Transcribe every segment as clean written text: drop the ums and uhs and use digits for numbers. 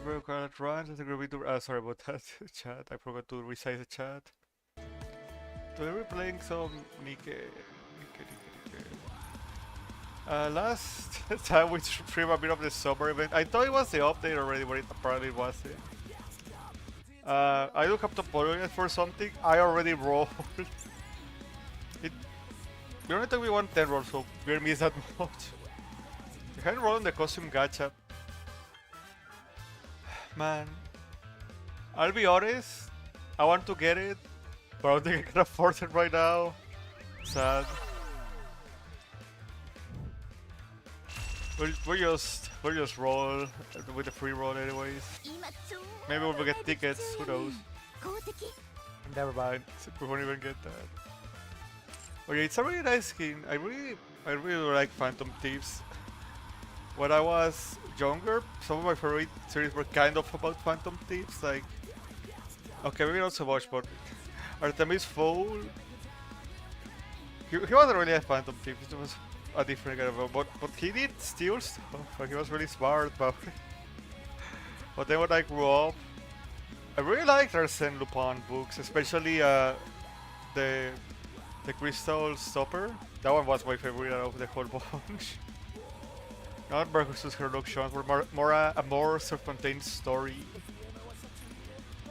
VTuber Latrans. Let's agree VTuber. Sorry about that chat. I forgot to resize the chat. So we're playing some Nikke. Last time we streamed a bit of the summer event. I thought it was the update already, but it apparently wasn't. I look up to Coyo for something. I already rolled. It only took me 110 rolls, so we didn't miss that much. I hadn't rolled on the costume gacha. Man, I'll be honest. I want to get it, but I don't think I can afford it right now. Sad. We'll just roll with the free roll anyways. Maybe we'll get tickets. Who knows? Never mind. We won't even get that. Okay, it's a really nice skin. I really like Phantom Thieves. When I was younger, some of my favorite series were kind of about Phantom Thieves. Like, okay, maybe not so much, but Artemis Fowl. He wasn't really a Phantom Thief. He was a different kind of, but he did steal stuff. Like, he was really smart about it. But then when I grew up, I really liked Arsène Lupin books, especially the Crystal Stopper. That one was my favorite out of the whole bunch. Not versus her productions, were a more self-contained story.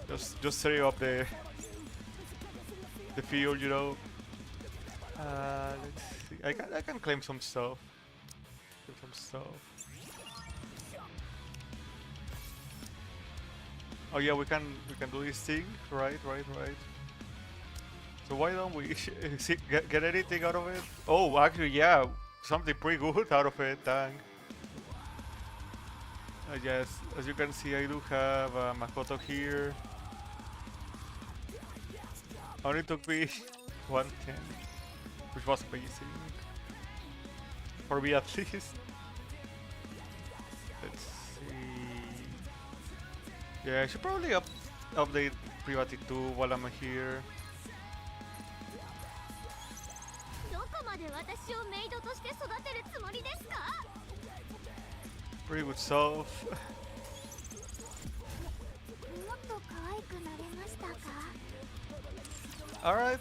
Just setting up the field, you know. Let's see. I can claim some stuff. Oh yeah, we can do this thing, right. So why don't we get anything out of it? Oh, actually, yeah, something pretty good out of it. Dang. Yes, as you can see, I do have Makoto here. Only took me 110, which was amazing. For me at least. Let's see. Yeah, I should probably update Privati 2 while I'm here. Pretty good stuff. Alright.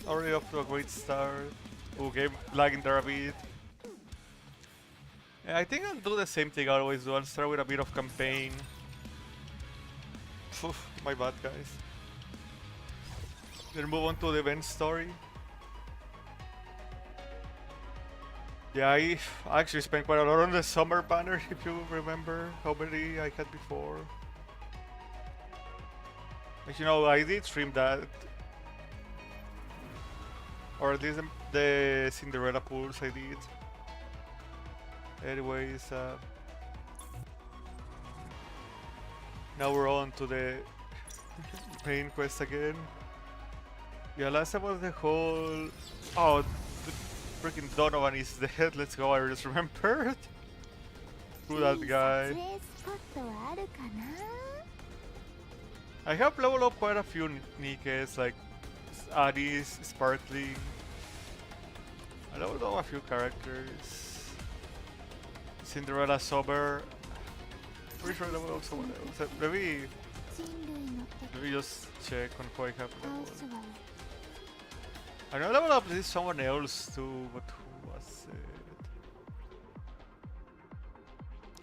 Already off to a great start. Ooh, game lagging there a bit. Yeah, I think I'll do the same thing I always do. I'll start with a bit of campaign. My bad, guys. Then move on to the event story. Yeah, I actually spent quite a lot on the summer banner, if you remember how many I had before. But you know, I did stream that. Or at least the Cinderella pools I did. Anyways, now we're on to the main quest again. Yeah, last time was the whole... Oh, the freaking Donovan is dead. Let's go, I just remembered. Who that guy? I have leveled up quite a few Nikkes, like Addis, Sparkling. I leveled up a few characters. Cinderella Sober. Pretty sure I leveled up someone else. Maybe just check on who I have leveled. I know I leveled up this someone else too, but who was it?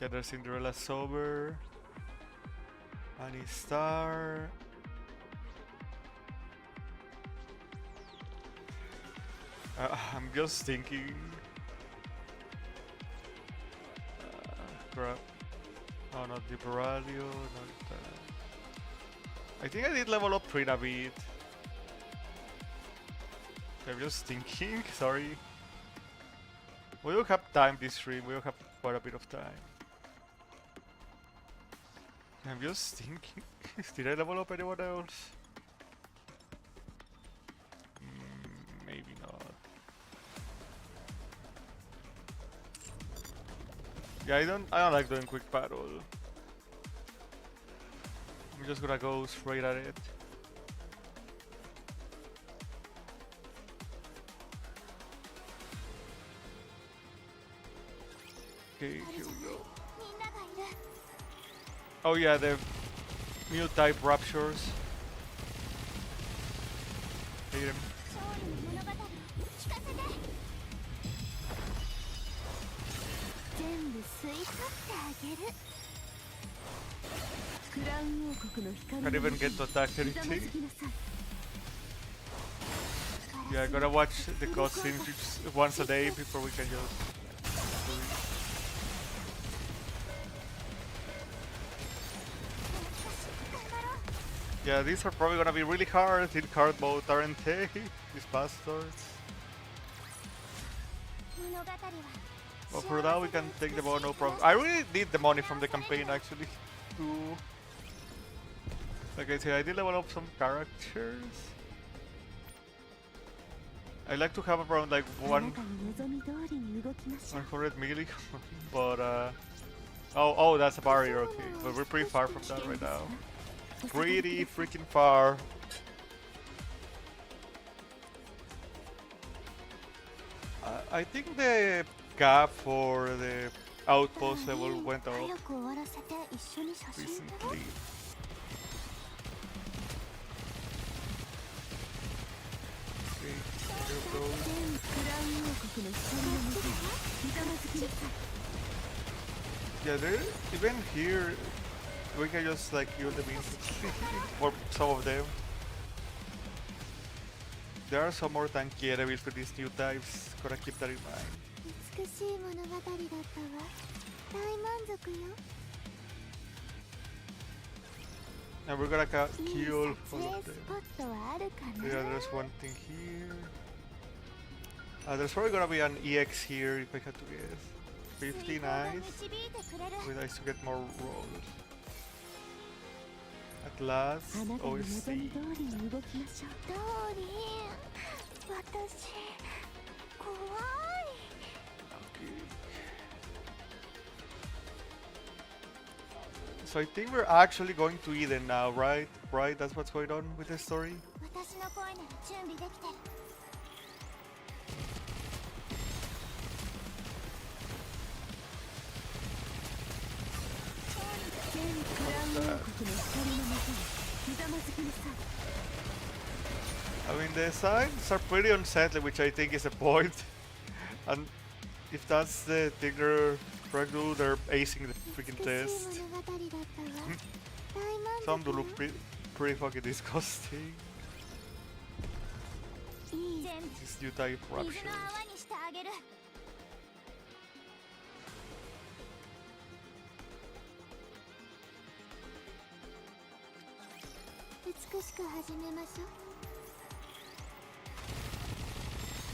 Yeah, there's Cinderella Sober. Annie Star. I'm just thinking. Crap. Oh, not Liberalio, not that. I think I did level up Trina a bit. I'm just thinking, sorry. We will have time this stream, we will have quite a bit of time. I'm just thinking, did I level up anyone else? Maybe not. Yeah, I don't like doing quick battle. I'm just gonna go straight at it. Okay, here we go. Oh yeah, the new type raptures. Hate him. Can't even get to attack anything. Yeah, I gotta watch the cutscenes just once a day before we can just. Yeah, these are probably gonna be really hard in hard mode, aren't they? These bastards. But for now we can take them out, no problem. I really need the money from the campaign actually to... Like I said, I did level up some characters. I like to have around like 100 million, but oh, that's a barrier, okay. But we're pretty far from that right now. Pretty freaking far. I think the gap for the outpost level went up recently. Yeah, there, even here, we can just like use them instantly for some of them. There are some more tanky enemies for these new types, gotta keep that in mind. And we're gonna kill all of them. Yeah, there's one thing here. There's probably gonna be an EX here if I had to guess. 50, nice. With nice to get more rolls. At last, OSC. So I think we're actually going to Eden now, right? Right? That's what's going on with the story? I mean, the signs are pretty unsettling, which I think is a point. And if that's the thing they're trying to do, they're acing the freaking test. Some do look pretty fucking disgusting. These new type raptures.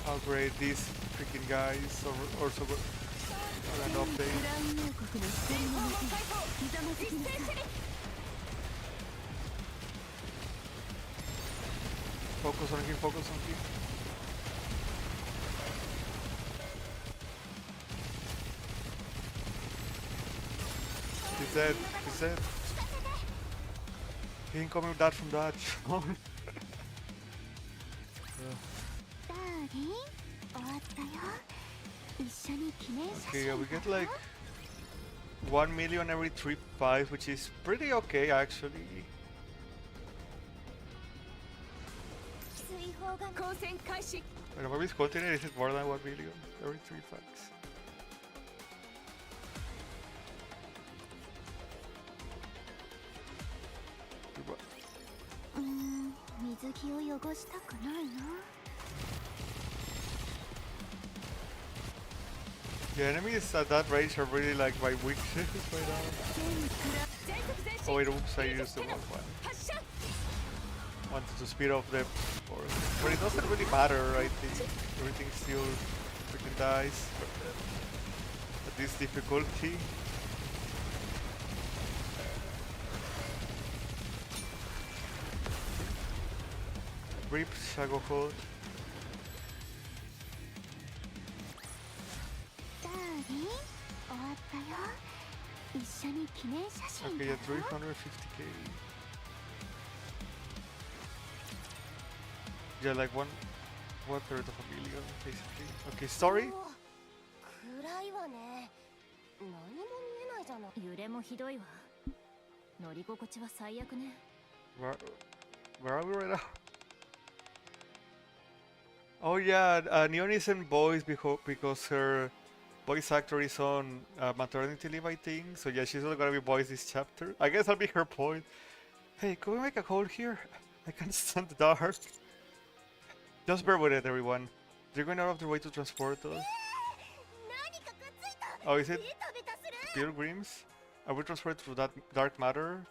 Oh great, these freaking guys are also good. An update. Focus on him, focus on him. He's dead, he's dead. He ain't coming that from that. Okay, yeah, we get like 1 million every 3 fights, which is pretty okay actually. But maybe it's continent, is it more than 1 million every 3 fights? The enemies at that range are really like my weakness right now. Oh wait, oops, I used the wrong one. Wanted to speed up the force. But it doesn't really matter, I think. Everything still freaking dies at this difficulty. Rip Shago Hold. Okay, yeah, 350k. Yeah, like one third of a million, basically. Okay, story. Where, where are we right now? Oh yeah, Neon isn't voiced because her voice actor is on maternity leave, I think. So yeah, she's not gonna be voiced this chapter. I guess I'll be her point. Hey, can we make a call here? I can't stand the dark. Just bear with it, everyone. They're going out of their way to transport us. Oh, is it pilgrims? Are we transported through that dark matter?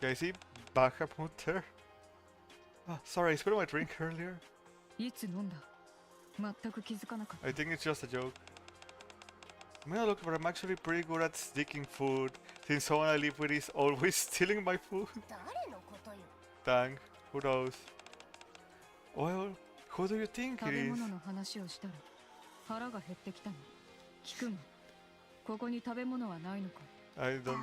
Yeah, I see Bahamut there. Oh, sorry, I spilled my drink earlier. I think it's just a joke. I mean, look, but I'm actually pretty good at sneaking food, since someone I live with is always stealing my food. Dang, who knows? Well, who do you think it is? I don't...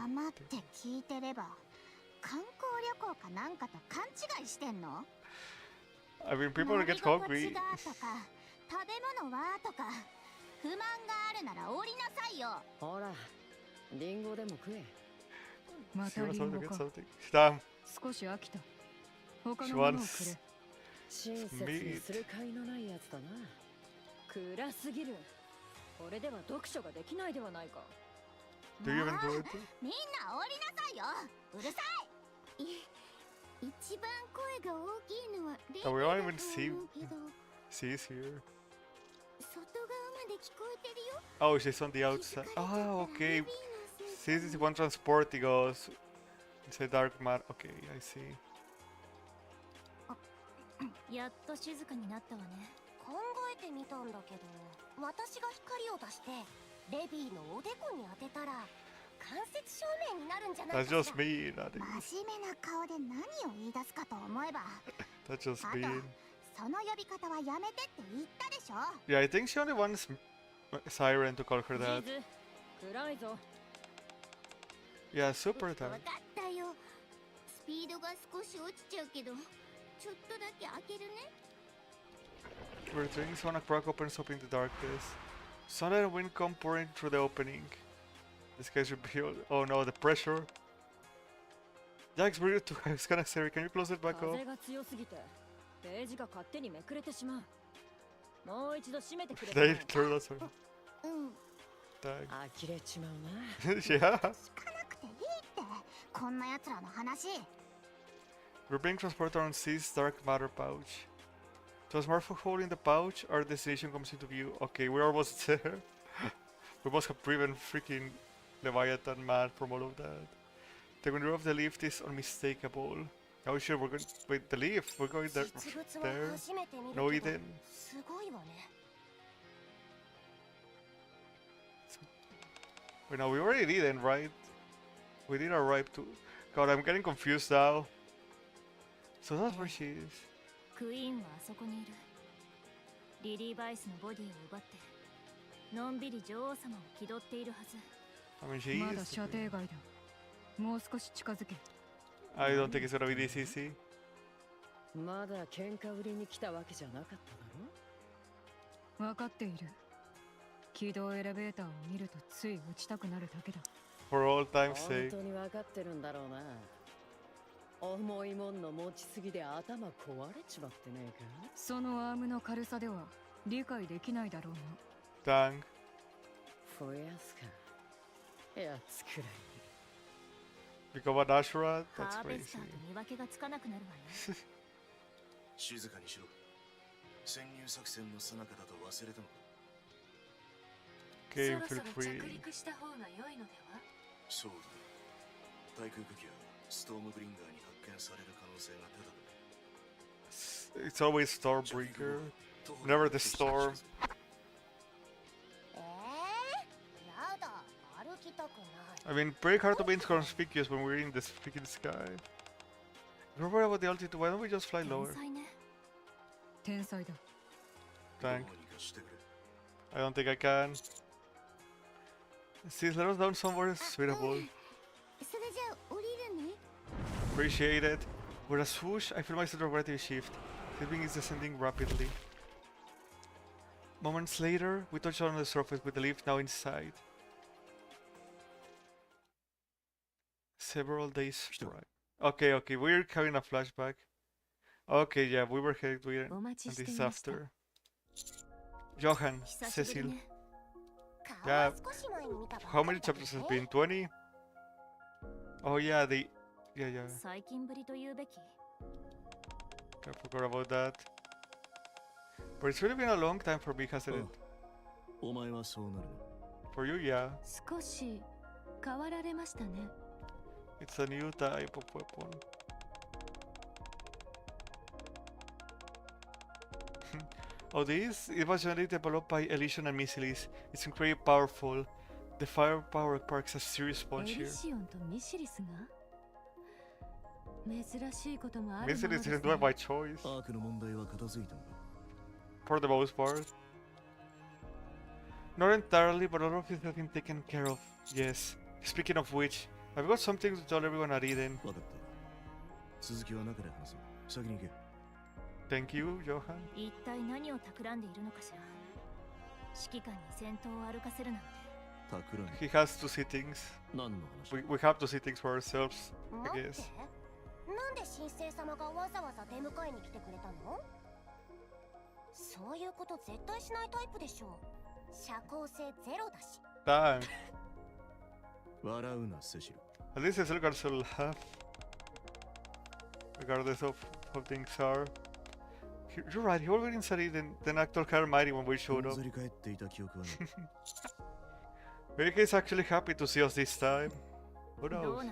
I mean, people get hungry. She wants to get something. Damn. She wants meat. Do you even do it? Oh, we don't even see she's here. Oh, she's on the outside. Oh, okay. This is one transporting us. It's a dark matter. Okay, I see. That's just mean. That's just mean. Yeah, I think she only wants Siren to call her that. Yeah, super dark. We're doing Sonic crack opens up in the darkness. Sun and wind come pouring through the opening. This guy's revealed. Oh no, the pressure. Jack's breathe to it's kinda scary. Can you close it back up? They turned us on. Yeah. We're being transported on C's dark matter pouch. To a smartphone hole in the pouch, our destination comes into view. Okay, we're almost there. We must have driven freaking Leviathan mad from all of that. The control of the lift is unmistakable. Oh shit, we're going... Wait, the lift? We're going there? There? No, we didn't. Wait, no, we already didn't, right? We did arrive to... God, I'm getting confused now. So that's where she is. I mean, she is. I don't think it's gonna be this easy. For all time's sake. Dang. Become an Ashura? That's crazy. Okay, feel free. It's always Stormbreaker. Never the storm. I mean, pretty hard to be inconspicuous when we're in this freaking sky. Don't worry about the altitude, why don't we just fly lower? Thank. I don't think I can. See, let us down somewhere suitable. Appreciate it. With a swoosh, I feel my center of gravity shift. The wing is descending rapidly. Moments later, we touch on the surface with the lift now inside. Several days right. Okay, okay, we're having a flashback. Okay, yeah, we were headed with and this is after. Johan, Cecil. Yeah, how many chapters has been? 20? Oh yeah, yeah. I forgot about that. But it's really been a long time for me, hasn't it? For you, yeah. It's a new type of weapon. Oh, this? It was generally developed by Elysion and Missilis. It's incredibly powerful. The firepower sparks a serious punch here. Missilis didn't do it by choice. For the most part. Not entirely, but a lot of it has been taken care of. Yes. Speaking of which, I've got something to tell everyone at Eden. Thank you, Johan. He has to see things. We have to see things for ourselves, I guess. Damn. At least Cecil got to laugh. Regardless of how things are. You're right, he already studied the actor Almighty when we showed up. Maybe he's actually happy to see us this time. Who knows?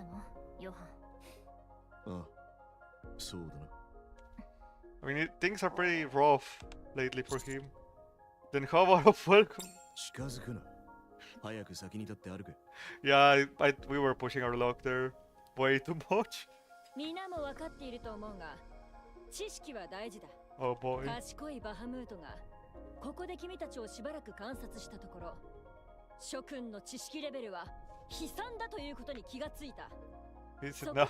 I mean, things are pretty rough lately for him. Then how about a welcome? Yeah, we were pushing our luck there way too much. Oh boy. Is it now?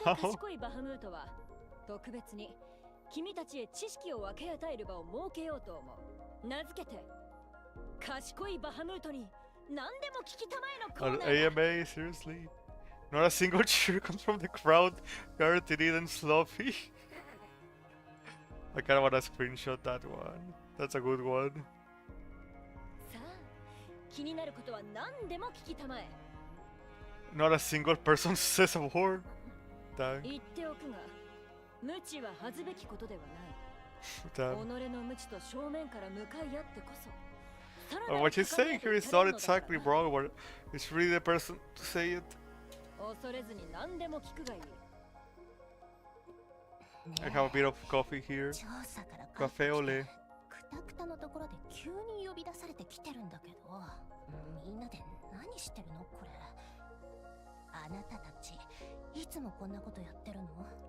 AMA, seriously? Not a single cheer comes from the crowd. Guaranteed and sloppy. I kinda wanna screenshot that one. That's a good one. Not a single person says a word. Dang. Damn. What she's saying here is not exactly wrong, but it's really the person to say it. I have a bit of coffee here. Café ole.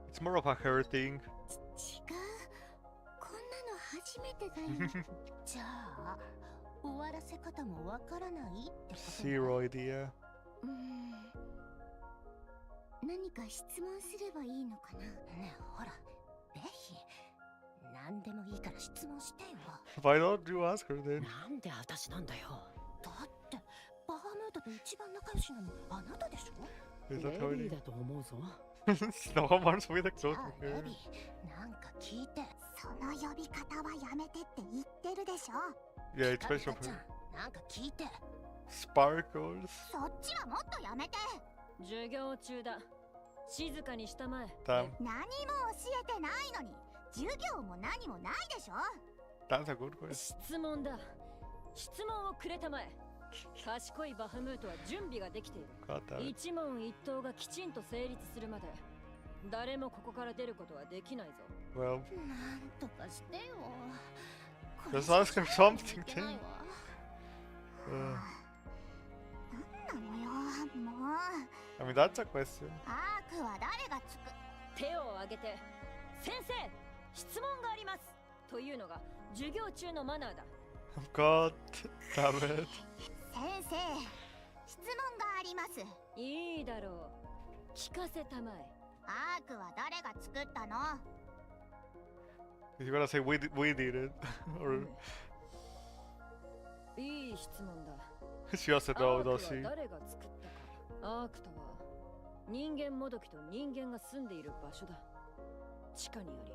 It's more of a her thing. Zero idea. 何か質問すればいいのかな。ねえ、ほら、ベヒ、何でもいいから質問してよ。Why don't you ask her then? なんで私なんだよ。だってバハムートと一番仲良しなのあなたでしょ。Is that how it is? だと思うぞ。No one wants me to close with her. レビ、なんか聞いて。その呼び方はやめてって言ってるでしょ。Yeah, it's special for her. なんか聞いて。Sparkles. そっちはもっとやめて。授業中だ。静かにしたまえ。何も教えてないのに、授業も何もないでしょ。That's a good question. 質問だ。質問をくれたまえ。賢いバハムートは準備ができている。一問一答がきちんと成立するまで、誰もここから出ることはできないぞ。Well, なんとかしてよ。just ask her something, then. I mean, that's a question. アークは誰がつく？手を挙げて、先生、質問がありますというのが授業中のマナーだ。God damn it. 先生、質問があります。いいだろう。聞かせたまえ。アークは誰が作ったの？ You're gonna say we did it, or いい質問だ。she also knows, does she? 誰が作ったか。アークとは人間もどきと人間が住んでいる場所だ。地下にあり、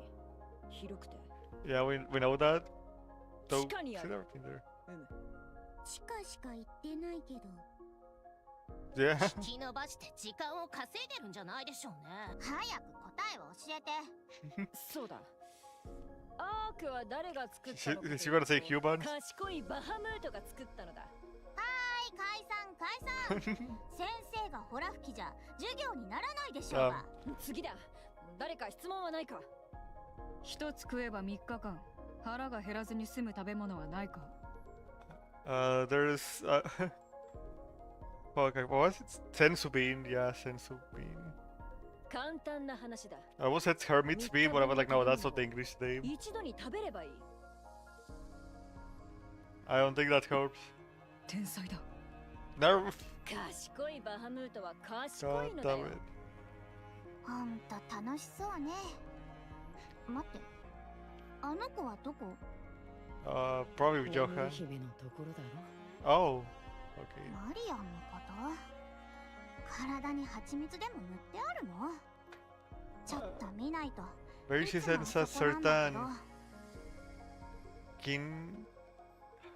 広くて。Yeah, we know that. 地下にあ See る。 everything there. 地下しか行ってないけど。 Yeah. 引き伸ばして時間を稼いでるんじゃないでしょうね。早く答えを教えて。そうだ。アークは誰が作ったのかというと。 Is she gonna say humans? 賢いバハムートが作ったのだ。解散先生がホラ吹きじゃ授業にならないでしょうが。次だ。誰か質問はないか。一つ食えば3日間腹が減らずに済む食べ物はないか。There's okay, what was it? Sensu bean, yeah, sensu bean. 簡単な話だ。 I almost said hermit's bean, but I was like, no, that's not the English name. 一度に食べればいい。 I don't think that helps. 天才だ。 No. 賢いバハムートは賢 God いのだ damn よ。 it. ほんと楽しそうね。待って、あの子はどこ？ Probably with Johan. 姫のところだろ。 Oh, okay. マリアンのこと？体に蜂蜜でも塗ってあるの？ちょっと見ないと。 Maybe she いつも sends a そこなんだけど。 certain kin.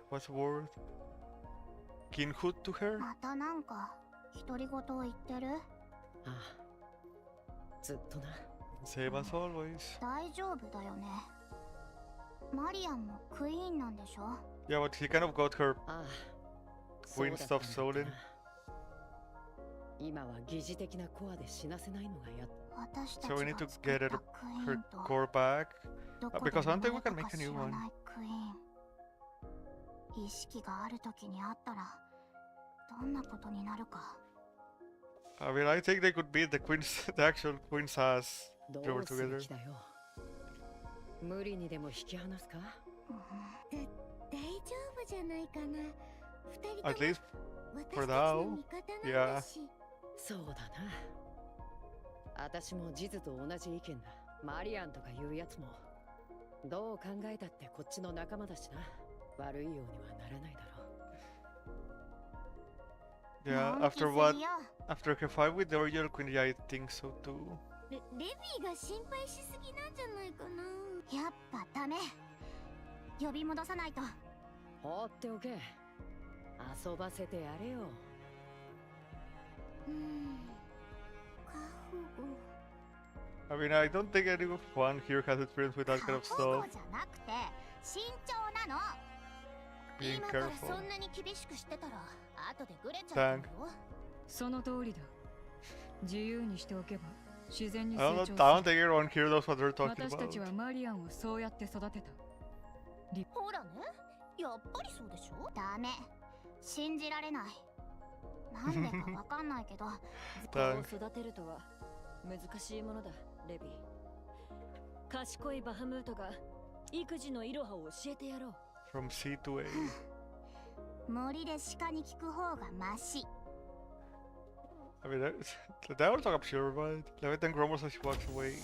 What's the word? Kinhood to her? またなんか独り言を言ってる？ああ、ずっとな。 Same as always. 大丈夫だよね。マリアンもクイーンなんでしょ？ Yeah, but he kind of got her ああ、 queen そうだ stuff ったんだっ stolen. たな。今は疑似的なコアで死なせないのがやっ。私たち So we が need to 作っ get た her, クイー her ンと core back. どこ because で one 生 day ま we れ can た make か a 知 new ら one. ないクイーン。意識がある時にあったらどんなことになるか。 I mean, I think they could beat the queen's, the actual queen's ass. ど They were うする together. 気だよ。無理にでも引き離すか。大丈夫じゃないかな。二人 At least 私 for たち now. の味方なんだし。そうだな。私も地図と同じ意見だ。マリアンとかいうやつも。どう考えたってこっちの仲間だしな。悪いようにはならないだろ Yeah, のんきす after ぎ what? よ。 After her fight with the original queen, yeah, I think so too. レビーが心配しすぎなんじゃないかな。やっぱダメ。呼び戻さないと。う。放っておけ。遊ばせてやれよ。過保護。 I mean, I don't think anyone here has experience with that kind of 過保護 stuff. じゃなくて慎重なの。 Being 今から careful. そんなに厳しくしてたら後でグレちゃうよ。その通りだ。自由にしておけば自然に I 成 don't, 長 I す don't think everyone here knows what they're る。 talking 私たち about. はマリアンをそうやって育てた。ほらね、やっぱりそうでしょ。ダメ、信じられない。なんでかわかんないけど子を育てるとは難しいものだ、レビー。賢いバハムートが育児のイロハを教えてやろう。 From C to A. 森で鹿に聞く方がマシ。 I mean, that was like sure, but Leviathan grumbles as she walks away.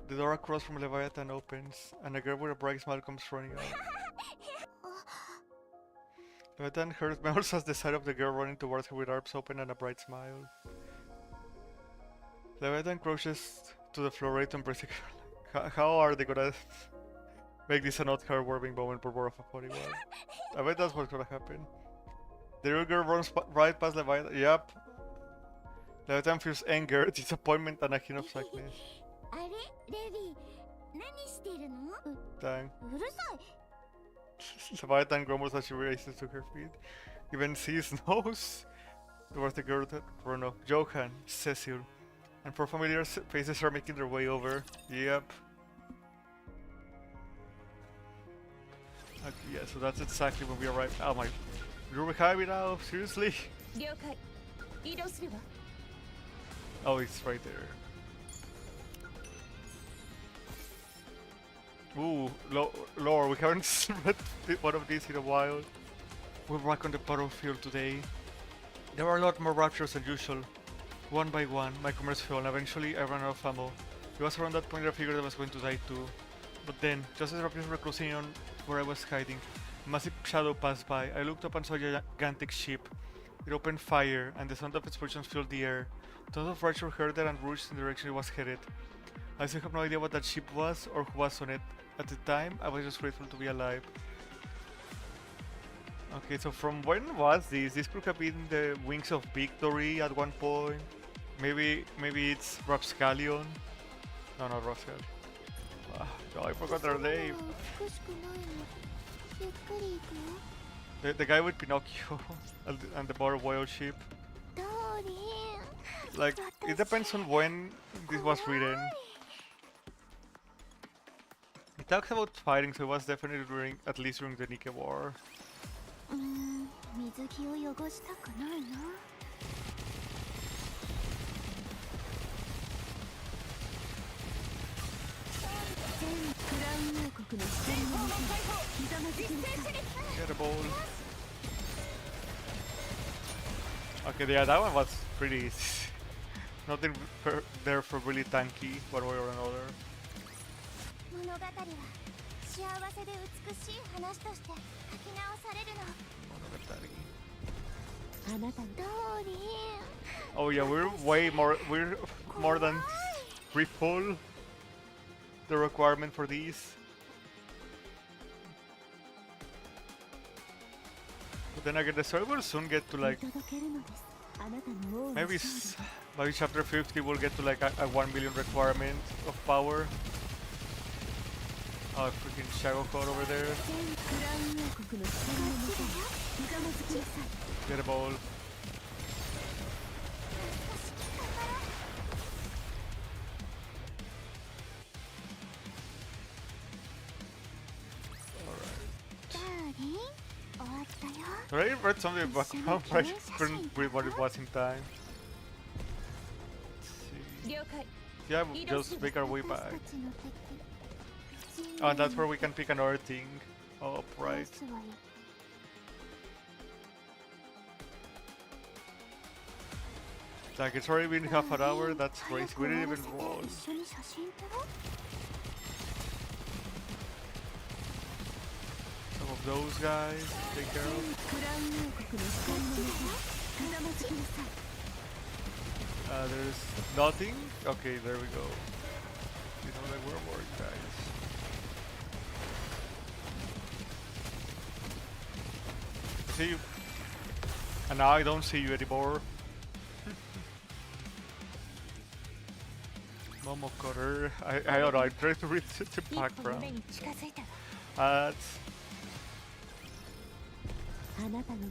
The door across from Leviathan opens, and a girl with a bright smile comes running out. Leviathan hears murmurs as the sight of the girl running towards her with arms open and a bright smile. Leviathan crouches to the floor ready to embrace the girl. How are they gonna make this a not heartwarming moment for more of a 41? I bet that's what's gonna happen. The little girl runs right past Leviathan. Yep. Leviathan feels anger, disappointment, and a hint of sadness. あれ、レビー、何してるの？ Dang. うるさい。 Leviathan grumbles as she races to her feet. Even sees nose towards the girl that run off. Johan, Cecil, and four familiar faces are making their way over. Yep. Okay, yeah, so that's exactly when we arrived. Oh my. You're behind me now? Seriously? 了解。移動するわ。 Oh, it's right there. Ooh, lore, we haven't read one of these in a while. We're back on the battlefield today. There were a lot more raptures than usual. One by one, my commerce fell and eventually I ran out of ammo. It was around that point that I figured I was going to die too. But then, just as the raptors were closing in on where I was hiding, a massive shadow passed by. I looked up and saw a gigantic ship. It opened fire, and the sound of explosions filled the air. Tons of rapture heard it and rushed in the direction it was headed. I still have no idea what that ship was or who was on it. At the time, I was just grateful to be alive. Okay, so from when was this? This could have been the Wings of Victory at one point. Maybe it's Rapscallion. No, not Rapscallion. No, I forgot their name. The guy with Pinocchio and the bar whale ship. Like, it depends on when this was written. It talks about fighting, so it was definitely during, at least during the Nikke War. Get a ball. Okay, yeah, that one was pretty easy. Nothing there for really tanky, one way or another. Oh yeah, we're more than triple the requirement for these. But then again, the story will soon get to like maybe chapter 50 will get to like a 1 million requirement of power. Oh, freaking Shadow Code over there. Get a ball. I already read something about how I couldn't read what it was in time. Let's see. Yeah, we'll just make our way back. Oh, and that's where we can pick another thing up, right? Like, it's already been half an hour, that's crazy, we didn't even roll. Some of those guys, take care of. There's nothing? Okay, there we go. You know, like, we're worried, guys. See you. And now I don't see you anymore. Momo Cutter. I don't know, I tried to read the background.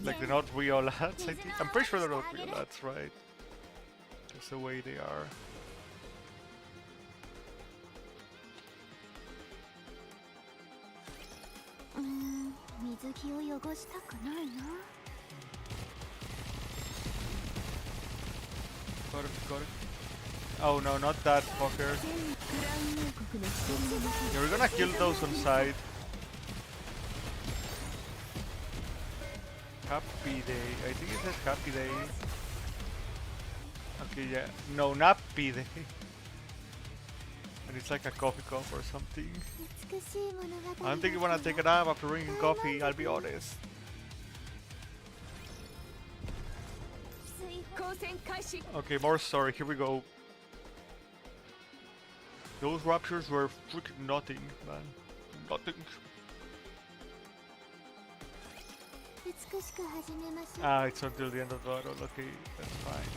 Like they're not real ads, I think. I'm pretty sure they're not real ads, right? That's the way they are. Got it. Oh no, not that fucker. Yeah, we're gonna kill those on side. Happy day. I think it says happy day. Okay, yeah. No, nappy day. And it's like a coffee cup or something. I don't think you wanna take a nap after drinking coffee, I'll be honest. Okay, more story, here we go. Those raptures were freaking nothing, man. Nothing. Ah, it's until the end of the battle. Okay, that's fine.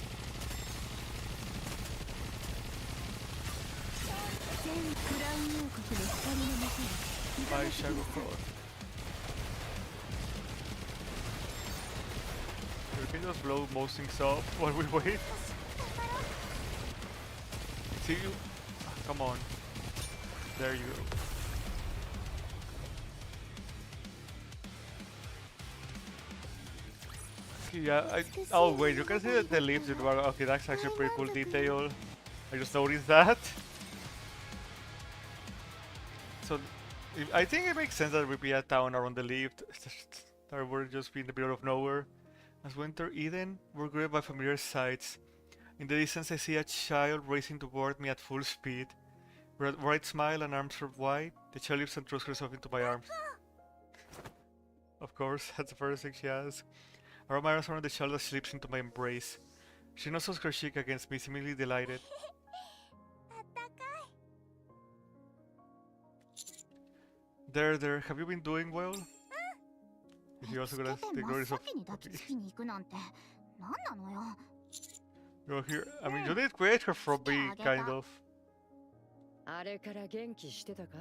Bye, Shadow Code. We can just blow most things up while we wait. See you. Come on. There you go. Okay, yeah, oh wait, you can see that the leaves in the background. Okay, that's actually a pretty cool detail. I just noticed that. So, I think it makes sense that we'd be a town around the leaf. That would just be in the middle of nowhere. As winter Eden, we're greeted by familiar sights. In the distance, I see a child racing toward me at full speed. With a bright smile and arms are wide, the child leaps and throws herself into my arms. Of course, that's the first thing she has. Around my arms around the child that slips into my embrace. She nuzzles her cheek against me, seemingly delighted. There, have you been doing well? Is he also gonna take notice of You're here. I mean, you did create her from me, kind of. あれから元気してたか？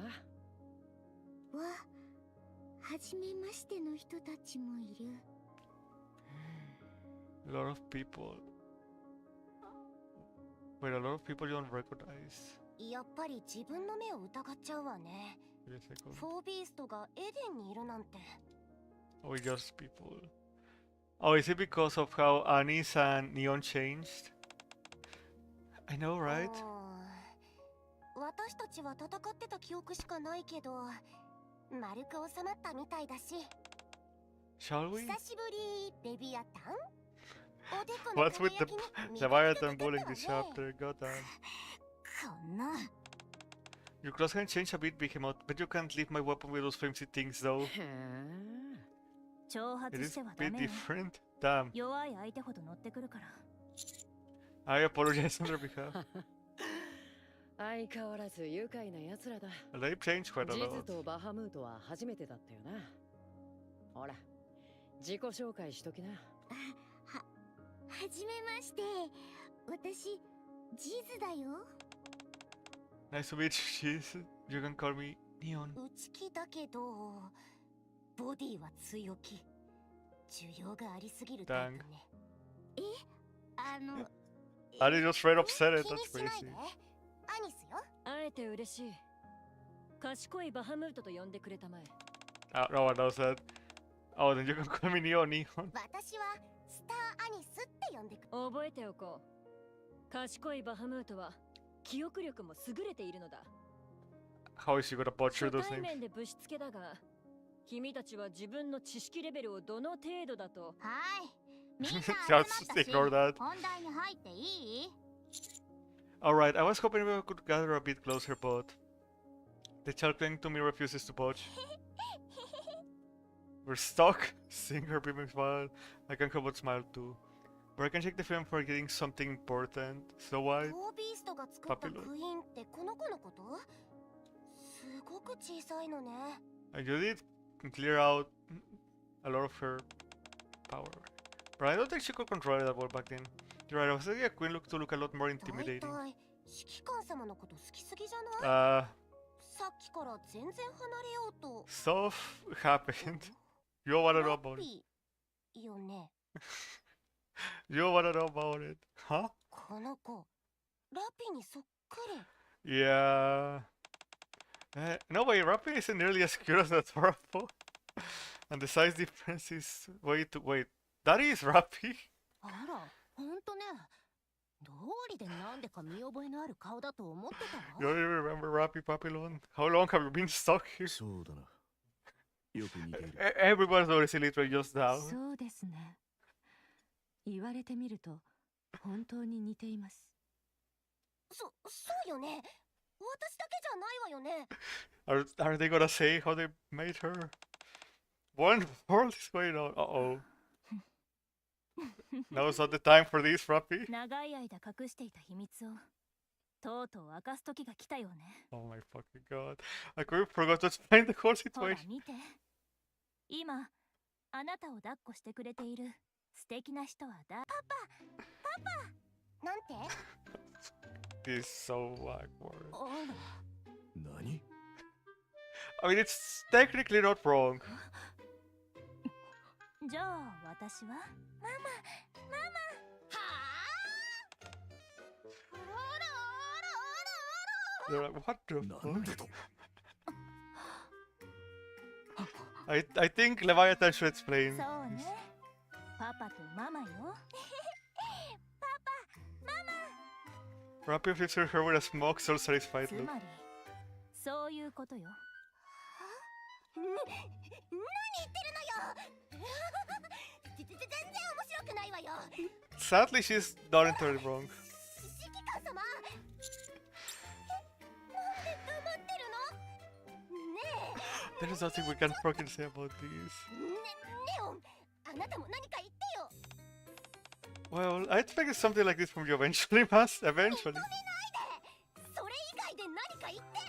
初めましての人たちもいる。A lot of people. Wait, a lot of people you don't recognize. やっぱり自分の目を疑っちゃうわね。Wait a second. フォービーストがエデンにいるなんて。Oh, it's just people. Oh, is it because of how Anis and Neon changed? I know, right? 私たちは戦ってた記憶しかないけど、丸く収まったみたいだし。Shall we? 久しぶり、ベビアタン。What's with the Leviathan bullying this chapter? God damn. こんな。Your clothes can change a bit, Behemoth, but you can't leave my weapon with those flimsy things, though. It is a bit different. Damn. 弱い相手ほど乗ってくるから。I apologize on their behalf. 相変わらず愉快な奴らだ。They've changed quite a ジ lot. ズとバハムートは初めてだったよな。ほら、自己紹介しときな。はじめまして。私、ジズだよ。Nice to meet you, Cheese. You can call me Neon. 内気だけど、ボディは強気。需要がありすぎるタイプね。I just straight up said it, that's crazy. アニスよ。会えて嬉しい。賢いバハムートと呼んでくれたまえ。No one knows that. Oh, then you can call me Neon. 私はスターアニスって呼んでく。覚えておこう。賢いバハムートは記憶力も優れているのだ。How is she gonna butcher 初 those 対 names? 面でぶしつけだが、君たちは自分の知識レベルをどの程度だと。はい。みんな集 Just まったし、 ignore that. 本題に入っていい？ Alright, I was hoping we could gather a bit closer, but the child clinging to me refuses to budge. We're stuck. Seeing her beaming smile, I can't help but smile too. But I can shake the feeling for getting something important. So why? フォービーストが作ったクイーンってこの子のこと？すごく小さいのね。And you did clear out a lot of her power. But I don't think she could control it that well back then. You're right, I was thinking a queen looked to look a lot more 大 intimidating. 体指揮官様のこと好きすぎじゃない？ Uh, さっきから全然離れようと。 stuff happened. You don't wanna know about it. いいよね。 You don't wanna know about it. Huh? この子、ラピにそっくり。 Yeah. No, wait, Rappy isn't nearly as cute as that Torpo. And the size difference is wait, that is Rappy? あら、ほんとね。どうりでなんでか見覚えのある顔だと思ってた You わ。 don't even remember Rappy Papillon? How long have you been stuck here? そうだな。よく似ている。Everyone's noticing literally just now. そうですね。言われてみると本当に似ています。そうよね。私だけじゃないわよね。Are they gonna say how they made her? What in the world is going on? Uh-oh. Now's not the time for this, Rappy. 長い間隠していた秘密をとうとう明かす時が来たよね。 Oh my fucking god. I completely forgot to explain the whole ほら situation. 見て。今、あなたを抱っこしてくれている素敵な人はパパなんて This is so awkward. あら。何？ I mean, it's technically not wrong. じゃあ私はママはああら They're like, what the なんで fuck? と？ I think Leviathan should explain. そうね。パパとママよ。 Rappy flips her with a smug, self-satisfied つ look. まりそういうことよ。何言ってるのよ。全然面白くないわよ。 Sadly, she's not entirely wrong. 指揮官様。なんで黙ってるの？ね There is nothing we can fucking say about this. え。ネオン、あなたも何か言ってよ。Well, I expected something like this from you eventually, Mas. Eventually. それ以外で何か言って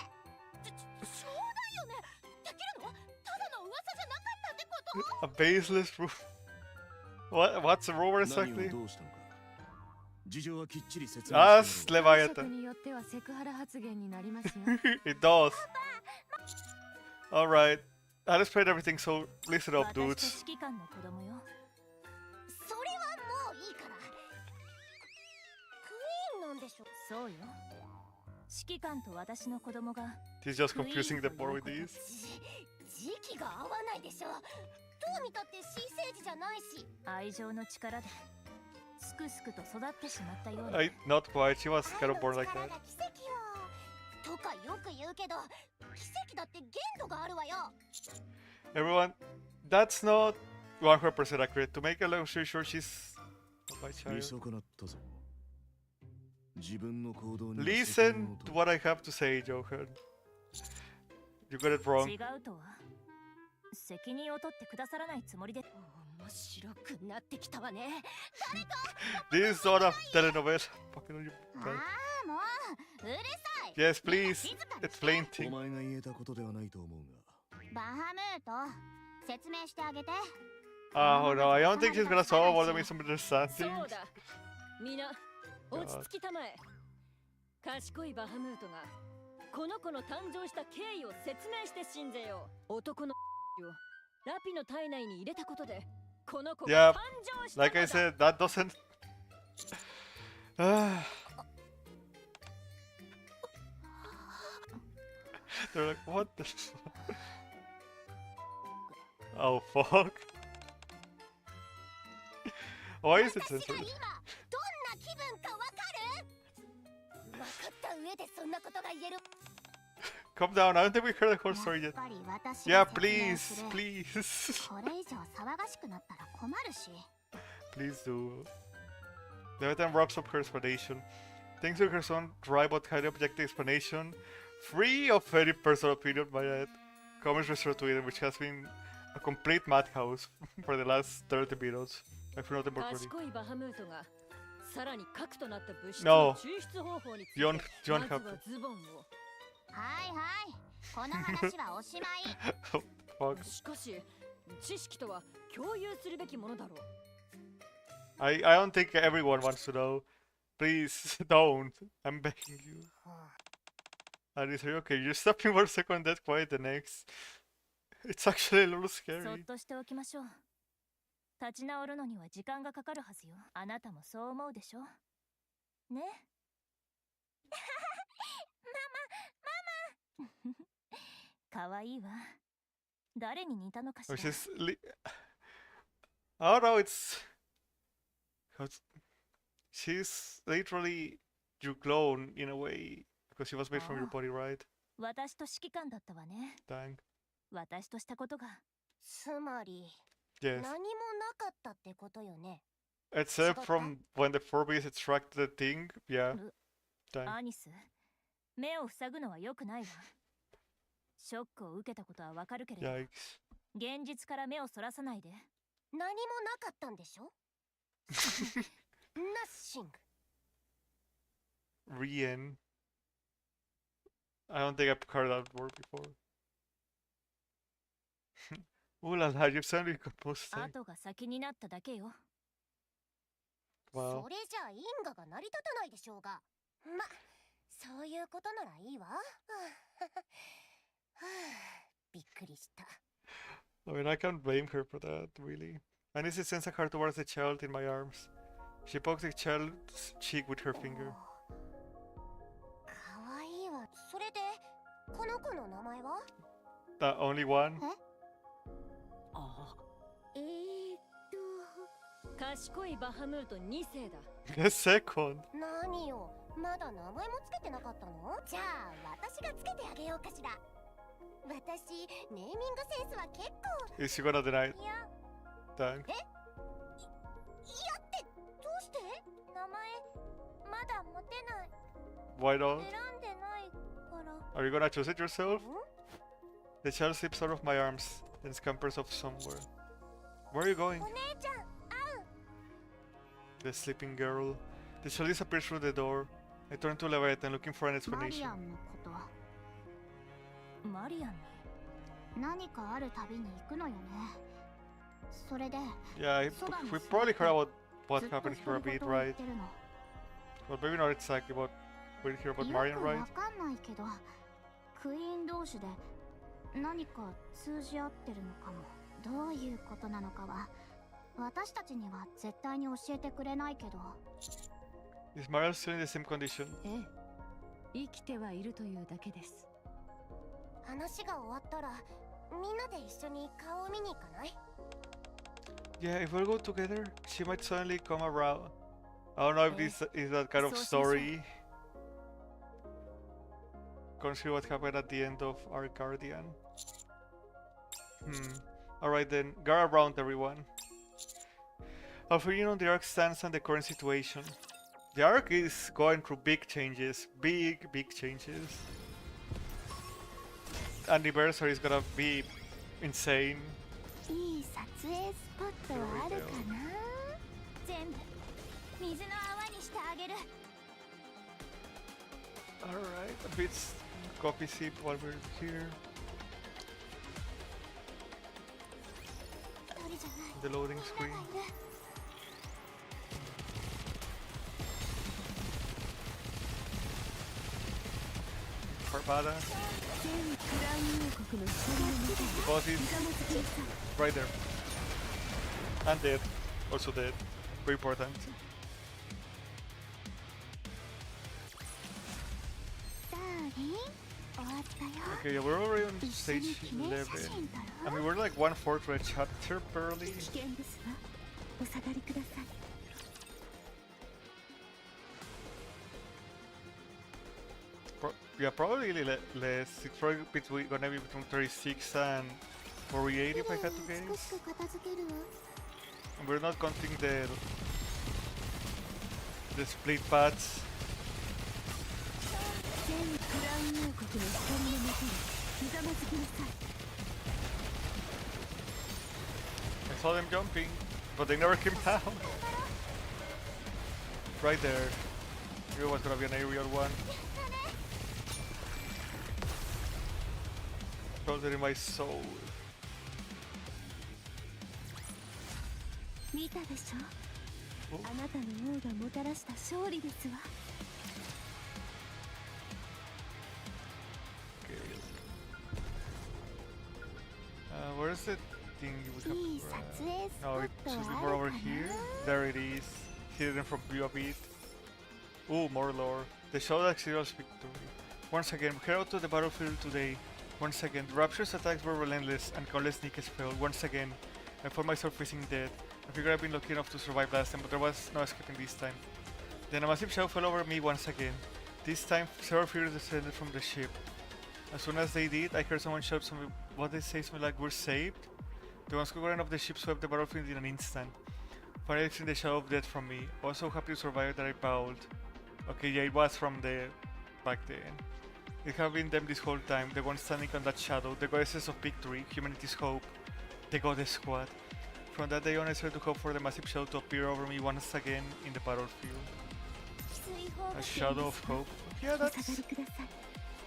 冗談よねできるのただの噂じゃなかったってこと A baseless rumor. What's a rumor 何を exactly? どうしたのか事情はきっちり説明してやろう As 解釈 Leviathan. によってはセクハラ発言になりますよ。 It does. Alright. I just played everything, so listen up, 私と dudes. 指揮官の子供よそれはもういいからクイーンなんでしょそうよ指揮官と私の子供が He's just confusing them more with these. 時期が合わないでしょどう見たって新生児じゃないし愛情の力ですくすくと育ってしまったような Not quite. She was kind of born 愛 like の力 that. が奇跡よとかよく言うけど奇跡だって限度があるわよ Everyone, that's not 100% accurate. To make a long story short, she's not my 見 child. 損なったぞ自分の行動に Listen to what I have to say, Johan. You got it wrong. 違うとは責任を取ってくださらないつもりで面白くなってきたわね This is not a telenovela. Fucking on your あ bed. あもううるさい Yes, please. Explain お things. 前が言えたことではないと思うがバハムート説明してあげて Oh no, I don't think she's gonna solve all the misunderstandings. そうだ皆落ち着きたまえ賢いバハムートがこの子の誕生した経緯を説明して信ぜよう男のをラピの体内に入れたことでこの子 Yeah, が誕生したの like I だ said, that doesn't. They're like, what the? Oh fuck! Why is it 私ら censored? 今どんな気分かわかる分かった上でそんなことが言える Calm down. I don't think we heard the whole story や yet. っぱり私 Yeah, が説明す please, る please, これ以上騒がしくなったら困るし please do. The time wraps up her explanation. Thanks to her son, dry but highly objective explanation, free of any personal opinion by that. Comments resort to it, which has been a complete madhouse for the last 30 minutes. I feel nothing more funny. 賢いバハムートがさらに核となった物質 No. の抽出方法について John まず have はズボンをはいはいこの話はおしまい Fuck. しかし知識とは共有するべきものだろう I don't think everyone wants to know. Please don't. I'm begging you. Alice, are you okay? You stop me for a second, that quiet the next. It's actually a little そっ scary. としておきましょう立ち直るのには時間がかかるはずよあなたもそう思うでしょねママかわいいわ誰に似たのかしら Which is. I don't know, it's. She's literally your clone in a way. Because she was made from your body, right? 私と指揮官だったわね Dang. 私としたことがつまり Yes. 何もなかったってことよね Except from when the 4Bs extract the thing. Yeah. Dang. アニス目を塞ぐのは良くないわショックを受けたことはわかるけれど Yikes. 現実から目をそらさないで何もなかったんでしょナッシング Rien. I don't think I've heard that word before. Ooh la la, you've suddenly composed thing. 後が先になっただけよ Wow. それじゃ因果が成り立たないでしょうがまそういうことならいいわはあびっくりした I mean, I can't blame her for that, really. Anise sends a card towards the child in my arms. She pokes the child's cheek with her finger. かわいいわそれでこの子の名前は Only one? あ賢いバハムート2世だ The second. 何よまだ名前もつけてなかったのじゃあ私がつけてあげようかしら私ネーミングセンスは結構 Is she gonna deny it? いや Dang. いやってどうして名前まだ持てない Why not? 選んでないから Are you gonna choose it yourself? ん The child slips out of my arms and scampers off somewhere. Where are you going? お姉ちゃん会う The sleeping girl. The shell disappears through the door. I turn to Leviathan looking for an マリ explanation. アンのことマリアンに何かあるたびに行くのよねそれで Yeah, we probably heard about what happened here a bit, right? Well, maybe not exactly, but we hear about Marian, right? わかんないけどクイーン同士で何か通じ合ってるのかもどういうことなのかは私たちには絶対に教えてくれないけど Is Marian still in the same condition? ええ、生きてはいるというだけです。話が終わったらみんなで一緒に顔を見に行かない Yeah, if we'll go together, she might suddenly come around. I don't know if this is that kind of story. Consider what happened at the end of our Guardian. Alright then, guard around everyone. Our opinion on the arc stands and the current situation. The arc is going through big changes. Big changes. Anniversary is gonna be insane. いい撮影スポットはあるかな全部水の泡にしてあげる Alright, a bit coffee sip while we're here. 一人じゃない The loading screen. みんながいる Parvada. 全クラウン王国の光の中で Boss is ひざまずきなさい。 right there. And dead. Also dead. Very important. ダーリン終わったよ Okay, yeah, we're already on 一緒に stage 記念写 11. 真撮 I ろ mean, we're like 1/4 through a chapter barely. 危険ですわ。お下がりください。 Yeah, probably less. It's probably gonna be between 36 and 48 if I had to 美し guess. く片付けるわ And we're not counting the split paths. 全クラウン王国の光の中でひざまずきなさい。 I saw them jumping, but they never came down. Right there. It was gonna be an aerial one. Felt it in my soul. 見たでしょおあなたの王がもたらした勝利ですわ。 Okay. Where's the thing you would いい have? 撮影スポ No, ッ it ト should be は more あ over るか here. な There it is. Hidden from view a bit. Ooh, more lore. The show that serious victory. Once again, we head out to the battlefield today. Once again, the Rapture's attacks were relentless and countless Nikke's failed. Once again, I found myself freezing dead. I figured I'd been lucky enough to survive last time, but there was no escaping this time. Then a massive shadow fell over me once again. This time, several figures descended from the ship. As soon as they did, I heard someone shout something. What they say something like, "We're saved?" The ones who ran off the ship swept the battlefield in an instant. Finally seeing the shadow of death from me. I was so happy to survive that I bowed. Okay, yeah, it was from the back then. It had been them this whole time, the ones standing on that shadow, the goddesses of victory, humanity's hope, the goddess squad. From that day on, I started to hope for the massive shadow to appear over me once again in the battlefield. 追放 A が shadow of hope. Yeah, お下がりください。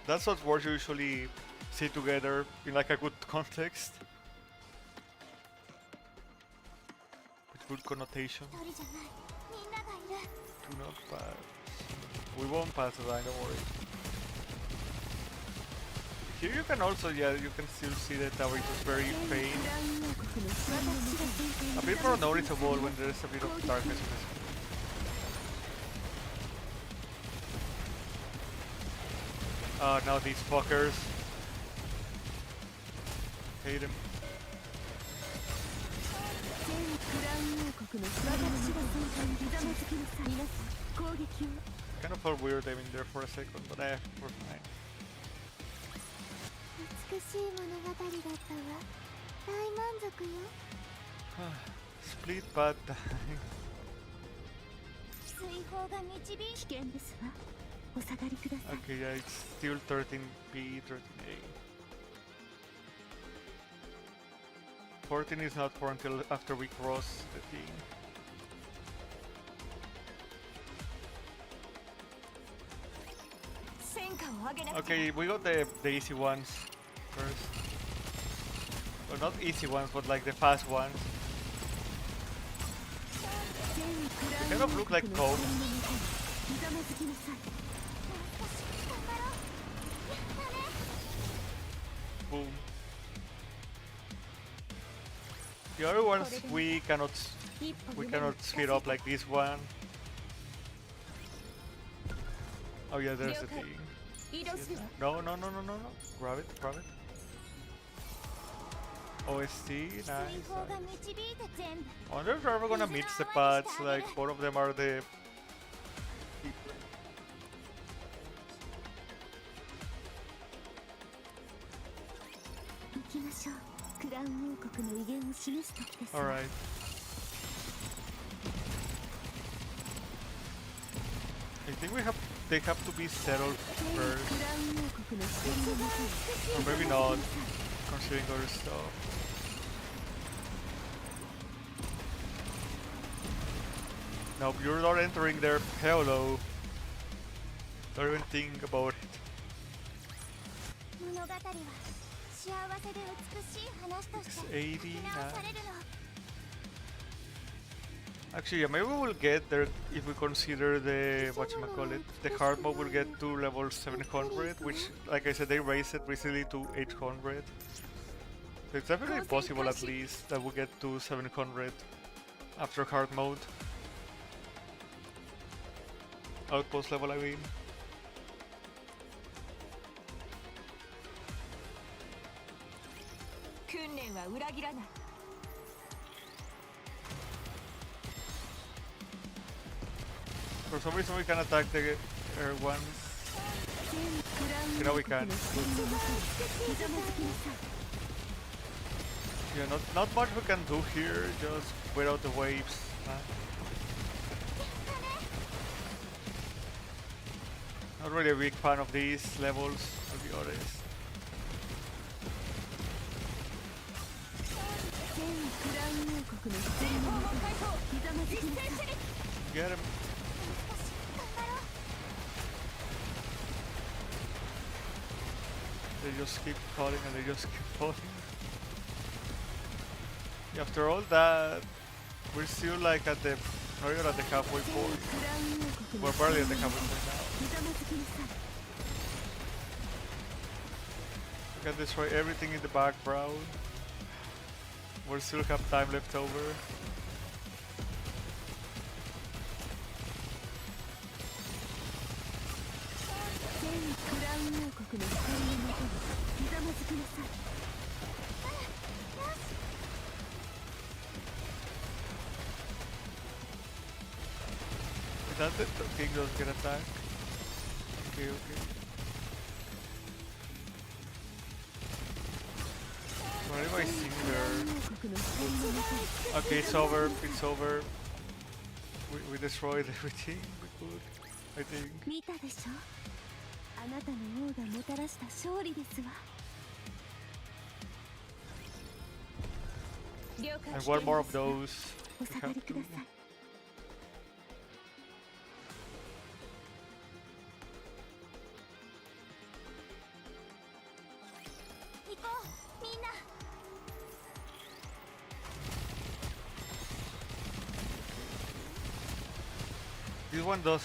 that's what words you usually say together in like a good context. With good connotation. 一人じゃないみんながいる Do not pass. We won't pass the line, don't worry. Here you can also, yeah, you can still see that tower is very 全ク faint. ラウン王国の光の中で A bit more noticeable when there's a bit of darkness in this. Now these fuckers. Hate them. 全クラウン王国の光の中でひざまずきなさい。皆さん攻撃を Kind of felt weird aiming there for a second, but we're fine. 美しい物語だったわ大満足よ Split bad time. 追放が導い危険ですわ。お下がりください。 Okay, yeah, it's still 13B, 13A. 14 is not for until after we cross the thing. Okay, we got the easy ones first. Well, not easy ones, but like the fast ones. They kind of look like coke. Boom. The other ones we cannot speed up like this one. Oh yeah, there's the thing. No. Grab it. OST, nice. I wonder if we're ever gonna mix the pads, like both of them are the... Alright. I think they have to be settled first. Or maybe not, considering other stuff. Nope, you're not entering there. Hell no. Don't even think about it. It's 89. Actually, yeah, maybe we'll get there if we consider the the hard mode will get to level 700, which, like I said, they raised it recently to 800. So it's definitely possible, at least, that we'll get to 700 after hard mode. Outpost level, I mean. For some reason we can attack the air ones. You know we can. Yeah, not much we can do here, just without the waves. Not really a big fan of these levels, to be honest. Get him. They just keep falling and they just keep falling. Yeah, after all that, we're still like at the, not even at the halfway point. We're barely at the halfway point now. We can destroy everything in the background. We still have time left over. Is that the king doesn't get attacked? Okay. What am I seeing there? Okay, it's over. We destroyed everything we could, I think. And one more of those. We have to. This one does.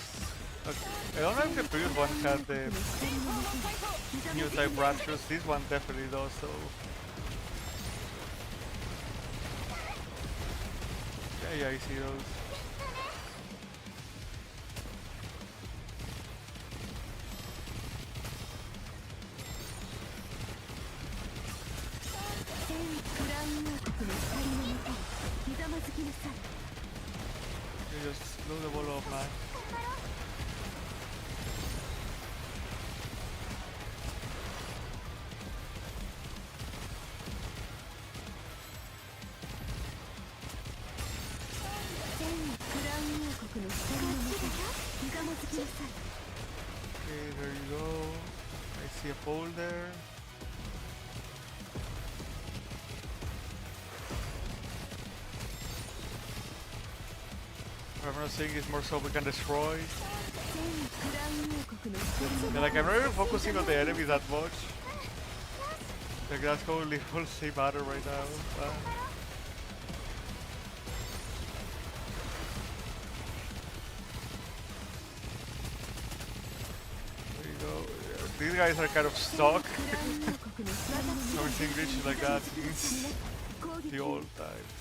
I don't know if the previous one had the new type raptures. This one definitely does so. Yeah, I see those. You just blow the ball off, man. Okay, there you go. I see a pole there. What I'm not saying is more so we can destroy. Yeah, like I'm not even focusing on the enemy that much. Like that's how little they matter right now. There you go. These guys are kind of stuck. Something glitchy like that since the old times.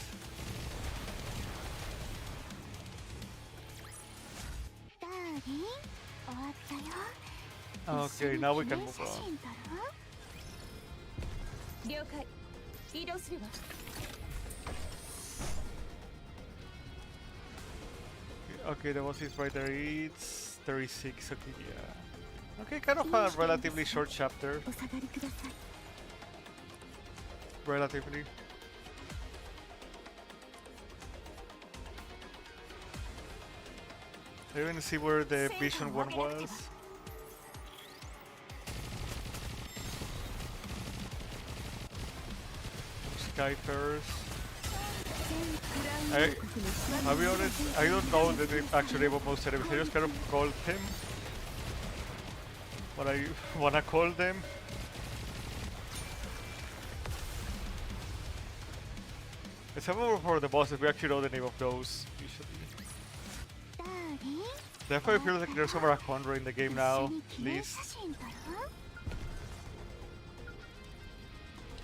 Okay, now we can move on. Okay, the boss is right there. It's 36. Okay, yeah. Okay, kind of a relatively short chapter. Relatively. I didn't see where the vision one was. Skyfarers. I'll be honest, I don't know the name, actual name of most enemies. I just kind of called him what I wanna call them. Except for the bosses, we actually know the name of those usually. Definitely feels like there's over 100 in the game now, at least.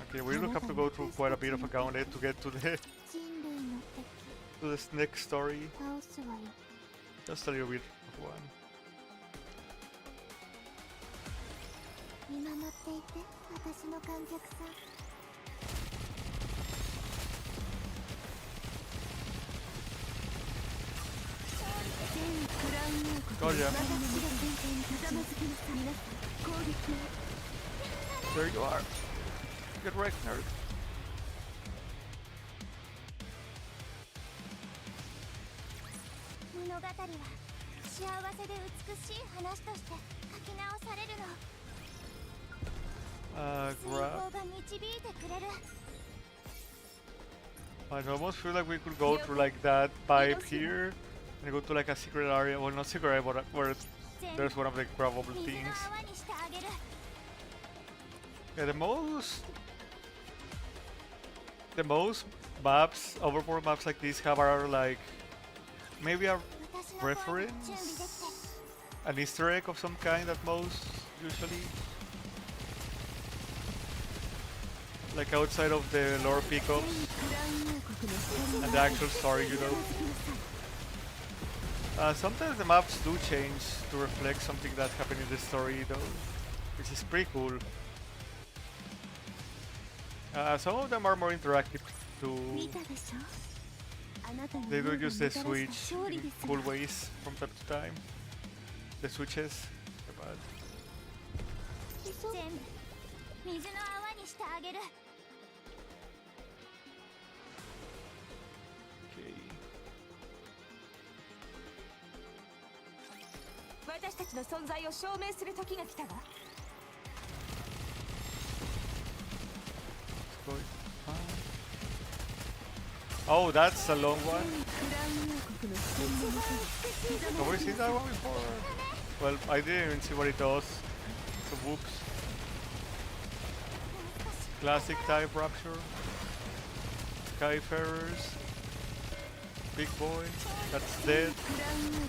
Okay, we will have to go through quite a bit of a gauntlet to get to the this next story. Just a little bit of one. Oh yeah. There you are. Get wrecked, nerd. 物語は幸せで美しい話として書き直されるの。水泡 Grab. が導いてくれる。 I almost feel like we could go through like that pipe here and go to like a secret area. Well, not secret area, but where there's one of the grabbable 水の things. 泡にしてあげる。 Yeah, the most maps, overboard maps like this have are like maybe a 私の方に準備できて。 reference, an Easter egg of some kind at most, usually. Like outside of the lore pickups and the actual story, you know. Sometimes the maps do change to reflect something that happened in the story though, which is pretty cool. Some of them are more interactive too. 見たでしょ。あなたの They do 目が use the もたらした switch 勝利 in です。 cool ways from time to time. The switches. But全部水の泡にしてあげる。 okay. 私たちの存在を証明する時が来たわ。 Let's go. Oh, that's a long one. Have we seen that one before? Well, I didn't even see what it does. So whoops. Classic type rapture. Skyfarers. Big boy. That's dead. I mean,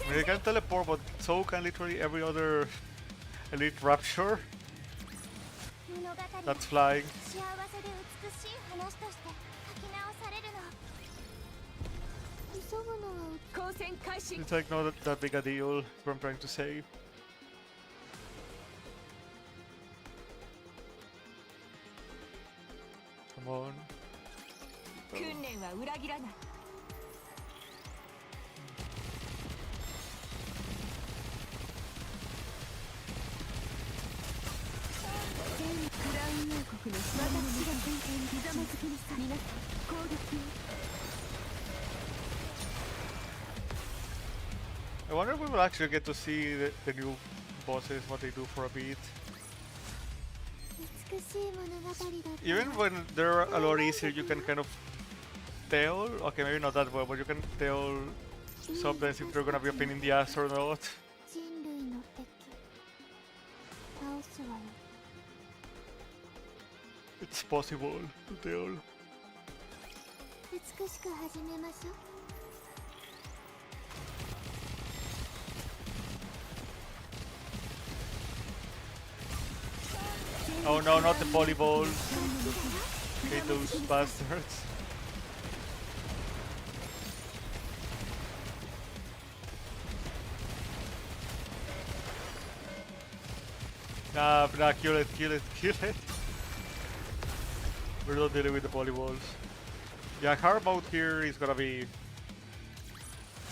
they can teleport, but so can literally every other elite rapture 物語は that's flying. 幸せで美しい話として書き直されるの。急ぐのは 光線開始。 It's like not that big a deal, what I'm trying to say. Come on. 訓練は裏切らない。 I wonder if we will actually get to see the new bosses, what they do for a bit. 美しい物語だった。 Even when they're a lot easier, you can kind of tell. Okay, maybe not that well, but you can tell Sometimes if they're gonna be a pain in the ass or not. 人類の敵倒すわよ It's possible to tell. 美しく始めましょう Oh no, not the volleyballs. Hate those bastards. Nah, kill it. We're not dealing with the volleyballs. Yeah, hard mode here is gonna be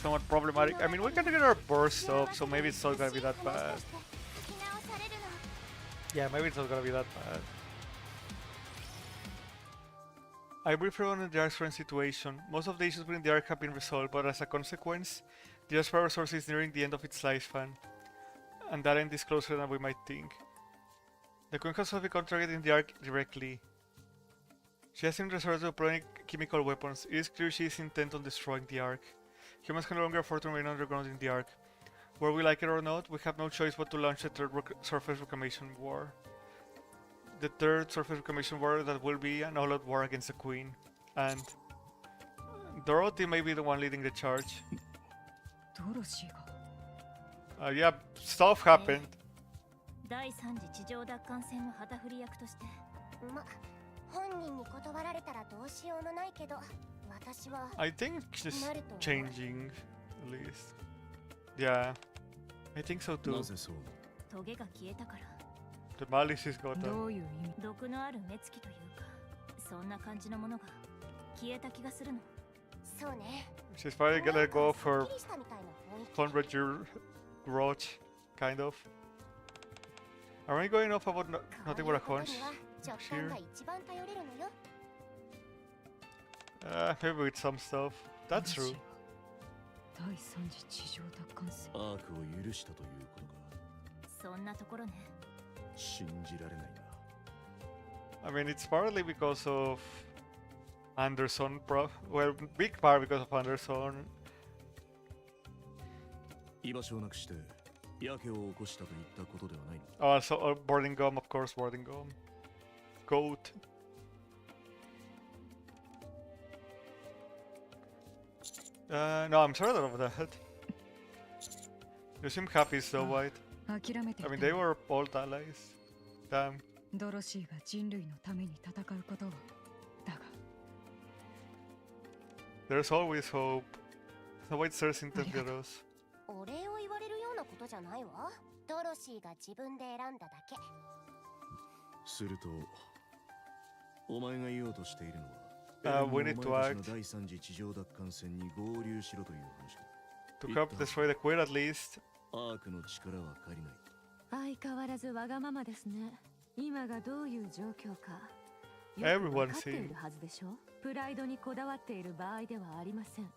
somewhat problematic. I mean, we can get our burst up, so maybe it's not gonna be that bad. Yeah, maybe it's not gonna be that bad. I briefly on the Ark's current situation. Most of the issues within the Ark have been resolved, but as a consequence, the Ark's power source is nearing the end of its lifespan. And that end is closer than we might think. The Queen has become targeting the Ark directly. She hasn't resorted to deploying chemical weapons. It is clear she is intent on destroying the Ark. Humans can no longer afford to remain underground in the Ark. Whether we like it or not, we have no choice but to launch the third surface reclamation war. The third surface reclamation war that will be an all-out war against the Queen. And Dorothy may be the one leading the charge. Yeah, stuff happened. 第三次地上奪還戦の旗振り役として本人に断られたらどうしようもないけど私は I think she's changing at least. Yeah, I think so too. トゲが消えたから The malice is gone. どういう意味？毒のある目つきというかそんな感じのものが消えた気がするのそうね She's probably gonna go for 100-year grudge, kind of. Are we going off about nothing but a hunch here? Maybe with some stuff. That's true. 第三次地上奪還戦。アークを許したということか。そんなところね。信じられないな。I mean, it's partly because of Anderson, well, big part because of Anderson. 居場所をなくしてやけを起こしたといったことではないの。Also, boarding gum, of course, boarding gum. Goat. No, I'm sorry of that. You seem happy, so White. 諦めて I mean, they were old allies. Damn. ドロシーが人類のために戦うことを。だが。There's always hope. The White stares Intenderos. お礼を言われるようなことじゃないわ。ドロシーが自分で選んだだけ。すると、お前が言おうとしているのは、we need to act. 第三次地上奪還戦に合流しろという話か。To help destroy the Queen at least. アークの力は借りない。相変わらずわがままですね。今がどういう状況か。Everyone 分かっているはずでしょ。プライドにこだわっている場合ではありません。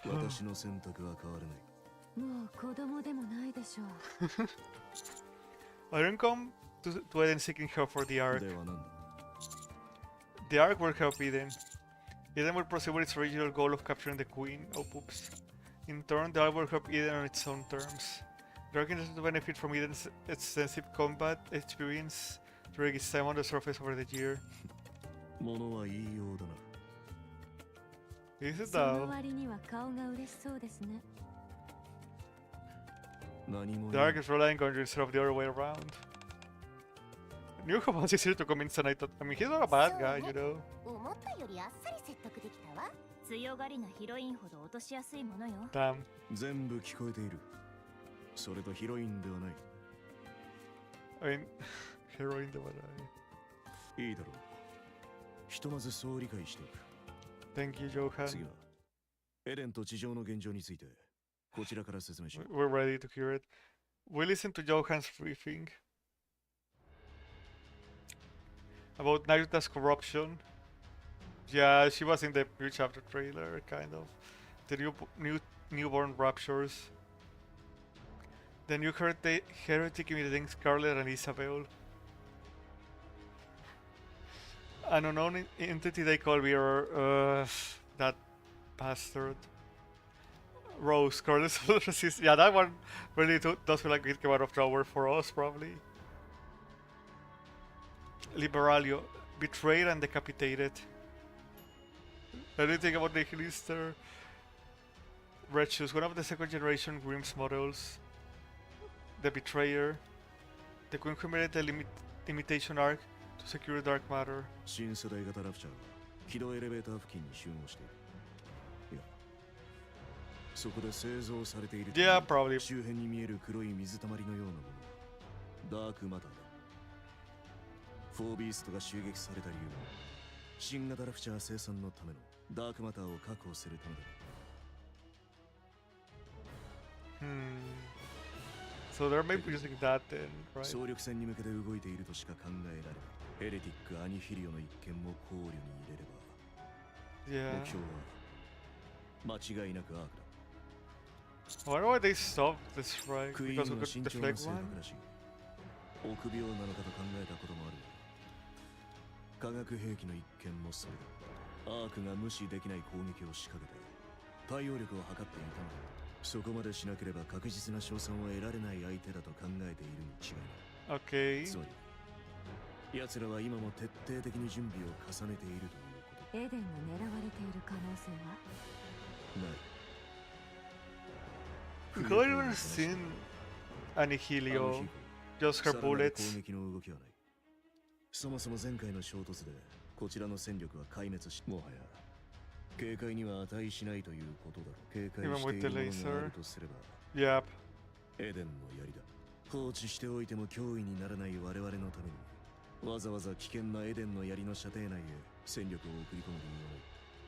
私の選択は変わらない。もう子供でもないでしょう。I didn't come to Eden seeking help for the Ark. では何だ The Ark will help Eden. Eden will proceed with its original goal of capturing the Queen. Oh, poops. In turn, the Ark will help Eden on its own terms. The Ark intends to benefit from Eden's extensive combat experience during its time on the surface over the year. 物は言いようだな。Is it その though? 割には顔が嬉しそうですね。何も The Ark is relying on you instead of the other way around. Newcomb is here to convince tonight that, I mean, he's not a bad guy, you know. 思ったよりあっさり説得できたわ。強がりなヒロインほど落としやすいものよ。Damn. 全部聞こえている。それとヒロインではない。I mean, heroine ではない。いいだろう。ひとまずそう理解しておく。Thank you, Johan. 次は、エデンと地上の現状について、こちらから説明しよう。We're ready to hear it. We listened to Johan's briefing about Nayuta's corruption. Yeah, she was in the new chapter trailer, kind of. The newborn raptures. The new heretic imitating Scarlet and Isabel. An unknown entity they call Mirror. That bastard. Rose, Corliss resist. Yeah, that one really does feel like it came out of nowhere for us, probably. Liberalio, betrayed and decapitated. Anything about Nihilister? Retus, one of the second generation Grimm's models. The Betrayer. The Queen who made the imitation arc to secure dark matter. 新世代型ラプチャーは軌道エレベーター付近に集合している。いや、そこで製造されている Yeah, probably. 周辺に見える黒い水たまりのようなもの。ダークマターだ。フォービーストが襲撃された理由は新型ラプチャー生産のためのダークマターを確保するためだ。So they're maybe using that then, right? 総力戦に向けて動いているとしか考えられない。ヘレティック・アニヒリオの一件も考慮に入れれば、 Yeah. 目標は間違いなくアークだ。 I wonder why they stopped this strike. クイ Because ーン we は could 慎重 deflect な性 one? 格らしい。臆病なのかと考えたこともあるが、化学兵器の一件もそれだ。アークが無視できない攻撃を仕掛けて対応力を測っていたのだ。そこまでしなければ確実な勝算を得られない相手だと考えているに違いない。 Okay. つまり、奴らは今も徹底的に準備を重ねているということ。エデンが狙われている可能性はない。 We haven't even seen Annihilio. Just her さらなる bullets. 攻撃の動きはない。そもそも前回の衝突でこちらの戦力は壊滅し、もはや警戒には値しないということだろう。警戒 Even して with い the るものがあ laser. るとすれば、 Yep. エデンの槍だ。放置しておいても脅威にならない我々のために、わざわざ危険なエデンの槍の射程内へ戦力を送り込む理由はない。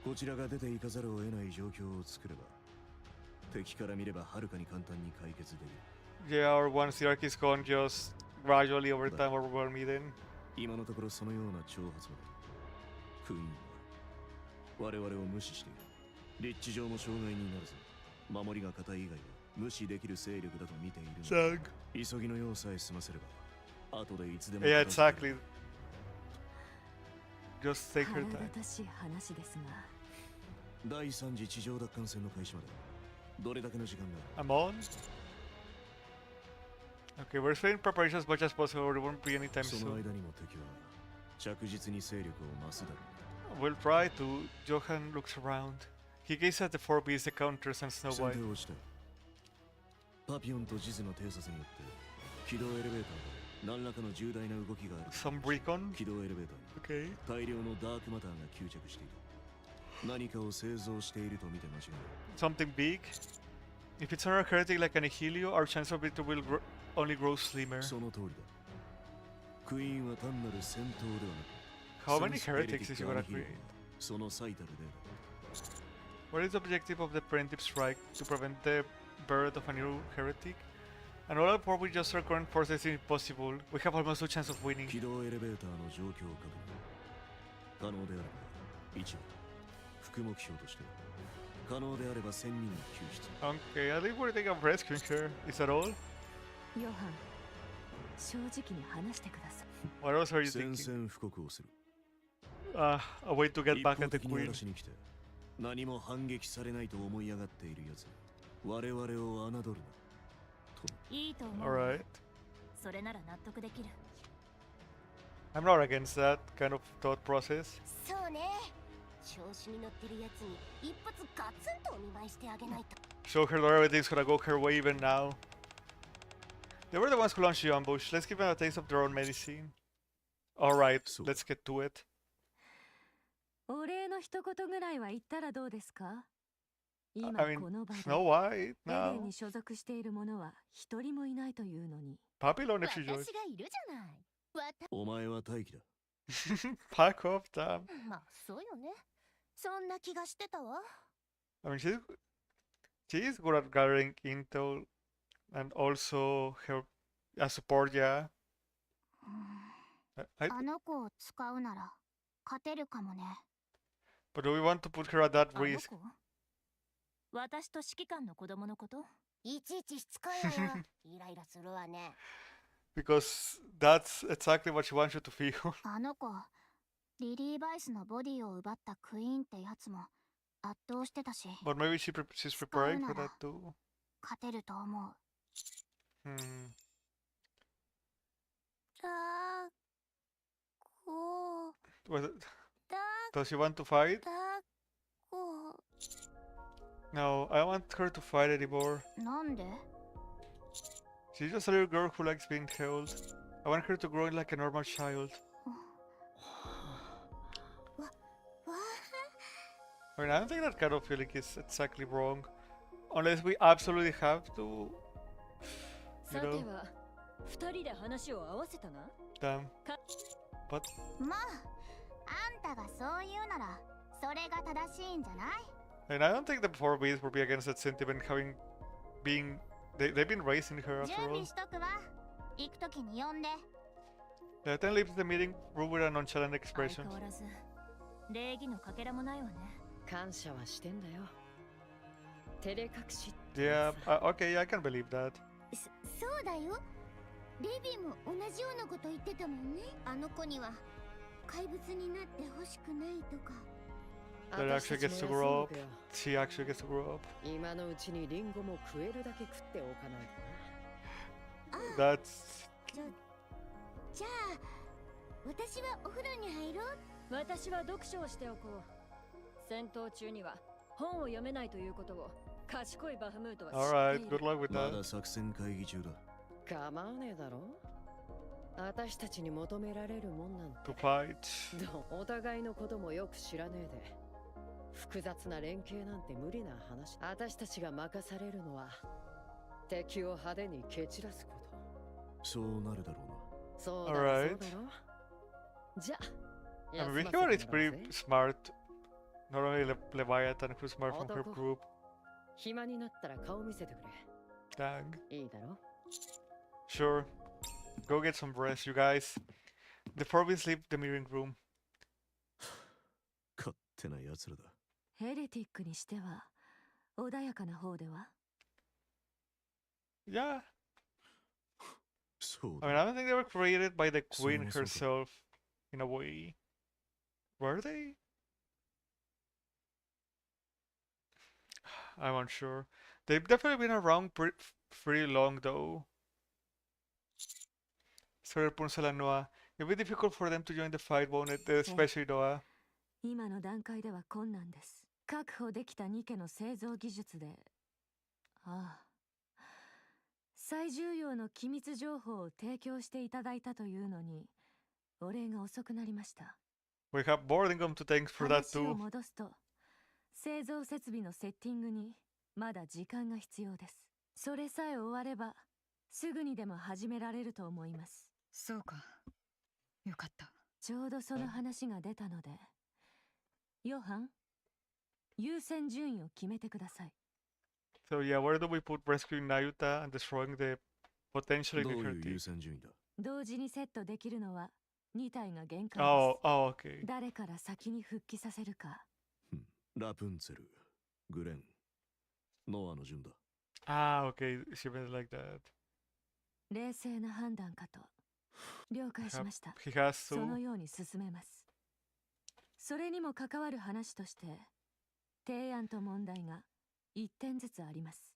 こちらが出ていかざるを得ない状況を作れば、敵から見ればはるかに簡単に解決できる。 Yeah, or once the arc is gone, just gradually over time overwhelm me then. 今のところそのような挑発もない。クイーンは我々を無視している。立地上も障害になるぞ。守りが固い以外は無視できる勢力だと見ているのだ。 Zag. 急ぎの用さえ済ませれば後でいつでも Yeah, 片付け exactly. る。 Just take 腹 her 立 time. たしい話ですが、第3次地上奪還戦の開始までどれだけの時間がある。 I'm on. Okay, we're spending preparation as much as possible, or it won't be anytime その soon. 間にも敵は着実に勢力を増すだろう。 We'll try to. Johan looks around. He gazes at the 4Bs, the counters, and Snow 先 White. 手をした。パピオンとジズの偵察によって軌道エレベーターで何らかの重大な動きがある。 Some recon. 軌道エレベーターに Okay. 大量のダークマターが吸着している。何かを製造していると見て間違いない。 Something big. If it's another heretic like Annihilio, our chance of it will only grow slimmer. その通りだ。クイーンは単なる戦闘ではなく、 How many サンスペレティ heretics ッ is ク he gonna アニヒリオ create? はその最たる例だ。 What is the objective of the preemptive strike? To prevent the birth of a new heretic? And all before we just our current forces is impossible. We have almost no chance of winning. 軌道エレベーターの状況確認。可能であれば、一応、副目標として、可能であれば1000人救出。 Okay, I think we're thinking of rescuing her. Is that all? ヨハン、正直に話してください。 What else are you 宣 thinking? 戦布告をする。 A way to get 一 back 方 at the 的に queen. 嵐に来て、何も反撃されないと思い上がっている奴、我々を侮るな。と。いいと思う。 Alright. それなら納得できる。 I'm not against that kind of thought process. そうね。調子に乗ってるやつに一発ガツンとお見舞いしてあげないと。 Show her that everything's gonna go her way even now. They were the ones who launched the ambush. Let's give them a taste of their own medicine. Alright, So- let's get to it. お礼の一言ぐらいは言ったらどうですか？今 I こ mean, の場で Snow White エデン now. に所属している者は一人もいないというのに。 Papillon if she 私 joins. がいるじゃない。お前は大気だ。 Pack off, damn. まあそうよね。そんな気がしてたわ。 I mean, she's good at gathering intel and also her as support, yeah. I, あの子を使うなら勝てるかもね。 but do we want to put her at that あの risk? 子？私と指揮官の子供のこと？いちいちしつこいわよ。イライラするわね。 Because that's exactly what she wants you to feel. あの子、リリー・バイスのボディを奪ったクイーンってやつも圧倒してたし But maybe she's preparing for that too. 勝てると思う。 Hmm. だこ Was it, だ does she want to fight? だこ No, I don't want her to fight anymore. なんで She's just a little girl who likes being held. I want her to grow like a normal child. わ I mean, I don't think that kind of feeling is exactly wrong. Unless we absolutely have to. You さて know, は2人で話を合わせたな。 damn. But まああんたがそう言うならそれが正しいんじゃない and I don't think the 4Bs will be against that sentiment having being they've been raising her 準 after 備 all. しとくわ。行くときに呼んで。 Then leaves the meeting room with a nonchalant 相 expression. 変わらず礼儀のかけらもないわね。感謝はしてんだよ。照れ隠しって Yeah, さ okay, I can believe that. そうだよ。レビも同じようなこと言ってたもんね。あの子には怪物になってほしくないとか。 That 私 actually た gets ち to も grow 休 up. むよ。 She actually gets to grow up. 今のうちにリンゴも食えるだけ食っておかないとな。 That's じゃあ私はお風呂に入ろう。私は読書をしておこう。戦闘中には本を読めないということを賢いバフムートは知ってい alright. る。 Good luck with ま that. だ作戦会議中だ。構わねえだろ。私たちに求められるもんなんて To fight. お互いのこともよく知らねえで複雑な連携なんて無理な話。私たちが任されるのは敵を派手に蹴散らすこと。そうなるだろそうだろ、そう Alright. だろ。じゃあ I mean, 休ませ VTuber て is もらう pretty ぜ。 smart. Not only Leviathan, who's smart from her Otoko. group. 暇になったら顔見せてく Dang. れ。いいだろ。 Sure. Go get some rest, you guys. The 4Bs leave the meeting room. う。勝手な奴らだ。ヘレティックにしては穏やかな方では。 Yeah. そう I だ。 mean, I don't think they were created by the queen So- herself, in a way. Were they? I'm unsure. They've definitely been around pretty long, though. Sorry, Punsala Noah. It'd be difficult for them to join the fight, won't it? Especially Noah. 今の段階では困難です。確保できたニケの製造技術で、ああ、最重要の機密情報を提供していただいたというのに、お礼が遅くなりました。We have Boardingham to thank for that 話を too. 戻すと、製造設備のセッティングにまだ時間が必要です。それさえ終われば、すぐにでも始められると思います。そうか。よかった。ちょうどその話が出たので、ヨハン、優先順位を決めてください。So yeah, where do we put rescuing Nayuta and destroying the potentially どう nuclear いう優 team? 先順位だ。同時にセットできるのは2体が限界です。Oh, oh, okay. 誰から先に復帰させるか。ラプンツェル、グレン、ノアの順だ。Ah, okay. She meant it like that. 冷静な判断かと。了解しました。 He has その to. ように進めます。それにも関わる話として、提案と問題が1点ずつあります。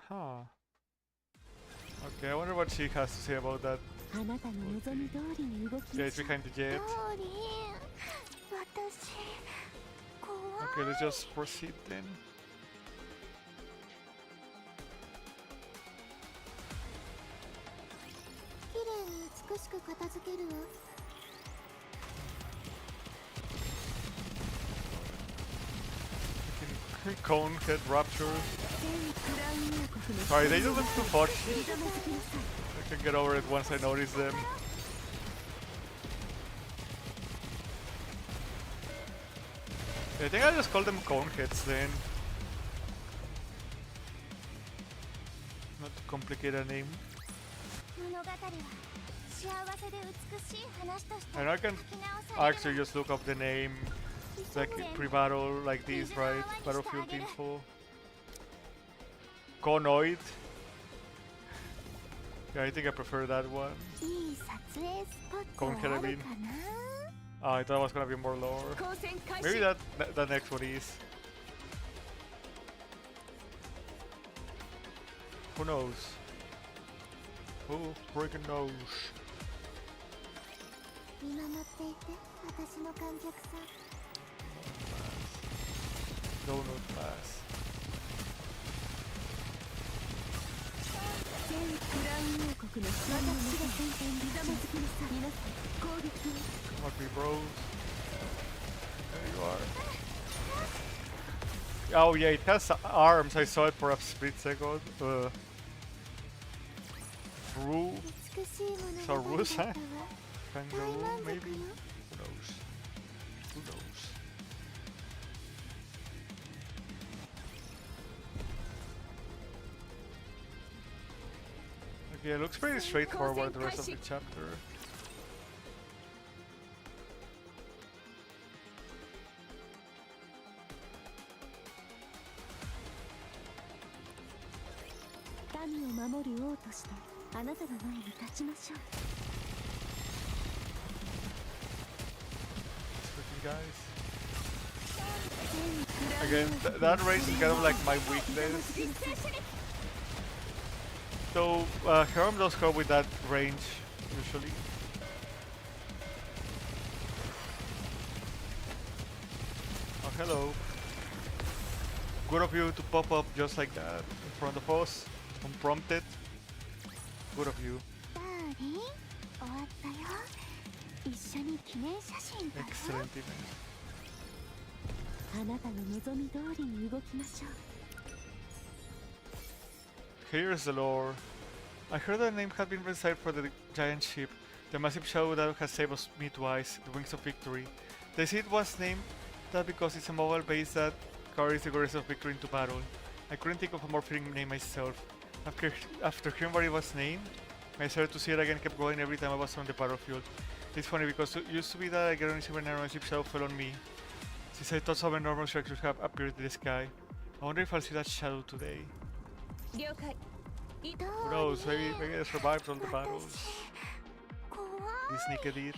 Huh. Okay, I wonder what she has to say about that. あなたの望み通りに動き Yeah, ま it's しょう。 behind the jet. 通り私怖い。 Okay, let's just proceed then. 綺麗に美しく片付けるわ。 Cone head rapture. 全クラウン王国の Sorry, they just look too hot. ひざまずきなさい。 I can get over it once I notice them. I think I'll just call them cone heads then. Not to complicate a name. 物語は幸せで美しい話として I know I can 書き直される actually just look up the name. It's like pre-battle like this, right? Battlefield info. Conoid. Yeah, I think I prefer that one. いい撮影スポットはあるかな。Oh, I thought it was gonna be more lower. Maybe that the next one is. Who knows? Who freaking knows? Donut class. Come on, be bros. There you are. Oh yeah, it has arms. I saw it for a split second. Rue. So Rusa? Kangaroo, maybe? Who knows? Who knows? Okay, it looks pretty straightforward, the rest of the chapter. Guys. Again, that range is kind of like my weakness. So, Harem does go with that range, usually. Oh, hello. Good of you to pop up just like that in front of us, unprompted. Good of you. Excellent event. Here's the lore. I heard the name had been reserved for the giant ship, the massive shadow that has saved me twice, the Wings of Victory. They say it was named that because it's a mobile base that carries the grace of victory into battle. I couldn't think of a more fitting name myself. After hearing what it was named, my desire to see it again kept going every time I was on the battlefield. It's funny because it used to be that I get on when a ship shadow fell on me. Since I thought some enormous structures have appeared in the sky. I wonder if I'll see that shadow today. Who knows, maybe I survived all the battles. This Nikke did.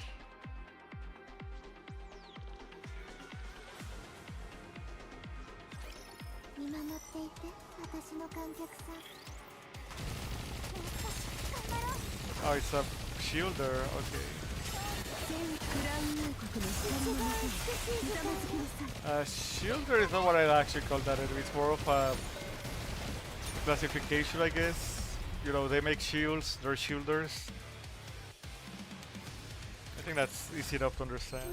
Oh, it's a shielder, okay. Shielder is not what I'd actually call that, it's more of a classification, I guess. You know, they make shields, they're shielders. I think that's easy enough to understand.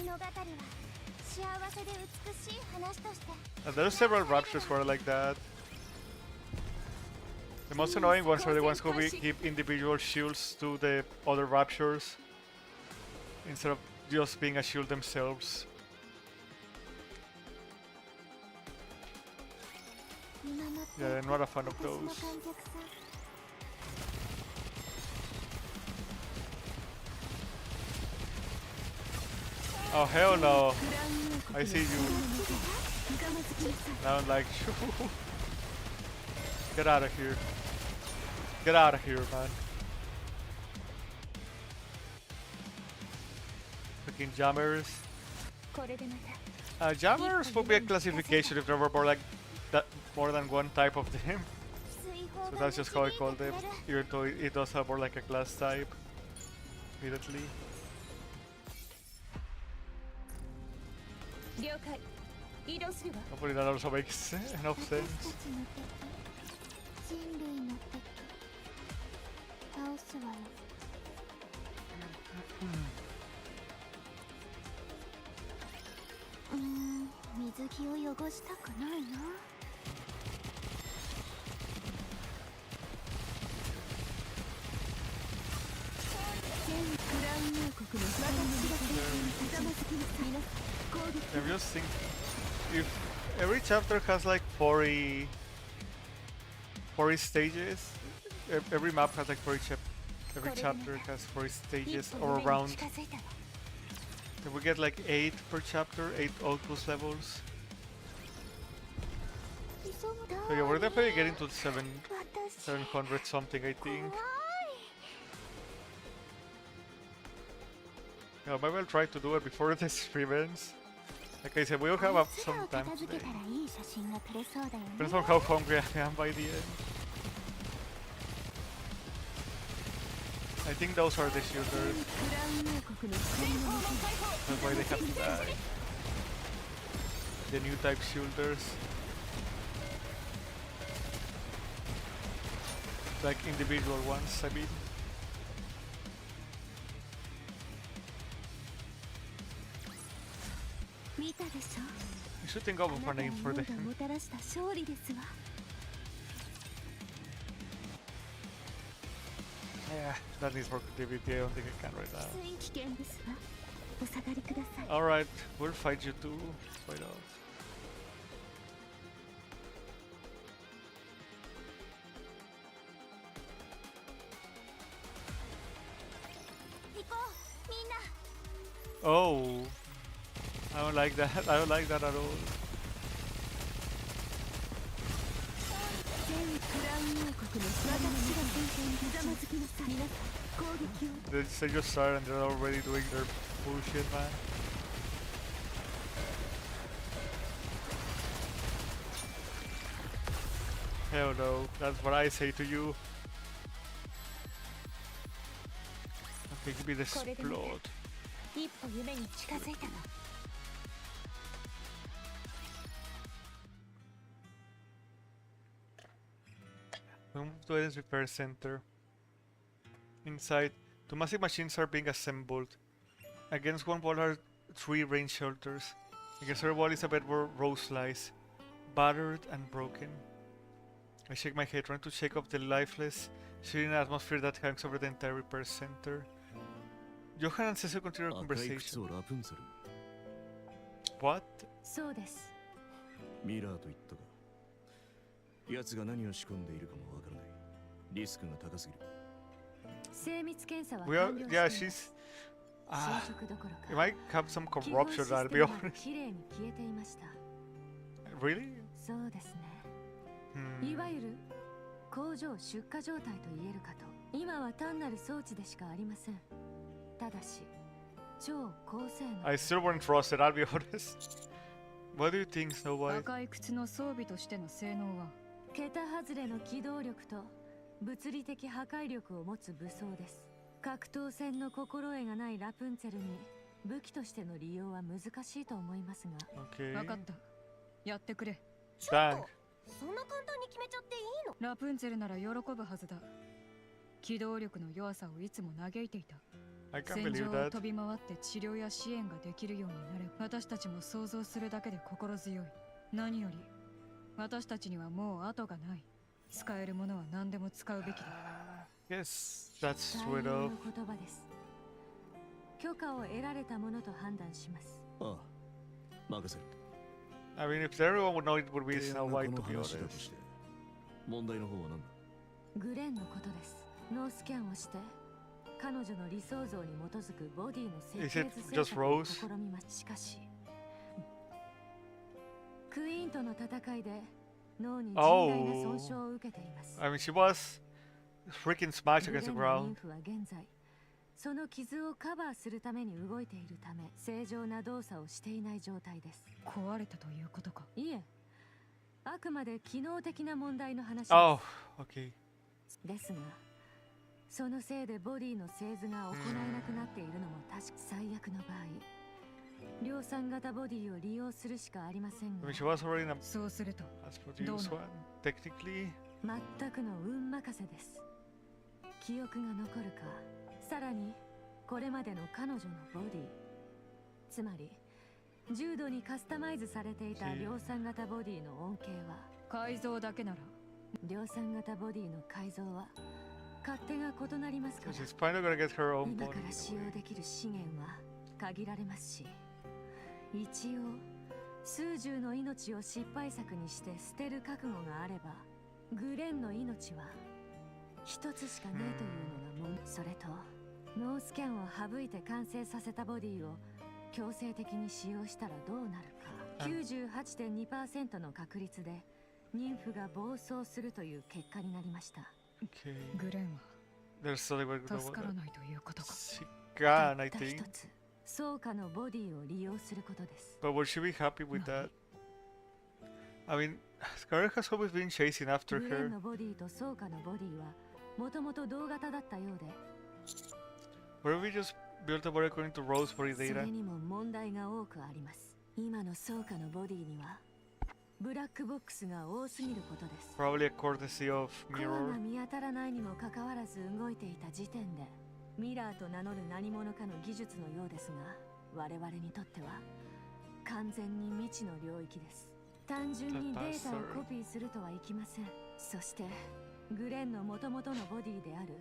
And there's several raptors who are like that. The most annoying ones are the ones who give individual shields to the other raptors instead of just being a shield themselves. Yeah, I'm not a fan of those. Oh hell no! I see you. Now I'm like, get out of here. Get out of here, man. Fucking jammers. Jammers would be a classification if there were more like that, more than one type of them. So that's just how I call them, even though it does have more like a class type. Immediately. Hopefully that also makes enough sense. I'm just thinking, if every chapter has like 40 stages, every map has like 40 every chapter has 40 stages or around. Then we get like 8 per chapter, 8 outpost levels. So yeah, we're definitely getting to 700 something, I think. Yeah, maybe I'll try to do it before this stream ends. Like I said, we'll have up some time today. Depends on how hungry I am by the end. I think those are the shooters. That's why they have to die. The new type shooters. Like individual ones, I mean. I should think of a name for the... Yeah, that needs more creativity. I don't think I can right now. Alright, we'll fight you too. Fight out. Oh, I don't like that. I don't like that at all. They just started and they're already doing their bullshit, man. Hell no, that's what I say to you. Okay, give me the explode. Move to Eden's repair center. Inside, two massive machines are being assembled. Against one wall are 3 range shelters. Against the other wall is a bed where Rose lies, battered and broken. I shake my head, trying to shake off the lifeless, serene atmosphere that hangs over the entire repair center. Johan and Cecil continue a conversation. What? そうです。ミラーと言ったか。奴が何を仕込んでいるかもわからない。リスクが高すぎる。精密検査は We are, 完了してい yeah, ます。 she's. 進捗どころか It might have some 起動 corruption, シス I'll テ be ムが honest. きれいに消えていました。 Really? そうですね。 Hmm. いわゆる工場出荷状態と言えるかと。今は単なる装置でしかありません。ただし、超高性能。 I still wouldn't trust it, I'll be honest. What do you think, Snow White? 赤い靴の装備としての性能は桁外れの機動力と物理的破壊力を持つ武装です。格闘戦の心得がないラプンツェルに武器としての利用は難しいと思いますが。Okay. 分かった。やってくれ。 Dang. そんな簡単に決めちゃっていいの？ラプンツェルなら喜ぶはずだ。機動力の弱さをいつも嘆いていた。 I can't 戦 believe 場を that. 飛び回って治療や支援ができるようになれば私たちも想像するだけで心強い。何より私たちにはもう後がない。使えるものは何でも使うべきだ。 Yes, that's 大 sweet 変の of. 言葉です。許可を得られたものと判断します。ああ、任せる。 I mean, if everyone would know, it would be 提 Snow 案が White, こ to の be 話だと honest. して、問題の方は何だ？グレンのことです。ノースキャンをして彼女の理想像に基づくボディの設 Is 計 it 図 just 制作を Rose? 試みます。しかしクイーンとの戦いで脳に甚大な損傷を受けています。 I mean, she was freaking smashed グレ against the ンのイン ground. フは現在その傷をカバーするために動いているため正常な動作をしていない状態です。壊れたということか。いえ、あくまで機能的な問題の話です。 Oh, okay. ですが、そのせいでボディの製図が行えなくなっているのも確か。最悪の場合、量産型ボディを利用するしかありません I が mean, she was already in a そうすると mass-produced one, technically. 全くの運任せです。記憶が残るか、さらにこれまでの彼女のボディ、つまり重度にカスタマイズされていた量産型ボディの恩恵は、改造だけなら量産型ボディの改造は勝手が異なりますか So ら。 she's finally gonna get her own 今 body. から使用できる資源は限られますし、一応数十の命を失敗作にして捨てる覚悟があれば、グレンの命は一つしかないというのがもん。それとノースキャンを省いて完成させたボディを強制的に使用したらどうなるか。 98.2% の確率で妊婦が暴走するという結果になりました。 Okay. グレンは There's something we're gonna 助からないということか。 She た can, っ I た一 think. つソーカのボディを利用することです。 But would she be happy with that? I mean, Scarlet has always been chasing after グレン her. のボディとソーカのボディはもともと同型だったようで、 What if we just built a body according to Rose body それ data? にも問題が多くあります。今のソーカのボディにはブラックボックスが多すぎることです。 Probably a courtesy of コア Mirror. が見当たらないにもかかわらず動いていた時点でミラーと名乗る何者かの技術のようですが、我々にとっては完全に未知の領域です。単純にデータをコピーするとはいきません。そしてグレンの元々のボディである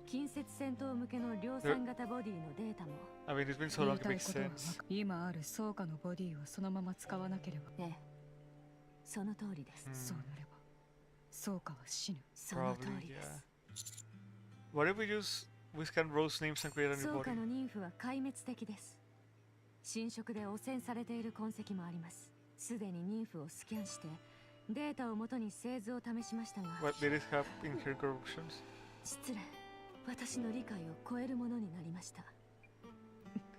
近接戦闘向けの量産型ボディのデータも、 I mean, it's been so long, it makes sense. 今あるソーカのボディをそのまま使わなければ、ええ、その通りです。そうなればソーカは死ぬ。その通 Probably, りで yeah. す。 What if we scan Rose names and create a ソ new ーカ body? の妊婦は壊滅的です。侵食で汚染されている痕跡もあります。すでに妊婦をスキャンしてデータをもとに製図を試しましたが、 What did it have in her corruptions? 失礼、私の理解を超えるものになりました。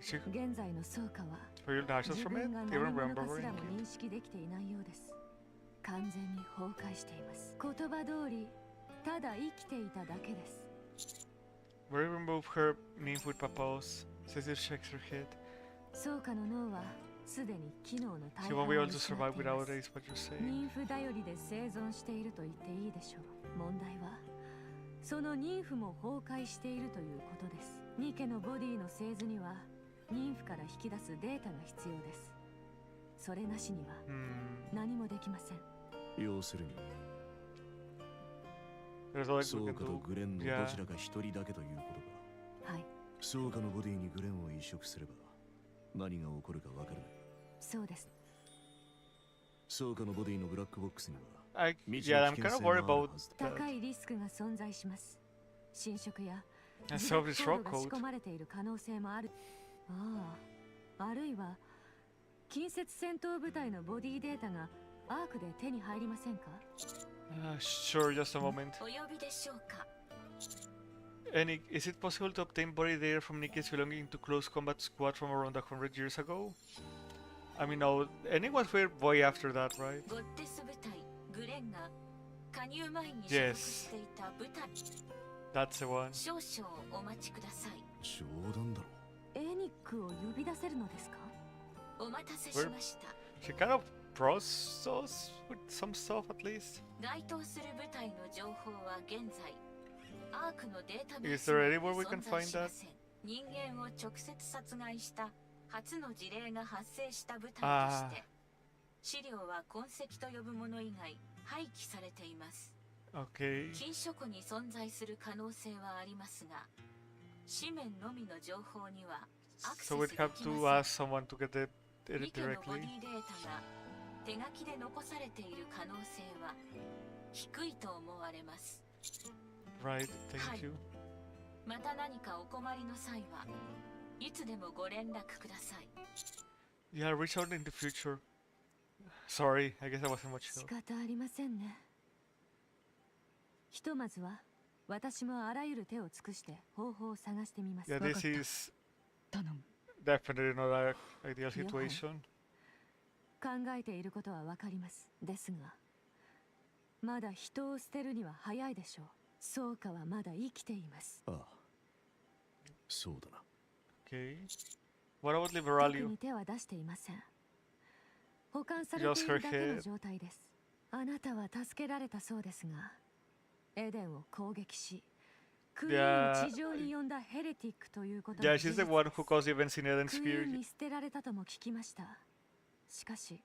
Did she 現在のソーカは for your dashes 自 from it? 分が Even 何者か remembering すらも it? 認識できていないようです。完全に崩壊しています。言葉通りただ生きていただけです。 Will you remove her nymph with papaws? Cecil shakes her head. ソーカの脳はすでに機能の大 She 半 won't be を able to 失っ survive ていま without す。 it, is what you're saying. 妊婦頼りで生存していると言っていいでしょう。問題はその妊婦も崩壊しているということです。ニケのボディの製図には妊婦から引き出すデータが必要です。それなしには Hmm. 何もできません。要するに There's all ソ we ー can カと do. グレンの Yeah. どちらか一人だけということか。はい、ソーカのボディにグレンを移植すれば何が起こるかわからない。そうです。ソーカのボディのブラックボックスには Yeah, I'm kind of worried about 高 that. いリスクが存在します。侵食や And 自 so 爆 this コー rock ドが仕 code. 込まれている可能性もある。ああ、あるいは近接戦闘部隊のボディデータがアークで手に入りませんか？ Sure, just a moment. お呼びでしょうか。 Any, is it possible to obtain body data from Nikke's belonging to close combat squad from around 100 years ago? I mean, no, Nick was way after that, right? ゴッテス部隊グレンが加入前に所属 Yes. していた部隊、 That's the one. 少々お待ちください。冗談だろ。エニックを呼び出せるのですか？お待たせしました。 She kind of processed us with some stuff at least. 該当する部隊の情報は現在アークのデータベー Is ス there に anywhere we can 存在 find しま that? せん。人間を直接殺害した初の事例が発生した部隊として資料は痕跡と呼ぶもの以外廃棄されています。 Okay. 禁書庫に存在する可能性はありますが、紙面のみの情報にはアクセス So で we'd き have ま to せん。 ask someone to get it ニケのボ directly. ディデータが手書きで残されている可能性は低いと思われます。 Right, thank you. また何かお困りの際はいつでもご連絡ください。 Yeah, reach out in the future. Sorry, I guess I wasn't much 仕 help. 方ありませんね。ひとまずは私もあらゆる手を尽くして方法を探してみます。 Yeah, わかっ this た。 is 頼む。 definitely not an ideal Yeah. situation. 考えていることはわかります。ですが、まだ人を捨てるには早いでしょう。ソーカはまだ生きています。ああ、そうだな。Okay. What about 特 Liberalio? に手は出していません。保管されているだけの状態です。あなたは助けられたそうですが、エデンを攻撃し、クイーンを地上に呼んだヘレティックということも Yeah, 事 she's 実 the です。 one who caused the events in Eden's クイー Sphere. ンに捨てられたとも聞きました。しかし、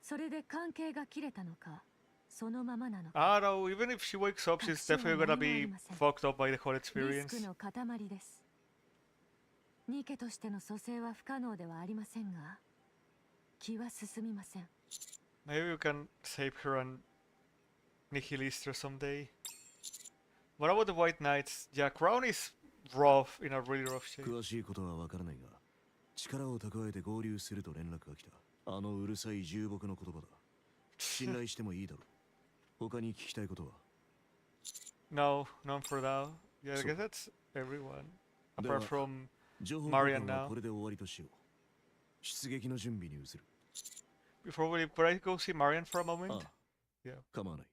それで関係が切れたのか、そのままなのか、 I don't know, even if she wakes up, she's definitely gonna be fucked up by the whole リス experience. クの塊です。ニケとしての蘇生は不可能ではありませんが、気は進みません。 Maybe we can save her and Nihilist her someday. What about the White Knights? Yeah, Crown is rough, in a really rough shape. 詳しいことはわからないが、力を蓄えて合流すると連絡が来た。あのうるさい重木の言葉だ。信頼してもいいだろう。他に聞きたいことは？ No, none for now. Yeah, I So- guess that's everyone. There Apart are- from Marian now. Before we but I go see Marian for a moment. Yeah. Come on.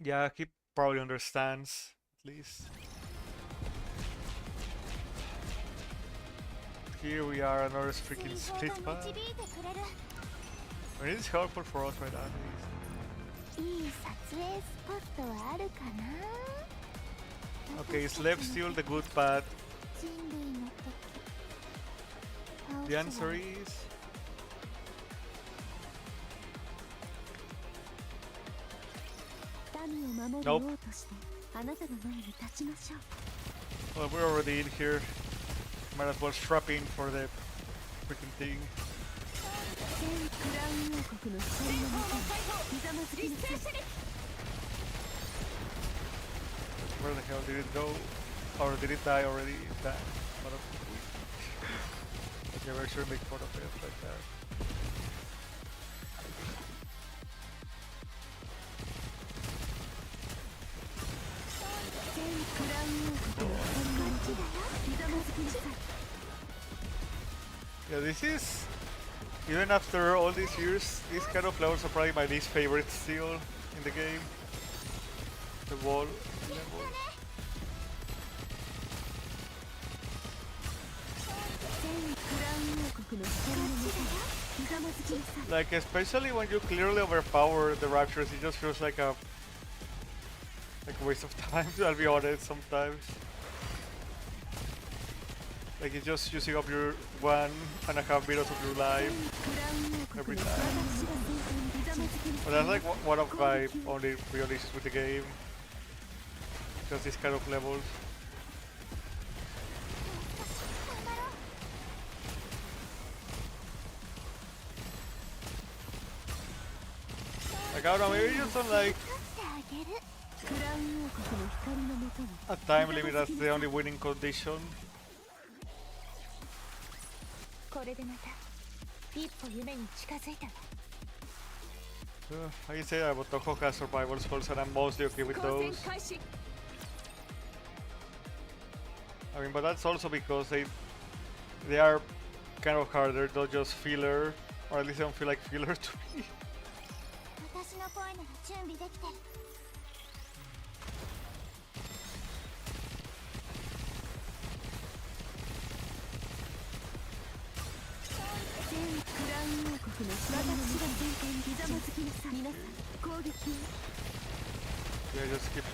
Yeah, he probably understands at least. Here we are, another freaking split path. I mean, it's helpful for us right now. Okay, is left still the good path? The answer is... Nope. Well, we're already in here. Might as well strap in for the freaking thing. Where the hell did it go? Or did it die already? That okay, we should make fun of it like that. Yeah, this is, even after all these years, these kind of levels are probably my least favorite still in the game. The wall level. Like, especially when you clearly overpower the raptures, it just feels like a waste of time, I'll be honest, sometimes. Like, it's just using up your 1.5 minutes of your life every time. But that's like one of my only real issues with the game. Just these kind of levels. Like, I don't know, maybe you just don't like a time limit as the only winning condition. I can say that about Toho has survival spells and I'm mostly okay with those. I mean, but that's also because they are kind of harder, not just filler, or at least they don't feel like filler to me. Yeah, just keep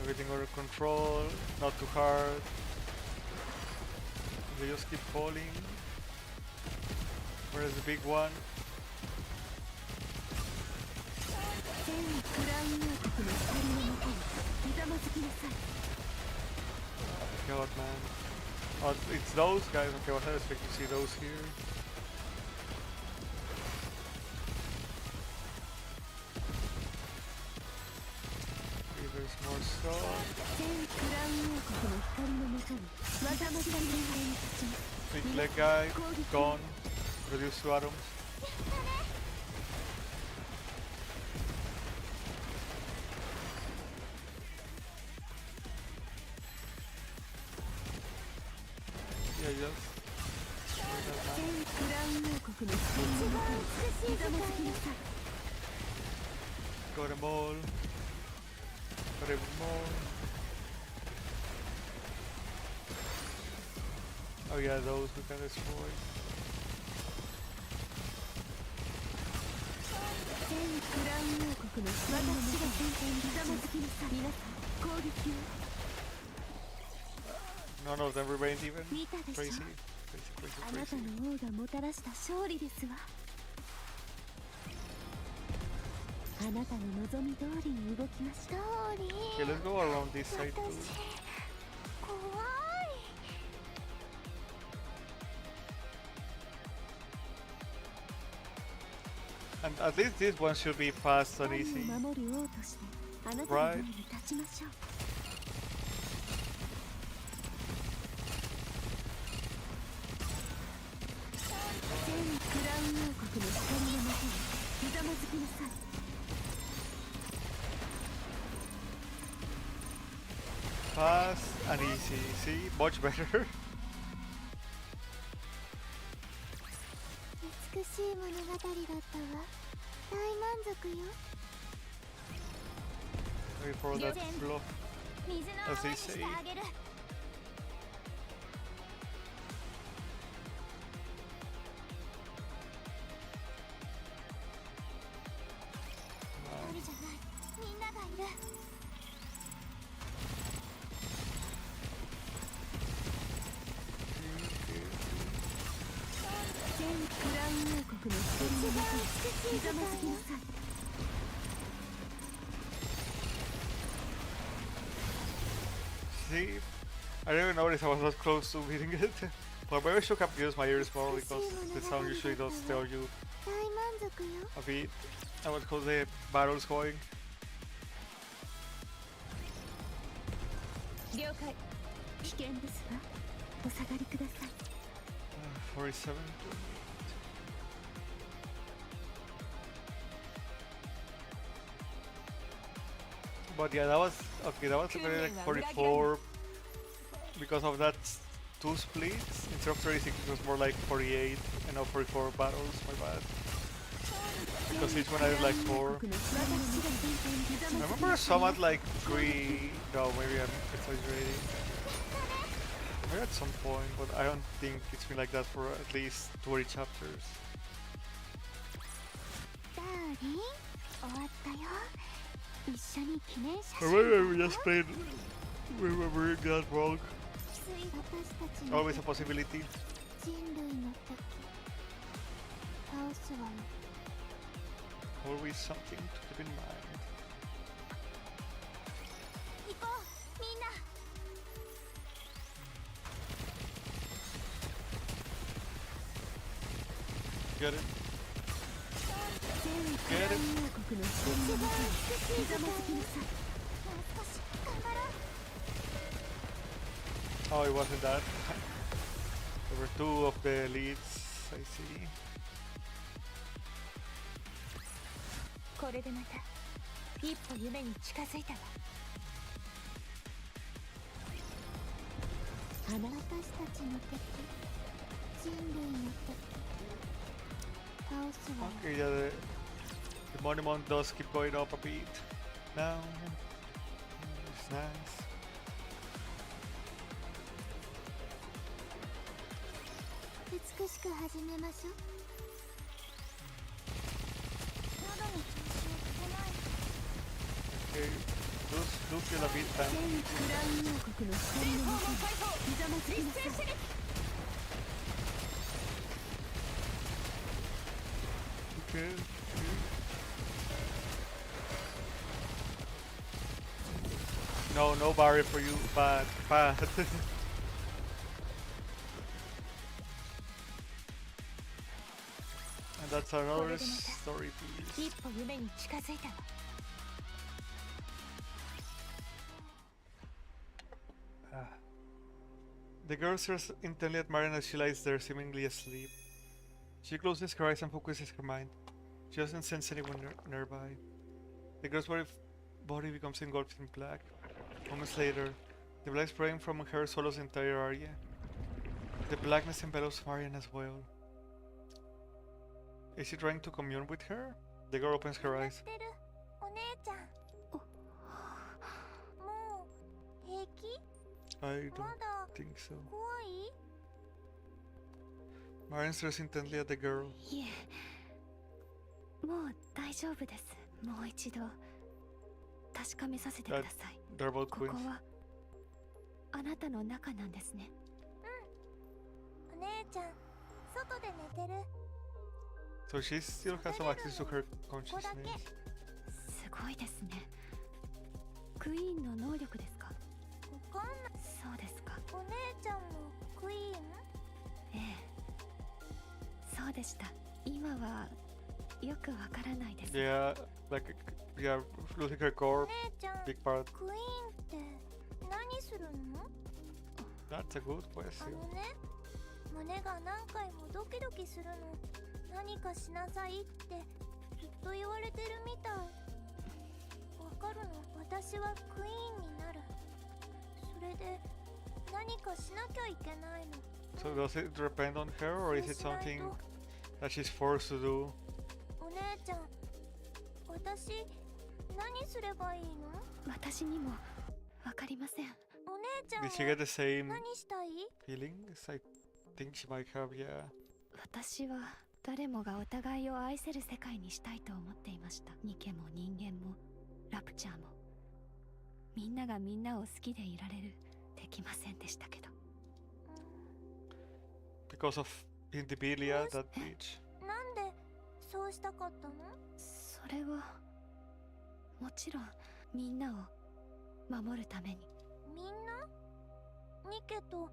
everything under control, not too hard. They just keep falling. Where's the big one? God, man. Oh, it's those guys. Okay, what I expect to see those here. Okay, there's more stuff. Big leg guy, gone. Reduced to atoms. Yeah, yes. Got them all. Got them all. Oh yeah, those we can destroy. None of them remained even. Crazy. Crazy. Okay, let's go around this side too. And at least this one should be fast and easy. Right? Fast and easy. See? Much better. 美しい物語だったわ。大満足よ。 Wait for that fluff. 水の As 泡 they にして say. あげる。一人じゃない。みんながいる。 全クラウン王国の一人の中にひざまずきなさい。 See? I didn't even notice I was that close to beating it. But maybe I should have used my ears more because the sound usually does tell you 大満足よ。 a bit about how the battle's going. 了解。危険ですわ。お下がりください。 47. But yeah, that was okay. That was very like 44 because of that two splits. Instead of 36, it was more like 48 and now 44 battles. My bad. Because each one had like 4. I remember some at like 3. No, maybe I'm exaggerating. Maybe at some point, but I don't think it's been like that for at least 20 chapters. ダーリン、終わったよ。一緒に記念写 Or 真。 maybe we just played remembering that wrong. 私たちの Always a possibility. 人類の敵。倒すわよ。 Always something to keep in mind. 行こう、みんな。 Get it? 全 Get it? 王国の一人の中にひざまずきなさい。もう少し頑張ろう。 Oh, it wasn't that. There were 2 of the leads, I see. これでまた一歩夢に近づいたわ。私たちの敵、人類の敵、倒すわよ。 Okay, yeah, the monument does keep going up a bit. Now, it's nice. 美しく始めましょう。喉に調子をつけない。 Okay, do feel a bit 全 time. クラウン王国の光の中にひざまずきなさい。 Okay. No, no barrier for you. Bad, bad. And that's another story piece. 一歩夢に近づいたわ。 The girl stares intently at Marian as she lies there, seemingly asleep. She closes her eyes and focuses her mind. She doesn't sense anyone nearby. The girl's body becomes engulfed in black. Moments later, the black spraying from her swallows the entire area. The blackness envelops Marian as well. Is she trying to commune with her? The girl opens her eyes. お姉ちゃん。もう平気？ I don't まだ think so. 怖い？ Marian stares intently at the girl. いえ、もう大丈夫です。もう一度確かめさせてください。 They're both ここ twins. はあなたの中なんですね。うん。お姉ちゃん、外で寝てる。 So she still has some access to her consciousness. すごいですね。クイーンの能力ですか？わかんない。そうですか。お姉ちゃんもクイーン？ええ。そうでした。今はよくわからないです。 Yeah, like, yeah, losing her core, お姉ちゃん、 big part. クイーンって何するの？ That's a good あ question. のね、胸が何回もドキドキするの。何かしなさいってずっと言われてるみたい。わかるの？私はクイーンになる。れで何かしなきゃいけないの。 So does it depend on her, or is it something that she's forced to do? お姉ちゃん、私何すればいいの？私にもわかりません。お姉ちゃん Did she get the same 何したい？ feelings? I think she might have, yeah. 私は誰もがお互いを愛せる世界にしたいと思っていました。ニケも人間もラプチャーも、みんながみんなを好きでいられる。できませんでしたけど。Because of Intibilia, that bitch. なんでそうしたかったの？それはもちろんみんなを守るために。みんな？ニケと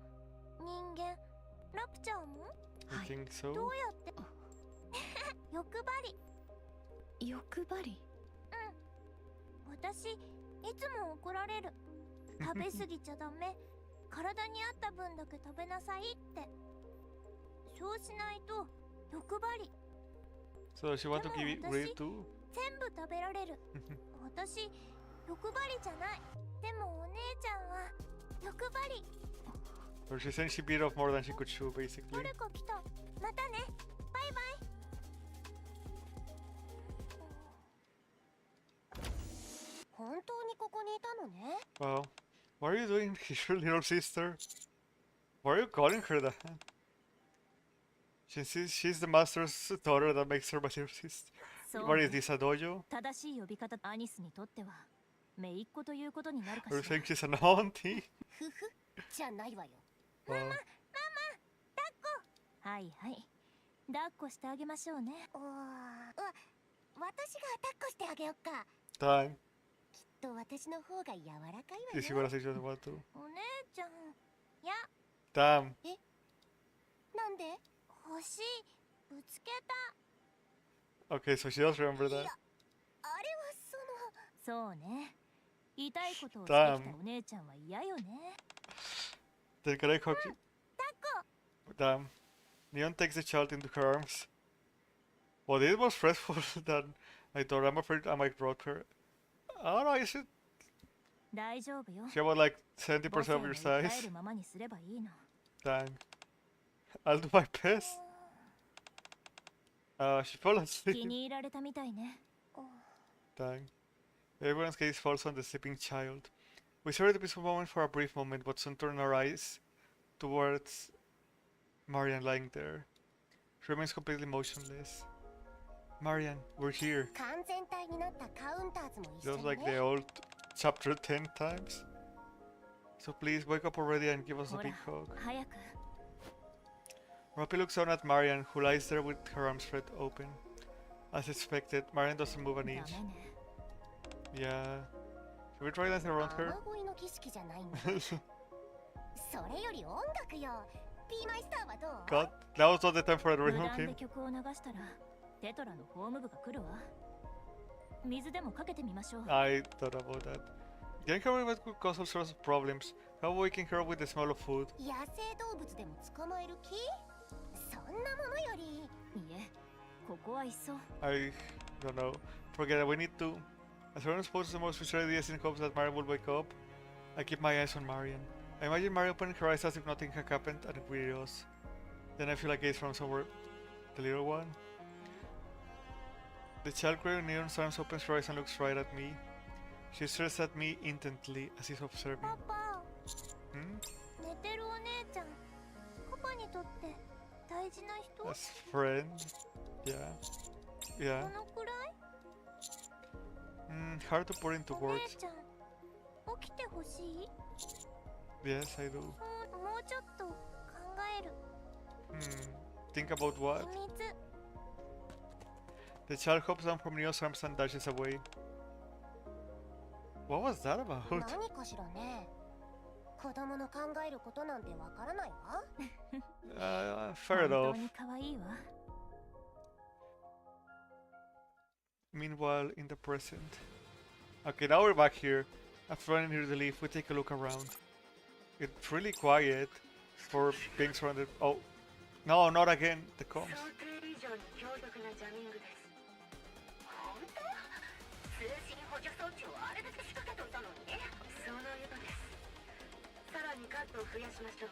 人間、ラプチャーも？ I think so. どうやって？欲張り。欲張り？私いつも怒られる。食べ過ぎちゃダメ。体に合った分だけ食べなさいって。そうしないと欲張り。 So she want to give it away too? 全部食べられる。私欲張りじゃない。でもお姉ちゃんは欲張り。 Or she's saying she beat off more than she could chew, basically. 誰か来た。またね。バイバイ。本当にここにいたのね。 Wow. What are you doing here, little sister? Why are you calling her that? She's the master's daughter that makes her my little sister. What is this, a dojo? 正しい呼び方、アニスにとっては姪っ子ということになるか Are you しら。 saying she's an auntie? ふふじゃないわよ。 Wow. はいはい。抱っこしてあげましょうね。私が抱っこしてあげよっか。 Time. きっと私の方が柔らかいわ Is she よ。 gonna say she doesn't want to? お姉ちゃん。いや、 Damn. なんで？欲しい。ぶつけた。 Okay, so she does remember that. あれはそうね。痛いことをしてきたお姉ちゃんは嫌よね。 Then can I hug you? Damn. Neon takes the child into her arms. Well, this was stressful than I thought. I'm afraid I might drop her. I don't know, is it? 大丈夫よ。 She about like 母 70% 性 of を your 訴え size. るままにすればいいの。 Dang. I'll do my best. She fell 気 asleep. に入られたみたいね。 Dang. Everyone's gaze falls on the sleeping child. We stare at the peaceful moment for a brief moment, but soon turn our eyes towards Marian lying there. She remains completely motionless. Marian, we're here. 完全体になったカウンターズも一緒 Just に like ね。 the old chapter 10 times. So please wake up already and give us a ほ big ら hug. 早く。 Roppy looks down at Marian, who lies there with her arms spread open. As expected, Marian doesn't move an ダ inch. メね。 Yeah. Should we try dancing around her? 雨乞いの儀式じゃないんだ。それより音楽よ。ピーマイスターはどう？ God, that was not the time for a 無 rhythm 断で game. 曲を流したらテトラのホーム部が来るわ。水でもかけてみましょう。 I thought about that. Getting her away could cause all sorts of problems. How about waking her up with the smell of food? 野生動物でも捕まえる気？そんなものより。いえ、ここはいっそ。 I don't know. Forget it, we need to. As everyone poses the most frustrated ideas in hopes that Marian will wake up, I keep my eyes on Marian. I imagine Marian opening her eyes as if nothing had happened and it really does. Then I feel a gaze from somewhere. The little one? The child wearing neon arms opens her eyes and looks right at me. She stares at me intently as if observing. パパ、 Hmm? 寝てるお姉ちゃん。パパにとって大事な人？ As friend? Yeah. ど Yeah. のくらい？ Hard to put into お姉 words. ちゃん、起きてほしい？ Yes, I do. もうちょっと考える。 Think about what? 秘密。 The child hops down from Neo's arms and dashes away. What was that about? 何かしらね。子供の考えることなんてわからないわ。 Fair 本 enough. 当に可愛いわ。 Meanwhile, in the present. Okay, now we're back here. After running here to leave, we take a look around. It's really quiet for being surrounded. Oh, no, not again. The comms. 想定以上に強力なジャミングです。本当？通信補助装置をあれだけ仕掛けといたのに？そのようです。増やしましょう。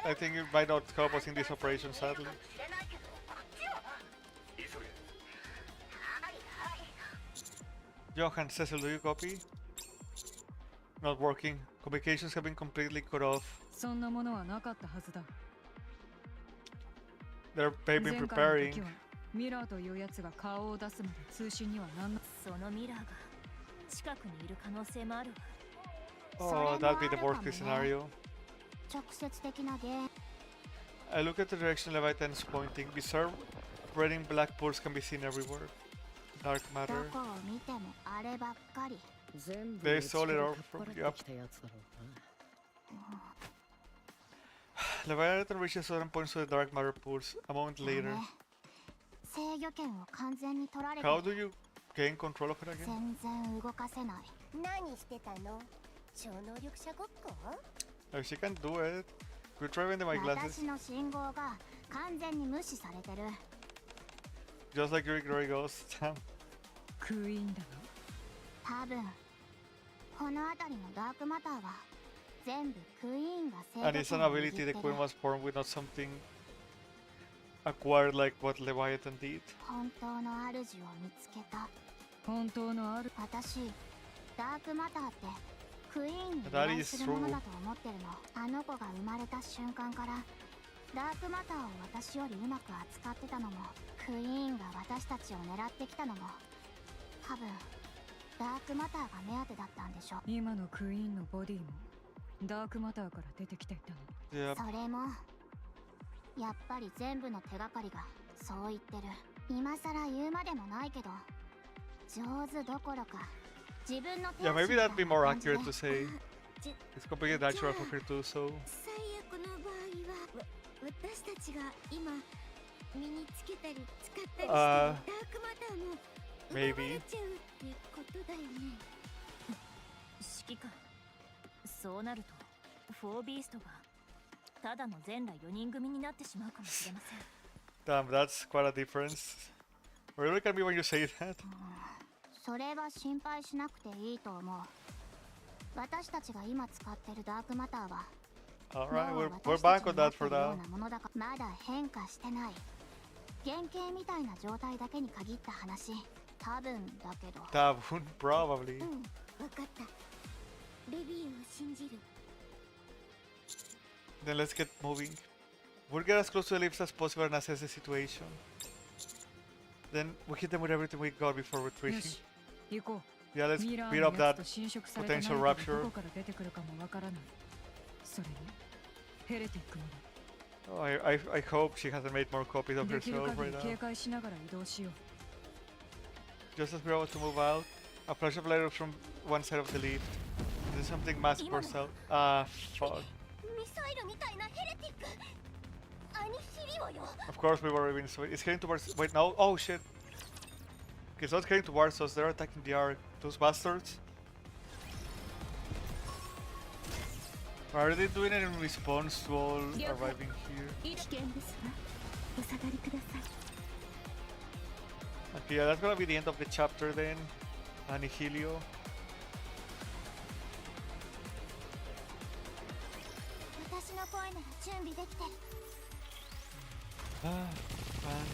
I think it might not help us in this operation, sadly. Johan, Cecil, do you copy? Not working. Communications have been completely cut off. そんなものはなかったはずだ。They've been 前回の preparing. 時はミラーというやつが顔を出すまで通信にはなんな。そのミラーが近くにいる可能性もあるわ。 Oh, that'd be the worst case scenario. 直接的な原因。 I look at the direction Leviathan is pointing. Bizarre red and black pools can be seen everywhere. Dark ど matter. こを見てもあればっかり。全部 They 内か stole it ら all かっ from ぱら you. ってきたやつだろうな。 Leviathan reaches certain points to the dark matter pools. A moment later. 制御権を完全に取られて How do you gain control of it again? 全然動かせない。何してたの？超能力者ごっこ？ If she can do it. Could try with my glasses. 私の信号が完全に無視されてる。 Just like your ignoring ghosts. クイーンだろ。多分この辺りのダークマターは全部クイーンが制御 And it's 権 an を握っ ability て the る。 Queen was born with, not something acquired like what Leviathan did. 本当の主を見つけた。本当のある。私ダークマターってクイーンに由 That 来 is するものだと思ってるの。あの子が生まれた瞬間からダークマターを私よりうまく扱ってたのも、クイーンが私たちを狙ってきたのも、多分ダークマターが目当てだったんでしょ。今のクイーンのボディもダークマターから出てきていたの。 Yep. それもやっぱり全部の手がかりがそう言ってる。今さら言うまでもないけど、上手どころか自分の手 Yeah, 足 maybe みたい that'd be な more 感じで accurate to say. じ It's completely natural for her to do so. 最悪の場合は私たちが今身につけたり使ったりしてるダークマターも奪われ Maybe. ちゃうってことだよね。指揮官、そうなるとフォービーストがただの全裸4人組になってしまうかもしれません。 Damn, that's quite a difference. Really can be when you say that. それは心配しなくていいと思う。私たちが今使ってるダークマターは Alright, もう we're 私 back たち on にな that って for るよ now. うなものだからまだ変化してない。原型みたいな状態だけに限った話。多分だけど。 Tabun, probably. うん、わかった。レビーを信じる。 Then let's get moving. We'll get as close to the lifts as possible and assess the situation. Then we hit them with everything we got before よ retreating. し、行こ Yeah, う。 let's ミラ beat ー up のや that つと侵食されてない potential けど rapture. どこから出てくるかもわからない。それにヘレティックもだ。 Oh, I hope she hasn't made more copies of できる herself 限 right り now. 警戒しながら移動しよう。 Just as we're about to move out, a flash of light from one side of the lift. Then something massive bursts out. Ah, fuck. ミサイルみたいなヘレティック。アニヒリオよ。 Of course we were even so it's heading towards wait no oh shit. Okay, so it's heading towards us, they're attacking the arc. Those bastards. Are they doing it in response to all arriving here? 危険ですわ。お下がりください。 Okay, yeah, that's gonna be the end of the chapter then. Annihilio. 私の声なら準備できてる。 Ah, man.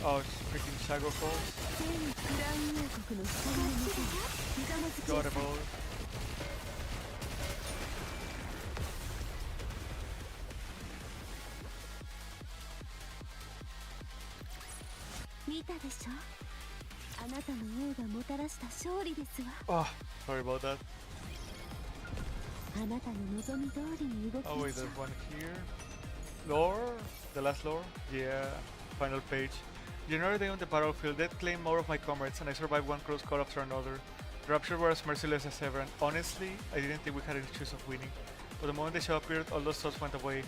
Oh, it's freaking Shago Falls. 全クラウン王国の光の中でひざまずきなさい。 Adorable. 見たでしょ。あなたの王がもたらした勝利ですわ。 Oh, sorry about that. あなたの望み通りに動き Oh ま wait, しょ there's one here. Lore? The last lore? Yeah, final page. Another day on the battlefield, Death claimed more of my comrades and I survived one close call after another. The Rapture were as merciless as ever and honestly, I didn't think we had any chance of winning. But the moment the shadow appeared, all those thoughts went away.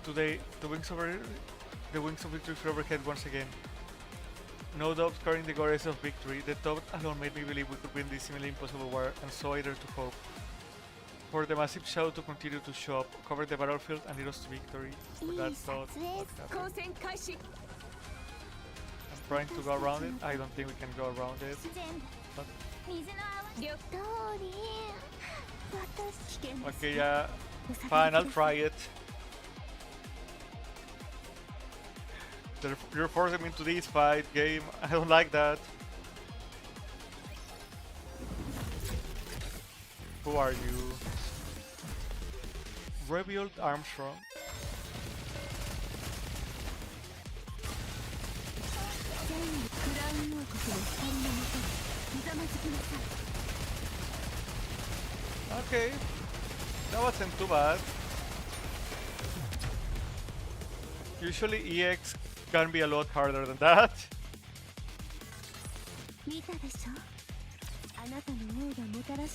Today, the wings of victory flew overhead once again. No doubt carrying the goddess of victory, the thought alone made me believe we could win this seemingly impossible war, and so I dared to hope. For the massive shadow to continue to show up, cover the battlefield, and lead us to victory. But that's not what happened. 戦開始。 I'm trying to go around it. I don't think we can go around it. 全部 But Okay, yeah. Fine, I'll try it. You're forcing me into this fight game. I don't like that. Who are you? Rebuild Armstrong. Okay, that wasn't too bad. Usually EX can be a lot harder than that.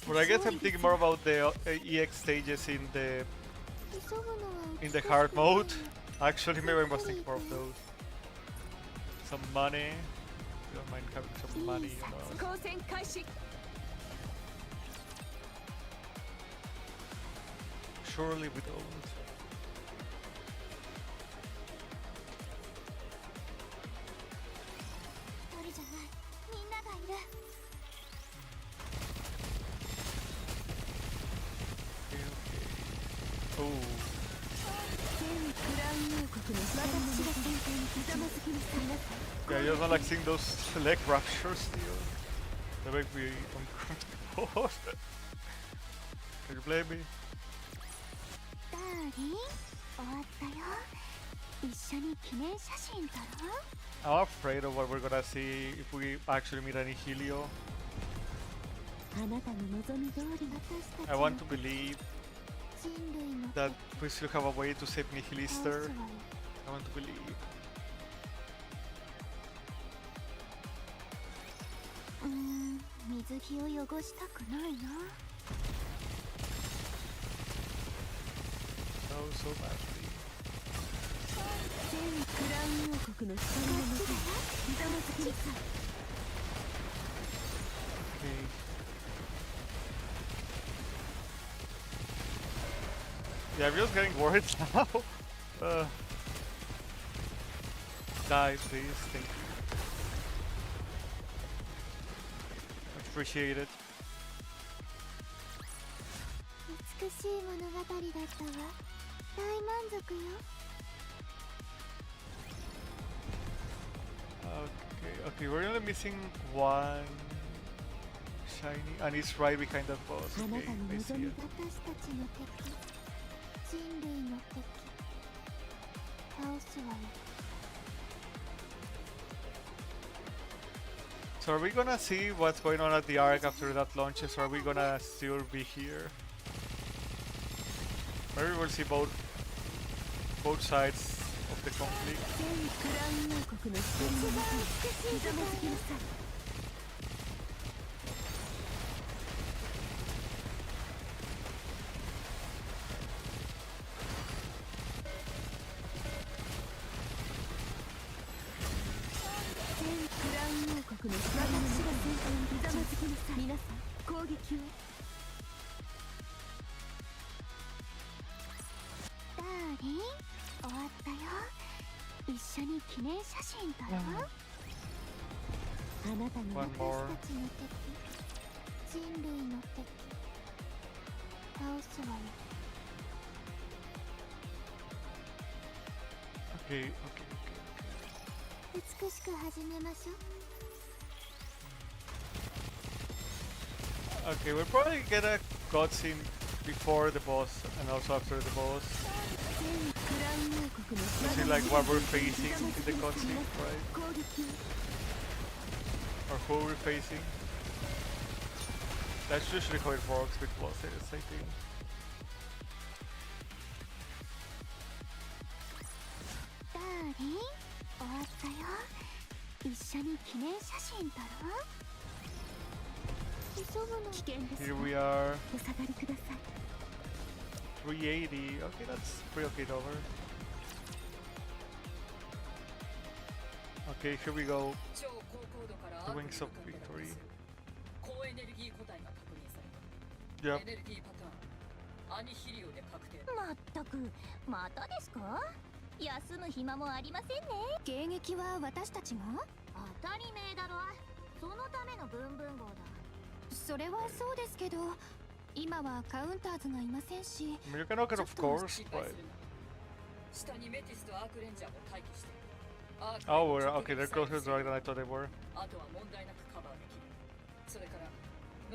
But I guess I'm thinking more about the EX stages in the hard mode. Actually, maybe I must think more of those. Some money. Don't mind having some money, you know. Surely we don't. Oh. Yeah, you don't like seeing those leg ruptures still. They make me uncomfortable. Can you blame me? I'm afraid of what we're gonna see if we actually meet any Helio. I want to believe that we still have a way to save Nihilister. I want to believe. So badly. Okay. Yeah, I'm just getting worried now. Die, please. Thank you. Appreciate it. Okay, we're only missing one shiny, and it's right behind that boss. Okay, I see it. So are we gonna see what's going on at the Ark after that launches, or are we gonna still be here? Maybe we'll see both sides of the conflict. One more. Okay. Okay, we'll probably get a cutscene before the boss and also after the boss. See like what we're facing in the cutscene, right? Or who we're facing. That's usually how it works with bosses, I think. Here we are. 380. Okay, that's pretty okay over. Okay, here we go. The wings of victory. Yep. まったくまたですか？休む暇もありませんね。迎撃は私たちが？当たり前だろ。そのためのブンブン号だ。それはそうですけど、今はカウンターズがいませんし。 I mean, you can knock it, of course, but... 下にメティスとアークレンジャーも待機してる。Oh, okay, they're closer to the right than I thought they were. あとは問題なくカバーできる。それから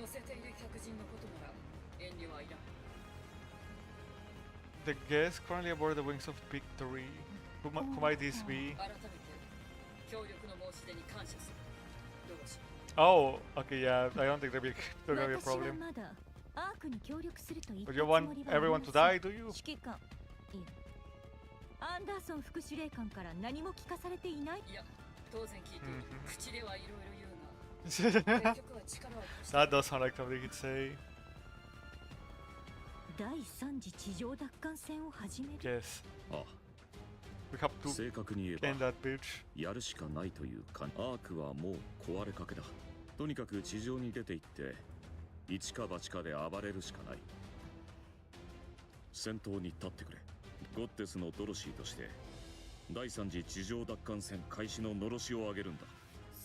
乗せている客人のことなら遠慮はいらん。 The guest currently aboard the wings of victory. Who might this be? 改めて協力の申し出に感謝する。どうし。 Oh, okay, yeah. I don't think there'll gonna be a problem. まだアークに協力すると言った But つ you も want りは everyone to die, do you? 指揮官、いえ、アンダーソン副司令官から何も聞かされていない。いや、当然聞いている。口ではいろいろ言うが、結局は力を貸して。 That does sound like something he'd say. 第三次地上奪還戦を始める。 Yes. あ We have あ、 to 正確に言え end ば that bitch. やるしかないというか、アークはもう壊れかけだ。とにかく地上に出て行って一か八かで暴れるしかない。先頭に立ってくれ。ゴッテスのドロシーとして第三次地上奪還戦開始ののろしを上げるんだ。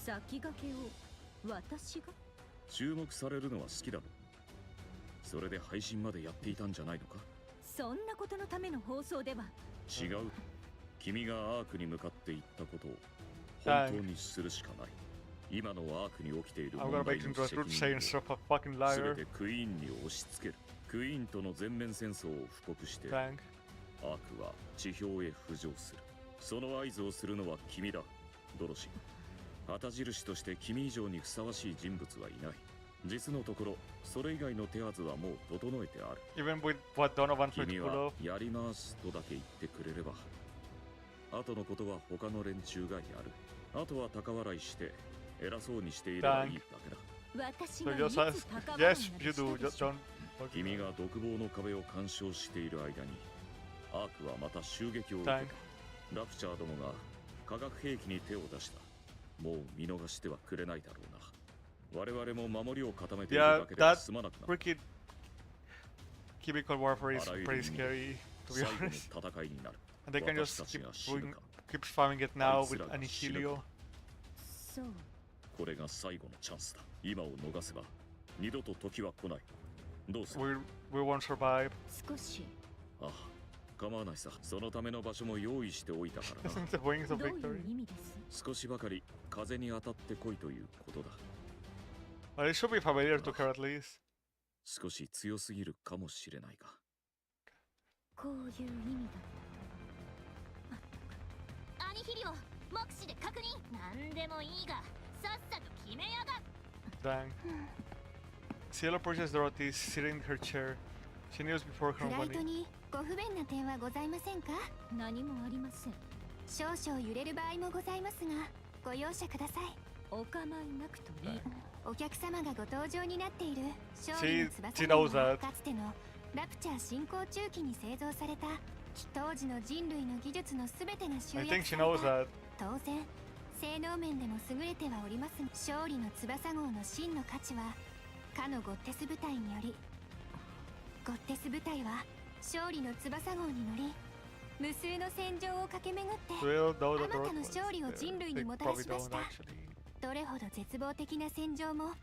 先駆けを私が。注目されるのは好きだろ。それで配信までやっていたんじゃないのか。そんなことのための放送では。違う。君がアークに向かって言ったことを本当にするしかない。今のアークに起きている I'm 問 gonna 題 make の him do a 責 group 任 saying を stuff a fucking 全 liar. てクイーンに押し付ける。クイーンとの全面戦争を布告して、ア Dang. ークは地表へ浮上する。その合図をするのは君だ、ドロシー。旗印として君以上にふさわしい人物はいない。実のところ、それ以外の手はずはもう整えてある。 Even with what Donovan tried 君 to pull は off. やりますとだけ言ってくれれば、後のことは他の連中がやる。あとは高笑いして偉そうにしていればいいだけだ。私 So がい just つ ask. 高笑い Yes, な you ど do. したで Just しょう。 don't. 君が独房の壁を干渉している間にアークはまた襲撃を受けた。ラプチャーどもが化学兵器に手を出した。もう見逃してはくれないだろうな。我々も守りを固めている Yeah, だけで that 済まなくなる。 freaking chemical warfare is pretty scary, to 最 be 後の honest. 戦いになる。 And they can 私 just たち keep が死ぬ doing, か。 keep spamming it now with あいつらが死ぬ Annihilio. か。そう。これが最後のチャンスだ。今を逃せば二度と時は来ない。どうする？ We won't survive. 少し。ああ、構わないさ。そのための場所も用意しておいたからな。 The wings ど of ういう victory. 意味です。少しばかり風に当たってこいということだ。 Well, it should be familiar to her at least. 少し強すぎるかもしれないが。こういう意味だ。アニヒリオ、目視で確認。なんでもいいが、さっさと決めやが。 Dang. Cielo approaches Dorothy sitting in her chair. She kneels before フ her ライト money. にご不便な点はございませんか？何もありません。少々揺れる場合もございますが、ご容赦ください。お構いなくといい。お客様がご登場になっている勝 She 利の翼 knows 号は that. かつてのラプチャー進行中期に製造された当時の人類の技術のすべてが集 I 約 think さ she れ knows た。 that. 当然性能面でも優れてはおりますが、勝利の翼号の真の価値はかのゴッテス部隊により、ゴッテス部隊は勝利の翼号に乗り無数の戦場を駆け巡って We'll know あ that また Dorothy の was 勝利を there. 人類 They にもたら probably しま don't した。 actually. どれほど絶望的な戦場も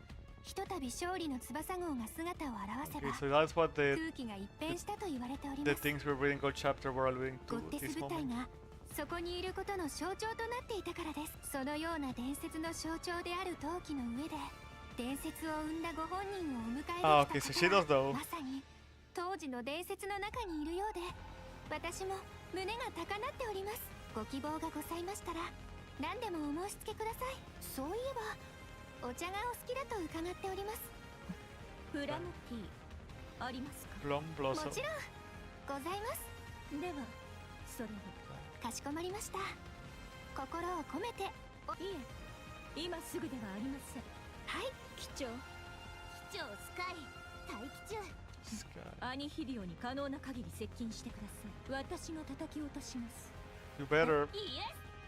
ひとたび勝利の翼号が姿を現せ Okay, ば so that's what 空気が一変したと言われており the ます。 things we're reading on chapter were alluding ゴ to ッテス this 部隊 moment. がそこにいることの象徴となっていたからです。そのような伝説の象徴である陶器の上で伝説を生んだご本人をお迎えできた Ah, okay, so she こ does とは know. まさに当時の伝説の中にいるようで、私も胸が高鳴っております。ご希望がございましたら何でもお申し付けください。そういえばお茶がお好きだと伺っております。プラムティーありますか？ Plum も blossom. ちろんございます。ではそれを。かしこまりました。心を込めて。いえ、今すぐではありません。はい。機長、機長スカイ待機中。 Sky. アニヒリオに可能な限り接近してください。私が叩き落とします。 You better. イエ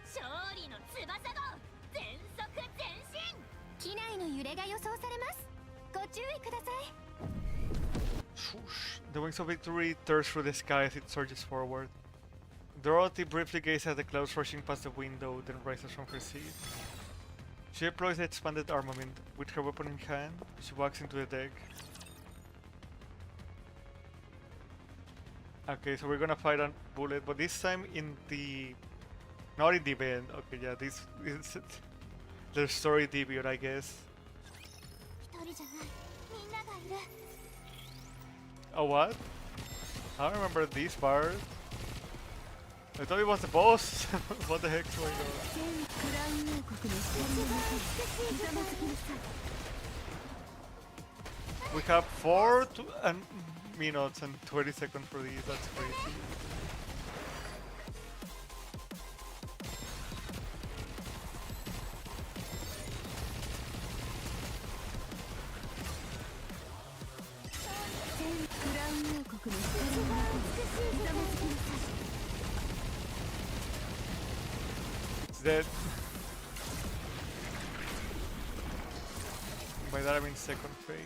ス、勝利の翼号全速前進。機内の揺れが予想されます。ご注意ください。 The wings of victory tears through the sky as it surges forward. Dorothy briefly gazes at the clouds rushing past the window, then rises from her seat. She deploys the expanded armament. With her weapon in hand, she walks into the deck. Okay, so we're gonna fight on Bullet, but this time in the... not in the event. Okay, yeah, this is the story debut, I guess. Oh, what? I don't remember this part. I thought it was the boss. What the heck's going on? We have 4 minutes and 20 seconds for these. That's crazy. It's dead. By that I mean second phase.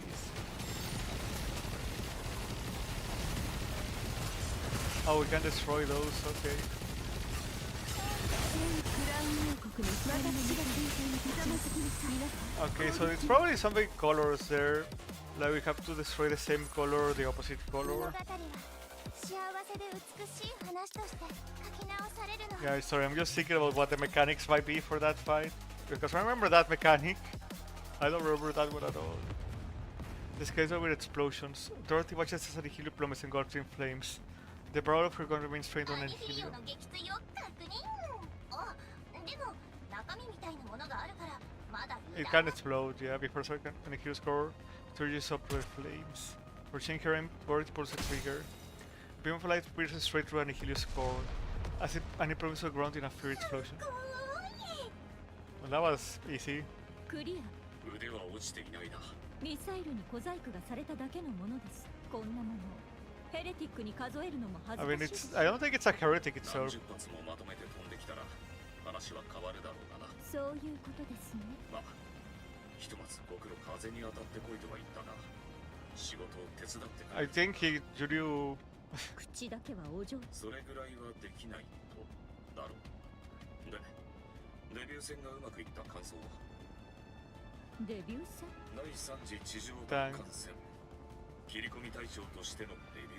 Oh, we can destroy those, okay. Okay, so it's probably something colors there. Like we have to destroy the same color or the opposite color. Yeah, sorry, I'm just thinking about what the mechanics might be for that fight. Because I remember that mechanic. I don't remember that one at all. This case with explosions. Dorothy watches as Anihilio plummets and engulfed in flames. The barrel of her gun remains trained on Anihilio. It can explode, yeah, before Anihilio's core surges up to the flames. Reaching her aim, Dorothy pulls the trigger. A beam of light pierces straight through Anihilio's core, as it improves the ground in a fiery explosion. Well, that was easy. I mean, I don't think it's a heretic itself. I think he Juryu.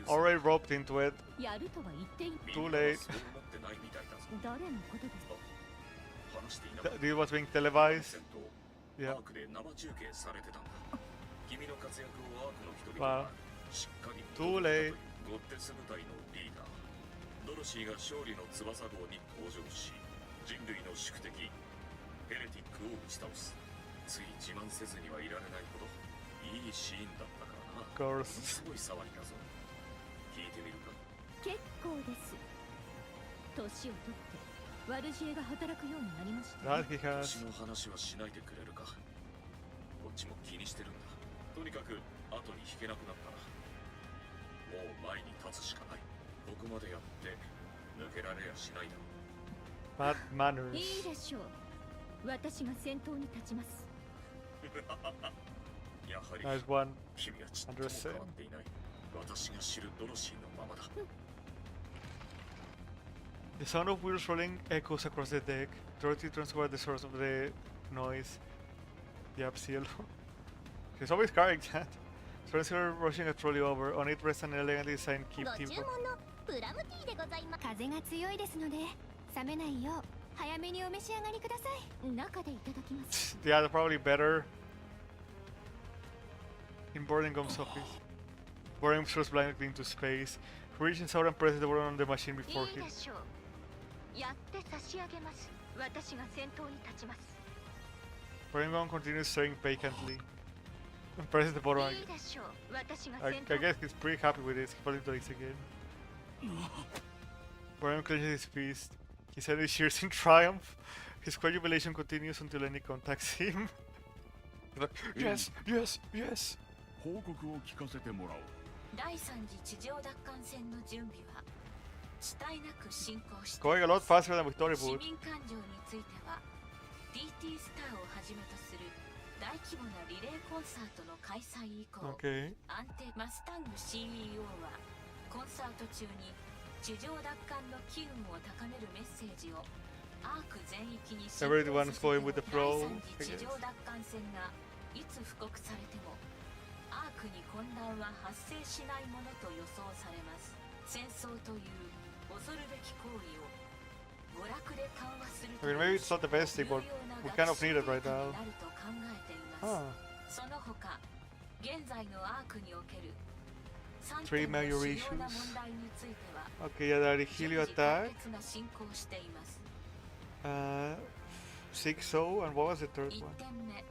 Already roped into it. Too late. This was being televised. Yeah. Wow. Too late. Of course. That he has. Bad manners. Nice one. Understand. The sound of wheels rolling echoes across the deck. Dorothy turns toward the source of the noise. Yep, cielo. He's always carrying that. Turns her rushing a trolley over. On it rests an elegantly designed keep teapot. Yeah, they're probably better in Borlingham's office. Borlingham throws blindly into space. He reaches out and presses the button on the machine before him. Borlingham continues staring vacantly and presses the button again. I guess he's pretty happy with this. He probably does it again. Borlingham clenches his fist. His head is shears in triumph. His quiet jubilation continues until any contacts him. He's like, yes, yes, yes. Going a lot faster than we thought it would. Okay. Everyone's going with the flow, I guess. いつ布告されてもアークに混乱は発生しないものと予想されます。戦争という恐るべき行為を娯楽で緩和する I mean, maybe it's not the best thing, but we kind of need it right now. その他、現在のアークにおける Three major 主 issues. 要な問題については Okay, yeah, the Helio 順次解 attack. 決が進行しています。 Sixo, and what was the third 1 one? 点目、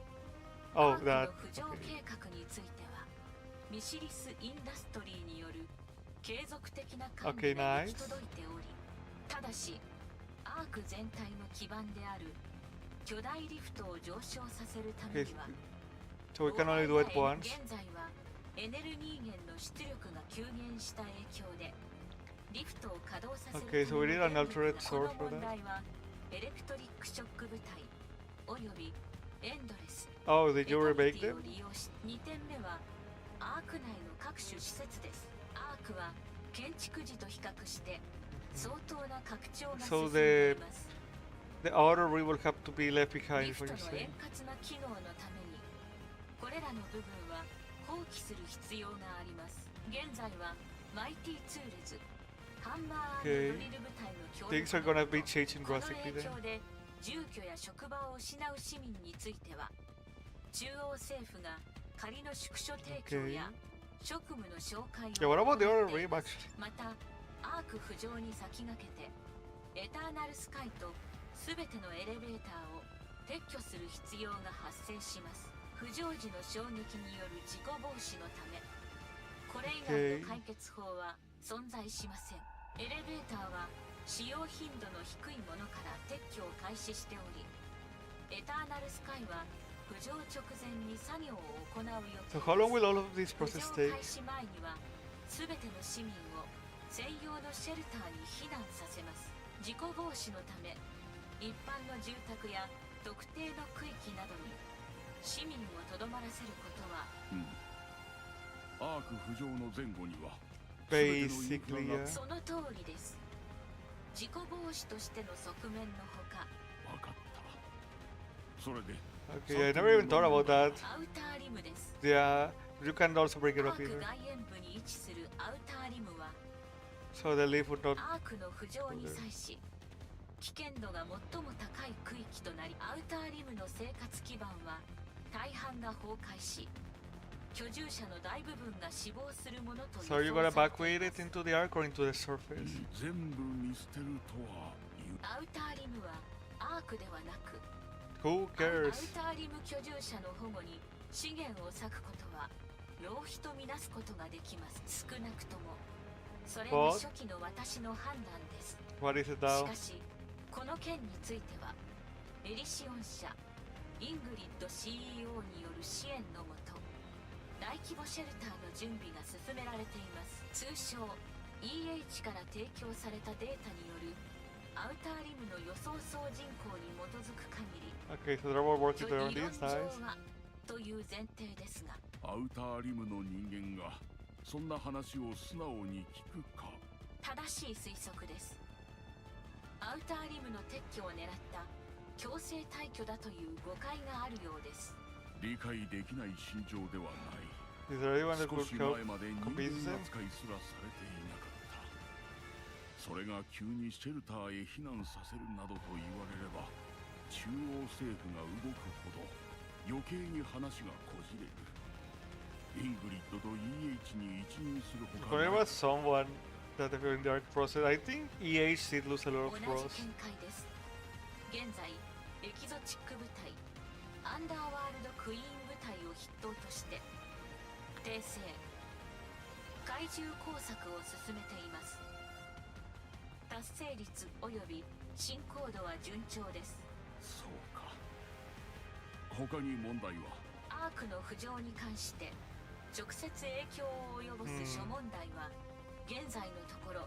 Oh, アーク that. の浮上 Okay. 計画についてはミシリス・インダストリーによる継続的な管理 Okay, が nice. 行き届いており、ただしアーク全体の基盤である巨大リフトを上昇させるため Okay, には so we can only do it once. 現在はエネルギー源の出力が急減した影響でリフトを稼働させる Okay, so we need an ための alternate この source for 問 that. 題はエレクトリックショック部隊およびエンドレス Oh, did you remake エタニティ them? を利用し2点目はアーク内の各種施設です。アークは建築時と比較して相当な拡張が進 So んでい the ます。 the outer ring will have to be left リ behind, フ what ト you're の円 saying. 滑な機能のためにこれらの部分は放棄する必要があります。現在はマイティツールズハンマー&ド Okay. リル部隊の協 Things 力 are の gonna be 下 changing この drastically 影 then. 響で住居や職場を失う市民については中央政府が仮の宿所提供や職務の紹介を Yeah, what about the 行 outer ってい rim ます。 actually? またアーク浮上に先駆けてエターナルスカイとすべてのエレベーターを撤去する必要が発生します。浮上時の衝撃による事故防止のためこれ以外の解決法は存在しません。エレベーターは使用頻度の低いものから撤去を開始しておりエターナルスカイは浮上直前に作業を行う予定 So です。 how long will all of this 浮 process 上 take? 開始前にはすべての市民を専用のシェルターに避難させます。事故防止のため一般の住宅や特定の区域などに市民をとどまらせることは、アーク浮上の前後には Basically, yeah. その通りです。事故防止としての側面のほか分かった。それで Okay, I never even thought about that. アウターリムです。 Yeah, you can also bring it ア up ーク here. 外縁部に位置するアウターリムは So the leaf would not. アークの浮上に際し危険度が最も高い区域となりアウターリムの生活基盤は大半が崩壊し居住者の大部分が死亡するものと予 So are you 想 gonna されてい backweight ま it す。 into the arc or into the surface? 全部見捨てるとは言う。アウターリムはアークではなく Who アウ cares? ターリム居住者の保護に資源を割くことは浪費とみなすことができます。少なくともそれが What? 初期の私の判断です。 What is it し now? かしこの件についてはエリシオン社イングリッド CEO による支援のもと大規模シェルターの準備が進められています。通称 EH から提供されたデータによるアウターリムの予想総人口に基づく限り Okay, so they're more working 理 on 論 these 上 guys. はという前提ですがアウターリムの人間がそんな話を素直に聞くか。正しい推測です。アウターリムの撤去を狙った強制退去だという誤解があるようです。理解できない心情ではない。 Is there anyone that 少 could し help 前まで人 convince 間 them? 扱いすらされていなかった。それが急にシェルターへ避難させるなどと言われれば中央政府が動くほど余計に話がこじれる。イングリッドと EH に一任するほか There was someone that if you're in the arc process, I think EH did lose a lot 同 of じ pros. 見解です。現在エキゾチック部隊アンダーワールドクイーン部隊を筆頭として訂正怪獣工作を進めています。達成率および進行度は順調です。そうか。他に問題はアークの浮上に関して直接影響を及ぼす諸問題は現在のところ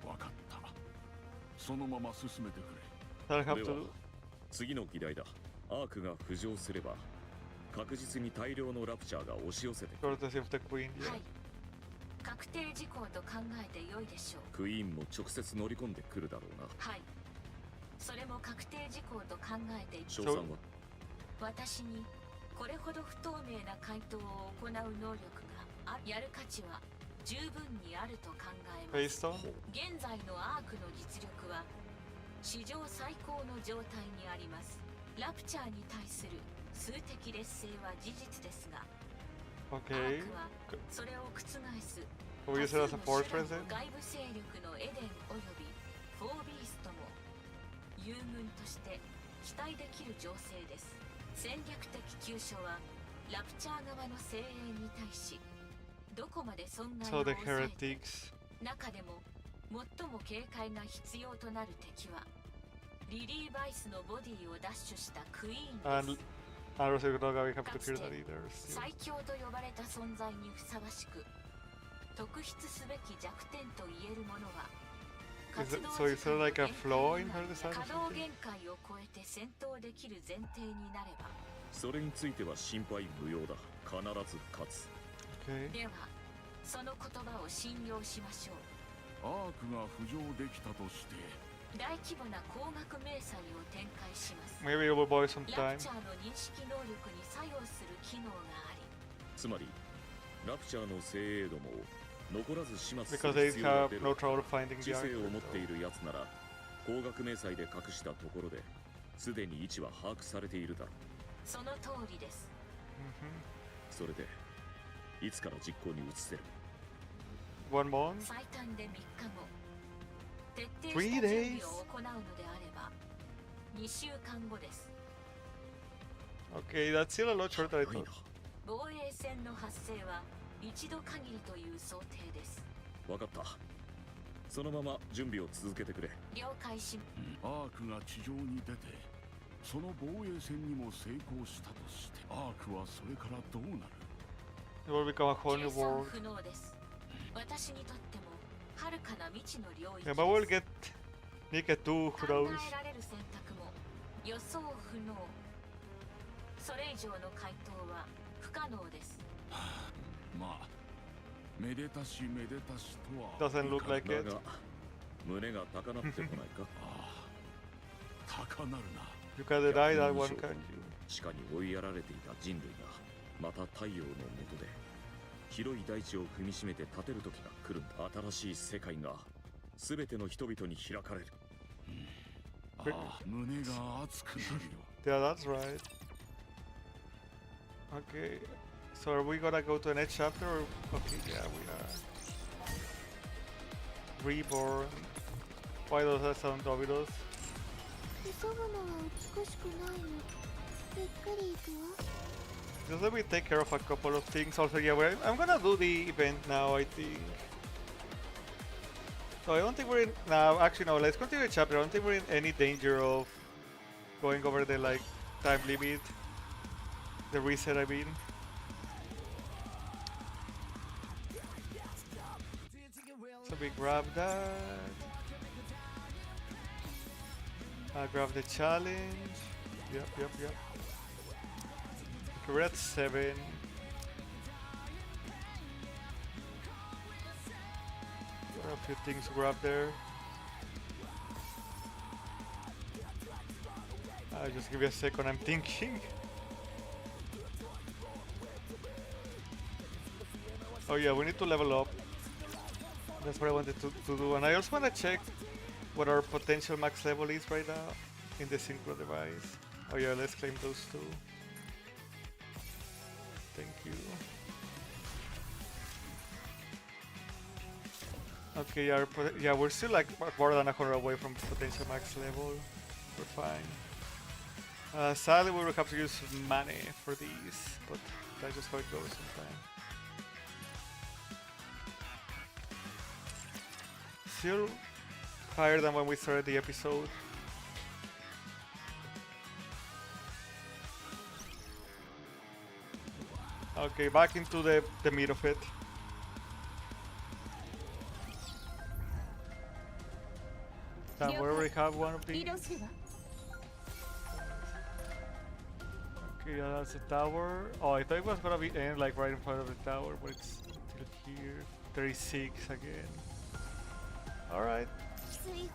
分かった。そのまま進めてくれ。 That'll have で to は do. 次の議題だ。アークが浮上すれば確実に大量のラプチャーが押し寄せてくる。 Courtesy of the Queen, は yeah. い確定事項と考えて良いでしょう。クイーンも直接乗り込んでくるだろうな。はいそれも確定事項と考えている。賞賛は私にこれほど不透明な回答を行う能力がやる価値は十分にあると考えます。現在のアークの実力は史上最高の状態にあります。ラプチャーに対する数的劣勢は事実ですが、アークはそれを覆す多数の外部勢力のエデンおよびフォービーストも友軍として期待できる情勢です。戦略的急所はラプチャー側の精鋭に対しどこまで損害を抑えて、中でも最も警戒が必要となる敵はリリー・バイスのボディを奪取したクイーンです。かつて最強と呼ばれた存在にふさわしく特筆すべき弱点と言えるものは活動時間の限界稼働限界を超えて戦闘できる前提になれば、それについては心配無用だ。必ず勝つ。ではその言葉を信用しましょう。アークが浮上できたとして大規模な光学迷彩を展開します。 Maybe it will buy some ラ time. プチャーの認識能力に作用する機能があり、つまりラプチャーの精鋭どもを残らず始末す Because る they 必要が have 出る。 no trouble finding 知 the 性を arc. 持っているやつなら光学迷彩で隠したところですでに位置は把握されているだろう。その通りです。それでいつから実行に移せる？ 1 month? 最短で3日後、徹底した準備を行うのであれば2週間後です。 Okay, that's still a lot shorter I thought. 防衛戦の発生は一度限りという想定です。わかった。そのまま準備を続けてくれ。了解し。アークが地上に出てその防衛戦にも成功したとしてアークはそれからどうなる？ It will become a whole new 計算 world. 不能です。私にとっても遥かな未知の領域 Yeah, です。 but we'll get Nikke too, who 考 knows? えられる選択も予想不能。それ以上の回答は不可能です。まあめでたしめでたしとは Doesn't look like だ it. が胸が高鳴ってこないか？高鳴るな。 You gotta die that one, 逆に can't you? 地下に追いやられていた人類がまた太陽の下で広い大地を踏みしめて立てる時が来るんだ。新しい世界が全ての人々に開かれる。胸が熱くなるよ。 Yeah, that's right. Okay, so are we gonna go to the next chapter? Or... Okay, yeah, we are. Reborn. Why does that sound obvious? 急ぐのは美しくないの。ゆっくり行くわ。 Just let me take care of a couple of things. Also, yeah, I'm gonna do the event now, I think. So I don't think we're in... No, actually no, let's continue the chapter. I don't think we're in any danger of going over the, like, time limit. The reset, I mean. So we grab that. Grab the challenge. Yep. Okay, we're at 7. There are a few things to grab there. Just give me a second, I'm thinking. Oh yeah, we need to level up. That's what I wanted to do. And I also want to check what our potential max level is right now in the synchro device. Oh yeah, let's claim those two. Thank you. Okay, yeah, we're still like more than 100 away from potential max level. We're fine. Sadly, we will have to use money for these, but that's just how it goes sometimes. Still higher than when we started the episode. Okay, back into the meat of it. And we already have one of these. Okay, that's the tower. Oh, I thought it was gonna be end like right in front of the tower, but it's still here. 36 again. Alright. Nothing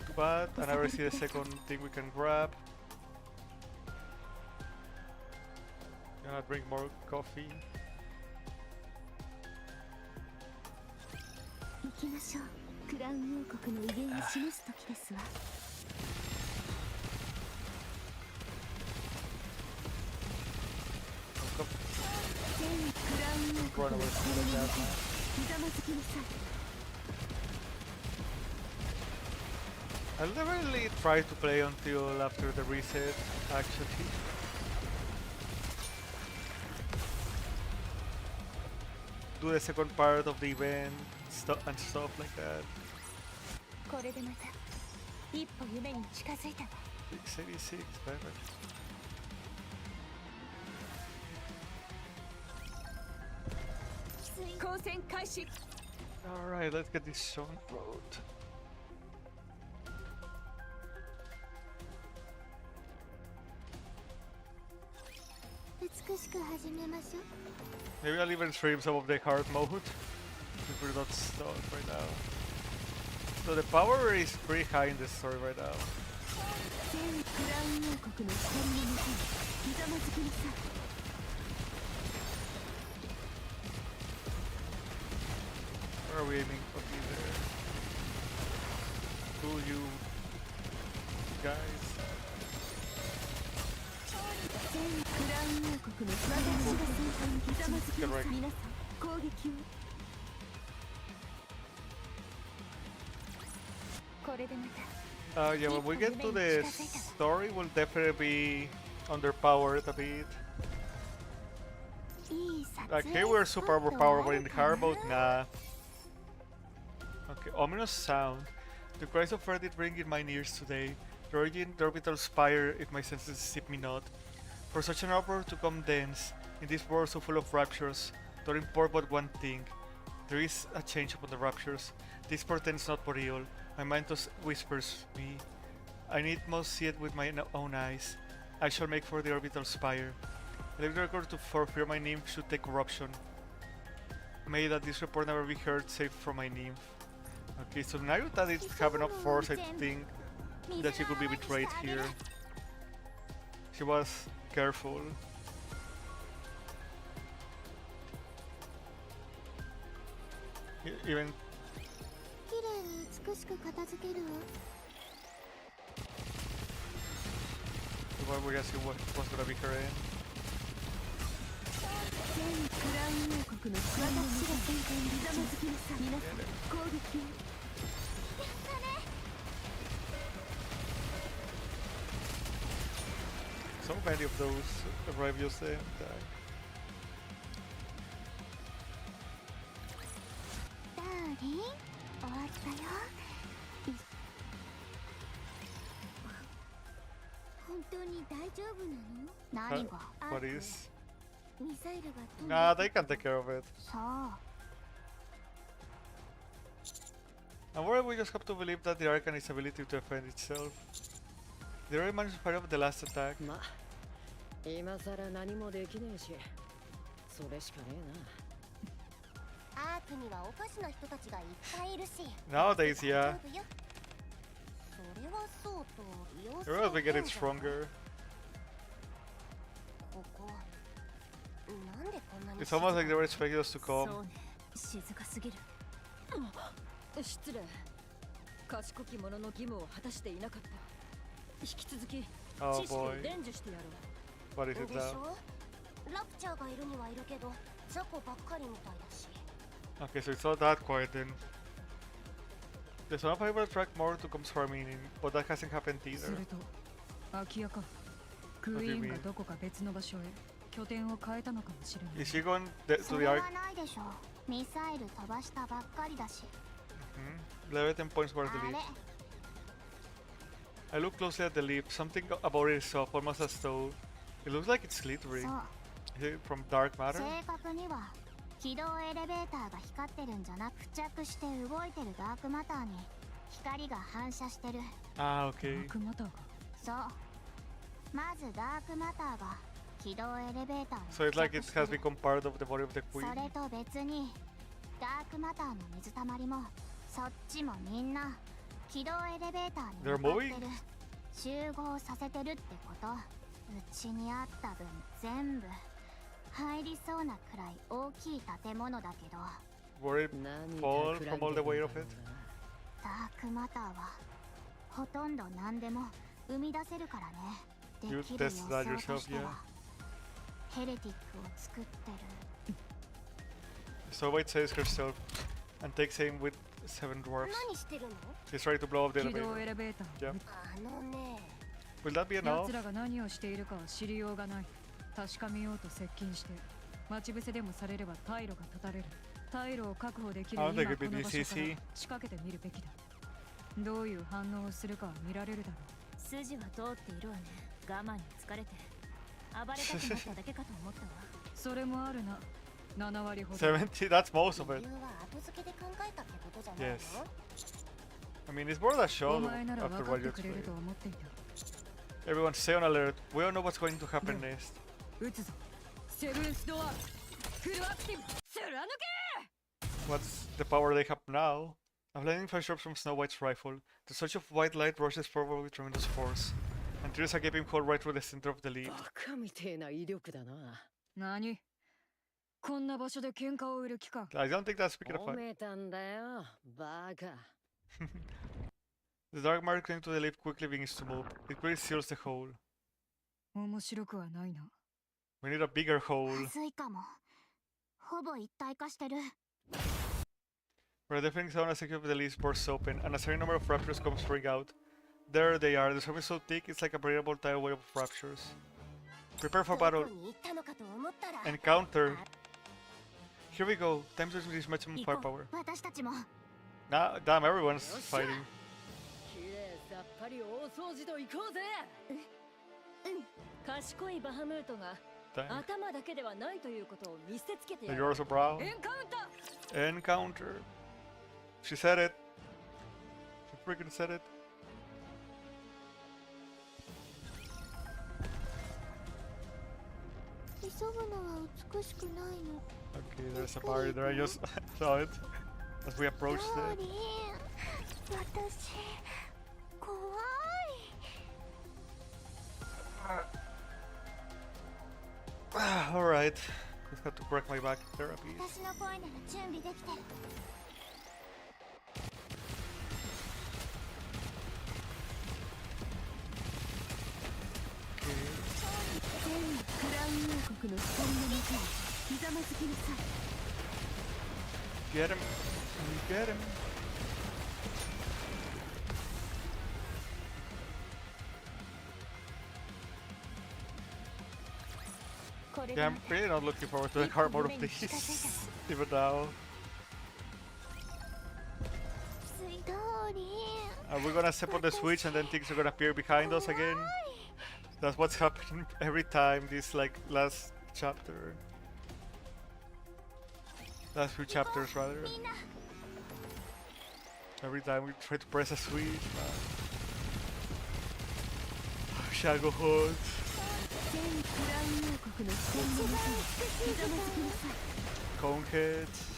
too bad. And I already see the second thing we can grab. Gonna drink more coffee. 行きましょう。クラウン王国の威厳を示す時ですわ。全クラウン王国の光に向けひざまずきなさい。 I'll never really try to play until after the reset, actually. Do the second part of the event and stuff like that. これでまた一歩夢に近づいたわ。 686, perfect. Alright, let's get this show on the road. Maybe I'll even stream some of the hard mode if we're not stuck right now. So the power is pretty high in this story right now. Where are we aiming? Okay, there. Who you guys? Get right. Yeah, when we get to the story, we'll definitely be underpowered a bit. Like here we're super overpowered, but in the hard mode, nah. Okay, ominous sound. The cries of earth did ring in mine ears today. The orbital spire, if my senses deceive me not. For such an uproar to come dense, in this world so full of raptures, don't import but one thing. There is a change upon the raptures. This portends not boreal. My mind thus whispers me. I need must see it with my own eyes. I shall make for the orbital spire. I leave the record to for fear my nymph should take corruption. May that this report never be heard save from my nymph. Okay, so now that it have enough force, I think that she could be betrayed here. She was careful. Even well, we're gonna see what's gonna be her end. So many of those reviews there. What is? Nah, they can take care of it. And we just have to believe that the Arcan is ability to defend itself. They already managed to fire up the last attack. Nowadays, yeah. Everyone's been getting stronger. It's almost like they were expecting us to come. Oh boy. What is it now? Okay, so it's not that quiet then. There's enough able to track more to come swarming in, but that hasn't happened either. What do you mean? Is she going to the arc? 11 points worth the lead. I look closely at the leaf. Something about it is soft, almost as though it looks like it's glittering. Is it from dark matter? Ah, okay. So it's like it has become part of the body of the queen. そっちもみんな軌道エレベーターに They're 向かっ moving? てる。集合させてるってこと。うちにあった分全部入りそうなくらい大きい建物だけど。Will it fall from all the weight of it? ダークマターはほとんど何でも生み出せるからね。で You きる予 tested 想 that と yourself, しては yeah? ヘレティックを作ってる。 So White says herself and takes aim with 7 dwarfs. 何してるの？ She's trying to blow up the 軌道 elevator. エレベーター Yeah. あのね。 Will that be enough? 奴らが何をしているかは知りようがない。確かめようと接近して待ち伏せでもされれば退路が断たれる。退路を確保できる I don't 今 think こ it'd の be 場所から CC. 仕掛けてみるべきだ。どういう反応をするかは見られるだろう。筋は通っているわね。我慢に疲れて暴れたくなっただけかと思ったわ。それもあるな。7割ほど。 70? That's most of 理 it. 由は後付けで考えたってことじゃないの？ Yes. I mean, it's more than a お show 前なら after 分か what っ you てくれる explained. と思っていた。 Everyone stay on alert. We don't know what's going to happen next. 撃つぞ。セブンスドアフルアクティブ貫け。 What's the power they have now? A blinding flash drops from Snow White's rifle. The surge of white light rushes forward with tremendous force, and tears a gaping hole right through the center of the lead. バカみてえな威力だな。何？こんな場所で喧嘩を売る気か。 I don't think that's speaking of 褒 fun. めたんだよ、バカ。 The dark mark cling to the lip quickly begins to move. It quickly seals the hole. 面白くはないな。 We need a bigger hole. まずいかも。ほぼ一体化してる。 Where the deafening sound as the of the leaves bursts open, and a certain number of raptors come pouring out. There they are. The surface so thick it's like a veritable tidal wave of raptures. Prepare for ど battle. こに行ったのかと思ったら。 Encounter. Here we go. Time to use maximum firepower. 私たちも。 Nah, damn, everyone's fighting. きれいさっぱり大掃除と行こうぜ。賢いバハムートが Dang. 頭だけではないということを見せつけてや The る。 yours are brown. エンカウンター。 Encounter. She said it. She freaking said it. 急ぐのは美しくないの。 Okay, there's a party there. I just saw it as we approached ロー it. リン、私、怖い。 Alright. Just have to correct my back therapies. 私の声なら準備できてる。 全クラウン王国の光の中にひざまずきなさい。 Get him. Get him. Yeah, I'm really not looking forward to the hard mode of this. Even now. ローリン。 Are we gonna step on the switch and then things are gonna appear behind us again? That's what's happening every time this like last chapter. Last few chapters rather. みんな。 Every time we try to press a switch. Shadow Hood. 全クラウン王国の光の中にひざまずきなさい。 Coneheads.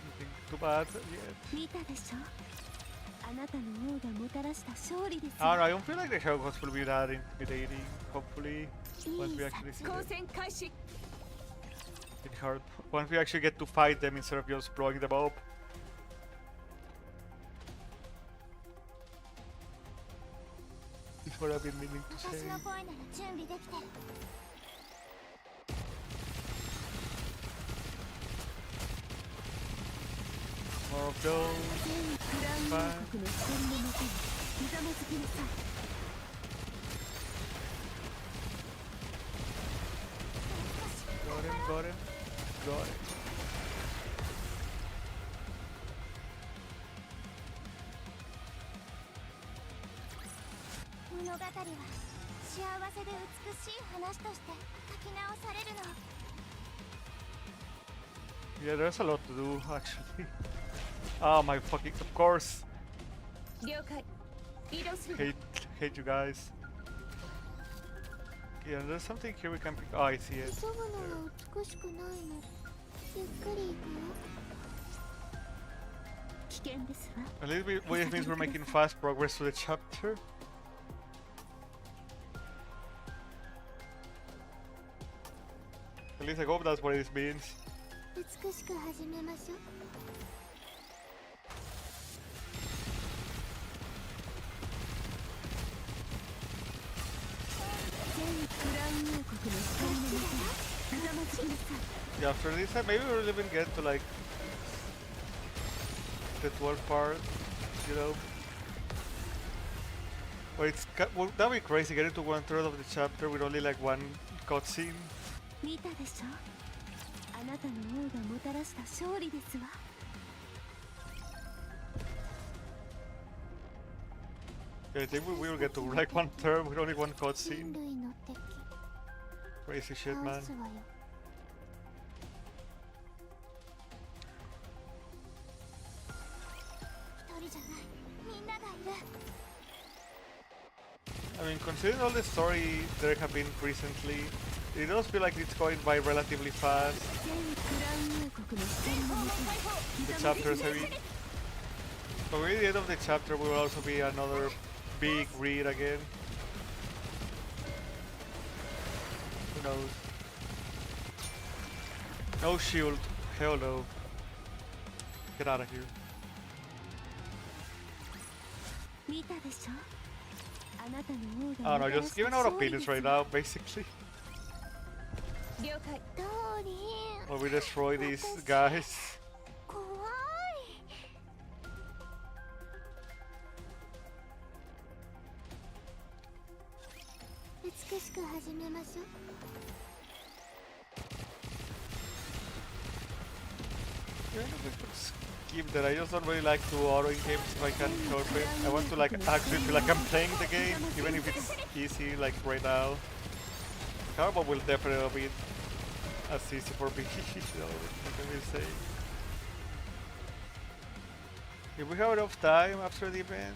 Nothing too bad yet. 見たでしょ。あなたの王がもたらした勝利です I don't know, I don't feel like the Shadow Hods will be that intimidating, hopefully. Once we actually see 交 them. 戦開始。 It's hard. Once we actually get to fight them instead of just blowing them up. That's what I've been meaning to 私 say. の声なら準備できてる。 More of those. 全クラウン王国の光の中にひざまずきなさい。 Got him, got him, got it. 物語は幸せで美しい話として書き直されるの。 Yeah, there's a lot to do actually. Ah, my fucking, of course. 了解。移動するわ。 Hate you guys. Yeah, there's something here we can pick. Oh, I see it. There. At least which means we're making fast progress to the chapter. At least I hope that's what it means. Yeah, after this maybe we'll even get to like the 12th part, you know. But it's well, that'd be crazy getting to 1/3 of the chapter with only like one cutscene. Yeah, I think we will get to like 1/3 with only one cutscene. Crazy shit, man. I mean, considering all the story there have been recently, it does feel like it's going by relatively fast. The chapters, I mean. But maybe the end of the chapter will also be another big read again. Who knows? No shield. Hell no. Get out of here. Oh no, just giving our opinions right now, basically. While we destroy these guys. Skip that. I just don't really like to auto in games if I can help it. I want to like actually feel like I'm playing the game, even if it's easy like right now. Carbon will definitely be as easy for me, you know, what can we say? If we have enough time after the event,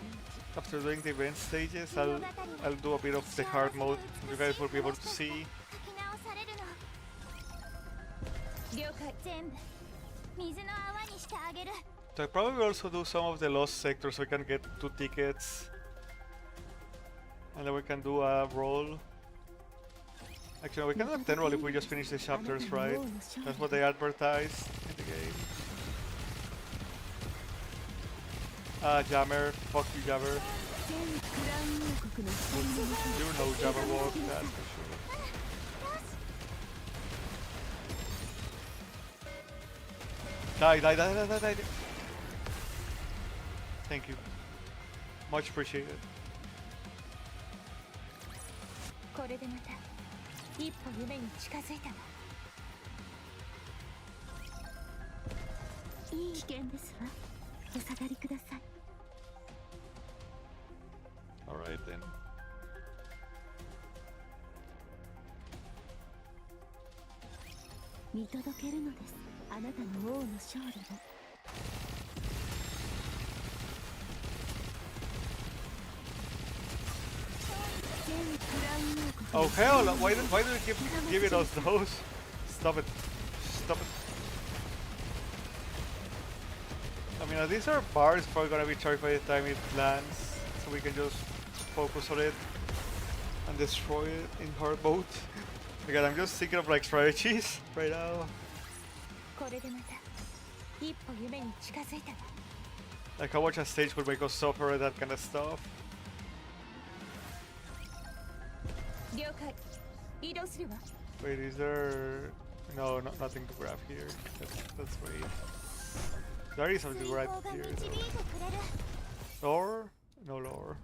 after doing the event stages, I'll do a bit of the hard mode. You guys will be able to see. So I probably will also do some of the lost sectors so we can get 2 tickets. And then we can do a roll. Actually, we can do a 10 roll if we just finish the chapters, right? That's what they advertise in the game. Jammer. Fuck you, Jammer. You know Jammer walk, that's for sure. Die. Thank you. Much appreciated. Alright then. Oh hell, why do you keep giving us those? Stop it. Stop it. I mean, these are bars probably gonna be charged by the time it lands, so we can just focus on it and destroy it in hard mode. Again, I'm just thinking of like strategies right now. Like how much a stage would make us suffer and that kind of stuff. Wait, is there... No, nothing to grab here. Let's wait. There is something to grab here though. Lore? No lore.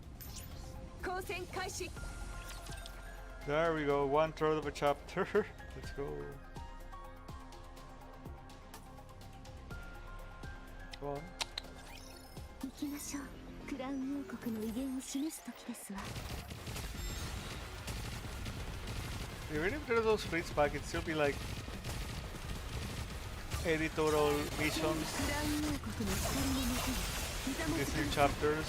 There we go, 1/3 of a chapter. Let's go. Come on. Even if there's those fleets back, it'd still be like 80 total missions in these new chapters,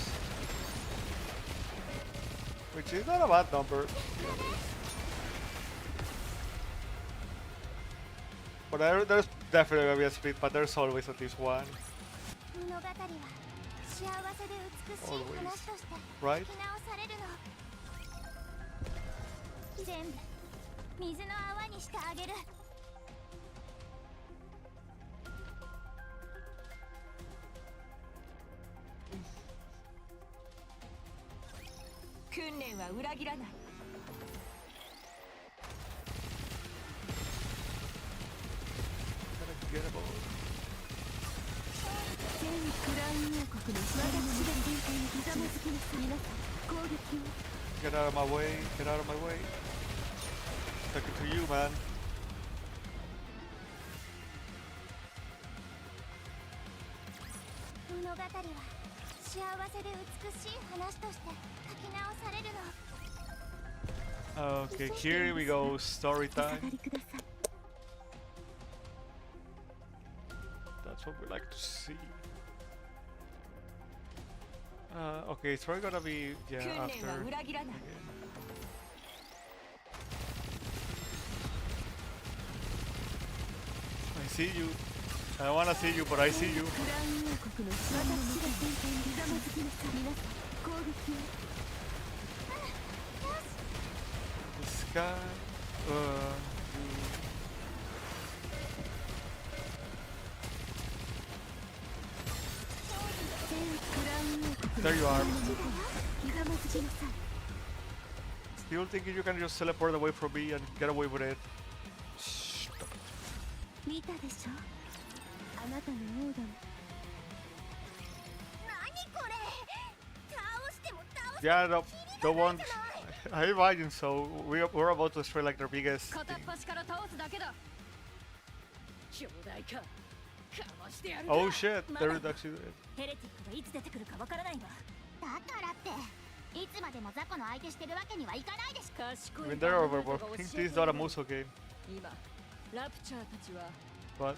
which is not a bad number. But there's definitely gonna be a split, but there's always at least one. Always. Right? 全部水の泡にしてあげる。訓練は裏切らない。全クラウン王国の私が天界にひざまずきなさい。皆さん攻撃を。Get out of my way, get out of my way. Talking to you, man. 物語は幸せで美しい話として書き直されるの。 Okay, here we go, story time. That's what we like to see. Okay, it's probably gonna be after. Again. I see you. I don't wanna see you, but I see you. This guy. There you are. Still thinking you can just teleport away from me and get away with it. Stop it. Yeah, no, don't want. I imagine so. We're about to destroy like their biggest. Oh shit, they're actually dead. I mean, they're overworking. This is not a Muso game. What?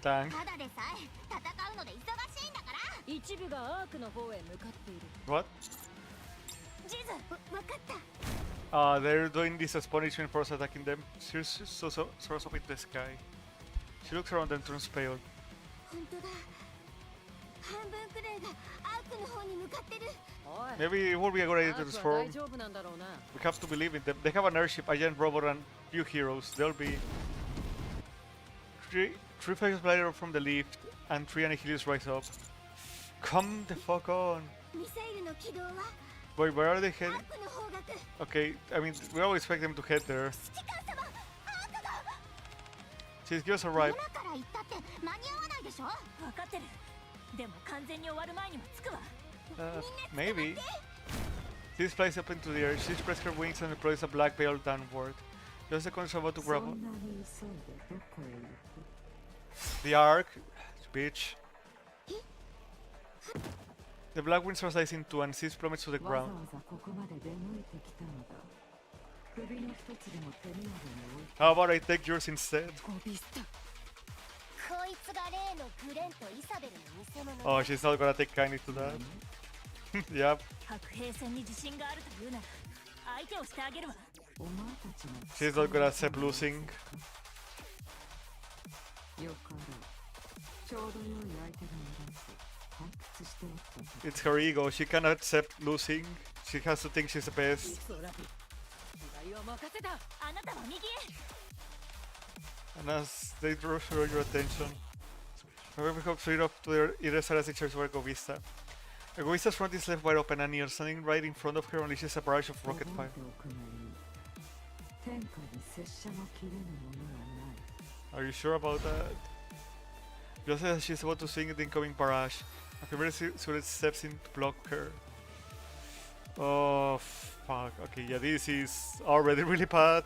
Tank. What? They're doing this as punishment for us attacking them. She's so up in the sky. She looks around and turns pale. Maybe it would be a good idea to transform. We have to believe in them. They have an airship, a giant robot, and few heroes. There'll be three fighters glide from the lift, and 3 Annihilus rise up. Come the fuck on! Wait, where are they heading? Okay, I mean, we always expect them to head there. She's just arrived. Maybe. She flies up into the air. She spreads her wings and deploys a black veil downward. Just a concept about to grab the arc, bitch. The black wings are sliced in two and seas plummets to the ground. How about I take yours instead? Oh, she's not gonna take kindly to that. Yep. She's not gonna accept losing. It's her ego, she cannot accept losing. She has to think she's the best. And as they draw your attention, however, hope straight up to their either side as they charge for Egovista. Egovista's front is left wide open and near, standing right in front of her, unleashes a barrage of rocket fire. Are you sure about that? Just as she's about to swing the incoming barrage, a female silhouette steps in to block her. Oh fuck, okay, yeah, this is already really bad.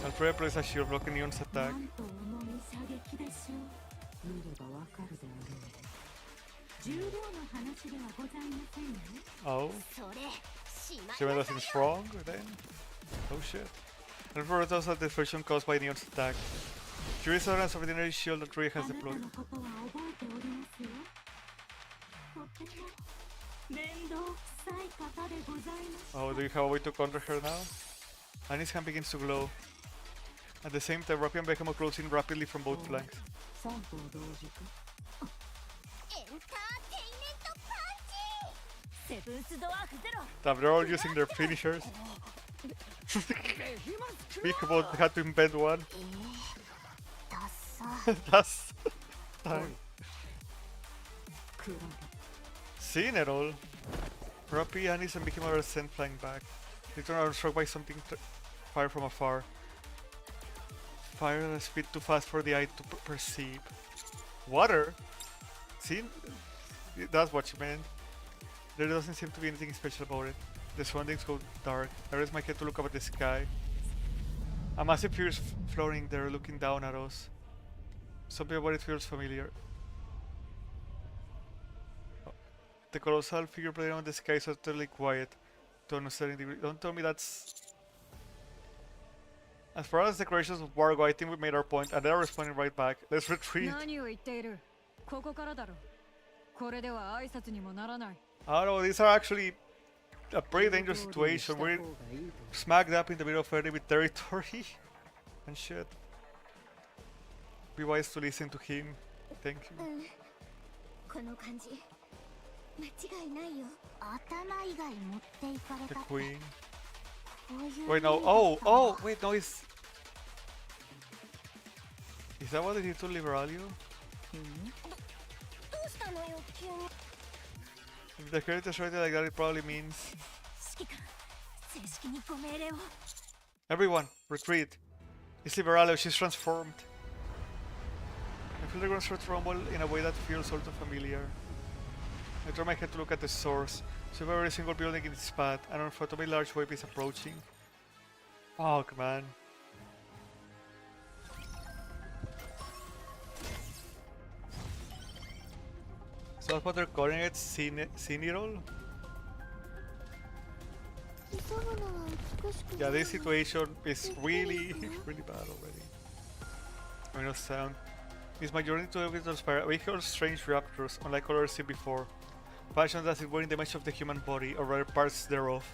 Altruya plays a shield blocking Neon's attack. Oh? She made us strong then? Oh shit. And for us that destruction caused by Neon's attack. She is evidence of the ordinary shield that Rui has deployed. Oh, do you have a way to counter her now? and his hand begins to glow. At the same time, Rocky and Beckham are closing rapidly from both flanks. Damn, they're all using their finishers. People had to invent one. That's time. Seeing it all, Rocky, Anis, and Beckham are sent flying back. They turn around struck by something fire from afar. Fire at a speed too fast for the eye to perceive. Water? See? That's what you meant. There doesn't seem to be anything special about it. The surroundings go dark. I raise my head to look up at the sky. A massive figure is floating there, looking down at us. Something about it feels familiar. The colossal figure playing on the sky is utterly quiet to an uncertain degree. Don't tell me that's... As far as decorations of Wargo, I think we made our point, and they're responding right back. Let's retreat. Oh no, these are actually a pretty dangerous situation. We're smack dab in the middle of enemy territory and shit. Be wise to listen to him. Thank you. The queen. Wait, no. Oh, wait, no, it's... Is that what they did to Liberalio? If the character is rated like that, it probably means... Everyone, retreat. It's Liberalio, she's transformed. I feel they're gonna start to rumble in a way that feels all too familiar. I turn my head to look at the source. So every single building in its path, an unfathomably large wave is approaching. Fuck, man. So that's what they're calling it? Cinerol? Yeah, this situation is really, really bad already. I mean, no sound. Is my journey to Orbital Spire. We heard strange raptors, unlike others seen before. Fashioned as it were in the image of the human body, or rather parts thereof.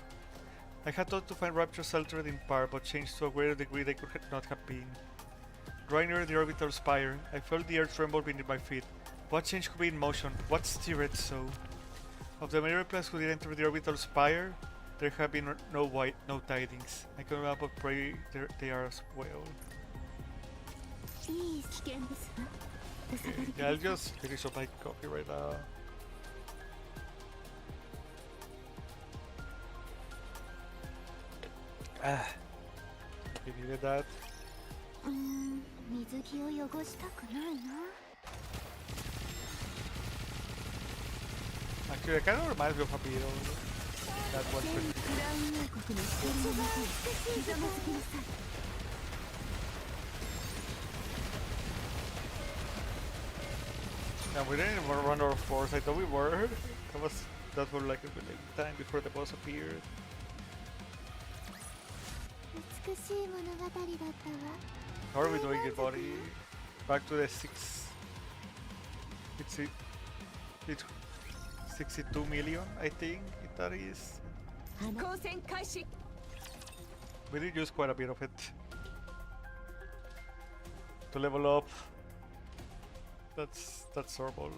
I had thought to find raptors altered in part, but changed to a greater degree they could not have been. Drawing near the orbital spire, I felt the earth tremble beneath my feet. What change could be in motion? What stirred it so? Of the many replies who did enter the orbital spire, there have been no tidings. I can but pray they are as well. Okay, yeah, I'll just finish up my coffee right now. Ah, you needed that. Actually, it kind of reminds me of a beetle. That one. Yeah, we didn't even run out of force. I thought we were. That was like a time before the boss appeared. How are we doing it, buddy? Back to the 62 million, I think that is. We did use quite a bit of it to level up. That's horrible.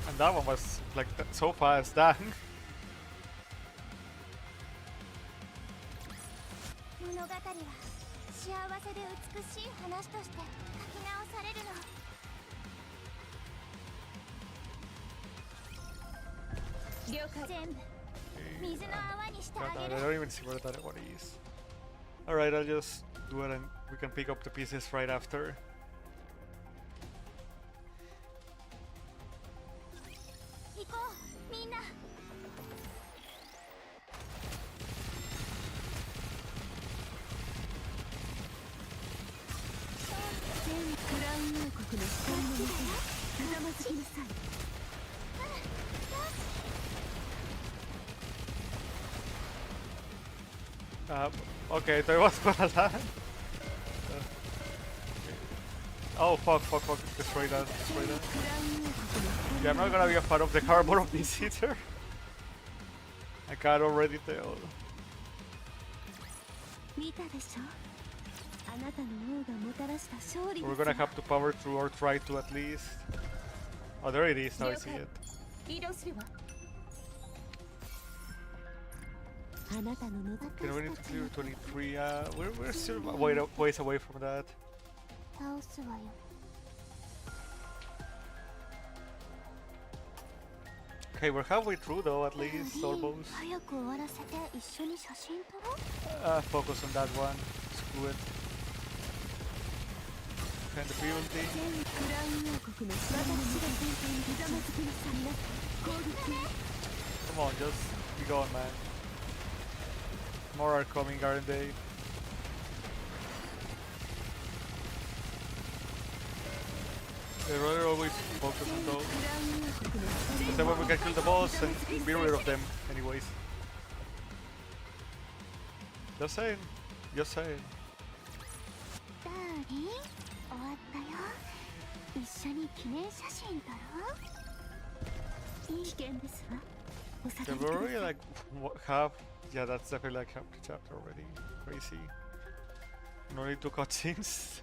And that one was like so fast, dang. I don't even see where that one is. Alright, I'll just do it and we can pick up the pieces right after. Okay, so I was gonna land. Oh fuck, destroy that. Yeah, I'm not gonna be a part of the harbor of this either. I can't already tell. We're gonna have to power through or try to at least. Oh, there it is, now I see it. Okay, we need to clear 23. We're still ways away from that. Okay, we're halfway through though, at least, almost. Focus on that one. Screw it. Kind of building. Come on, just be going, man. More are coming, aren't they? They'd rather always focus on those. But then when we can kill the boss and be rid of them, anyways. Just saying. Just saying. Okay, we're already like half. Yeah, that's definitely like half the chapter already. Crazy. No need to cutscenes.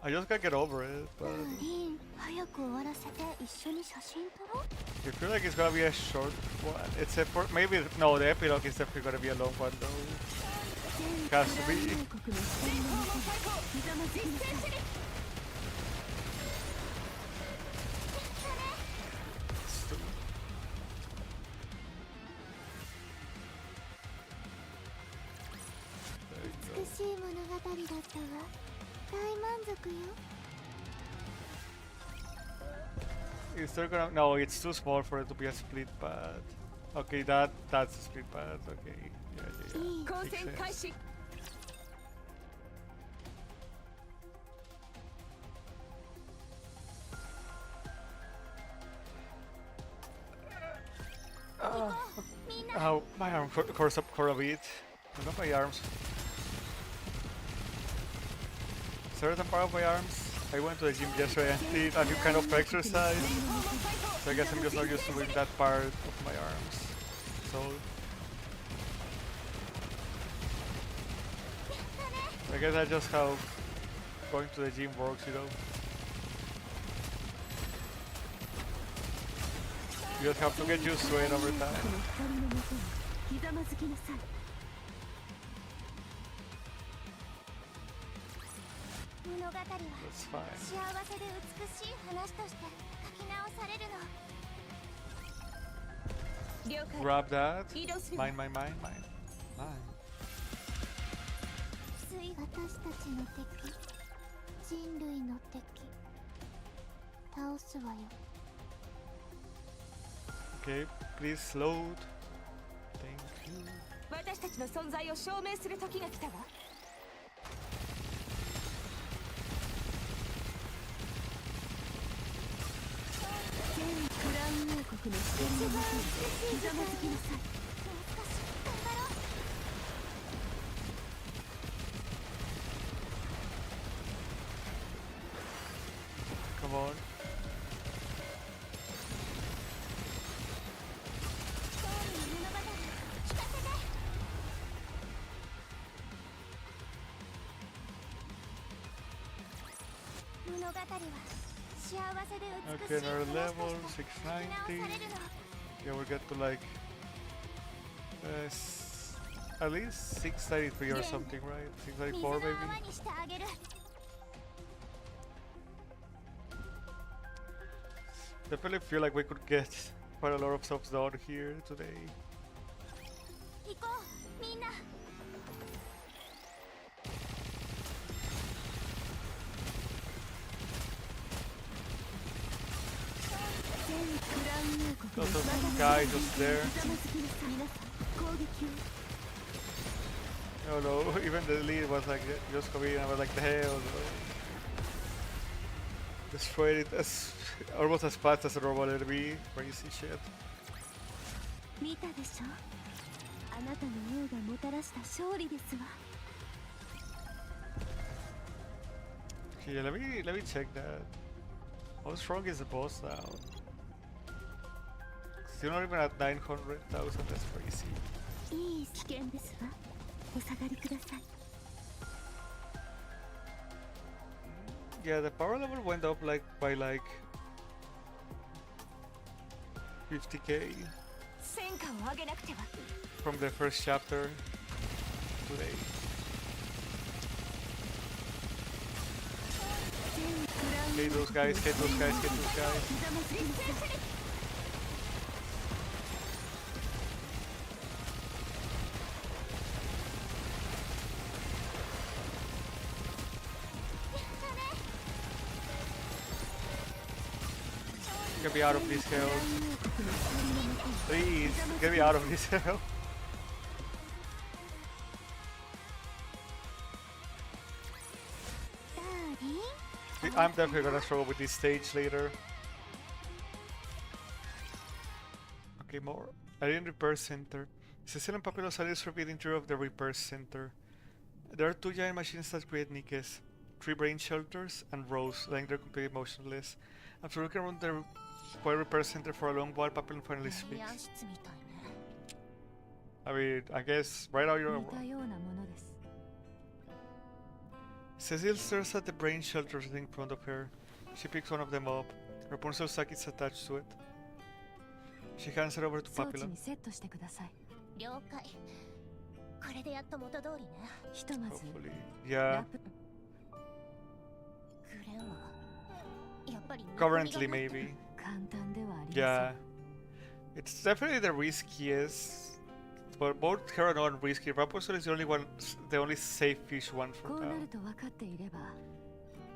I just can't get over it, but I feel like it's gonna be a short one. Except for maybe no, the epilogue is definitely gonna be a long one though. It has to be. Is there gonna? No, it's too small for it to be a split pad. Okay, that's a split pad. Okay, yeah. Makes sense. Oh, my arm course up for a bit. I got my arms. Certain part of my arms. I went to the gym yesterday and did a new kind of exercise. So I guess I'm just not used to doing that part of my arms. So I guess that's just how going to the gym works, you know. You just have to get used to it over time. That's fine. Grab that. Mine. Okay, please load. Thank you. Come on. Okay, another level, 690. Yeah, we'll get to like at least 693 or something, right? 694 maybe? Definitely feel like we could get quite a lot of subs done here today. Lots of guys just there. Oh no, even the lead was like just coming in. I was like, the hell no. Destroyed it as almost as fast as a normal enemy. Crazy shit. あなたの王がもたらした勝利ですわ。 Okay, let me check that. How strong is the boss now? Still not even at 900,000. That's crazy. いい危険ですわ。お下がりください。 Yeah, the power level went up like by like 50k 戦果を上げなくては。 from the first chapter today. Hate those guys, hate those guys, hate those guys. Get me out of this hell. Please, get me out of this hell. I'm definitely gonna struggle with this stage later. Okay, more. Alien Repair Center. Cecil and Papillon Alice repeat the interior of the Repair Center. There are two giant machines that create Nikkes, 3 brain shelters, and Rose, lying there completely motionless. After looking around the Coyo Repair Center for a long while, Papillon finally speaks. I mean, I guess right now you're wrong. Cecil stares at the brain shelters in front of her. She picks one of them up. Rapunzel sack is attached to it. She hands it over to Papillon. Hopefully. Yeah. Currently, maybe. Yeah. It's definitely the riskiest. But both her and Noah are risky. Rapunzel is the only safe-ish one for now.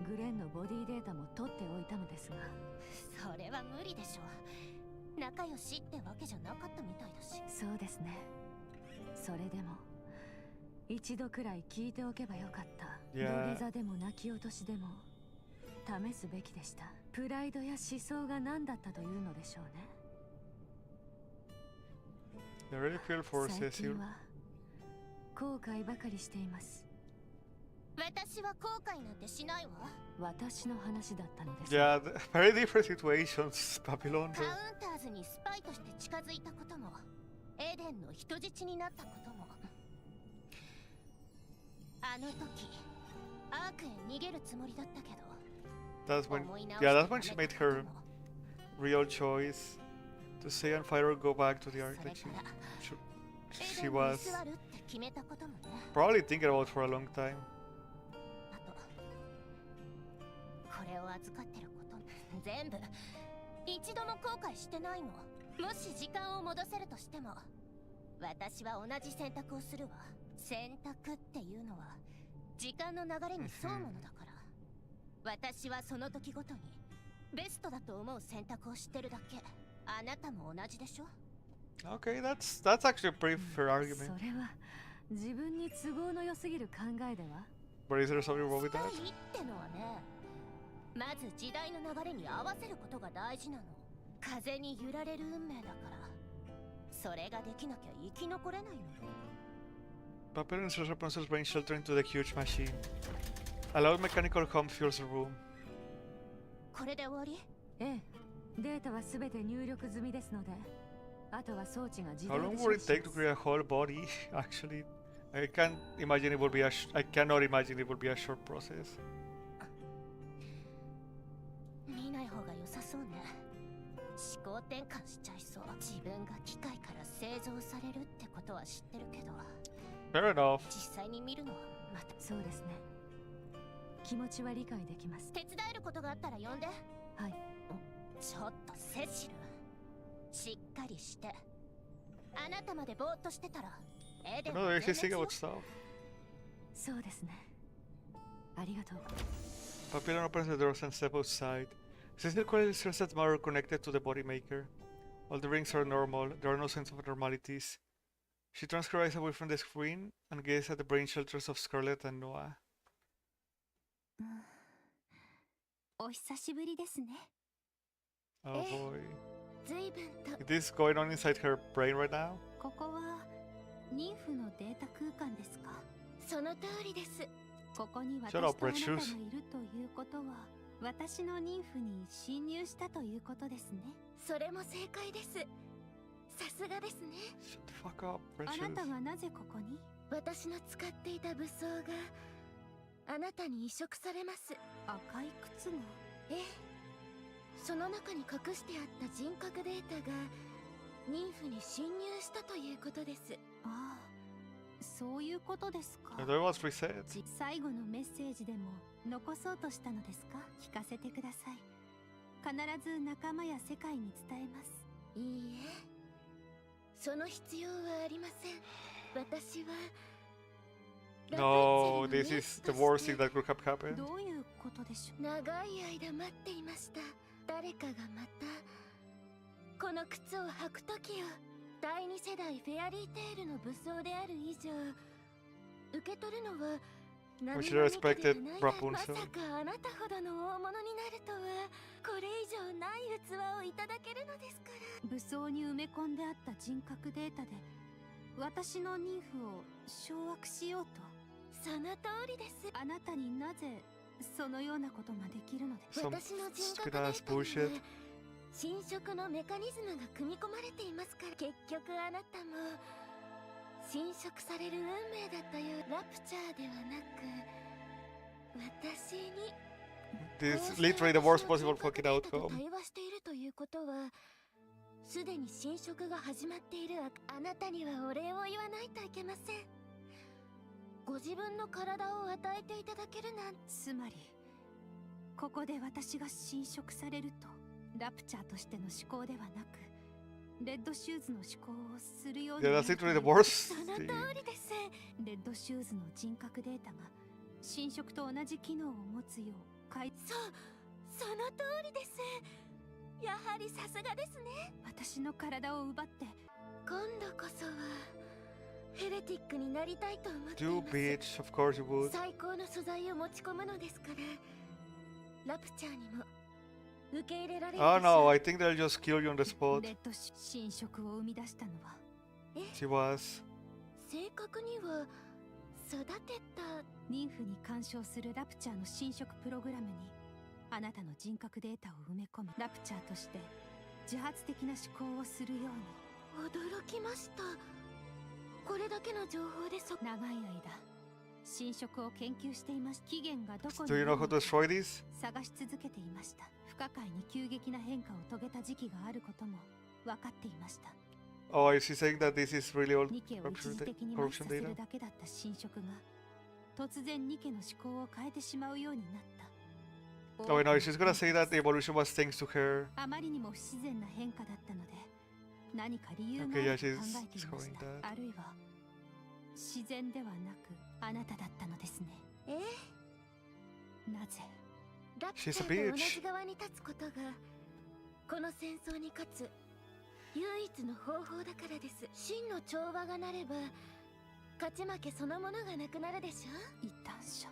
グレンのボディデータも取っておいたのですが、それは無理でしょう。仲良しってわけじゃなかったみたいだし。そうですね。それでも一度くらい聞いておけばよかった。土下座でも泣き落としでも試すべきでした。プライドや思想が何だったというのでしょうね。I really feel for Cecil. 最近は後悔ばかりしています。私は後悔なんてしないわ。私の話だったのです。Yeah, very different situations, Papillon. カウンターズにスパイとして近づいたことも、エデンの人質になったことも。あの時、アークへ逃げるつもりだったけど。That's when she made her real choice to stay on fire or go back to the arc that she was probably thinking about for a long time. これを預かってること全部一度も後悔してないの。もし時間を戻せるとしても私は同じ選択をするわ。選択っていうのは時間の流れに沿うものだから私はその時ごとにベストだと思う選択をしてるだけ。あなたも同じでしょ。 Okay, that's actually a pretty fair argument. それは自分に都合の良すぎる考えでは。 But is there something wrong with that? スタイってのはね、まず時代の流れに合わせることが大事なの。風に揺られる運命だからそれができなきゃ生き残れないのよ。 Papillon inserts Rapunzel's brain shelter into the huge machine. A loud mechanical hum fills the room. これで終わり？ええ、データはすべて入力済みですので、あとは装置が自 How 動 long で would 処 it 理し take ま to す。 create a whole body? Actually, I can't imagine it would be I cannot imagine it would be a short process. 見ない方が良さそうね。思考転換しちゃいそう。自分が機械から製造されるってことは知ってるけど。Fair enough. 実際に見るのはまた。そうですね。気持ちは理解できます。手伝えることがあったら呼んで。はい。ちょっとセシル。しっかりして。あなたまでぼーっとしてたら。No, they're actually saying about stuff. そうですね。ありがとう。Papillon opens the doors and steps outside. Cecil quietly stares at the mirror connected to the body maker. All the rings are normal. There are no signs of abnormalities. She turns her eyes away from the screen and gazes at the brain shelters of Scarlet and Noah. お久しぶりですね。 Oh boy. 随分と。 Is this going on inside her brain right now? ここは妊婦のデータ空間ですか？その通りです。ここに私 Shut とあ up, なた Red が Shoes. いるということは、私の妊婦に侵入したということですね。それも正解です。さすがですね。 Shut the fuck up, Red あな Shoes. たがなぜここに？私の使っていた武装があなたに移植されます。赤い靴が？ええ。その中に隠してあった人格データが妊婦に侵入したということです。ああ、そういうことですか。 And that was reset. 最後のメッセージでも残そうとしたのですか？聞かせてください。必ず仲間や世界に伝えます。いいえ、その必要はありません。私は No, this is the worst thing that could have happened. どういうことでしょう。長い間待っていました。誰かがまたこの靴を履くときを。第二世代フェアリーテールの武装である以上、受け取るのは何 We も should have 見て respected ではない。まさ Rapunzel. かあなたほどの大物になるとは。これ以上ない器をいただけるのですから。武装に埋め込んであった人格データで私の妊婦を掌握しようと。その通りです。あなたになぜそのようなことができるのです。 Some 私の人格 stupid デ ass ータに bullshit. は侵食のメカニズムが組み込まれていますから。結局あなたも侵食される運命だったよう。ラプチャーではなく私に。 This is literally the worst possible fucking 対 outcome. 話しているということは、すでに侵食が始まっている。あなたにはお礼を言わないといけません。ご自分の体を与えていただけるなん。つまりここで私が侵食されると、ラプチャーとしての思考ではなくレッドシューズの思考をするように Yeah, な that's る。 literally the worst その通 thing. りです。レッドシューズの人格データが侵食と同じ機能を持つよう改。その通りです。やはりさすがですね。私の体を奪って今度こそはヘレティックになりたいと思ってい You ます。 bitch, of course you would. 最高の素材を持ち込むのですから、ラプチャーにも受け入れられるでしょ Oh う。 no, I think they'll just kill you on the spot. レッド侵食を生み出したのは、She was. 正確には育てた妊婦に干渉するラプチャーの侵食プログラムにあなたの人格データを埋め込み、ラプチャーとして自発的な思考をするように。驚きました。これだけの情報で長い間侵食を研究していました。起源がどこに Do あ you る know の how か to destroy this? 探し続けていました。不可解に急激な変化を遂げた時期があることも分かっていました。 Oh, is she saying that this is really old ニケを一時的に麻痺させるだけだった侵食が突然ニケの思考を変えてしまうようになった。 Oh, no, she's gonna say that the evolution was thanks to her. あまりにも不自然な変化だったので、何か理由があ Okay, る yeah, と she's 考えていまし discovering た。 that. あるいは自然ではなくあなただったのですね。なぜラプチャ She's a ーと同 bitch. じ側に立つことがこの戦争に勝つ唯一の方法だからです。真の調和がなれば勝ち負けそのものがなくなるでしょ。異端者。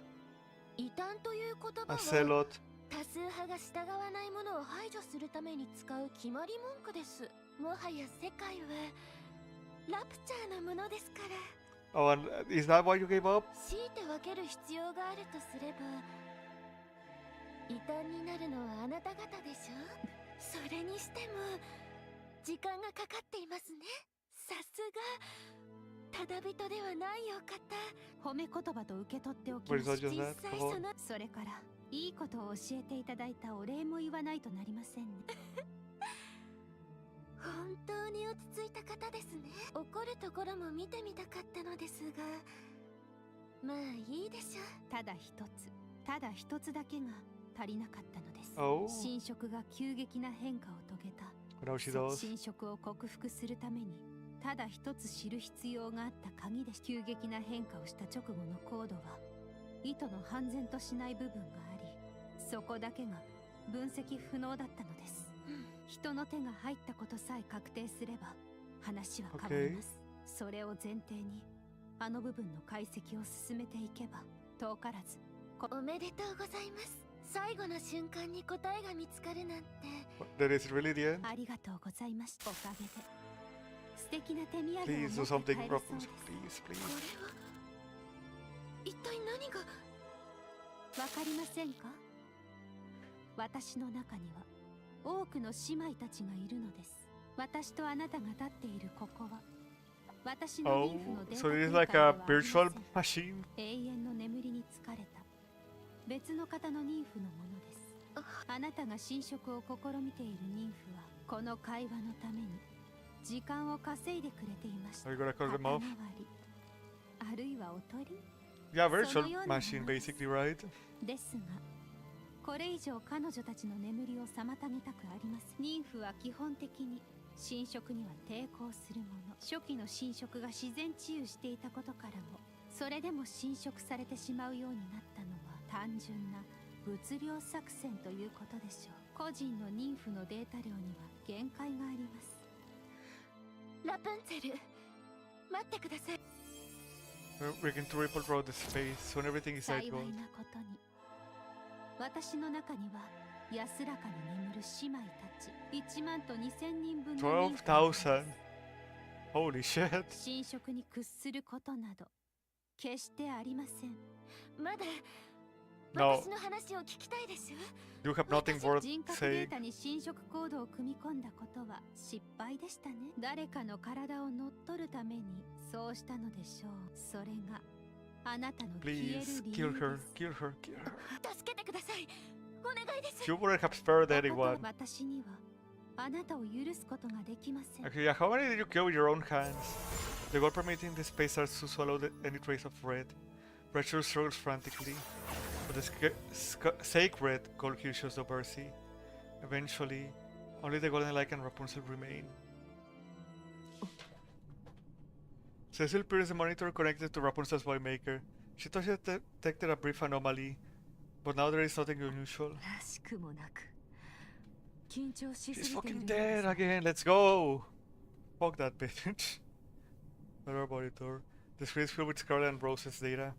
異端という言葉 A は zealot. 多数派が従わないものを排除するために使う決まり文句です。もはや世界はラプチャーなものですから。 Oh, and is that why you gave up? 強いて分ける必要があるとすれば、異端になるのはあなた方でしょ。それにしても時間がかかっていますね。さすがただ人ではないお方。褒め言葉と受け取っておきます。 What is that, 実 just 際 that? それからいいことを教えていただいたお礼も言わないとなりませんね。本当に落ち着いた方ですね。怒るところも見てみたかったのですが、まあいいでしょう。ただ一つだけが足りなかったのです。 Oh. 侵食が急激な変化を遂げた。 Now she does. 侵食を克服するためにただ一つ知る必要があった鍵です。急激な変化をした直後のコードは意図の判然としない部分があり、そこだけが分析不能だったのです。人の手が入ったことさえ確定すれば話は変わります。それを前提にあの部分の解析を進めていけば遠からず。おめでとうございます。最後の瞬間に答えが見つかるなんて。 That is really the end? ありがとうございました。おかげでス敵な手土産を Please do 持って something, 帰るそう Rapunzel. です。 Please, こ please. れは一体何が。わかりませんか？私の中には多くの姉妹たちがいるのです。私とあなたが立っているここは私の Oh, 妊婦のデータ so it is 空 like 間で a はありません。 virtual machine. 永遠の眠りに疲れた別の方の妊婦のものです。あなたが侵食を試みている妊婦はこの会話のために時間を稼いでくれていました。 Are you gonna cut 肩 them 代わ off? りあるいはおとり Yeah, virtual そのような machine ものです。 basically, right? ですがこれ以上彼女たちの眠りを妨げたくあります。妊婦は基本的に侵食には抵抗するもの。初期の侵食が自然治癒していたことからもそれでも侵食されてしまうようになったのは単純な物量作戦ということでしょう。個人の妊婦のデータ量には限界があります。ラプンツェル、待ってください。 We can to ripple through the space when everything is 幸 like い gold. なことに私の中には安らかに眠る姉妹たち1万と2000人分の妊婦がいます。 12,000. Holy shit. 侵食に屈することなど決してありません。まだ No, 私の話を聞きたいです。 you have nothing worth 人格デ saying. ータに侵食コードを組み込んだことは失敗でしたね。誰かの体を乗っ取るためにそうしたのでしょう。それがあなたの消え Please る理 kill 由 her, です。 kill her, kill her. 助けてください。お願いです。 You wouldn't have spared 誠 anyone. 私にはあなたを許すことができません。 Okay, yeah, how many did you kill with your own hands? The gold permitting the space starts to swallow any trace of red. Rachel struggles frantically, but the sacred gold hue shows no mercy. Eventually, only the golden light and Rapunzel remain. Cecil peers the monitor connected to Rapunzel's boy maker. She thought she had detected a brief anomaly, but now there is nothing unusual. らしくもなく緊張しす She's ぎている fucking ようです。 dead again. Let's go. Fuck that bitch. Better monitor. The screen is filled with Scarlet and Rose's data.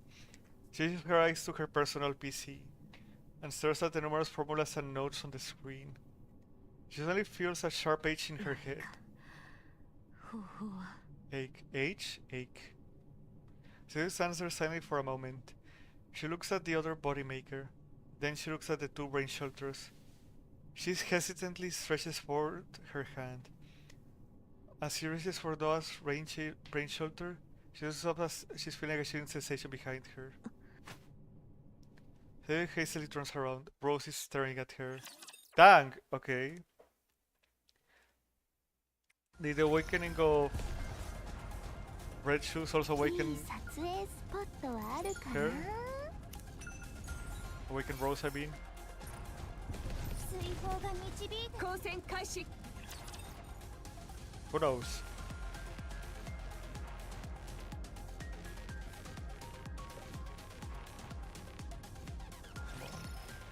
She uses her eyes to her personal PC and stares at the numerous formulas and notes on the screen. She suddenly feels a sharp ache in her head. 方法は Ache, ache. She stands there silently for a moment. She looks at the other body maker. Then she looks at the two brain shelters. She hesitantly stretches forward her hand. As she reaches for Noah's brain shelter, she looks up as she's feeling a chilling sensation behind her. She hastily turns around. Rose is staring at her. Dang! Okay. Did the awakening of Red Shoes also いい awaken 撮影スポットはあるかな。 her? Awaken Rose, I mean. 水泡が導いて。光線開始。 Who knows?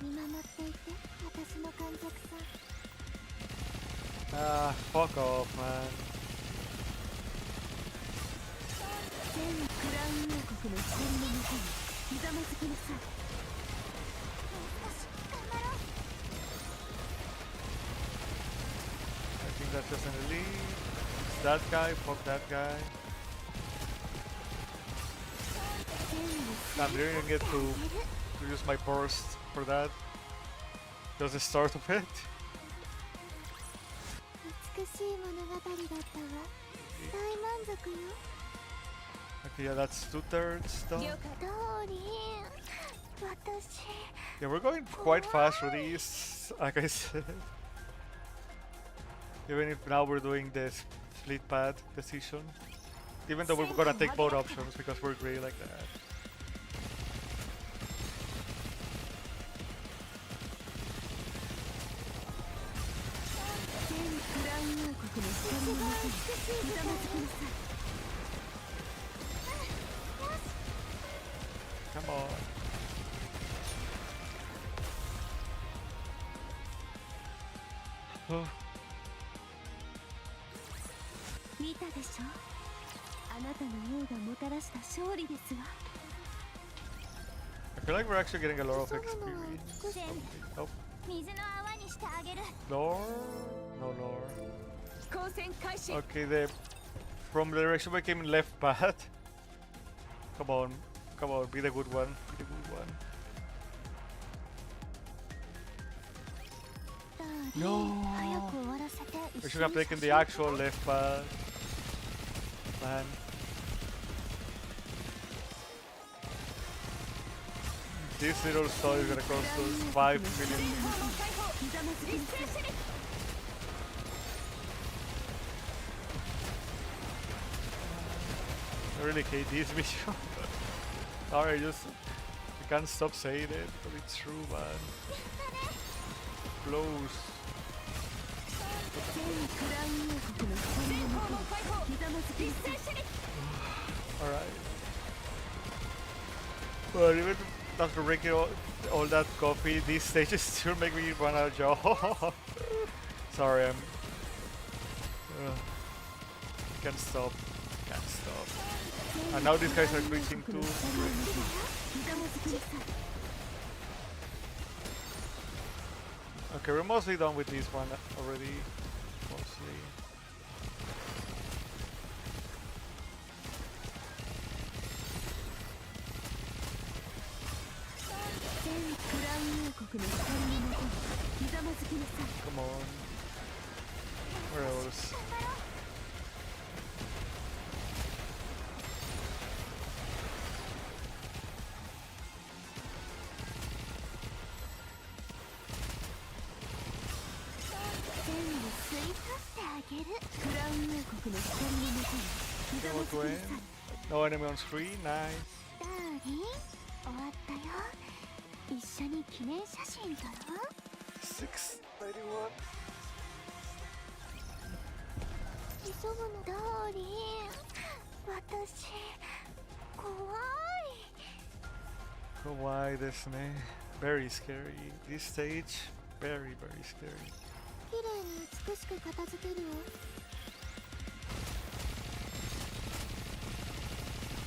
見守っていて、私の観客さん。 Ah, fuck off, man. 全クラウン王国の光のもとにひざまずきなさい。もう少し頑張ろう。 I think that's just an elite. It's that guy, fuck that guy. 全 I'm really gonna get to use my burst for that. Just the start of it. 美しい物語だったわ。大満足よ。 Okay, yeah, that's 2/3 done. ドーリン、私。 Yeah, we're going quite fast for these, like I said. Even if now we're doing this split path decision. Even though we're gonna take both options because we're great like that. 全クラウン王国の光のもとにひざまずきなさい。 Come on. Oh, 見たでしょ。あなたの王がもたらした勝利ですわ。 I feel like we're actually getting a lot of 注ぐのは experience. 美しい。 Oh, 水の泡にしてあげる。 lore? No lore. 光線開始。 Okay, the From the direction we came in left path. Come on, be the good one, be the good one. No! We should have taken the actual left path. Man. This little stall is gonna cost us 5 million. I really hate this video. Sorry, I can't stop saying it, but it's true, man. Blows. Alright. But even after drinking all that coffee, these stages still make me run out of jaw. Sorry, can't stop. Can't stop. And now these guys are glitching too. Okay, we're mostly done with this one already. Mostly. Come on. Where else? No enemy on screen, nice. 691. Kawaii desu ne. Very scary. This stage, very scary.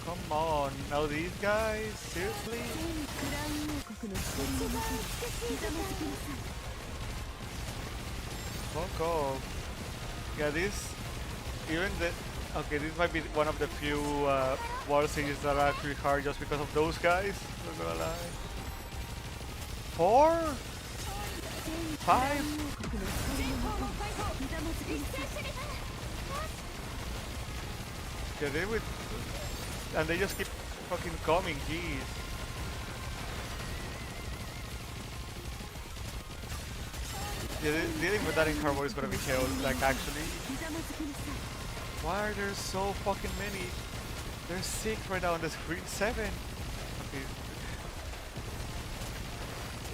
Come on, now these guys, seriously? Fuck off. Yeah, this, even the, okay, this might be one of the few wall stages that are actually hard just because of those guys, not gonna lie. 4? 5? Yeah, they would, and they just keep fucking coming, jeez. Yeah, dealing with that in Carbo is gonna be hell, like actually. Why are there so fucking many? There's 6 right now on the screen, 7. Okay.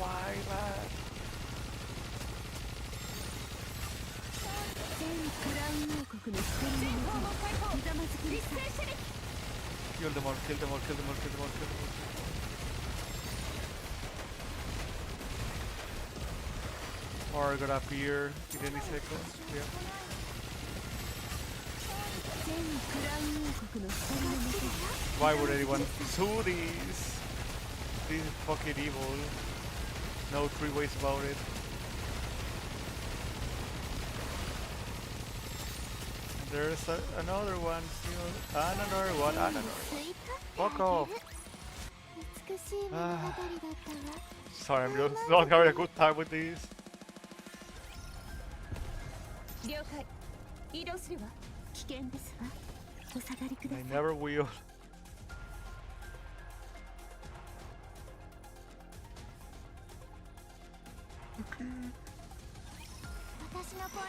Why, man? Kill them all, kill them all, kill them all, kill them all, kill them all. Or gonna appear in any second. Yeah. Why would anyone sue these? This is fucking evil. No 3 ways about it. There's another one still, and another one, and another one. Fuck off. Sorry, I'm just not having a good time with these. I never will.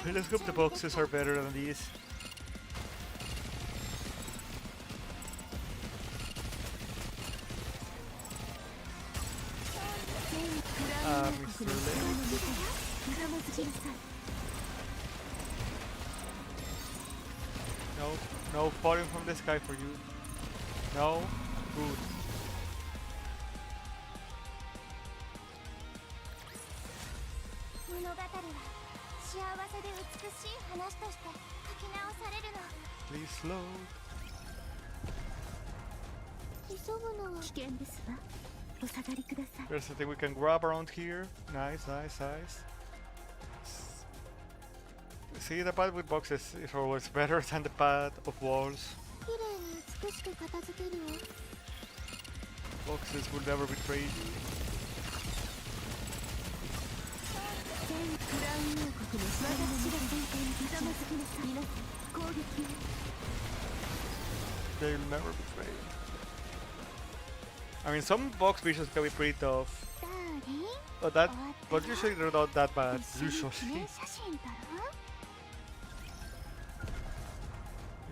Okay, let's hope the boxes are better than these. Mr. No falling from the sky for you. No, good. Please load. There's a thing we can grab around here. Nice, nice, nice. See, the pad with boxes is always better than the pad of walls. 綺麗に美しく片付けるわ Boxes will never betray you. 全クラウン王国の私が先手にひざまずきなさい皆さん攻撃を They'll never betray you. I mean, some box missions can be pretty tough, ダーリン but usually they're not that bad. Usually, 写真撮ろう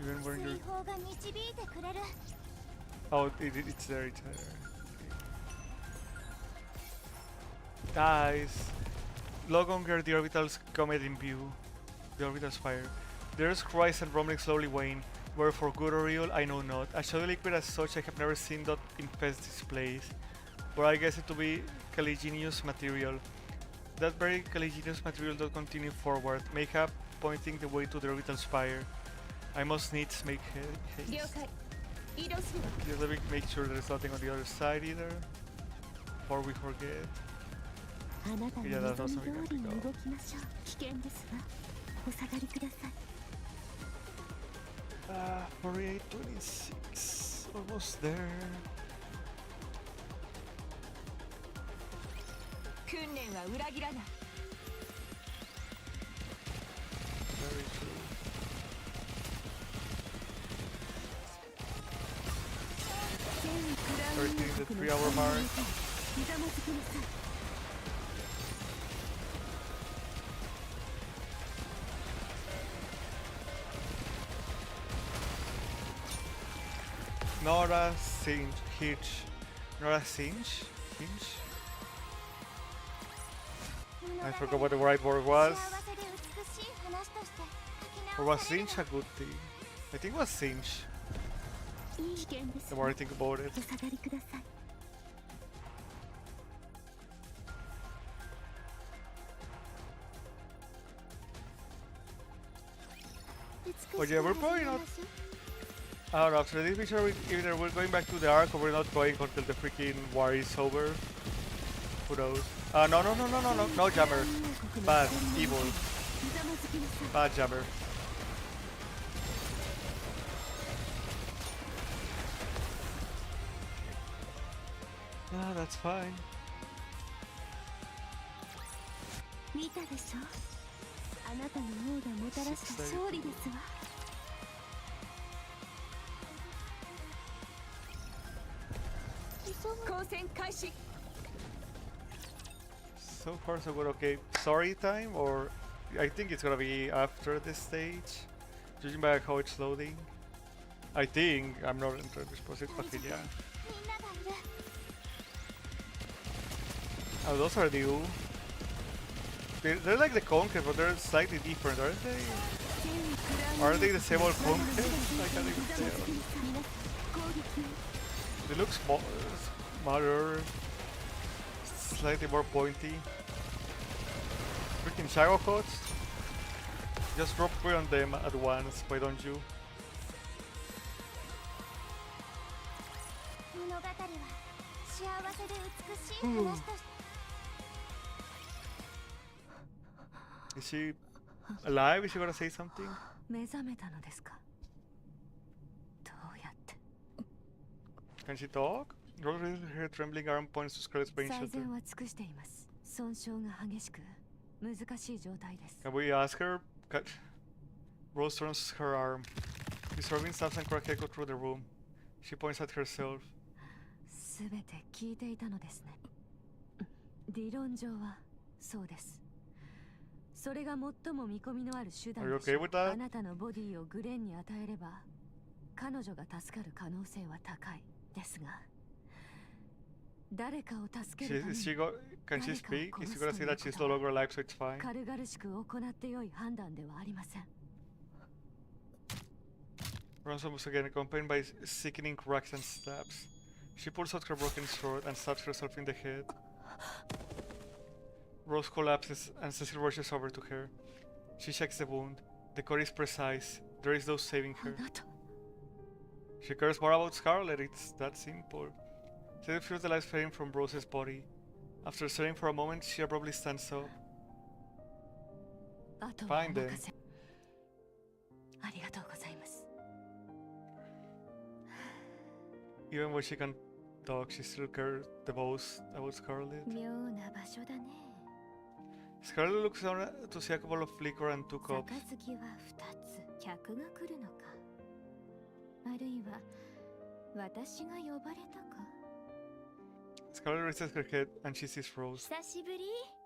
even when you're 追放が導いてくれる oh, it's there, it's there. Guys, log on the orbitals comet in view. The orbital spire. There's cries and rumbling slowly wane. Whether for good or ill, I know not. A shadow liquid as such I have never seen that infest this place, but I guess it to be caligenious material. That very caligenious material does continue forward, mayhap pointing the way to the orbital spire. I must needs make haste. 了解移動するわ Just let me make sure there's nothing on the other side either, before we forget. あなたの Yeah, that's 望 also み we 通り can に go. 動きましょう危険ですわお下がりください 4826, almost there. 訓練は裏切らない Very true. 全クラウン 13, 王 the 国 3 hour mark. ひざまずきなさい Not a cinch, hitch. Not a cinch? Hinge? I forgot what the right word was. 幸せで美しい話として書き Or 直 was される cinch a good thing? I think it was cinch, 危険です the わ more I think about it. お下がりください Oh yeah, we're probably not... I don't know, after this mission either we're going back to the Ark or we're not going until the freaking war is over. Who knows? No jammer. Bad, evil, ひざまずきなさい bad jammer. Ah, that's fine. 見たでしょあなたの王がもたらした勝利ですわ交戦開始 So far so good. Okay, story time, or I think it's gonna be after this stage, judging by how it's loading. I think I'm not entirely positive. Okay, yeah. みんながいる Oh, those are new. They're like the Conquest, but they're slightly different, aren't they? 全クラウン Are they the same old Conquest? I can't even ひざまずき tell. なさい皆さん攻撃を They look smaller, slightly more pointy. Freaking Shadow Coats. Just drop 3 on them at once, why don't you? 物語は幸せで美しい話として Is she alive? Is she gonna say something? 目覚めたのですかどうやって Can she talk? Rose raises her trembling arm points to Scarlet's brain 最 shelter. 善は尽くしています損傷が激しく難しい状態です Can we ask her? Rose turns her arm. Disturbing stabs and crack echo through the room. She points at herself. すべて聞いていたのですね理論上はそうですそれが最も見込みのある手段 Are you でし okay ょう with that? あなたのボディをグレンに与えれば彼女が助かる可能性は高いですが誰かを助けるため Is に she can she speak? Is she gonna say that she's no longer alive, so it's fine? 軽々しく行ってよい判断ではありません Rose moves again, accompanied by sickening cracks and stabs. She pulls out her broken sword and stabs herself in the head. Rose collapses and Cecil rushes over to her. She checks the wound. The cut is precise. There is no saving her. あなた She cares more about Scarlet, it's that simple. Cecil feels the life fading from Rose's body. After staring for a moment, she abruptly stands up. あとはお Fine then. 任せありがとうございます。 Even when she can talk, she still cares the most about Scarlet. 妙な場所だね。 Scarlet looks down to see a couple of liquor and 2 cups. 杯は2つ。客が来るのか。あるいは私が呼ばれたか。 Scarlet raises her head and she sees Rose. 久しぶり、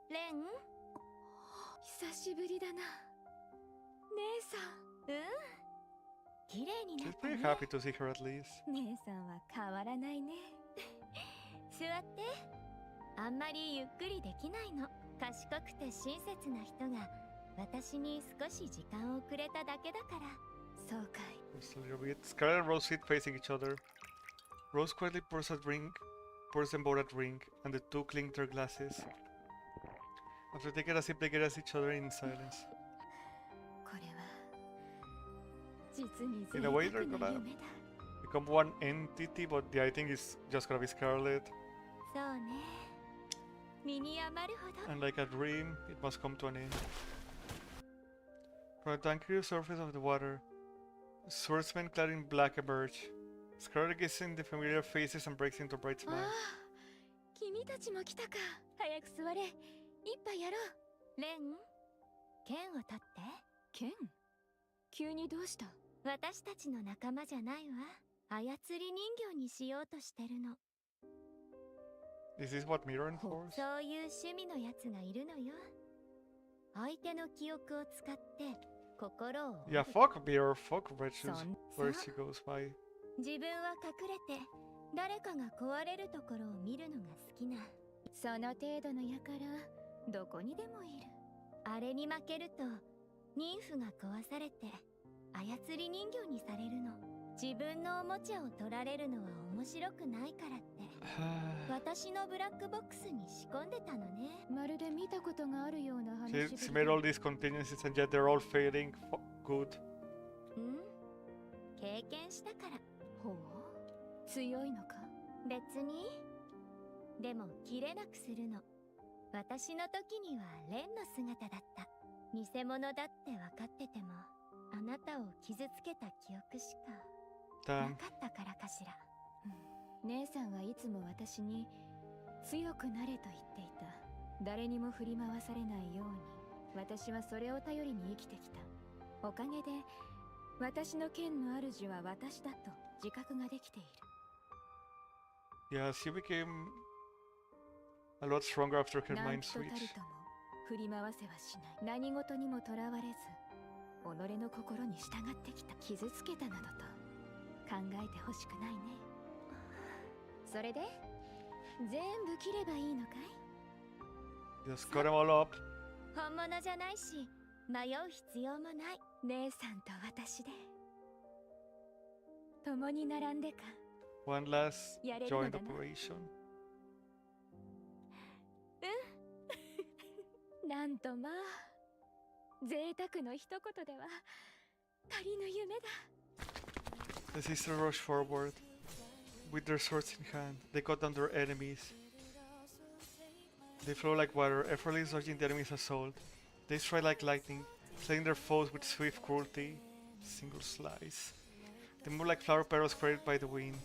レン。久しぶりだな。姉さん。うん。綺麗にな She's ったね。 pretty happy to see her at least. 姉さんは変わらないね。座って。あんまりゆっくりできないの。賢くて親切な人が私に少し時間をくれただけだから。そうかい。 Scarlet and Rose sit facing each other. Rose quietly pours them both a drink, and the two clink their glasses. After taking a sip, they gaze at each other in silence. これは実に In 贅 a way, 沢 they're な gonna 夢だ。 become one entity, but the I think is just gonna be Scarlet. そうね。身に余るほど。 And like a dream, it must come to an end. From the unclear surface of the water, swordsmen clad in black emerge. Scarlet gazes in the familiar faces and breaks into a bright あ smile. あ、君たちも来たか。早く座れ。一杯やろう。レン、剣を取って。剣？急にどうした？私たちの仲間じゃないわ。操り人形にしようとしてるの。 Is this what Mirror enforced? そういう趣味のやつがいるのよ。相手の記憶を使って心を。 Yeah, fuck Mirror, fuck Wretches, そん where she goes by. 自分は隠れて誰かが壊れるところを見るのが好きな。その程度のやからどこにでもいる。あれに負けると妊婦が壊されて操り人形にされるの。自分のおもちゃを取られるのは面白くないからって私のブラックボックスに仕込んでたのね。まるで見たことがあるような話。 She made all these contingencies and yet they're all failing. Good. 経験したから。ほう、強いのか。別に。でも切れなくするの。私の時にはレンの姿だった。偽物だって分かっててもあなたを傷つけた記憶しかなかったからかしら。姉さんはいつも私に強くなれと言っていた。誰にも振り回されないように私はそれを頼りに生きてきた。おかげで私の剣の主は私だと自覚ができている。 Yeah, she became a lot stronger after her なん mind とた switch. りとも振り回せはしない。何事にもとらわれず己の心に従ってきた。傷つけたなどと考えてほしくないね。それで全部切ればいいのかい？ Just cut them all up. 本物じゃないし迷う必要もない。姉さんと私で共に並んでか。 One last やれる joint のだな。 operation. なんとまあ贅沢の一言では足りぬ夢だ。 The sisters rush forward. With their swords in hand, they cut down their enemies. They flow like water, effortlessly dodging the enemy's assault. They strike like lightning, slaying their foes with swift cruelty. Single slice. They move like flower petals carried by the wind.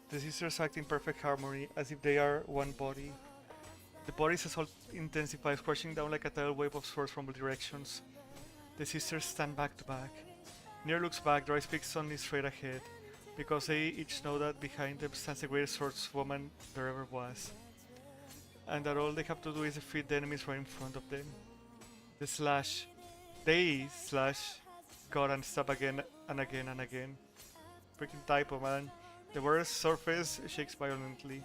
The sisters act in perfect harmony, as if they are one body. The body's assault intensifies, crushing down like a tidal wave of swords from all directions. The sisters stand back to back. Nier looks back, their eyes fixed only straight ahead, because they each know that behind them stands the greatest swordswoman there ever was, and that all they have to do is defeat the enemies right in front of them. They slash, God, and stab again and again and again. Freaking typo, man. The water's surface shakes violently.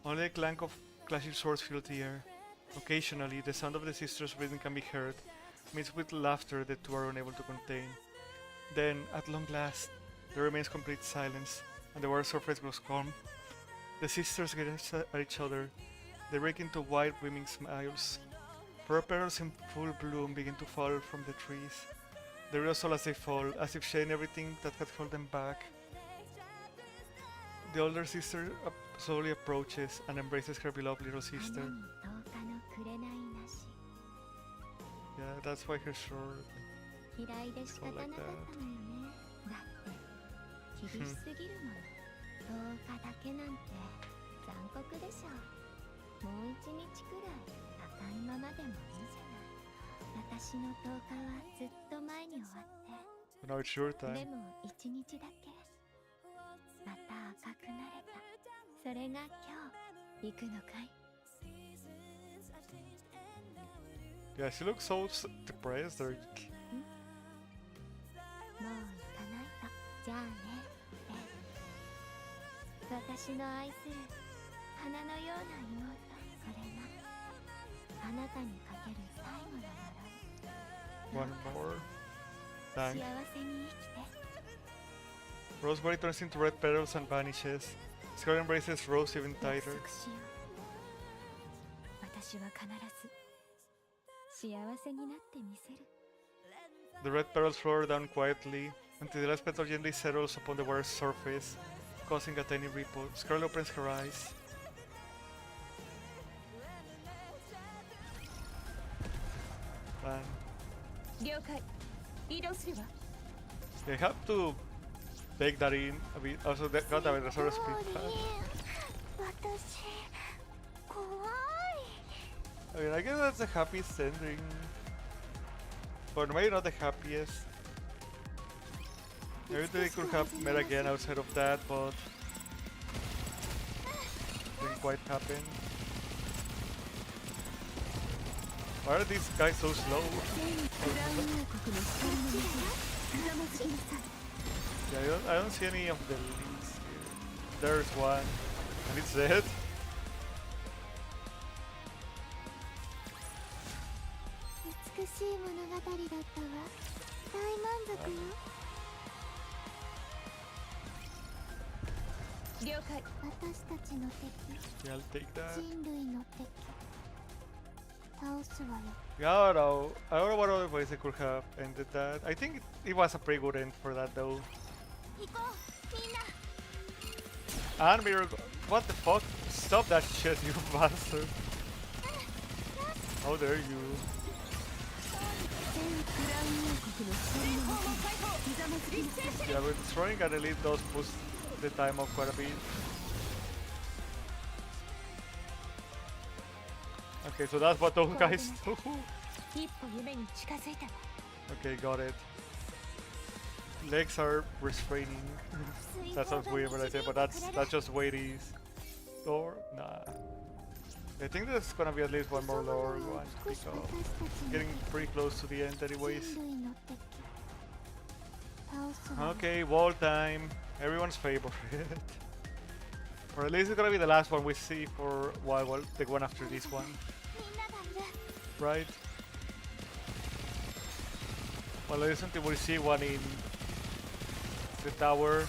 Only the clank of clashing swords fills the air. Occasionally, the sound of the sisters' breathing can be heard, mixed with laughter the two are unable to contain. Then, at long last, there remains complete silence, and the water surface grows calm. The sisters gaze at each other. They break into wide, beaming smiles. Purple petals in full bloom begin to fall from the trees. They rustle as they fall, as if shedding everything that had held them back. The older sister slowly approaches and embraces her beloved little sister. Yeah, that's why her sword 嫌いで仕方なかったのよね。だって厳しすぎるもの。10日だけなんて残酷でしょ。もう1日くらい赤いままでもいいじゃない。私の10日はずっと前に終わって。Now it's your time. でも1日だけまた赤くなれた。それが今日。行くのかい？ Yeah, she looks so depressed. Or... もう行かないと。じゃあね、私の愛する花のような妹。これがあなたにかける最後の呪い。 One more. 幸 Thank. せに生きて。 Rosemary turns into red petals and vanishes. Scarlet embraces Rose even tighter. 約束しよう。私は必ず幸せになってみせる。 The red petals float down quietly until the last petal gently settles upon the water's surface, causing a tiny ripple. Scarlet opens her eyes. And 了解。移動すれば。 they have to take that in a bit. Also, they got a bit sort of speed pad. 私怖い。 I mean, I guess that's the happiest ending. But maybe not the happiest. Maybe they could have met again outside of that, but didn't quite happen. Why are these guys so slow? Yeah, I don't see any of the leads here. There's one, and it's dead. 美しい物語だったわ。大満足よ。了解。私たちの敵。 Yeah, I'll take that. 人類の敵。倒すわよ。 Yeah, I don't know. I don't know what other ways they could have ended that. I think it was a pretty good end for that though. 行こう、みんな。 And Mirror, what the fuck? Stop that shit, you bastard. How dare you? Yeah, but destroying an elite does push the time up quite a bit. Okay, so that's what those guys do. 一歩夢に近づいたわ。 Okay, got it. Legs are restraining. That sounds weird when I say, but that's just the way it is. Or nah. I think there's gonna be at least one more lore one to pick up. Getting pretty close to the end anyways. 人類の敵。倒すわよ。 Okay, wall time. Everyone's favorite. Or at least it's gonna be the last one we see for a while, well, the one after this one. みんながいる。 Right? Well, at least until we see one in the tower.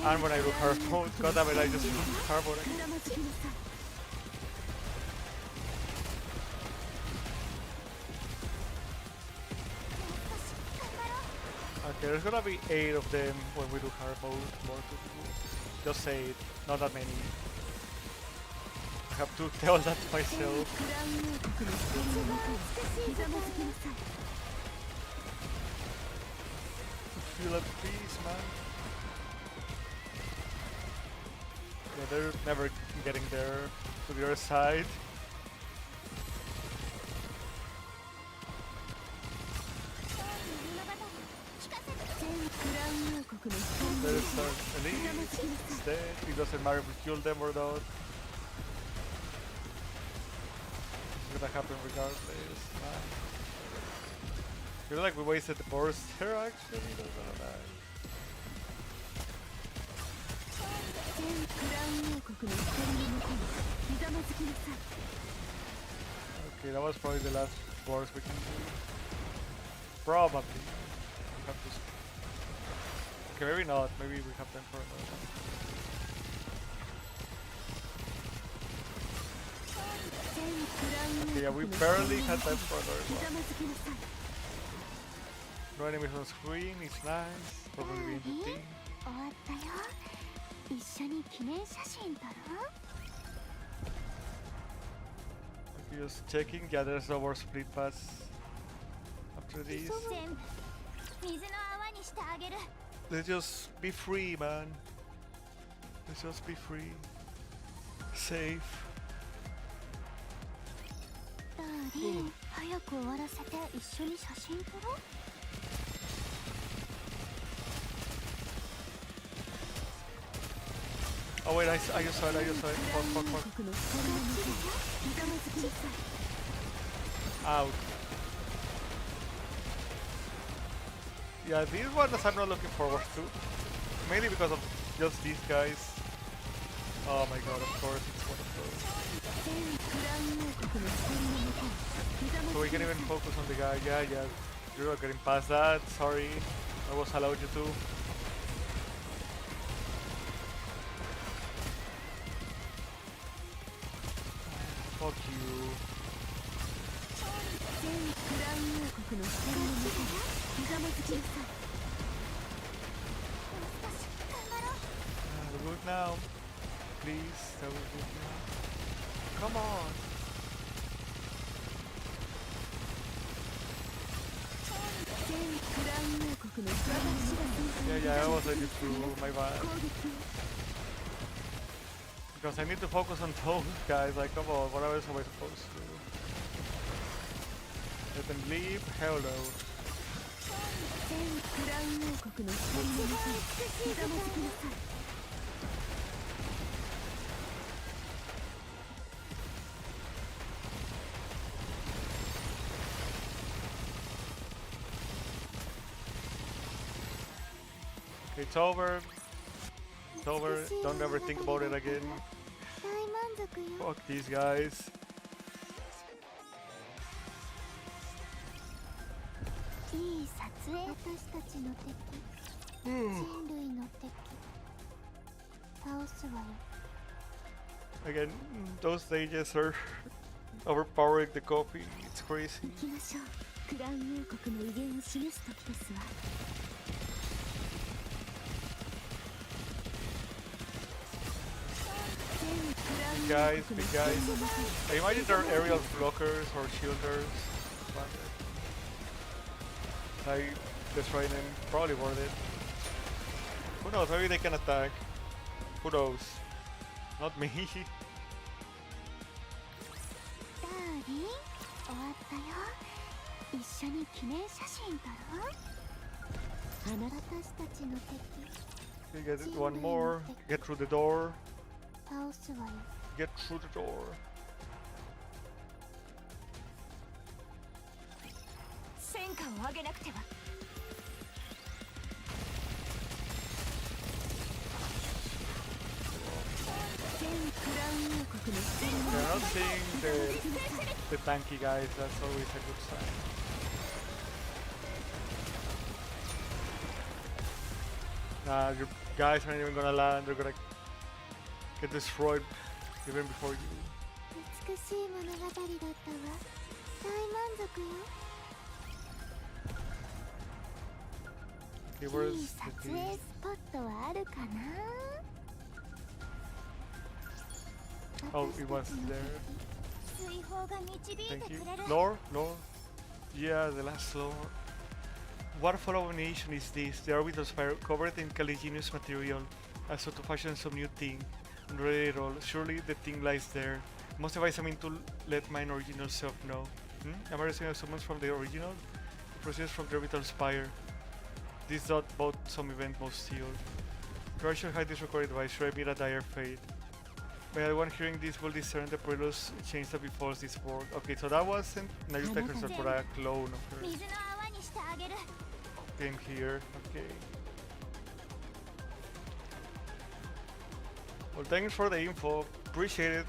And when I do hard mode. God damn it, I just used hard mode. Okay, there's gonna be 8 of them when we do hard mode. More to do. Just 8, not that many. I have to tell that to myself. Feel at peace, man. Yeah, they're never getting there to the other side. There's an elite, it's dead. It doesn't matter if we kill them or not. It's gonna happen regardless. Feel like we wasted the burst here actually. That's gonna die. Okay, that was probably the last burst we can do. Probably. We have to. Okay, maybe not. Maybe we have time for another one. Okay, yeah, we barely had time for another one. No enemies on screen, it's nice. Probably being the team. 終わったよ。一緒に記念写真撮ろう。 Okay, just checking. Yeah, there's no more split pass after this. Let's just be free, man. Let's just be free. Safe. 早く終わらせて一緒に写真撮ろう。 Oh wait, I just saw it, I just saw it. Fuck. Out. Yeah, these ones I'm not looking forward to. Mainly because of just these guys. Oh my god, of course it's one of those. So we can even focus on the guy. Yeah, you're not getting past that. Sorry, I was allowed you to. Fuck you. Good now. Please, that was good now. Come on. Yeah, I was ready to, my bad. Because I need to focus on those guys, like come on, what else am I supposed to do? Let them leave? Hell no. It's over. It's over. Don't ever think about it again. Fuck these guys. Again, those stages are overpowering the coffee. It's crazy. Big guys. I imagine they're aerial blockers or shielders. I destroying them, probably worth it. Who knows, maybe they can attack. Who knows? Not me. Okay, get it, one more. Get through the door. Get through the door. They're not seeing the tanky guys, that's always a good sign. Nah, your guys aren't even gonna land, they're gonna get destroyed even before you. Okay, where's the tea? Oh, it was there. Thank you. Lore? Yeah, the last lore. What abomination is this? The orbital spire covered in caligenous material, as so to fashion some new thing. Unready at all. Surely the thing lies there. Must devise something to let mine original self know. Am I receiving summons from the original? The process from the orbital spire. This dot bought some event most sealed. I should hide this recorded device, should I meet a dire fate? By anyone hearing this will discern the perilous change that befalls this world. Okay, so that wasn't Nayuta herself, but a clone of her. Came here, okay. Well, thanks for the info. Appreciate it.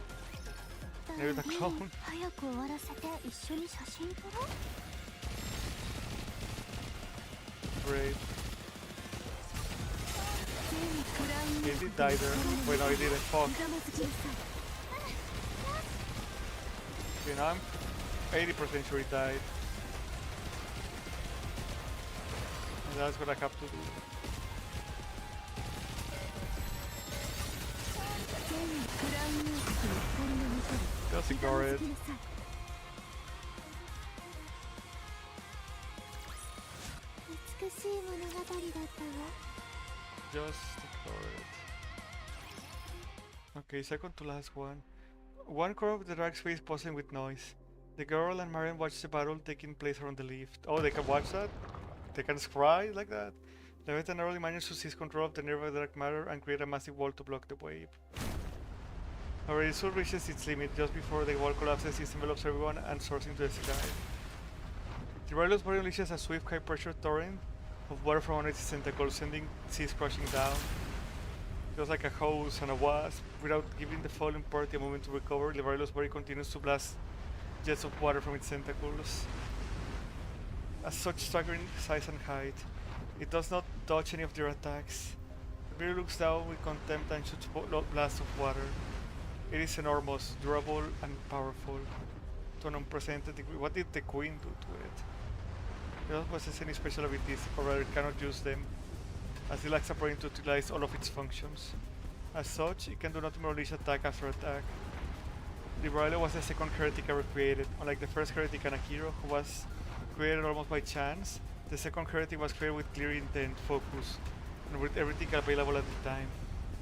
Nayuta clone. Great. He did die there. Wait, no, he didn't. Fuck. Okay, now I'm 80% sure he died. And that's what I have to do. Just ignore it. just ignore it. Okay, second to last one. One corner of the drag space buzzing with noise. The girl and Marion watch the battle taking place around the lift. Oh, they can watch that? They can scry like that? Leviathan narrowly manages to seize control of the nearby dark matter and create a massive wall to block the wave. However, it soon reaches its limit. Just before the wall collapses, it envelops everyone and soars into the sky. The wireless body unleashes a swift high-pressure torrent of water from under its tentacles, sending seas crashing down. Just like a hose and a wasp. Without giving the falling party a moment to recover, the wireless body continues to blast jets of water from its tentacles. At such staggering size and height, it does not dodge any of their attacks. The bear looks down with contempt and shoots blasts of water. It is enormous, durable, and powerful to an unprecedented degree. What did the queen do to it? It doesn't possess any special abilities, or rather cannot use them, as it lacks a brain to utilize all of its functions. As such, it can do nothing but unleash attack after attack. The Bravelo was the second heretic ever created. Unlike the first heretic Anakiro, who was created almost by chance, the second heretic was created with clear intent, focus, and with everything available at the time.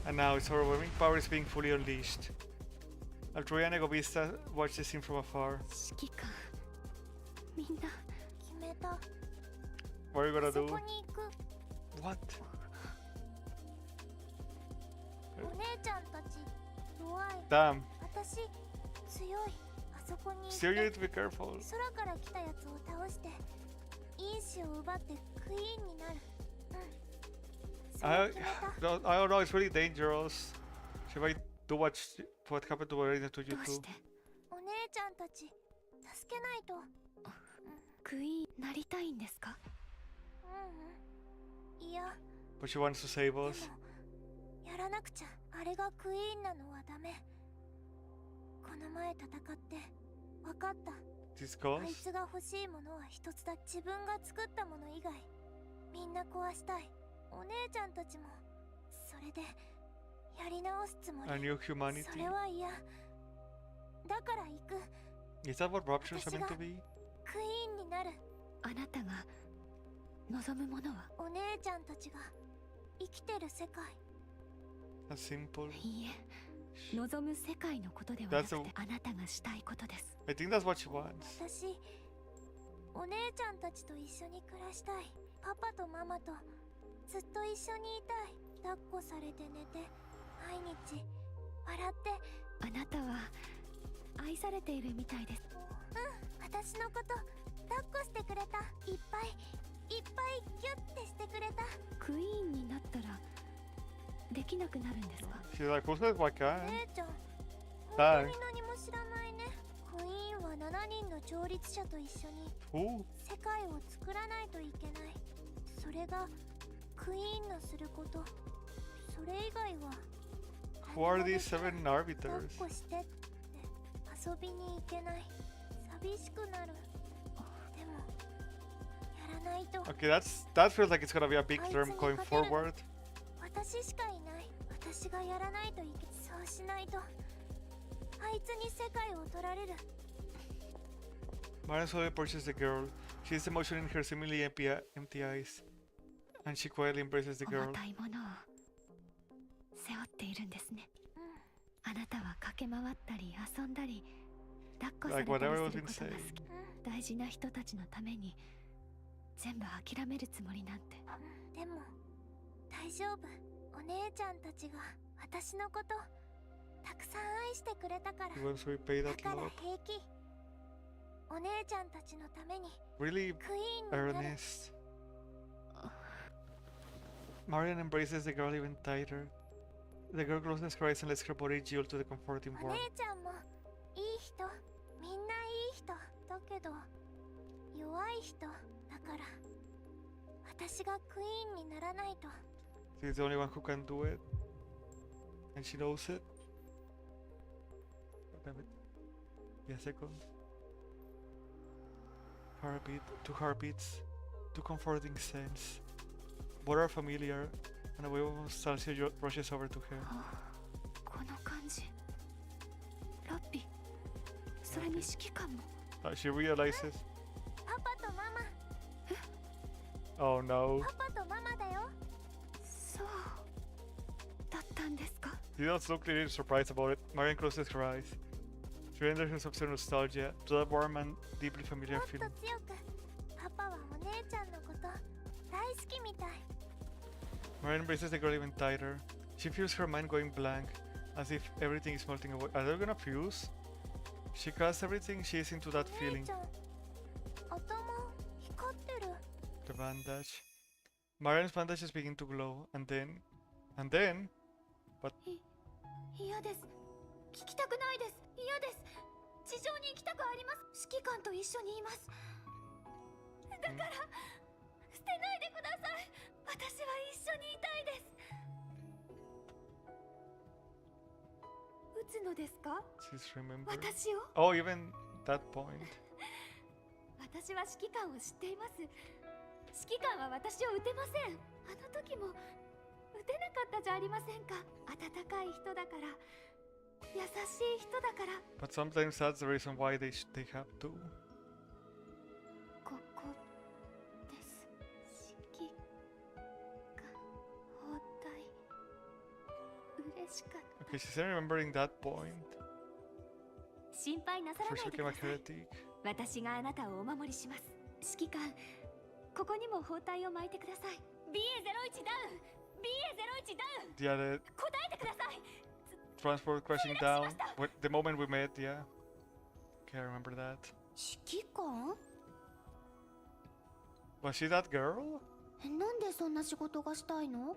And now its overwhelming power is being fully unleashed. Altruya and Egovista watch the scene from afar. What are you gonna do? What? Damn. Still, you need to be careful. I don't know, it's really dangerous. Should I do what happened to Marina to you too? But she wants to save us. Discuss? A new humanity? Is that what ruptures are meant to be? That's simple. That's a... I think that's what she wants. She's like, who's that white guy? Hi. Who? Who are these 7 arbiters? Okay, that feels like it's gonna be a big term going forward. Marion slowly approaches the girl. She is emotion in her seemingly empty eyes, and she quietly embraces the girl. Like what everyone's been saying. He wants to repay that love. Really earnest. Marion embraces the girl even tighter. The girl closes her eyes and lets her body yield to the comforting warmth. She's the only one who can do it, and she knows it. Damn it. Yeah, second. Heartbeat, 2 heartbeats, 2 comforting scents. Both are familiar, and a wave of nostalgia rushes over to her. She realizes. Oh no. He does look really surprised about it. Marian closes her eyes. She renders herself to nostalgia, to that warm and deeply familiar feeling. Marian embraces the girl even tighter. She feels her mind going blank, as if everything is melting away. Are they gonna fuse? She casts everything she is into that feeling. The bandage. Marian's bandages begin to glow, and then... But... 嫌です。聞きたくないです。嫌です。地上に行きたくあります。指揮官と一緒にいます。だから、捨てないでください。私は一緒にいたいです。撃つのですか？ She's remembered. 私を？ Oh, even that point. 私は指揮官を知っています。指揮官は私を撃てません。あの時も撃てなかったじゃありませんか。温かい人だから、優しい人だから。But sometimes that's the reason why they have to. ここです。指揮官包帯。嬉しかった。 Okay, she's remembering that point. 心配なさらない First で became くだ a さい。 heretic. 私があなたをお守りします。指揮官、ここにも包帯を巻いてください。BA01 ダウン BA01 ダウン Yeah, the 答えてください。 transport crashing down. The moment we met, yeah. Okay, I remember that. 指揮官？ Was she that girl? なんでそんな仕事がしたいの？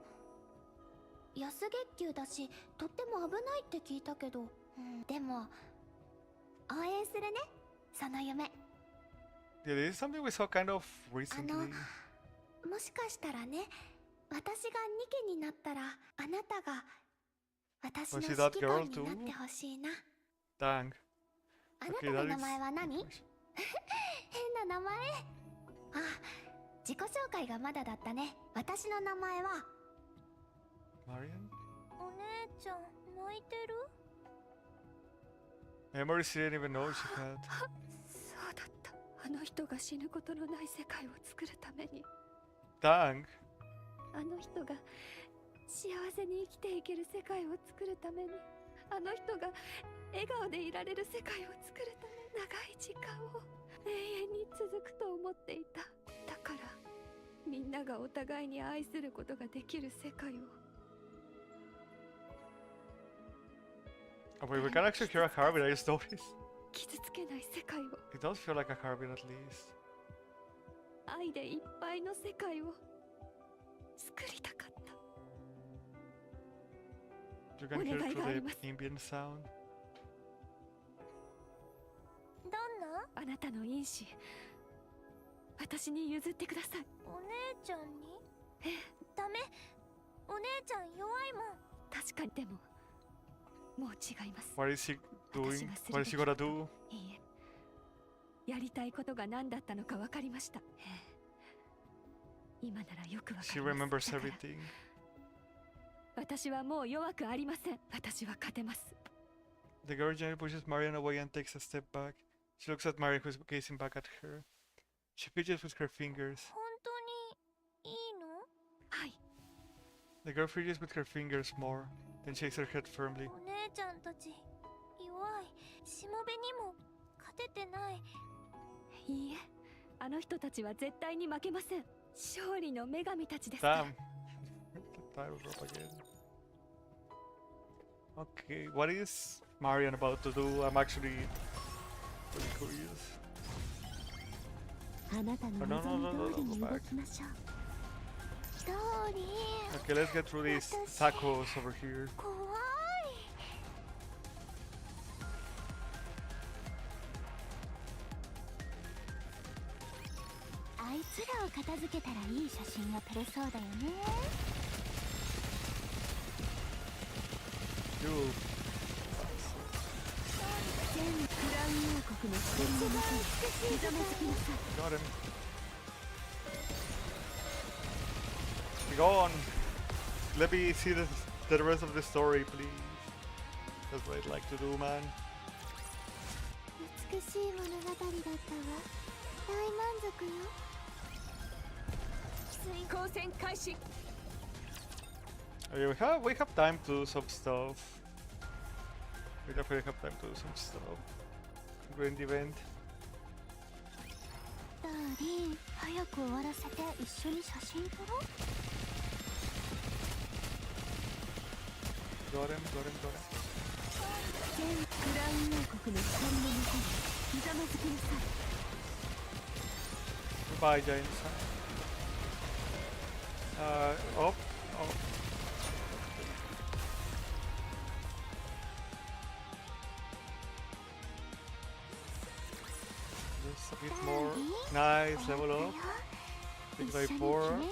安月給だし、とっても危ないって聞いたけど。でも、応援するね、その夢。Yeah, this is something we saw kind of recently. もしかしたらね、私がニケになったら、あなたが私の指揮官になってほしいな。Dang. あなたの名前は何？変な名前。あ、自己紹介がまだだったね。私の名前は。Marian? お姉ちゃん、泣いてる？ Memory she didn't even know she had. そうだった。あの人が死ぬことのない世界を作るために。Dang. あの人が幸せに生きていける世界を作るために。あの人が笑顔でいられる世界を作るため、長い時間を永遠に続くと思っていた。だからみんながお互いに愛することができる世界を。Oh, wait, we can actually hear a heartbeat, I just noticed. 傷つけない世界を。 It does feel like a heartbeat at least. 愛でいっぱいの世界を作りたかった。 You can hear through the ambient sound. どんな？あなたの因子、私に譲ってください。お姉ちゃんに？ええ、ダメ。お姉ちゃん弱いもん。確かに。でももう違います。 What is she doing? What is she gonna do? いいえ、やりたいことが何だったのか分かりました。今ならよく分かり She ます。 remembers everything. 私はもう弱くありません。私は勝てます。 The girl gently pushes Marian away and takes a step back. She looks at Marian, who's gazing back at her. She fidgets with her fingers. 本当にいいの？はい。 The girl fidgets with her fingers more, then shakes her head firmly. お姉ちゃんたち弱い。しもべにも勝ててない。いいえ、あの人たちは絶対に負けません。勝利の女神たちです。 Damn. Title drop again. Okay, what is Marian about to do? I'm actually really curious. Oh, no, go back. Okay, let's get through these tacos over here. あいつらを片付けたらいい写真が撮れそうだよね。全クラウン王国の一人のもとに刻めつきなさい。 Got him. Be gone. Let me see the rest of the story, please. That's what I'd like to do, man. 美しい物語だったわ。大満足よ。光線開始。Okay, we have time to do some stuff. We definitely have time to do some stuff. Grand event. ダーリン、早く終わらせて一緒に写真撮ろう。Got him, got him, got him. 全クラウン王国の光の中にひざまずきなさい。 Goodbye, giant sun. Oh. Just a bit more. Nice, level up. Big by 4. Okay.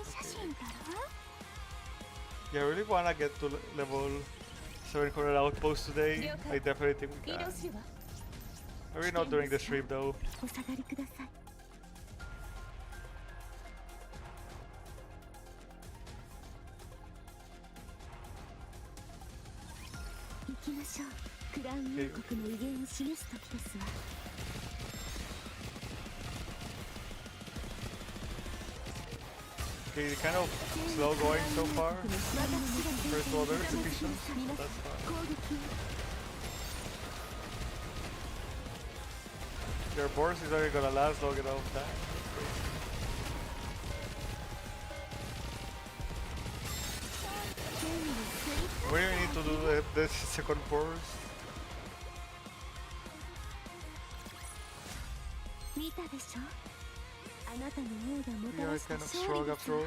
Yeah, I really wanna get to level 700 outpost today. I definitely think we can. Maybe not during the stream though. お下がりください。行きましょう。クラウン王国の威厳を示す時ですわ。 Okay, kind of slow going so far. First order execution. That's fine. Your boss is already gonna last long enough time. We need to do this second burst. Yeah, it's kind of strong after all.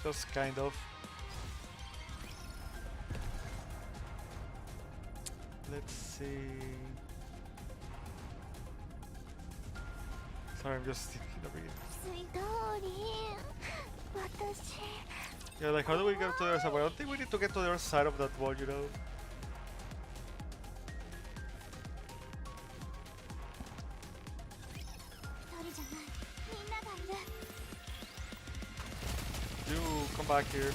Just kind of. Let's see. Sorry, I'm just thinking of it. Yeah, like how do we get to the other side? I don't think we need to get to the other side of that wall, you know? You come back here.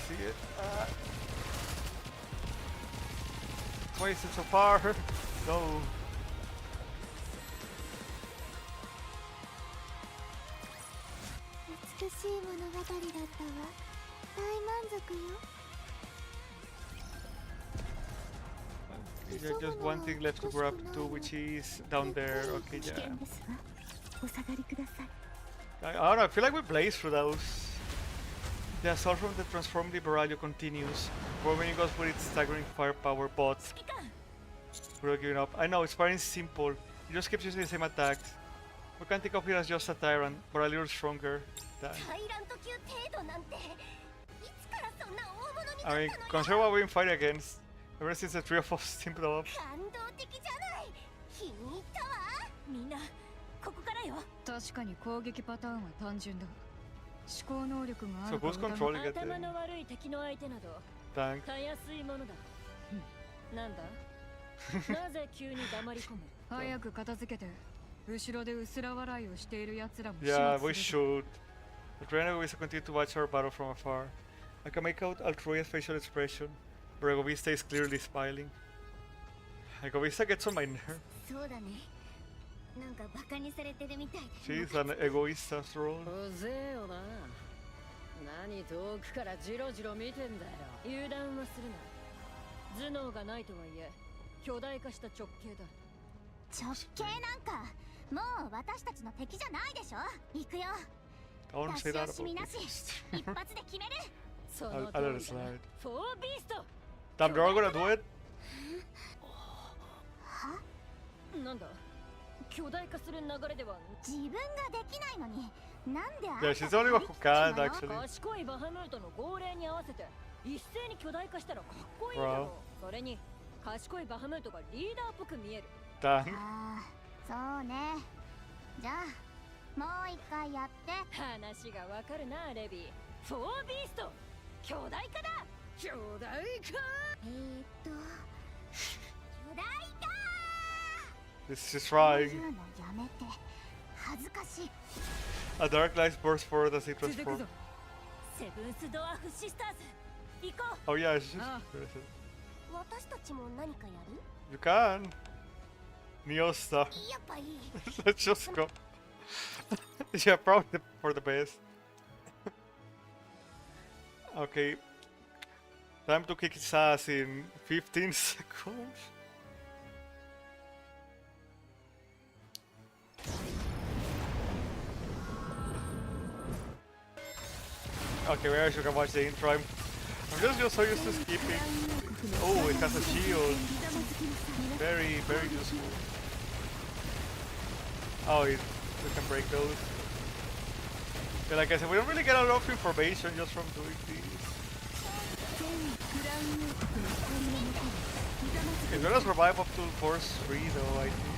See it? Wasted so far. No. 美しい物語だったわ。大満足よ。 There's just one thing left to grab to, which is down there. Okay, yeah. お下がりください。 I don't know, I feel like we blaze through those. The assault from the transformative Barrage continues. Roman goes with its staggering firepower, but we're not giving up. I know, it's very simple. He just keeps using the same attacks. We can think of it as just a tyrant, but a little stronger than. I mean, consider what we've been fighting against. Ever since the three of us teamed up. 確かに攻撃パターンは単純だ。思考能力があ So るか who's controlling it 頭 then? の悪い敵の相手など Tank. たやすいものだ。なんだなぜ急に黙り込む早く片付けて後ろで薄ら笑いをしている奴らも Yeah, we should. The trainer will continue to watch our battle from afar. I can make out Altrui's facial expression, but Egovista is clearly smiling. Egovista gets on my nerve. そうだね。なんかバカにされてるみたいで。 She's an egoist after all. うぜえよな。何遠くからジロジロ見てんだよ。油断はするな。頭脳がないとはいえ巨大化した直径だ。直径なんかもう私たちの敵じゃないでしょ。行くよ。 I want to say that 出し惜しみ about なし this. 一発で決める。その I'll 通 let り it だな slide. フォービースト Damn, they're all gonna do it? なんだ巨大化する流れでは自分ができないのになんであん Yeah, た she's the only one who can のよ actually. 賢いバハムートの号令に合わせて一斉に巨大化したらかっこいいだろう。それに賢いバハムートがリーダーっぽく見える。 Dang. ああ、そうね。じゃあもう一回やって。話がわかるなレビー。フォービースト巨大化だ。巨大化。巨大化。 This is trying. 言うのやめて。恥ずかしい。 A dark light bursts forward as he transforms. そ Oh yeah, it's just Ah. you can. Niosta. Let's just go. Yeah, probably for the best. Okay. Time to kick his ass in 15 seconds. Okay, maybe I should watch the intro. I'm just so used to skipping. Oh, it has a shield. Very, very useful. Oh, we can break those. But like I said, we don't really get a lot of information just from doing these. It's gonna survive up to force 3 though, I think.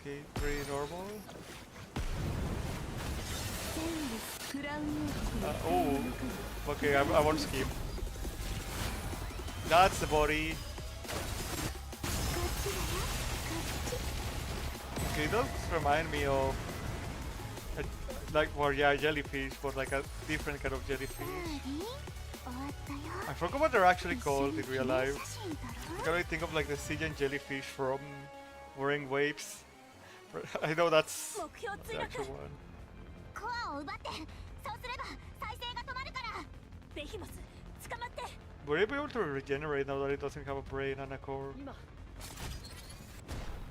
Okay, pretty normal. Oh, okay, I won't skip. That's the body. Okay, it does remind me of like, well, yeah, jellyfish, but like a different kind of jellyfish. I forgot what they're actually called in real life. I can only think of like the Stygian jellyfish from Warring Waves. I know that's the actual one. Will it be able to regenerate now that it doesn't have a brain and a core?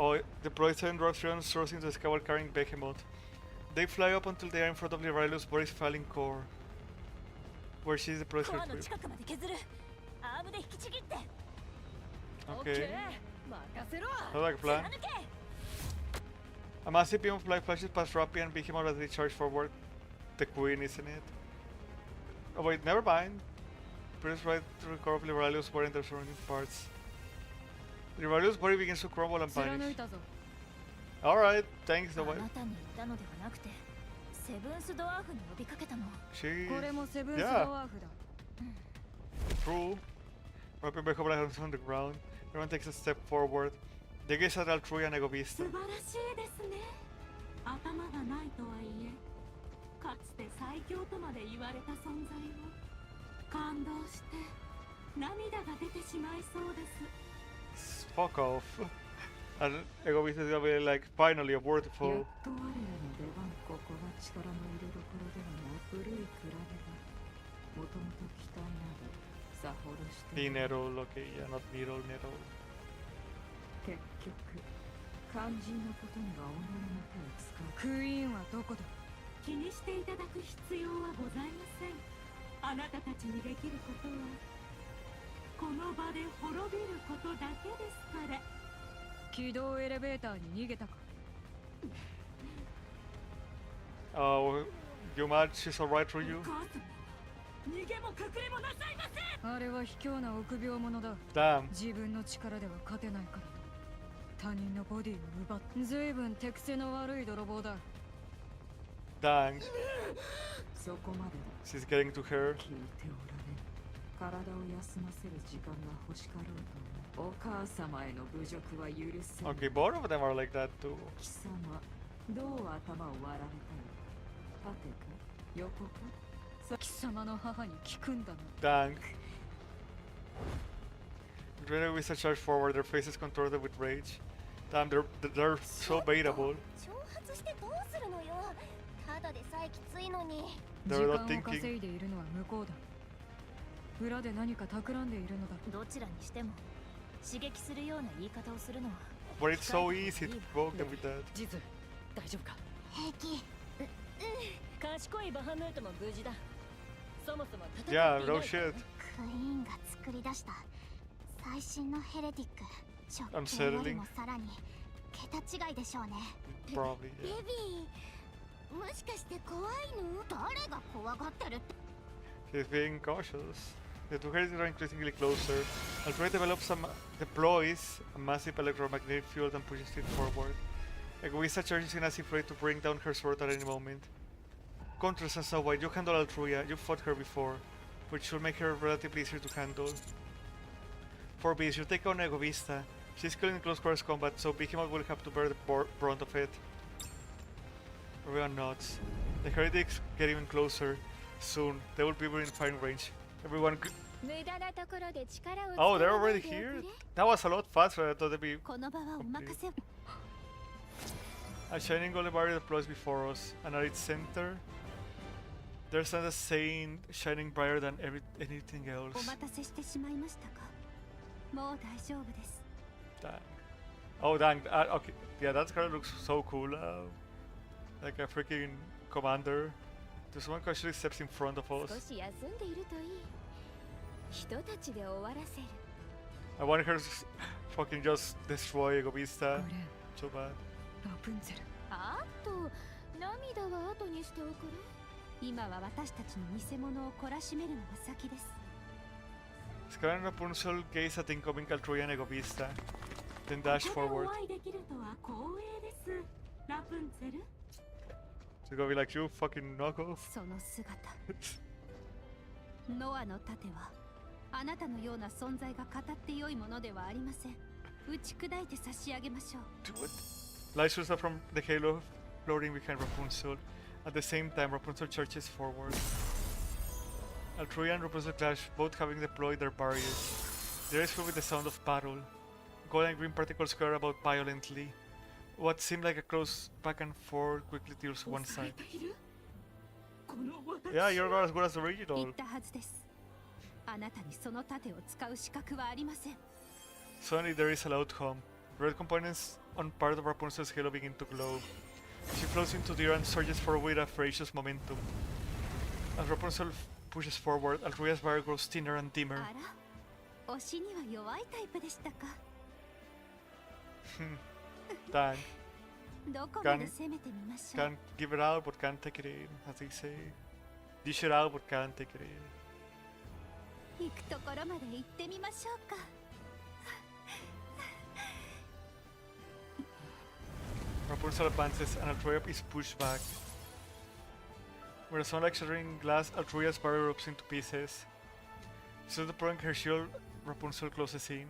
Oh, deploy 7 Rockstrians soars into the sky while carrying Behemoth. They fly up until they are in front of Lirailu's body's falling core, where she deploys her grip. Okay. Sounds like a plan. A massive beam of light flashes past Rappy and Behemoth as they charge forward. The queen, isn't it? Oh wait, never mind. Press right to recover Lirailu's body and their surrounding parts. Lirailu's body begins to crumble and vanish. Alright, thanks the way. She... yeah. True. Rapping Behemoth hands on the ground. Everyone takes a step forward. They gaze at Altruya and Egovista. Fuck off. And Egovista is gonna be like, finally a waterfall. Dinero, okay, yeah, not Nero, Nero. Oh, you mad? She's alright for you? Damn. Dang. She's getting to her. Okay, both of them are like that too. Dang. When we charge forward, their faces contorted with rage. Damn, they're so baitable. They're not thinking. But it's so easy to provoke them with that. Yeah, no shit. Unsettling. Probably, yeah. She's being cautious. The two heads are increasingly closer. Alfred deploys a massive electromagnetic field and pushes it forward. Egoista charges in as if ready to bring down her sword at any moment. Contrast and so why you handle Altruya, you fought her before, which should make her relatively easier to handle. For Beast, you take on Egovista. She's skilled in close quarters combat, so Behemoth will have to bear the brunt of it. Everyone nods. The heretics get even closer. Soon, they will be within firing range. Everyone. Oh, they're already here? That was a lot faster than I thought they'd be. Complete. A shining golden barrier deploys before us, and at its center, there's a saying shining brighter than anything else. Dang. Oh, dang. Okay. Yeah, that card looks so cool. Like a freaking commander. This one actually steps in front of us. I want her to fucking just destroy Egovista. So bad. Scar and Rapunzel gaze at incoming Altruya and Egovista, then dash forward. So go be like, you fucking knockoff. ノアの盾はあなたのような存在が語って良いものではありません。打ち砕いて差し上げましょう。Do it. Light shoots up from the halo, floating behind Rapunzel. At the same time, Rapunzel charges forward. Altruya and Rapunzel clash, both having deployed their barriers. The air is filled with the sound of battle. Gold and green particles scatter about violently. What seemed like a close back and forth quickly tilts one side. Yeah, you're not as good as the original. Suddenly there is a loud hum. Red components on part of Rapunzel's halo begin to glow. She flows into the air and surges forward with a ferocious momentum. As Rapunzel pushes forward, Altruya's barrier grows thinner and dimmer. Dang. Can't give it out, but can't take it in, as they say. Dish it out, but can't take it in. Rapunzel advances and Altruya is pushed back. With a sound like shattering glass, Altruya's barrier erupts into pieces. Instead of deploying her shield, Rapunzel closes in.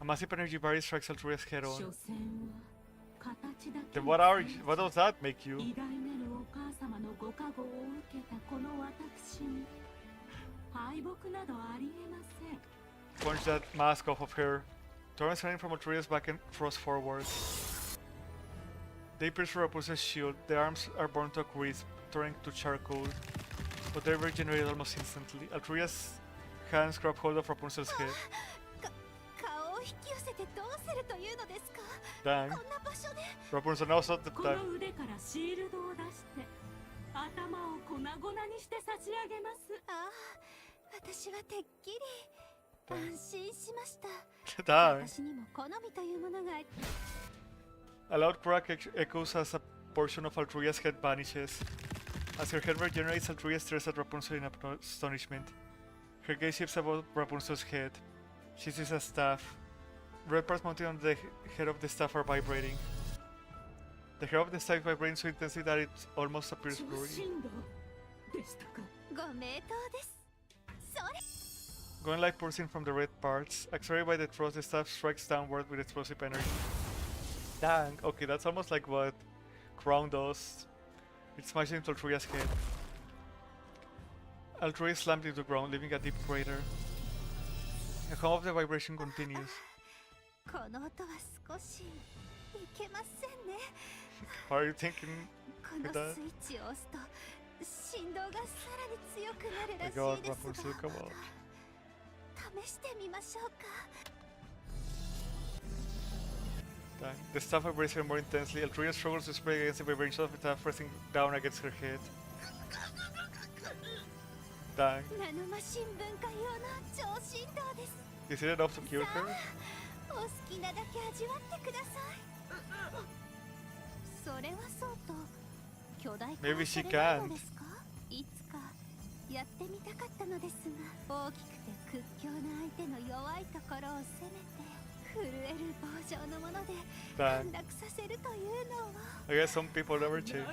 A massive energy barrier strikes Altruya's head on. Then what does that make you? Punch that mask off of her. Torrents running from Altruya's back and thrust forward. They pierce through Rapunzel's shield. The arms are burned to a crisp, turning to charcoal, but they regenerate almost instantly. Altruya's hands grab hold of Rapunzel's head. Dang. Rapunzel now saw the time. Dang. A loud crack echoes as a portion of Altruya's head vanishes. As her head regenerates, Altruya stares at Rapunzel in astonishment. Her gaze shifts above Rapunzel's head. She sees a staff. Red parts mounted on the head of the staff are vibrating. The hair of the staff vibrates so intensely that it almost appears blurry. Going like pulsing from the red parts, accelerated by the thrust, the staff strikes downward with explosive energy. Dang, okay, that's almost like what Crown does. It smashes into Altruya's head. Altruya slammed into the ground, leaving a deep crater. The hum of the vibration continues. How are you thinking with that? Oh my god, Rapunzel, come on. Dang. The staff vibrates even more intensely. Altruya struggles to spray against the vibration of the staff pressing down against her head. Dang. Is it enough to kill her? Maybe she can't. Dang. I guess some people never change.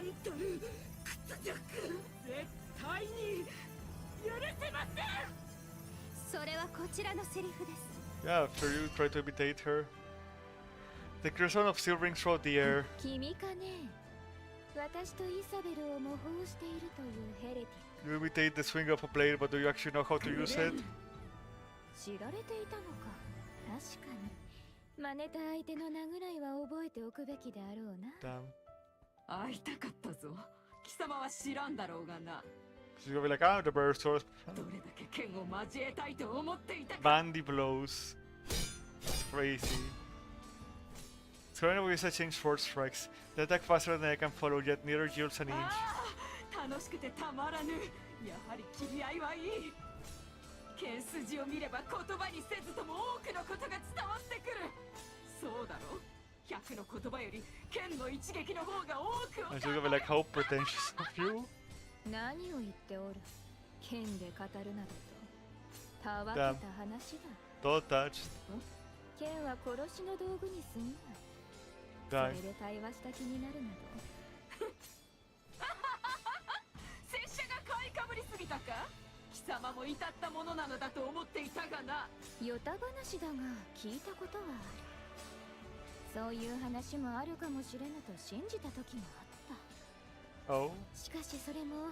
Yeah, after you try to imitate her. The crimson of steel rings throughout the air. 君かね。私とイサベルを模倣しているというヘレティ You imitate the swing of a blade, but do you actually know how to use it? 知られていたのか。確かに。真似た相手の殴らいは覚えておくべきであろうな。Damn. 会いたかったぞ。貴様は知らんだろうがな。 She's gonna be like, ah, the bird sword. どれだけ剣を交えたいと思っていたか。 Bandy blows. It's crazy. Scoring with a change sword strikes. They attack faster than I can follow, yet neither yields an inch. 楽しくてたまらぬ。やはり君合いはいい。剣筋を見れば言葉にせずとも多くのことが伝わってくる。そうだろ。100の言葉より剣の一撃の方が多く。 And she's gonna be like, how pretentious of you. 何を言っておる。剣で語るなどと。たわけた話だ。Don't touch. 剣は殺しの道具に過ぎない。 Die. それで対話した気になるなど。拙者が買いかぶりすぎたか。貴様も至ったものなのだと思っていたがな。よた話だが聞いたことはある。そういう話もあるかもしれぬと信じた時もあった。 Oh. しかしそれも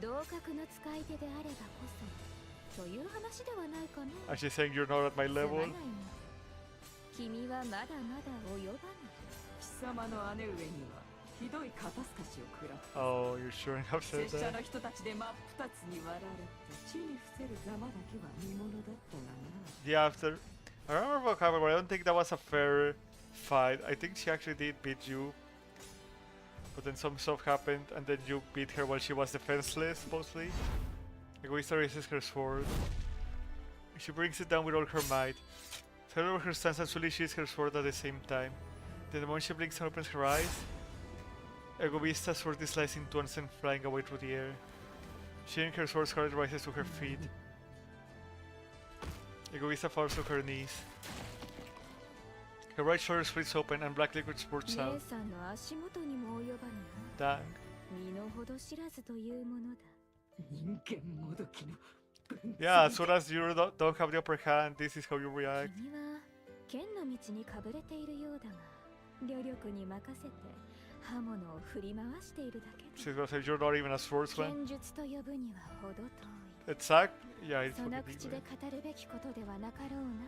同格の使い手であればこそという話ではないかな。 Actually saying you're not at my すま level. ないが君はまだまだ及ばない。貴様の姉上にはひどい肩透かしを食らった。 Oh, you sure enough said 拙者 that. の人たちで真っ二つに割られて地に伏せるざまだけは見物だったがな。 Yeah, after. I remember what happened, but I don't think that was a fair fight. I think she actually did beat you. But then some stuff happened, and then you beat her while she was defenseless, supposedly. Egoista raises her sword. She brings it down with all her might. Fell over her stance and slowly sheathes her sword at the same time. Then the moment she blinks and opens her eyes, Egoista's sword is sliced into and sent flying away through the air. Shearing her sword, Scarlet rises to her feet. Egoista falls to her knees. Her right shoulder splits open and black liquid spurts 姉 out. さんの足元にも及ばぬな。 Dang. 身の程知らずというものだ。人間もどきの。 Yeah, as soon as you don't have the upper hand, this is how you react. 君は剣の道にかぶれているようだが、旅力に任せて刃物を振り回しているだけだ。 She's gonna say you're not even a swordsman. 剣術と呼ぶには程遠い。 Exact. Yeah, it's その fucking 口で weird. 語るべきことではなかろうな。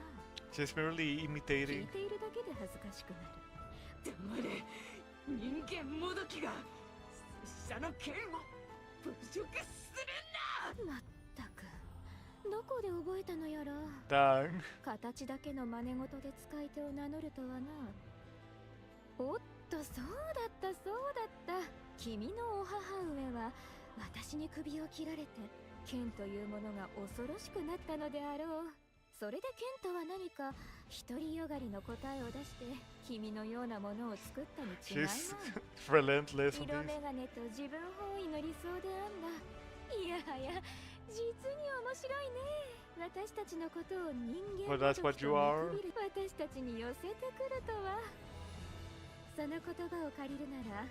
She's merely 聞い imitating. ているだけで恥ずかしくなる。黙れ。人間もどきが拙者の剣を侮辱するな。まったく、どこで覚えたのやら。 Dang. 形だけの真似事で使い手を名乗るとはな。おっと、そうだったそうだった。君のお母上は私に首を切られて剣というものが恐ろしくなったのであろう。それで剣とは何か独りよがりの答えを出して君のようなものを作ったに違いない。 She's relentless on 色 this. 眼鏡と自分本位の理想であんだ。いやはや、実に面白いね。私たちのことを人間 Well, that's what you are. 私たちに寄せてくるとは。その言葉を借りるなら、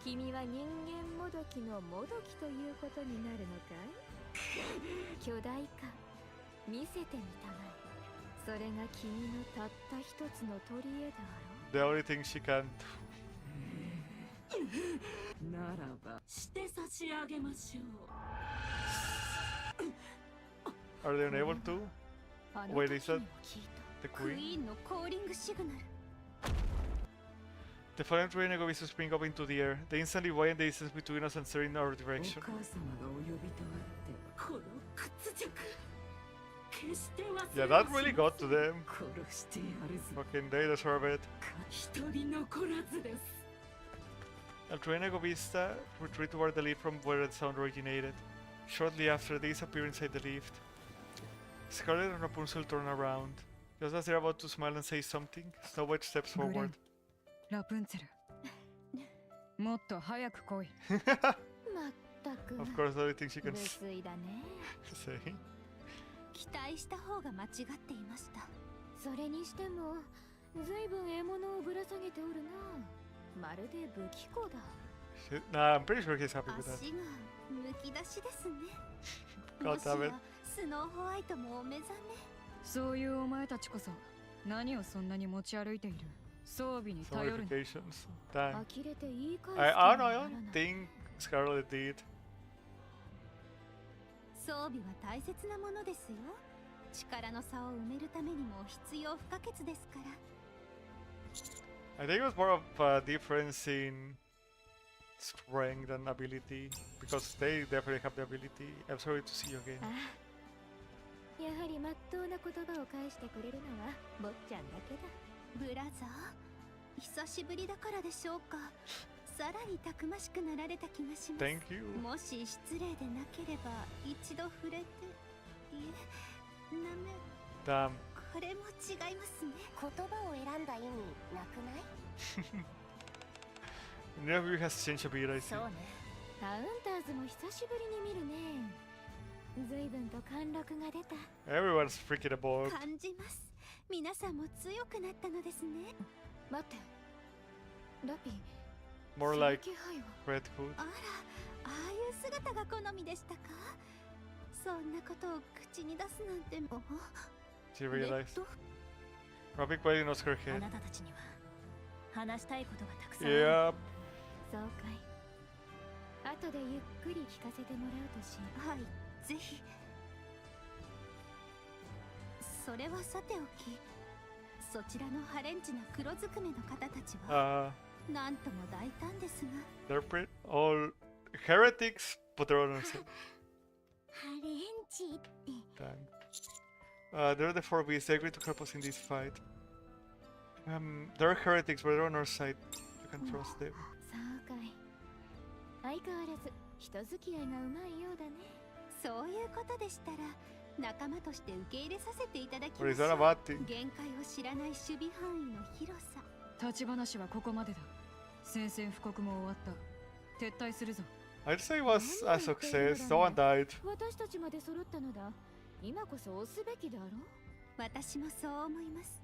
君は人間もどきのもどきということになるのかい？巨大化見せてみたまえ。それが君のたった一つの取り柄だろう。 The only thing she can do. ならばして差し上げましょう。 Are they unable to? あの Wait, 時 is that にも聞いた。 the クイ queen? ーンのコーリングシグナル。 The fallen train Egoist spring up into the air. They instantly widen the distance between us and stare in our お direction. 母様がお呼びとあってはこの屈辱決して忘 Yeah, れ that はし really ま got せ to ん。 them. 殺してやるぞ。 Fucking they deserve it. 一人残らずです。 El train Egovista retreat toward the lift from where the sound originated. Shortly after, they disappear inside the lift. Scarlet and Rapunzel turn around. Just as they're about to smile and say something, Snow White steps グレン forward. ラプンツェルもっと早く来い。まったく。 Of course, the only thing she can 無粋だね。 say. 期待した方が間違っていました。それにしてもずいぶん獲物をぶら下げておるな。まるで武器庫だ。 Nah, I'm pretty sure he's happy with that. 足がむき出しですね。 God もし damn it. やスノーホワイトもお目覚め。そういうお前たちこそ何をそんなに持ち歩いている。装備に頼る。Modifications. Dang. 呆れて言い返す I don't know. I don't think Scarlet did. 装備は大切なものですよ。力の差を埋めるためにも必要不可欠ですから。I think it was more of a difference in strength and ability because they definitely have the ability. I'm sorry to see you again. やはりまっとうな言葉を返してくれるのは坊ちゃんだけだ。ブラザー、久しぶりだからでしょうか。さらにたくましくなられた気がします。 Thank you. もし失礼でなければ一度触れて、いえ、なめ。Damn. これも違いますね。言葉を選んだ意味なくない？ Never has changed a bit, I see. そうね。カウンターズも久しぶりに見るね。随分と貫禄が出た。 Everyone's freaking about. 感じます。皆さんも強くなったのですね。待って。ラピ。 More like Red Hood. あら、ああいう姿が好みでしたか？そんなことを口に出すなんて。 She realized. Rubbing quietly knows her あ head. なたたちには話したいことがたくさんある。 Yep. そうかい。後でゆっくり聞かせてもらうとし。はい、ぜひ。それはさておき、そちらのハレンチな黒ずくめの方たちはなんとも大胆ですが。 They're pretty all heretics, but they're on side. ハレンチって。 Dang. They're the 4Bs. They agreed to help us in this fight. They're heretics, but they're on our side. You can trust them. そうかい。相変わらず人付き合いがうまいようだね。そういうことでしたら仲間として受け入れさせていただきま What し is that ょう。 about thing? 限界を知らない守備範囲の広さ。立ち話はここまでだ。宣戦布告も終わった。撤退するぞ。 I'd say it was a success. No one died. 私たちまで揃ったのだ。今こそ押すべきだろう。私もそう思います。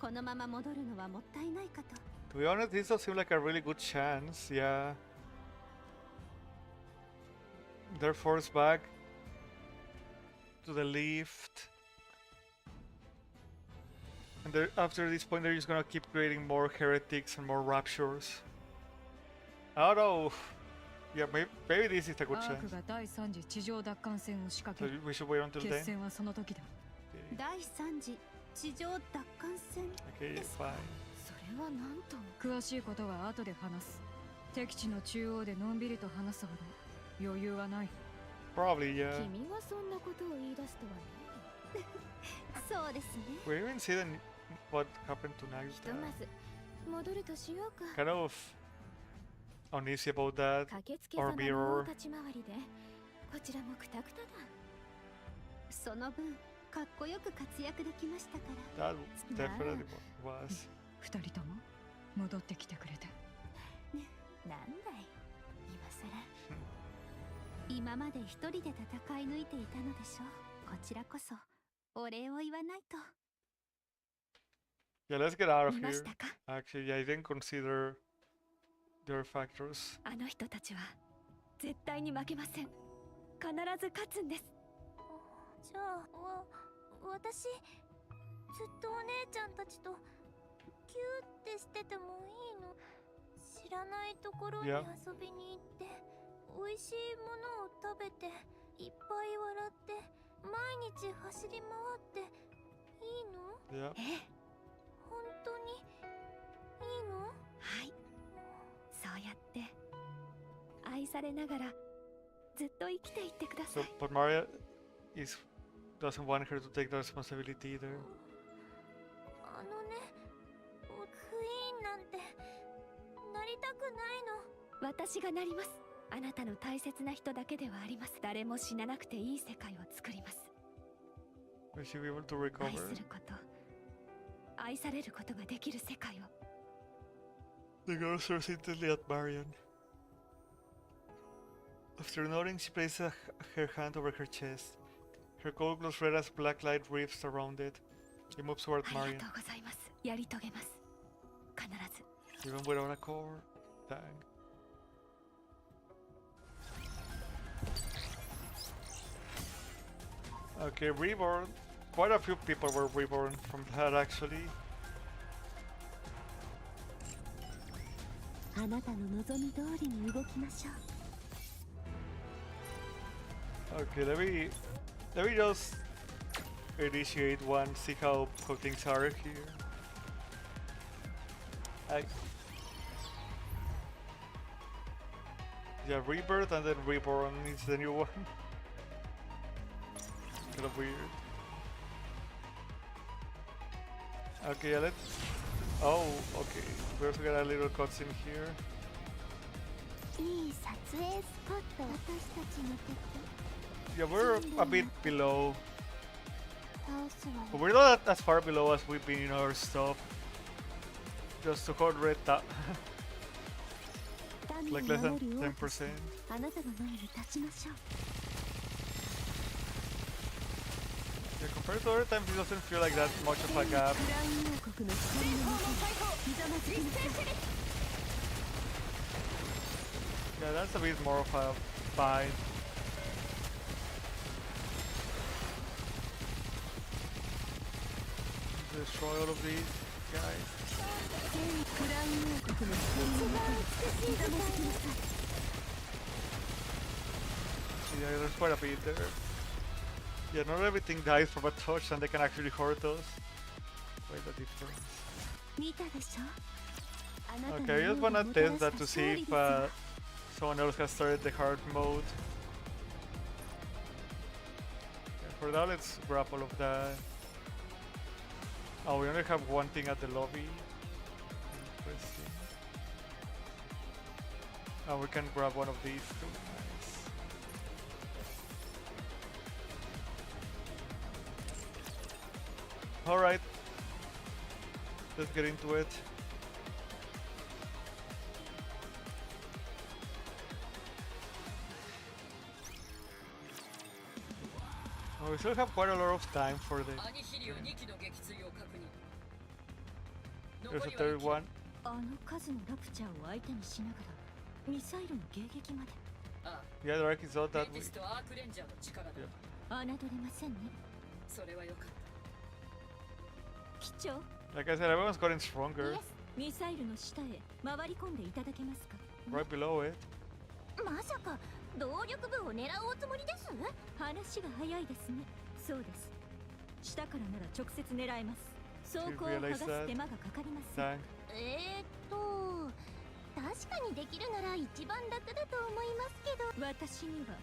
このまま戻るのはもったいないかと。 To be honest, this does seem like a really good chance. Yeah. They're forced back to the lift. And after this point, they're just gonna keep creating more heretics and more raptures. I don't know. Yeah, maybe this is a good アー chance. クが第3次地上奪還戦を仕掛 So ける。 we should wait until 決 then. 戦はその時だ。第3次地上奪還戦 Okay, です fine. それはなんと。詳しいことは後で話す。敵地の中央でのんびりと話すほど余裕はない。 Probably, yeah. 君がそんなことを言い出すとはね。そうですね。 We didn't see what happened to ひと Nagita. まず戻るとしようか。 Kind of uneasy about that. 駆けつけ Or 様の mirror. 立ち回りでこちらもクタクタだ。その分かっこよく活躍できましたから。 That definitely was. 二人とも戻ってきてくれて。なんだい今さら。今まで一人で戦い抜いていたのでしょう。こちらこそお礼を言わないと。 Yeah, let's get out of 見ま here. したか？ Actually, yeah, I didn't consider their factors. あの人たちは絶対に負けません。必ず勝つんです。じゃあ私ずっとお姉ちゃんたちとキューってしててもいいの？知らないところに遊びに行って美味しいものを食べていっぱい笑って毎日走り回っていいの？ Yeah. 本当にいいの？はい。そうやって愛されながらずっと生きていってくださ So, い。 but Maria doesn't want her to take the responsibility either. あのね、クイーンなんてなりたくないの。私がなります。あなたの大切な人だけではあります。誰も死ななくていい世界を作ります。 Will she be able to 愛 recover? すること、愛されることができる世界を。 The girl stares intently at Marion. After nodding, she places her hand over her chest. Her coat glows red as black light wreaths around it. She moves toward あり Marion. がとうございます。やり遂げます。必ず。 Even without a core. Dang. Okay, Reborn. quite a few people were reborn from that actually. Okay, let me just initiate one, see how things are here. Yeah, rebirth and then reborn is the new one. Kind of weird. Okay, yeah, let's. Oh, okay. We also got a little cutscene here. Yeah, we're a bit below. But we're not as far below as we've been in our stuff. Just 200 like less than 10%. Yeah, compared to other times, it doesn't feel like that much of a gap. Yeah, that's a bit more of a fight. Destroy all of these guys. Yeah, there's quite a bit there. Yeah, not everything dies from a touch and they can actually hurt us. Quite the difference. Okay, I just wanna test that to see if someone else has started the hard mode. Okay, for now, let's grab all of that. Oh, we only have one thing at the lobby. Interesting. Oh, we can grab one of these too. Nice. Alright. Let's get into it. Oh, we still have quite a lot of time for the... There's a third one. Yeah, the arc is not that way. Yeah. Like I said, everyone's gotten stronger. Right below it. 動力部を狙うおつもりです。話が早いですね。そうです。下からなら直接狙えます。装甲を剥がす手間がかかりません。確かにできるなら一番楽だと思いますけど。私には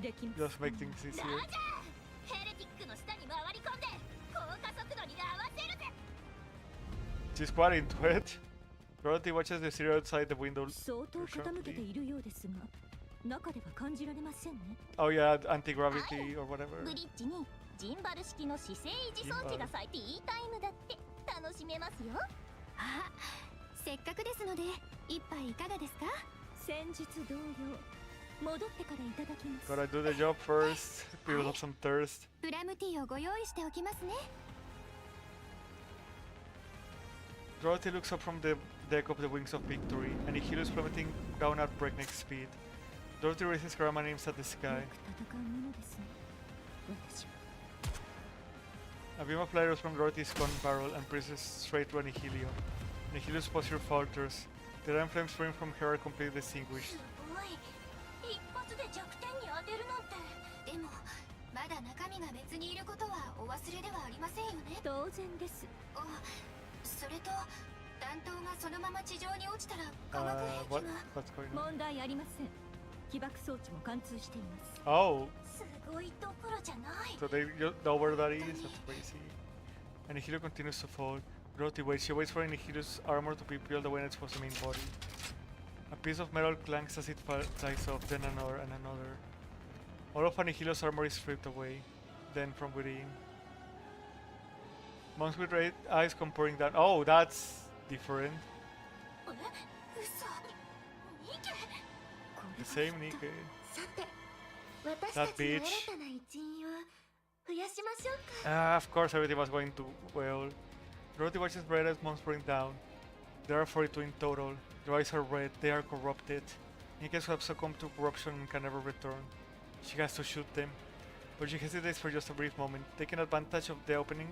できます。Just make things easier. ヘレティックの下に回り込んで高加速度に合わせるぜ。She's quite into it. Dorothy watches the serial outside the window. 相当傾けているようですが。 Oh yeah, anti-gravity or whatever. ブリッジにジンバル式の姿勢維持装置が咲いていいタイムだって楽しめますよ。あ、せっかくですので一杯いかがですか？先日同様戻ってからいただきます。 Gotta do the job first. Build up some thirst. プラムティーをご用意しておきますね。 Dorothy looks up from the deck of the Wings of Victory, and Nihilo is plummeting down at breakneck speed. Dorothy raises her arm and aims at the sky. A beam of light rolls from Dorothy's gun barrel and presses straight to Nihilio. Nihilio's posture falters. The red flames spraying from her are completely extinguished. 一発で弱点に当てるなんて。でもまだ中身が別にいることはお忘れではありませんよね。当然です。それと弾頭がそのまま地上に落ちたら化学兵器が。問題ありません。 起爆装置も貫通しています。Oh. すごいところじゃない。 So they know where that is. That's crazy. And Nihilo continues to fall. Dorothy waits. She waits for Nihilo's armor to be peeled away and expose the main body. A piece of metal clanks as it flies off, then another and another. All of Nihilo's armor is stripped away. Then from within, monks with red eyes come pouring down. Oh, that's different. The same Nikke. That bitch. Of course everything was going too well. Dorothy watches red as monks bring down. There are 42 in total. Their eyes are red, they are corrupted. Nikke's have succumbed to corruption and can never return. She has to shoot them. but she hesitates for just a brief moment. Taking advantage of the opening,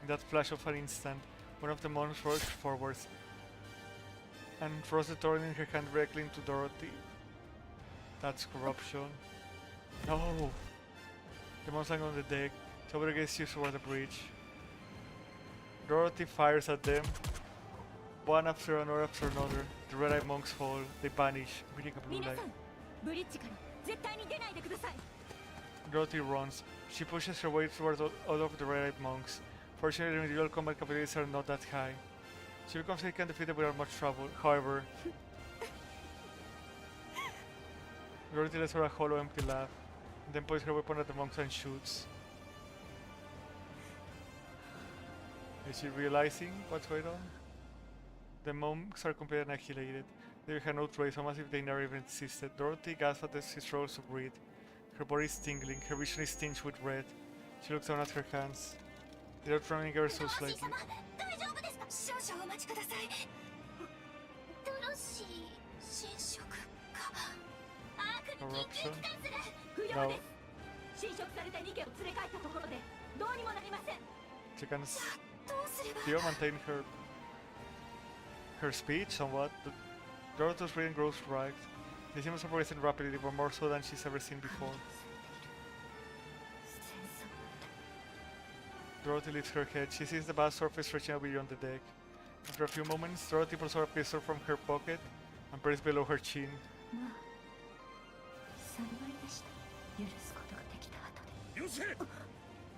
in that flash of an instant, one of the monks rushed forwards and thrust the torn in her hand directly into Dorothy. That's corruption. No! The monks land on the deck. Somebody gets used toward the bridge. Dorothy fires at them, one after another after another. The red-eyed monks fall. They vanish, emitting a blue light. Dorothy runs. She pushes her way towards all of the red-eyed monks. Fortunately, individual combat capabilities are not that high. She becomes weak and defeated without much trouble. However, Dorothy lets her a hollow, empty laugh, and then points her weapon at the monks and shoots. Is she realizing what's going on? The monks are completely annihilated. They have no trace, almost as if they never even existed. Dorothy gasps as she struggles to breathe. Her body is tingling, her vision is tinged with red. She looks down at her hands. They are trembling ever so slightly. Corruption? No. She can still maintain her speech somewhat, but Dorothy's brain grows ragged. They seem to progress rapidly, but more so than she's ever seen before. Dorothy lifts her head. She sees the vast surface stretching out beyond the deck. After a few moments, Dorothy pulls out a pistol from her pocket and puts it below her chin.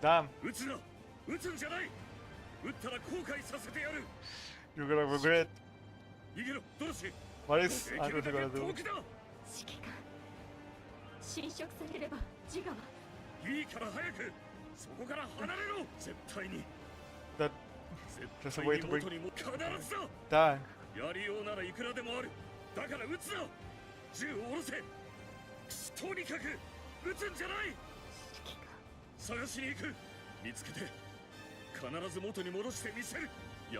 Damn! You're gonna regret. What is Anderson gonna do? That there's a way to bring. Dang.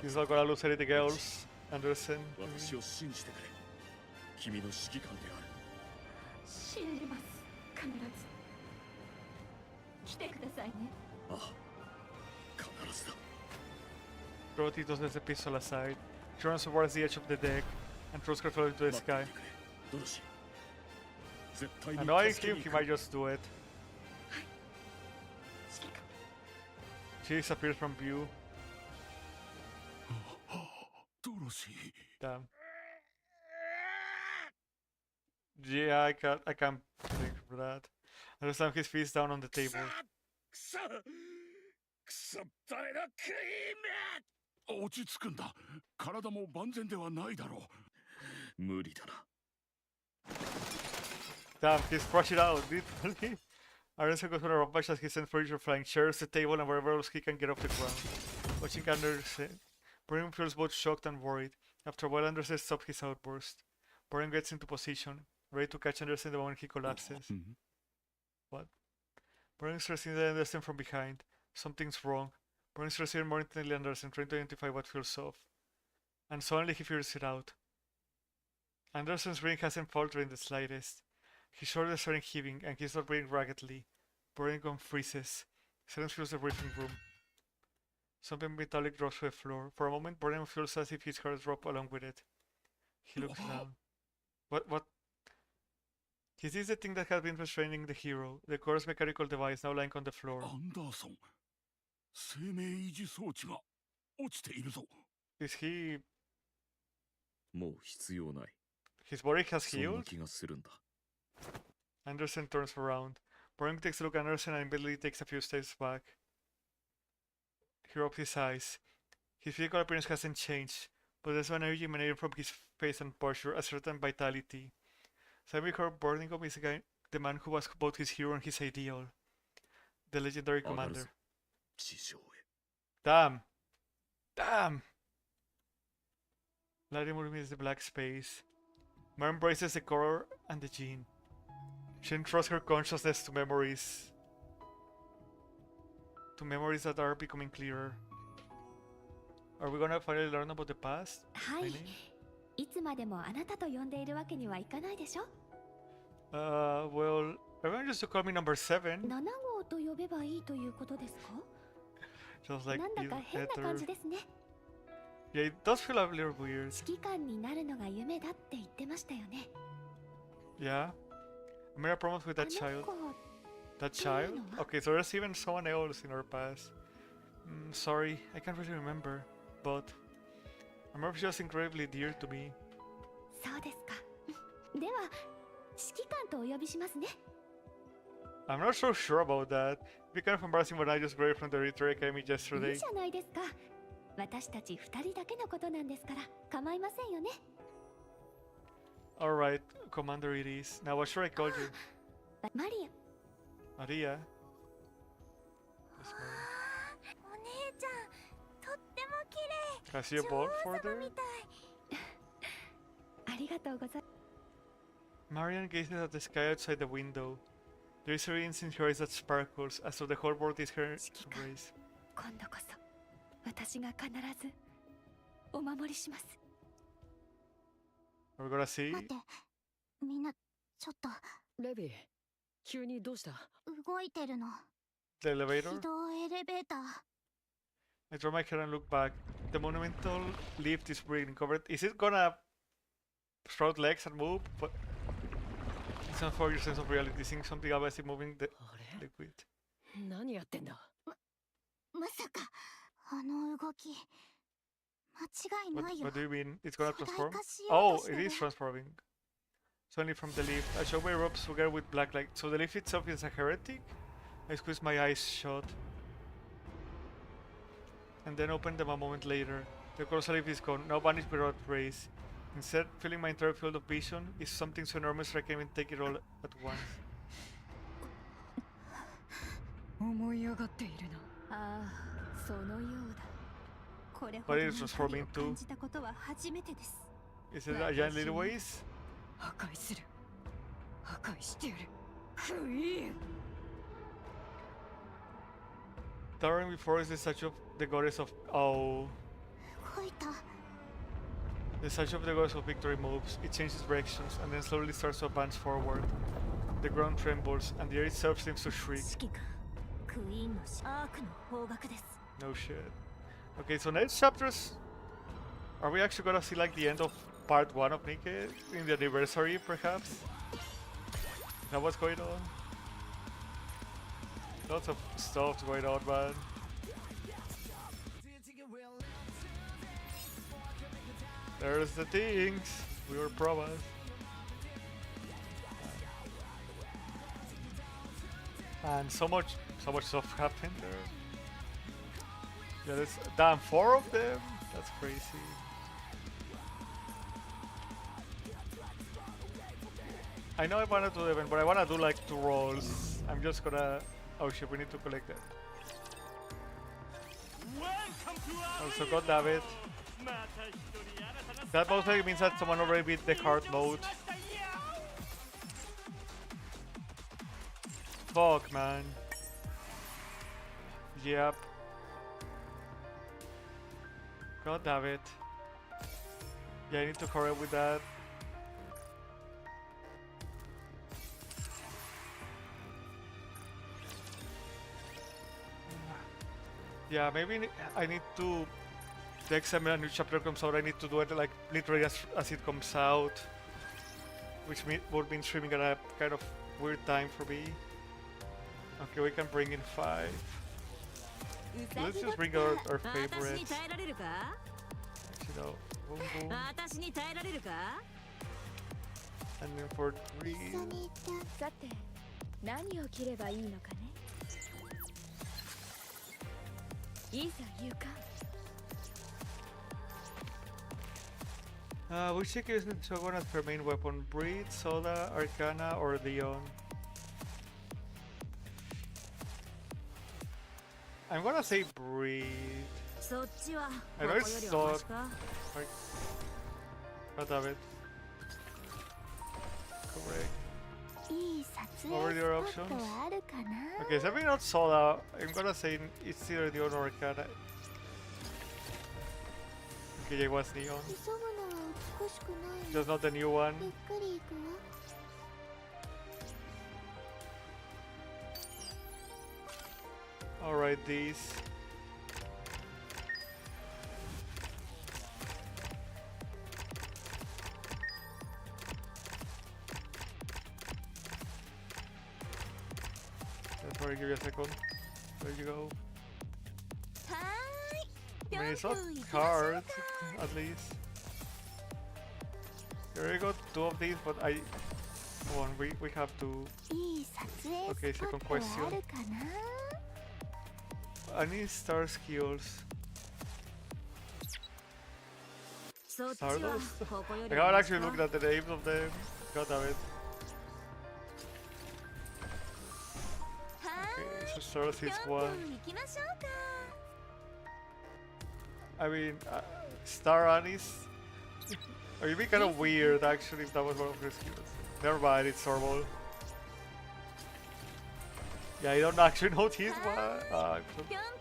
He's not gonna lose anything else, Anderson. Dorothy tosses the pistol aside. She runs towards the edge of the deck and throws her throat into the sky. Annoying him, he might just do it. She disappears from view. Damn. Yeah, I can't think for that. I just slammed his feet down on the table. Damn, he's crushed out, literally. Anderson goes on a rampage as he sends furniture flying, chairs, the table, and wherever else he can get off the ground. Watching Anderson, Brian feels both shocked and worried. After a while, Anderson stops his outburst. Brian gets into position, ready to catch Anderson the moment he collapses. What? Brian starts seeing Anderson from behind. Something's wrong. Brian starts seeing more intently Anderson, trying to identify what feels off. And suddenly he figures it out. Anderson's brain hasn't faltered in the slightest. His shoulders starting heaving, and he's not breathing raggedly. Brian gone freezes. Silence fills the briefing room. Something metallic drops to the floor. For a moment, Brian feels as if his heart dropped along with it. He looks down. What? He sees the thing that has been restraining the hero, the core's mechanical device now lying on the floor. Is he... His body has healed? Anderson turns around. Brian takes a look at Anderson and immediately takes a few steps back. He rubs his eyes. His physical appearance hasn't changed, but there's an energy emanating from his face and posture, a certain vitality. Simon Birmingham is the man who was both his hero and his ideal. The legendary commander. Damn! Damn! Lighting illuminates the black space. Mar embraces the color and the gene. She entrusts her consciousness to memories. To memories that are becoming clearer. Are we gonna finally learn about the past? Well, everyone used to call me number 7. 王と呼べばいいということですか？ Just like なんだか変な感じですね。 Yeah, it does feel a little weird. 指揮官になるのが夢だって言ってましたよね。 Yeah. I made a promise with that child. That child? Okay, so there's even someone else in our past. Sorry, I can't really remember, but I remember she was incredibly dear to me. そうですか。では、指揮官とお呼びしますね。 I'm not so sure about that. It'd be kind of embarrassing when I just graduated from the Military Academy い yesterday. いじゃないですか。私たち二人だけのことなんですから構いませんよね。 Alright, Commander it is. Now what should I call you? マリア。 Maria? お姉ちゃん、とっても綺麗。 Can I see a ball for there? みたい。ありがとうございます。 Marian gazes at the sky outside the window. There is a radiance in her eyes that sparkles, as though the whole world is her embrace. 今度こそ私が必ずお守りします。 Are we gonna see? 待って、みんなちょっと。レビー、急にどうした？動いてるの。 The elevator? 軌道エレベーター。 I draw my head and look back. The monumental lift is breathing covered. Is it gonna sprout legs and move? But it's not for your sense of reality. Seeing something up as if moving the liquid. 何やってんだ？まさかあの動き間違いないよ。 What do you mean? It's gonna transform? 巨大化しよう Oh, として it る。 is transforming. Suddenly from the lift, a shockwave erupts together with black light. So the lift itself is a heretic? I squeeze my eyes shut. And then open them a moment later. The colossal lift is gone, now vanished without rays. Instead, filling my entire field of vision is something so enormous that I can't even take it all at once. 思い上がっているな。ああ、そのようだ。これほ But ど it の is 光 transforming を too. 感じたことは初めてです。 Is it a giant little ways? 破壊する。破壊してやる。クイーン。 Towering before is the statue of the goddess of... Oh. 動いた。 The statue of the goddess of victory moves. It changes directions and then slowly starts to advance forward. The ground trembles and the air itself seems to shriek. 指揮官、クイーンのアークの方角です。 No shit. Okay, so next chapters... Are we actually gonna see like the end of part 1 of Nikke? In the anniversary, perhaps? Is that what's going on? Lots of stuff going on, man. There's the things we were promised. And so much stuff happened there. Yeah, there's damn 4 of them. That's crazy. I know I wanna do them, but I wanna do like 2 rolls. I'm just gonna. Oh shit, we need to collect them. Also, god damn it. That most likely means that someone already beat the hard mode. Fuck, man. Yep. God damn it. Yeah, I need to hurry up with that. Yeah, maybe I need to... Next time a new chapter comes out, I need to do it like literally as it comes out. Which would mean streaming at a kind of weird time for me. Okay, we can bring in 5. Let's just bring out our favorites. You know, boom boom. And then for 3. さて、何を着ればいいのかね。いざ行か。Which Nikke is Shogun as her main weapon? Breed, Soda, Arcana, or Leon? I'm gonna say Breed. I know it's not. Like, God damn it. Correct. What were your options? Okay, so maybe not Soda. I'm gonna say it's either Leon or Arcana. Okay, it was Neon. Just not the new one. Ready. 「Alright, these. Sorry, give you a second. There you go. I mean, it's not hard, at least. Here we got 2 of these, but I... Come on, we have to... Okay, second question. I need star skills. Stardust? I haven't actually looked at the names of them. God damn it. Okay, so Stardust is one. I mean, Star Anise? It would be kind of weird actually if that was one of her skills. Never mind, it's normal. Yeah, I don't actually know this one.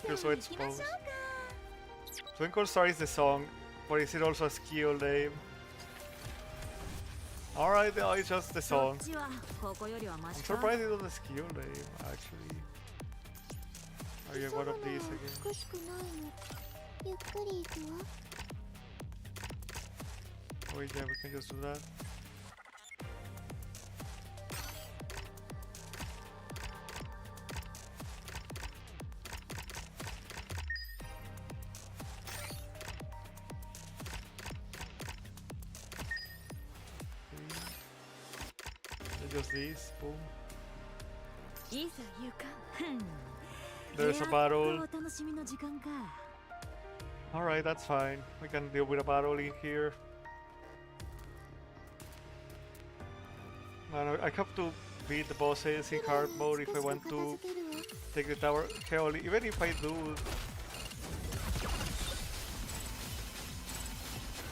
You're so exposed. Twinkle Star is the song, but is it also a skill name? Alright, no, it's just the song. I'm surprised it's not a skill name, actually. Oh yeah, one of these again. Wait, yeah, we can just do that. Just these, boom. There's a battle. Alright, that's fine. We can deal with a battle in here. Man, I have to beat the bosses in hard mode if I want to take the tower. Hell, even if I do,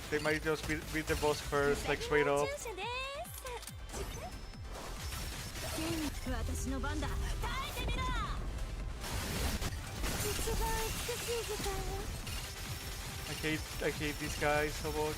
they might just beat the boss first, like straight up. I hate these guys so much.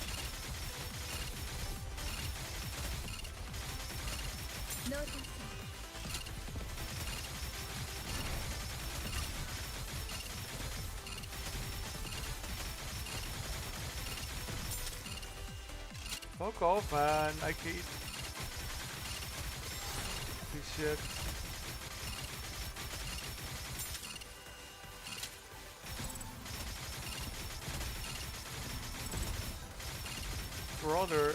Fuck off, man. I hate this shit. Brother.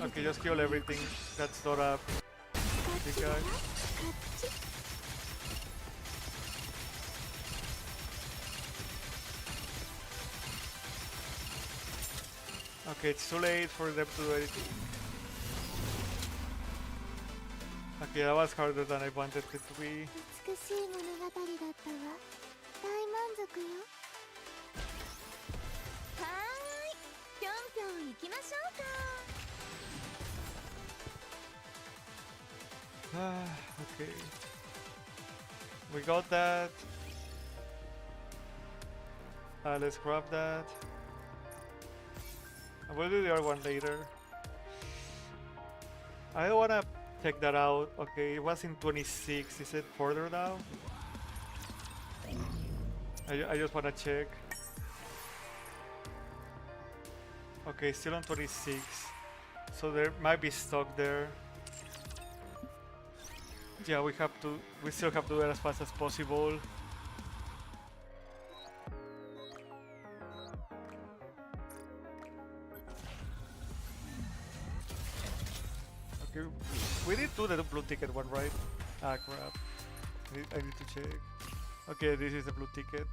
Okay, just kill everything. That's not a big guy. Okay, it's too late for them to do anything. Okay, that was harder than I wanted it to be. Okay. We got that. Let's grab that. I will do the other one later. I don't wanna take that out. Okay, it was in 26. Is it further now? I just wanna check. Okay, still on 26. So there might be stock there. Yeah, we still have to do it as fast as possible. Okay, we did do the blue ticket one, right? Ah, crap. I need to check. Okay, this is the blue ticket.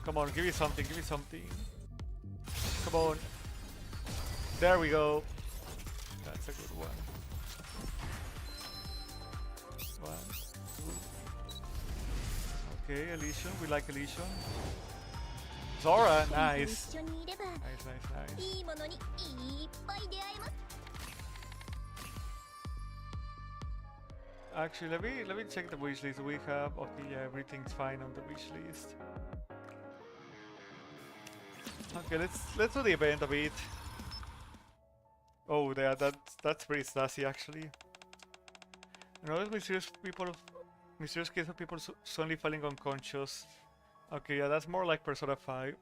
Come on, give me something, give me something. Come on. There we go. That's a good one. 1, 2. Okay, Elysian. We like Elysian. Zora, nice. Nice. Actually, let me check the wish list we have. Okay, yeah, everything's fine on the wish list. Okay, let's do the event a bit. Oh, yeah, that's pretty sassy actually. Another mysterious case of people suddenly falling unconscious. Okay, yeah, that's more like Persona 5.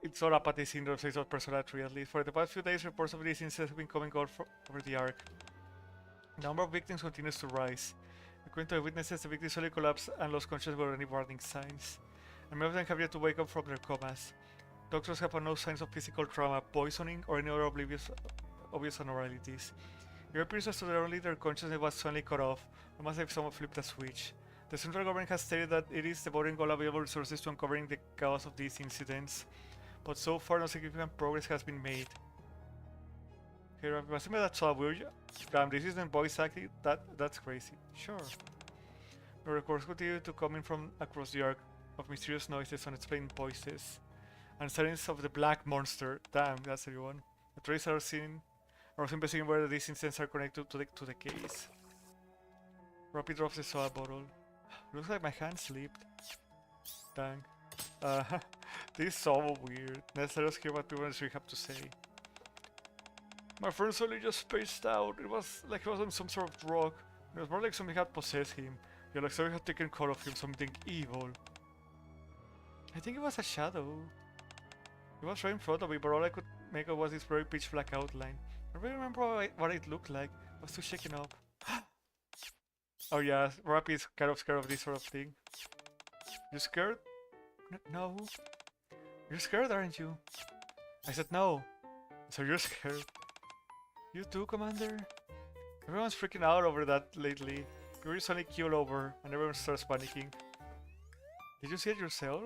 It's all apathy syndrome, so it's not Persona 3 at least. For the past few days, reports of these incidents have been coming out over the arc. The number of victims continues to rise. According to the witnesses, the victims only collapsed and lost consciousness without any warning signs. And many of them have yet to wake up from their comas. Doctors have found no signs of physical trauma, poisoning, or any other obvious abnormalities. It appears as though only their consciousness was suddenly cut off, almost like someone flipped a switch. The central government has stated that it is devoting all available resources to uncovering the cause of these incidents, but so far no significant progress has been made. Here, assuming that's all weird. Damn, this isn't voice acting. That's crazy. Sure. The records continue to come in from across the arc of mysterious noises, unexplained voices, and sightings of the black monster. Damn, that's everyone. The traces are seen. Or investigating whether these incidents are connected to the case. Robbie drops the soda bottle. Looks like my hand slipped. Dang. This is so weird. Let's hear what people actually have to say. My friend suddenly just spaced out. It was like he was on some sort of drug. It was more like something had possessed him. Yeah, like something had taken hold of him, something evil. I think it was a shadow. It was right in front of me, but all I could make out was this very pitch black outline. I don't remember what it looked like. I was too shaken up. Oh yeah, Rappy is kind of scared of this sort of thing. You scared? No. You're scared, aren't you? I said no. So you're scared. You too, Commander? Everyone's freaking out over that lately. You're suddenly keeled over and everyone starts panicking. Did you see it yourself?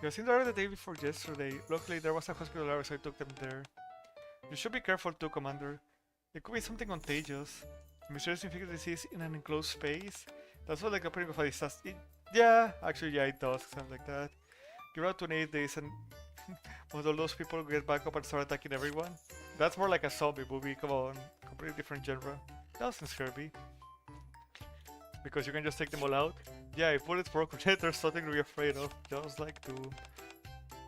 You seen there the day before yesterday. Luckily there was a hospital area, so I took them there. You should be careful too, Commander. It could be something contagious. A mysterious infectious disease in an enclosed space. That's what like a opening of a disaster. Yeah, actually yeah, it does, something like that. Give out 28 days and most all those people get back up and start attacking everyone. That's more like a zombie movie, come on. Completely different genre. That wasn't scary. Because you can just take them all out. Yeah, if bullets broke, there's something to be afraid of. Just like to...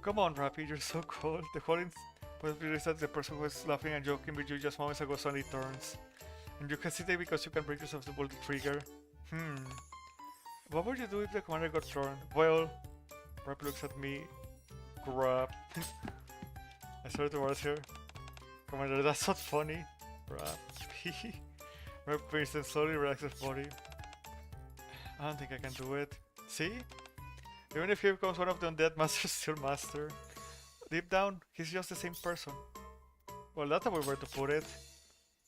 Come on, Rappy, you're so cold. The whole possibly that the person who was laughing and joking with you just moments ago suddenly turns. And you hesitate because you can break yourself to pull the trigger. What would you do if the commander got turned? Well, Rappy looks at me. Crap. I started towards her. Commander, that's not funny. Rappy. Rappy instead slowly relaxes his body. I don't think I can do it. See? Even if he becomes one of the undead masters, still master. Deep down, he's just the same person. Well, that's a weird way to put it.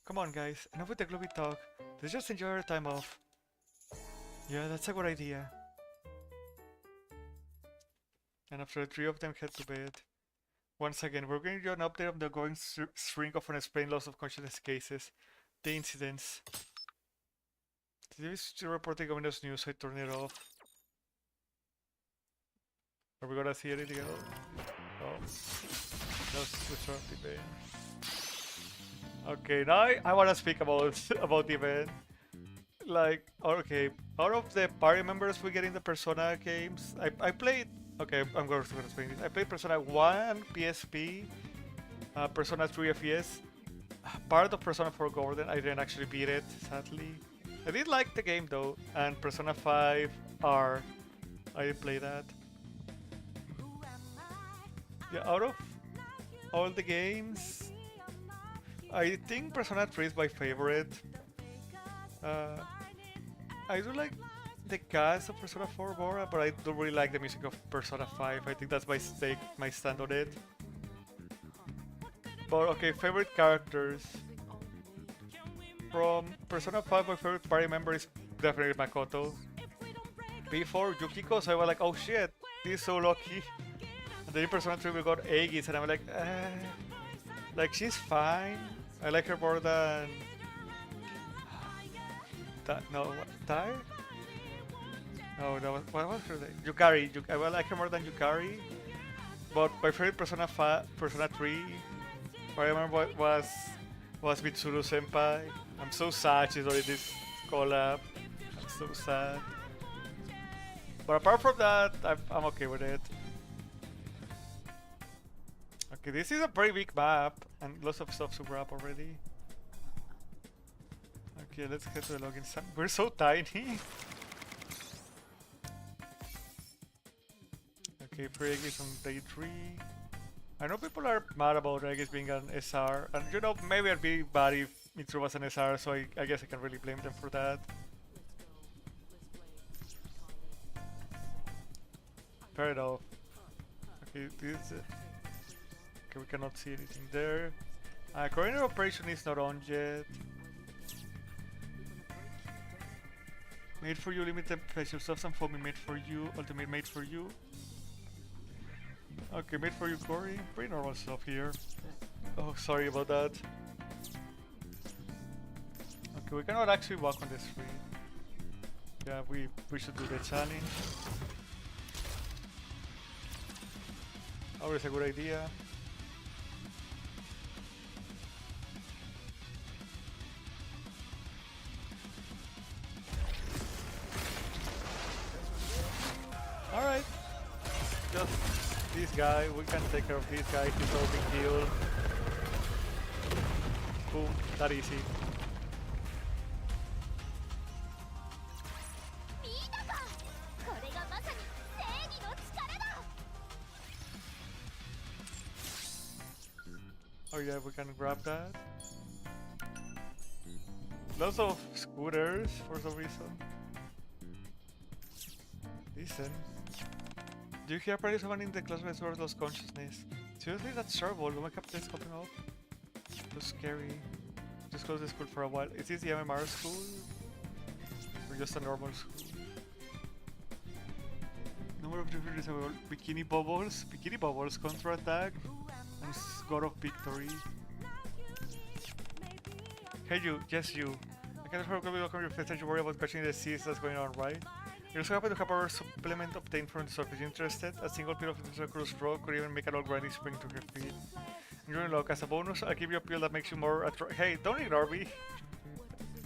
Come on, guys, enough with the gloomy talk. Let's just enjoy our time off. Yeah, that's a good idea. And after the three of them head to bed. Once again, we're going to give you an update on the ongoing string of unexplained loss of consciousness cases. The incidents. The TV is still reporting ominous news, so I turn it off. Are we gonna see anything else? Oh. Let's switch off the event. Okay, now I wanna speak about the event. Like, okay, out of the party members we get in the Persona games, I played... Okay, I'm going to explain this. I played Persona 1 PSP, Persona 3 FES, part of Persona 4 Golden. I didn't actually beat it, sadly. I did like the game though, and Persona 5 R. I didn't play that. Yeah, out of all the games, I think Persona 3 is my favorite. I do like the cast of Persona 4 more, but I don't really like the music of Persona 5. I think that's my stand on it. But okay, favorite characters. From Persona 5, my favorite party member is definitely Makoto. Before Yukiko, so I was like, oh shit, this is so lucky. And then in Persona 3 we got Aegis, and I'm like she's fine. I like her more than... No, Tai? No, what was her name? Yukari. I like her more than Yukari. But my favorite Persona 3, I remember was Mitsuru Senpai. I'm so sad she's already this collab. I'm so sad. But apart from that, I'm okay with it. Okay, this is a pretty big map and lots of stuff to grab already. Okay, let's get to the login. We're so tiny. Okay, free egg is on day 3. I know people are mad about egg being an SR, and you know, maybe I'd be bad if Mitsuru was an SR, so I guess I can't really blame them for that. Fair enough. Okay, this. Okay, we cannot see anything there. Coordinator operation is not on yet. Made for you, limited special stuff, some foaming made for you, ultimate made for you. Okay, made for you, Cory. Pretty normal stuff here. Oh, sorry about that. Okay, we cannot actually walk on the street. Yeah, we should do the challenge. Always a good idea. Alright. Just this guy, we can take care of this guy, he's no big deal. Boom, that easy. Oh yeah, we can grab that. Lots of scooters for some reason. Listen. Do you hear apparently someone in the classroom who lost consciousness? Seriously, that's terrible. Do my captain's popping off? Too scary. Just close the school for a while. Is this the MMR school? Or just a normal school? Number of defeaters available. Bikini Bubbles. Bikini Bubbles, Contra Attack. And God of Victory. Hey you, yes you. I can't help but welcome your face as you worry about catching the disease that's going on, right? You're so happy to have our supplement obtained from the surface. Interested? A single pill of Intercruz Rock could even make an old granny spring to her feet. You're in luck. As a bonus, I'll give you a pill that makes you more Hey, don't ignore me!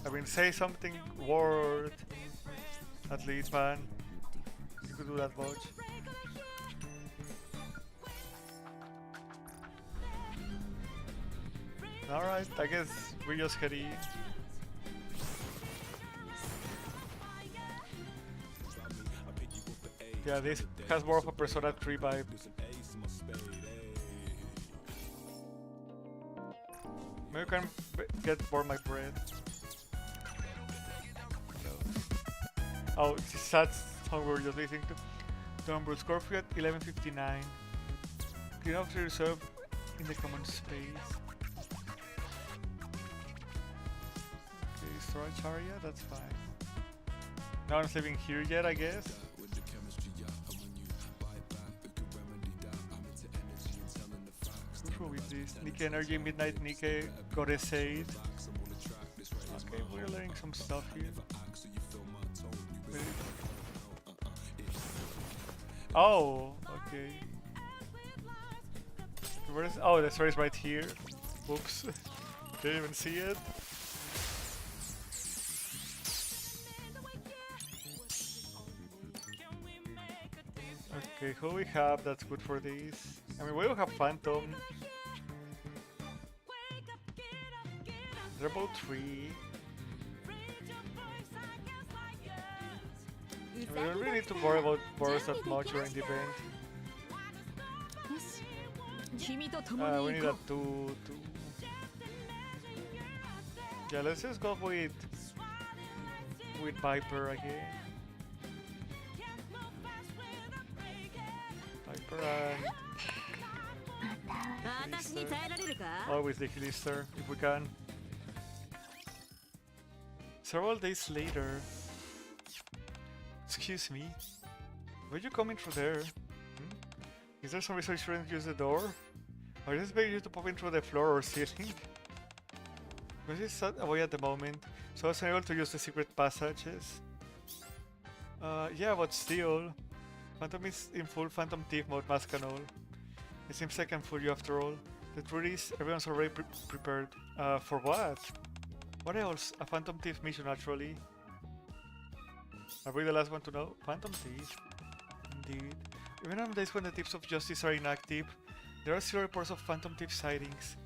I mean, say something word. At least, man. You could do that much. Alright, I guess we just head in. Yeah, this has more of a Persona 3 vibe. Maybe I can get more my bread. Oh, that's how we're just listening to. Number Scorpio at 11:59. Clean up to yourself in the common space. Okay, storage area, that's fine. No one's living here yet, I guess. With this Nikke Energy, Midnight Nikke, Goddess Aid. Okay, we're learning some stuff here. Wait. Oh, okay. Where's the story is right here. Oops. Didn't even see it. Okay, who we have that's good for this? I mean, we will have Phantom. They're about 3. We don't really need to worry about boars that much during the event. We need a 2. Yeah, let's just go with Viper again. Viper and always the Kilister if we can. Several days later. Excuse me. Were you coming through there? Is there some reason you shouldn't use the door? Or is it better you to pop in through the floor or ceiling? Because it's away at the moment, so I was unable to use the secret passages. Yeah, but still. Phantom is in full Phantom Thief mode, mask and all. It seems I can fool you after all. The truth is, everyone's already prepared. For what? What else? A Phantom Thief mission, naturally. Are we the last one to know? Phantom Thief. Indeed. Even on days when the Thieves of Justice are inactive, there are still reports of Phantom Thief sightings.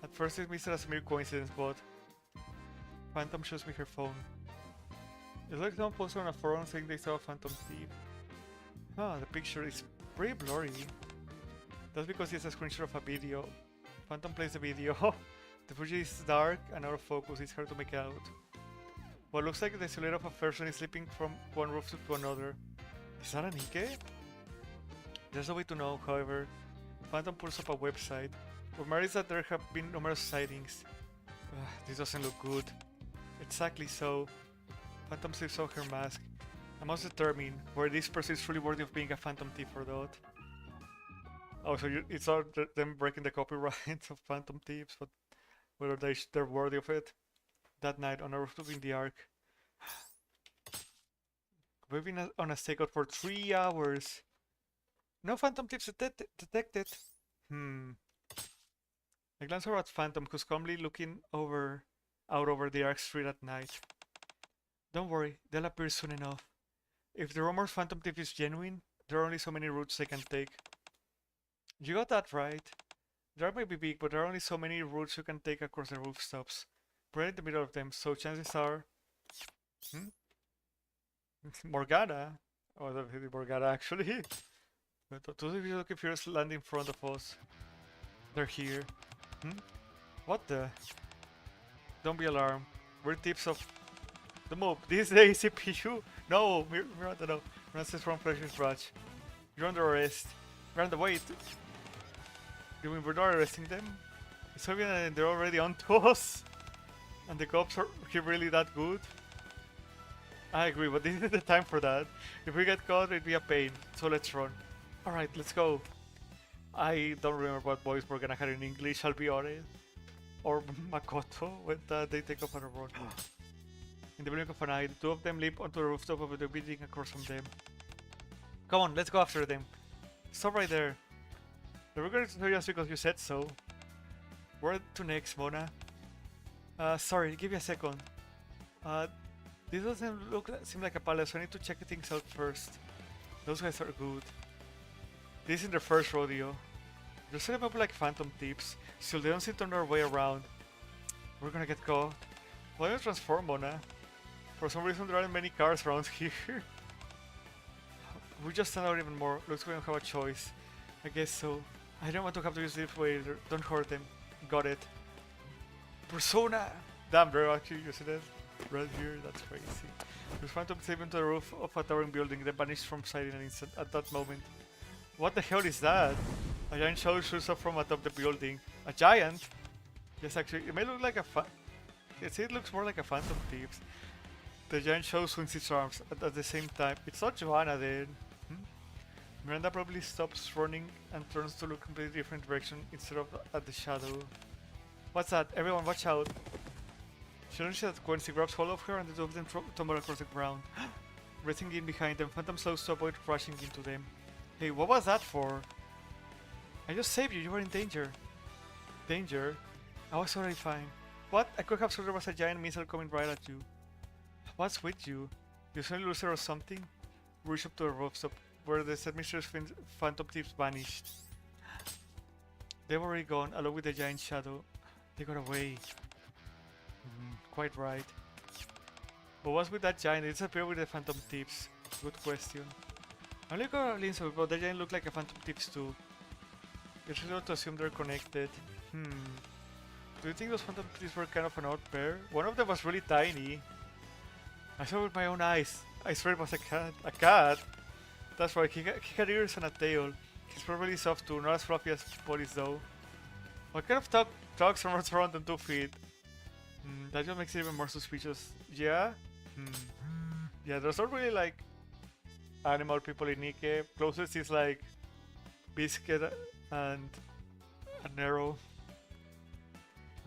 At first it missed as a mere coincidence, but Phantom shows me her phone. It's like someone posted on a forum saying they saw a Phantom thief. Oh, the picture is pretty blurry. That's because it's a screenshot of a video. Phantom plays the video. The footage is dark and out of focus, it's hard to make out. What looks like the silhouette of a person is slipping from one roof to another. Is that a Nikke? There's no way to know, however. Phantom pulls up a website. Rumor is that there have been numerous sightings. This doesn't look good. Exactly so. Phantom slips off her mask. I must determine whether this person is truly worthy of being a Phantom thief or not. Oh, so it's all them breaking the copyright of Phantom thieves, but whether they're worthy of it. That night on a rooftop in the Ark. We've been on a stakeout for 3 hours. No Phantom thieves detected. I glance over at Phantom, who's calmly looking out over the Ark Street at night. Don't worry, they'll appear soon enough. If the rumored Phantom thief is genuine, there are only so many routes they can take. You got that right. The Ark may be big, but there are only so many routes you can take across the rooftops. We're in the middle of them, so chances are... Morgana? Oh, that's Morgana actually. But two of you looking furious land in front of us. They're here. What the? Don't be alarmed. We're tips of the move. This is the ACPU. No, Miranda, no. Miranda's from Flesh's Branch. You're under arrest. Miranda, wait. You mean we're not arresting them? It's obvious that they're already on to us. And the cops are really that good? I agree, but this isn't the time for that. If we get caught, it'd be a pain. So let's run. Alright, let's go. I don't remember what voice we're gonna have in English, I'll be honest. Or Makoto when they take off on a run. In the blink of an eye, the two of them leap onto the rooftop of the building across from them. Come on, let's go after them. Stop right there. We're going to tell you just because you said so. Where to next, Mona? Sorry, give me a second. This doesn't seem like a palace, so I need to check things out first. Those guys are good. This is their first rodeo. They're setting up like Phantom thieves, so they don't seem to know their way around. We're gonna get caught. Why don't you transform, Mona? For some reason there aren't many cars around here. We just stand out even more. Looks like we don't have a choice. I guess so. I don't want to have to use this way either. Don't hurt them. Got it. Persona! Damn, they're actually using it right here. That's crazy. There's Phantom saving to the roof of a towering building, then vanished from sight in an instant at that moment. What the hell is that? A giant shadow shoots up from atop the building. A giant? Yes, actually, it may look like a it looks more like a Phantom thief. The giant shadow swings its arms at the same time. It's not Joanna then. Miranda probably stops running and turns to look completely different direction instead of at the shadow. What's that? Everyone watch out. She launches at Quincy, grabs hold of her, and the two of them tumble across the ground. Racing in behind them, Phantom slows to avoid crashing into them. Hey, what was that for? I just saved you, you were in danger. Danger? I was already fine. What? I could have sworn there was a giant missile coming right at you. What's with you? You suddenly lose her or something? Rush up to the rooftop, where the said mysterious Phantom thieves vanished. They were already gone, along with the giant shadow. They got away. Quite right. But what's with that giant? It disappeared with the Phantom thieves. Good question. I only got a glimpse of it, but the giant looked like a Phantom thieves too. It's reasonable to assume they're connected. Do you think those Phantom thieves were kind of an odd pair? One of them was really tiny. I saw it with my own eyes. I swear it was a cat. A cat? That's right, he had ears and a tail. He's probably soft too, not as fluffy as bodies though. What kind of talks and runs around on 2 feet? That just makes it even more suspicious. Yeah? Yeah, there's not really like animal people in Nikke. Closest is like Biscuit and Nero.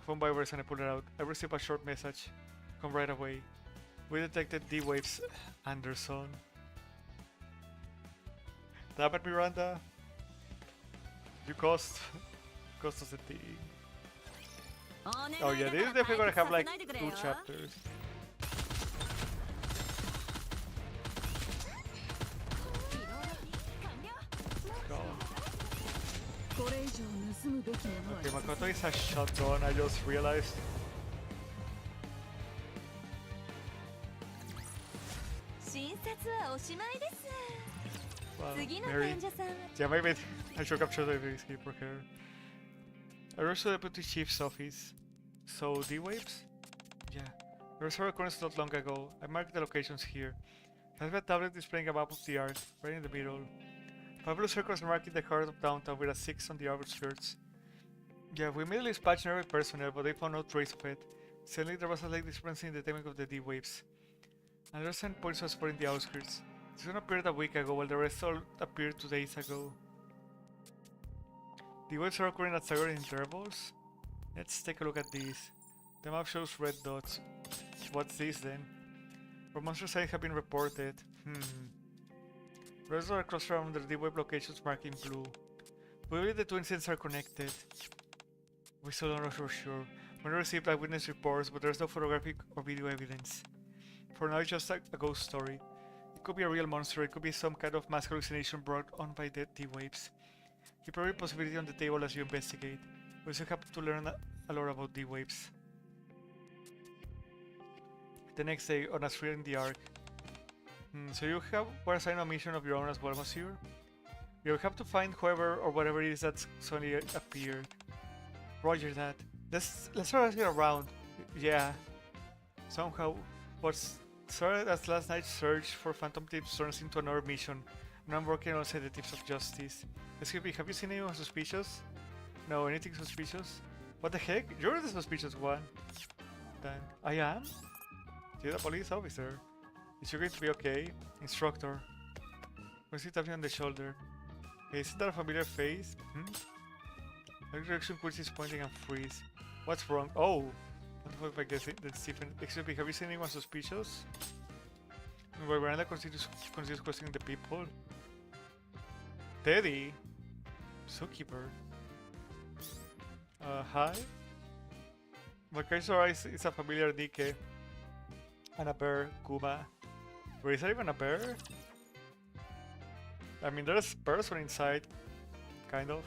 Phone vibrates and I pull it out. I receive a short message. Come right away. We detected D-Waves, Anderson. Damn it, Miranda. You cost us a thing. Oh yeah, this is definitely gonna have like 2 chapters. Okay, Makoto is a shotgun, I just realized. Wow, Mary. Yeah, maybe I should capture the escape for her. I rushed to the deputy chief's office. So, D-Waves? Yeah. There was a recording not long ago. I marked the locations here. I have a tablet displaying a map of the art, right in the middle. 5 blue circles marking the heart of downtown with a 6 on the outskirts. Yeah, we immediately dispatched nearby personnel, but they found no trace of it. Suddenly there was a slight discrepancy in the timing of the D-Waves. Another sign points to a spot in the outskirts. This one appeared a week ago, while the rest all appeared 2 days ago. D-Waves are occurring at staggered intervals? Let's take a look at these. The map shows red dots. What's this then? For monster sites have been reported. Reds are clustered around the D-Wave locations marked in blue. We believe the two incidents are connected. We still don't know for sure. We received eyewitness reports, but there's no photographic or video evidence. For now, it's just a ghost story. It could be a real monster, it could be some kind of mass hallucination brought on by the D-Waves. Keep every possibility on the table as you investigate. We also have to learn a lot about D-Waves. The next day, on a street in the Ark. So you were assigned a mission of your own as well, monsieur? You have to find whoever or whatever it is that's suddenly appeared. Roger that. Let's start asking around. Yeah. Somehow, what started as last night's search for Phantom Tips turns into another mission. Now I'm working alongside the Tips of Justice. Excuse me, have you seen anyone suspicious? No, anything suspicious? What the heck? You're the suspicious one. Then, I am? You're the police officer. Is you going to be okay? Instructor. Was he tapping on the shoulder? Hey, isn't that a familiar face? The direction Quincy is pointing and freeze. What's wrong? Oh! What the fuck I guess that's Stephen. Excuse me, have you seen anyone suspicious? Why Miranda continues questioning the people? Teddy? Zookeeper? Hi? My casual eyes is a familiar Nikke. And a bear, Kuma. Wait, is that even a bear? I mean, there's a person inside. Kind of.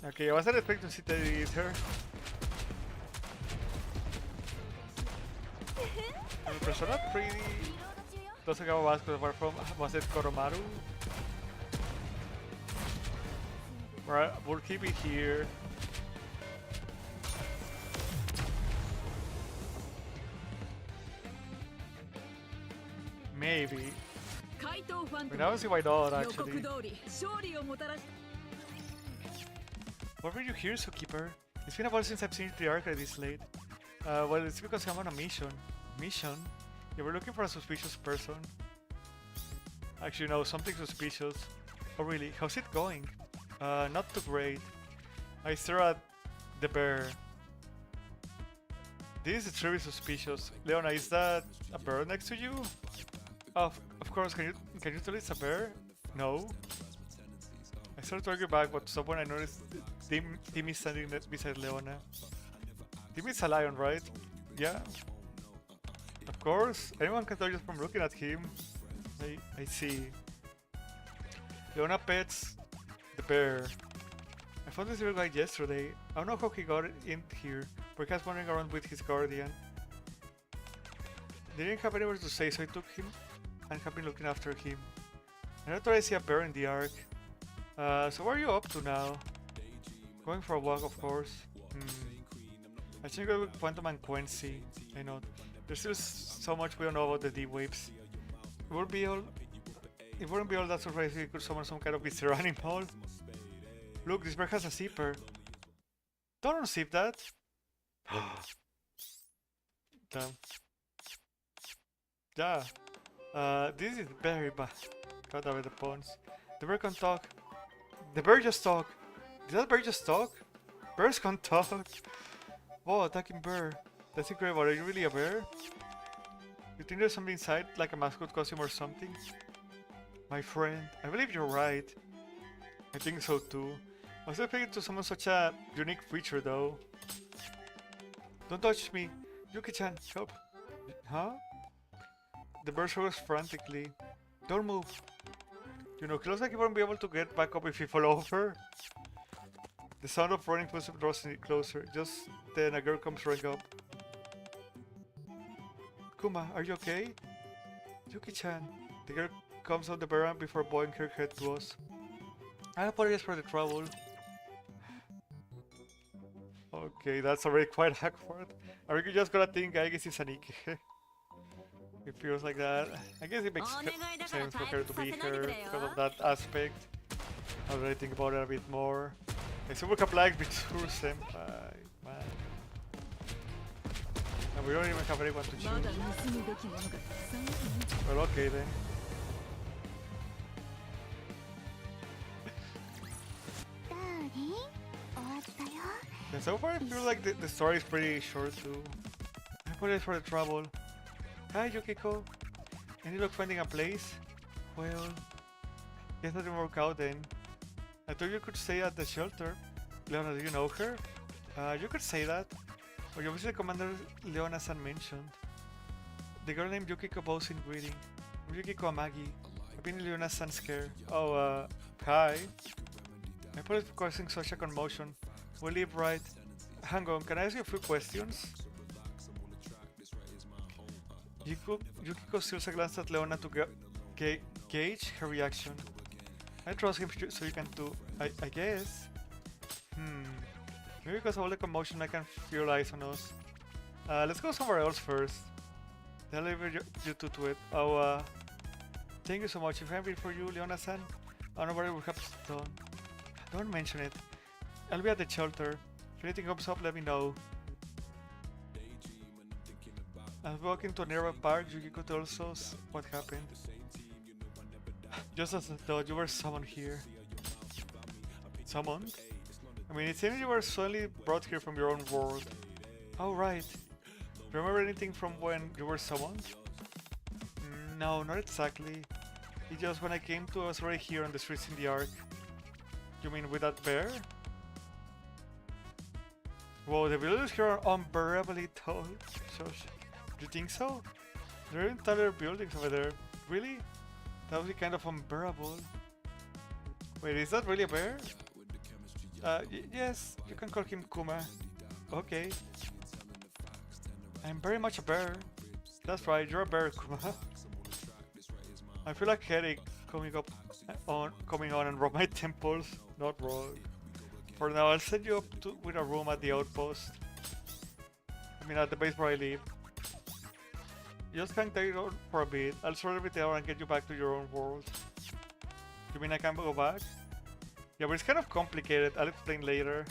Okay, I wasn't expecting to see Teddy either. Persona 3 doesn't have a basket apart from, was it Koromaru? Right, we'll keep it here. Maybe. But I don't see why not, actually. What were you here, Zookeeper? It's been a while since I've seen the arcade this late. Well, it's because I'm on a mission. Mission? You were looking for a suspicious person? Actually, no, something suspicious. Oh, really? How's it going? Not too great. I stare at the bear. This is truly suspicious. Leona, is that a bear next to you? Oh, of course, can you tell it's a bear? No. I started to argue back, but someone I noticed Timmy standing beside Leona. Timmy's a lion, right? Yeah. Of course, anyone can tell just from looking at him. I see. Leona pets the bear. I found this little guy yesterday. I don't know how he got in here, but he was wandering around with his guardian. They didn't have anywhere to stay, so I took him and have been looking after him. I know that I see a bear in the Ark. So what are you up to now? Going for a walk, of course. I think I with Quantum and Quincy. I know. There's still so much we don't know about the D-Waves. It wouldn't be all that surprising if we could summon some kind of bizarre animal. Look, this bear has a zipper. Don't unzip that. Damn. Yeah. This is very bad. Got away the pawns. The bear can talk. The bear just talk. Did that bear just talk? Bears can talk. Whoa, attacking bear. That's incredible. Are you really a bear? You think there's something inside, like a mascot costume or something? My friend, I believe you're right. I think so too. I was expecting to summon such a unique feature though. Don't touch me. Yuki-chan, help. Huh? The bear shows frantically. Don't move. You know, he looks like he won't be able to get back up if he fall over. The sound of running footsteps draws me closer. Just then a girl comes running up. Kuma, are you okay? Yuki-chan. The girl comes on the veranda before bowing her head to us. I apologize for the trouble. Okay, that's already quite awkward. Are you just gonna think I guess it's a Nikke? It feels like that. I guess it makes sense for her to be here because of that aspect. Now that I think about it a bit more. I super like VTuber senpai, man. And we don't even have anyone to choose. Well, okay then. And so far I feel like the story is pretty short too. I apologize for the trouble. Hi Yukiko. Any luck finding a place? Well, guess that didn't work out then. I thought you could stay at the shelter. Leona, do you know her? You could say that. Or you obviously Commander Leona-san mentioned. The girl named Yukiko bows in greeting. I'm Yukiko Amagi. I've been in Leona-san's scare. Oh, hi. I apologize for causing such a commotion. We'll leave right. Hang on, can I ask you a few questions? Yukiko steals a glance at Leona to gauge her reaction. I trust him so you can too, I guess. Maybe because of all the commotion I can feel eyes on us. Let's go somewhere else first. Then I'll leave you two to it. Oh, thank you so much. If I'm here for you, Leona-san, I don't know what we have done. Don't mention it. I'll be at the shelter. If anything comes up, let me know. As we walk into a nearby park, Yukiko tells us what happened. Just as I thought, you were summoned here. Summoned? I mean, it seems you were suddenly brought here from your own world. Oh, right. Remember anything from when you were summoned? No, not exactly. It's just when I came to us right here on the streets in the Ark. You mean with that bear? Whoa, the buildings here are unbearably tall. Shush. Do you think so? There are entire buildings over there. Really? That would be kind of unbearable. Wait, is that really a bear? Yes, you can call him Kuma. Okay. I'm very much a bear. That's right, you're a bear, Kuma. I feel like headache coming on and rub my temples. Not wrong. For now, I'll set you up with a room at the outpost. I mean, at the base where I live. Just hang tight for a bit. I'll sort everything out and get you back to your own world. You mean I can't go back? Yeah, but it's kind of complicated. I'll explain later.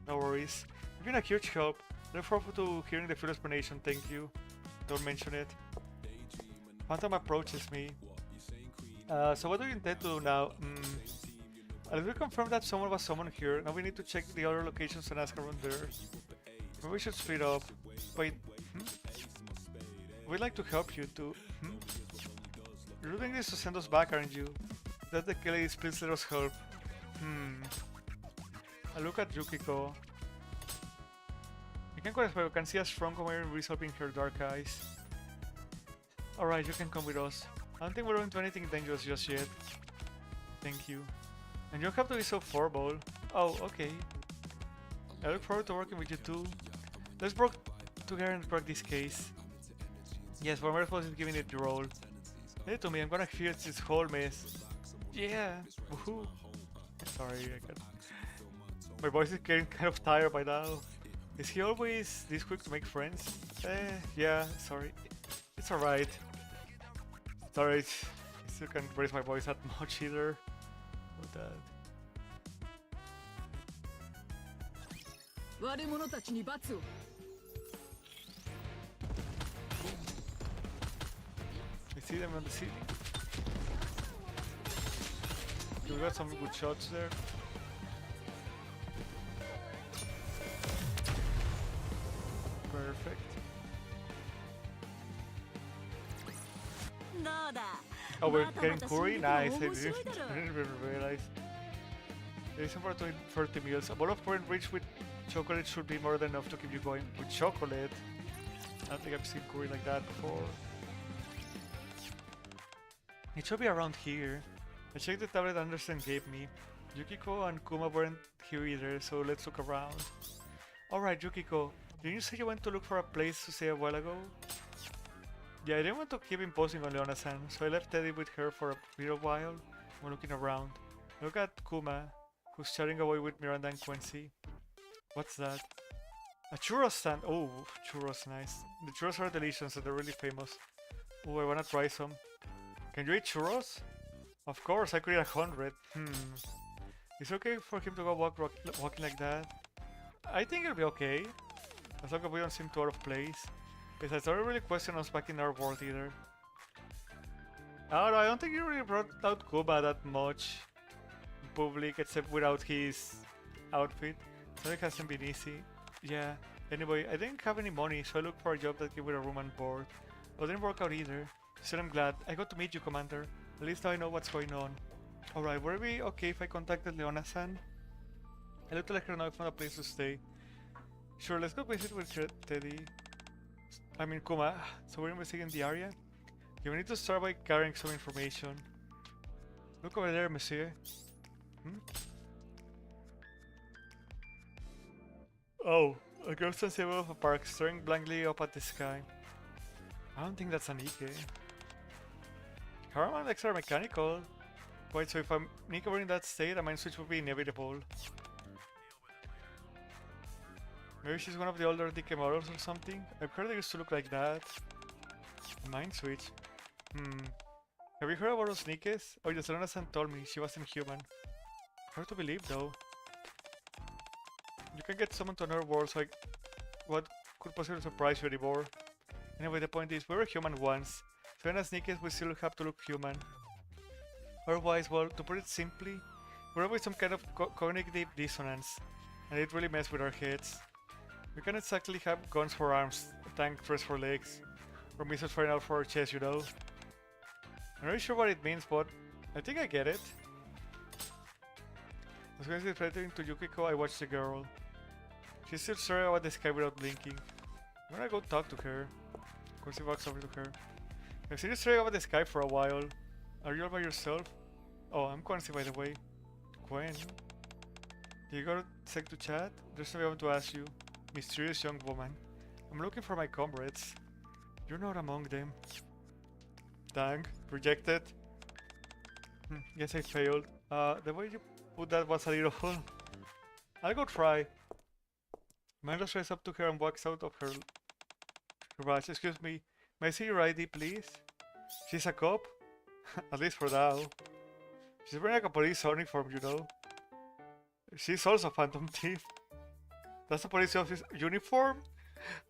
No worries. You've been a huge help. Look forward to hearing the full explanation. Thank you. Don't mention it. Phantom approaches me. So what do you intend to do now? As we confirm that someone was summoned here, now we need to check the other locations and ask around there. Maybe we should speed up. Wait, we'd like to help you too. You're doing this to send us back, aren't you? If that's the case, please let us help. I look at Yukiko. You can quite you can see a strong command resolve in her dark eyes. Alright, you can come with us. I don't think we're going to anything dangerous just yet. Thank you. And you don't have to be so formal. Oh, okay. I look forward to working with you too. Let's work together and crack this case. Yes, we're supposed to be giving it the role. Leave it to me, I'm gonna fix this whole mess. Yeah! Woohoo! Sorry, my voice is getting kind of tired by now. Is he always this quick to make friends? Yeah, sorry. It's alright. Sorry, I still can't raise my voice that much either. About that. I see them on the ceiling. We got some good shots there. Perfect. Oh, we're getting curry? Nice. I didn't even realize. There is about 30 meals. A bowl of curry rich with chocolate should be more than enough to keep you going. With chocolate? I don't think I've seen curry like that before. It should be around here. I checked the tablet Anderson gave me. Yukiko and Kuma weren't here either, so let's look around. Alright, Yukiko, didn't you say you went to look for a place to stay a while ago? Yeah, I didn't want to keep imposing on Leona-san, so I left Teddy with her for a little while. I'm looking around. Look at Kuma, who's chatting away with Miranda and Quincy. What's that? A churros stand! Oh, churros, nice. The churros are delicious and they're really famous. Oh, I wanna try some. Can you eat churros? Of course, I could eat 100. Is it okay for him to go walking like that? I think it'll be okay. As long as we don't seem too out of place. Besides, I don't really question us back in our world either. I don't think you really brought out Kuma that much in public, except without his outfit. So it hasn't been easy. Yeah. Anyway, I didn't have any money, so I looked for a job that gave me a room and board. But it didn't work out either. Still, I'm glad. I got to meet you, Commander. At least now I know what's going on. Alright, would it be okay if I contacted Leona-san? I looked to let her know I found a place to stay. Sure, let's go visit with Teddy. I mean Kuma. So we're investigating the area? Okay, we need to start by gathering some information. Look over there, monsieur. Oh, a girl stands in the middle of a park, staring blankly up at the sky. I don't think that's a Nikke. Her legs are mechanical. Wait, so if I'm Nikke were in that state, a mind switch would be inevitable. Maybe she's one of the older Nikke models or something? I've heard they used to look like that. Mind switch. Have you heard about those Nikkes? Oh yes, Leona-san told me she wasn't human. Hard to believe though. You can get summoned to another world, so what could possibly surprise you anymore? Anyway, the point is, we were human once. So as Nikkes, we still have to look human. Otherwise, well, to put it simply, we're always some kind of cognitive dissonance, and it really messes with our heads. We can't exactly have guns for arms, tank dress for legs, or missiles firing out for our chest, you know. I'm not really sure what it means, but I think I get it. As soon as it's threatening to Yukiko, I watch the girl. She's still staring out at the sky without blinking. I'm gonna go talk to her. Quincy walks over to her. I've seen you staring up at the sky for a while. Are you all by yourself? Oh, I'm Quincy, by the way. Gwen. Do you go to chat? There's something I want to ask you. Mysterious young woman. I'm looking for my comrades. You're not among them. Dang. Rejected. Guess I failed. The way you put that was a little... I'll go try. Miranda strides up to her and walks out of her garage. Excuse me, may I see your ID, please? She's a cop? At least for now. She's wearing like a police uniform, you know. She's also a phantom thief. That's a police office uniform?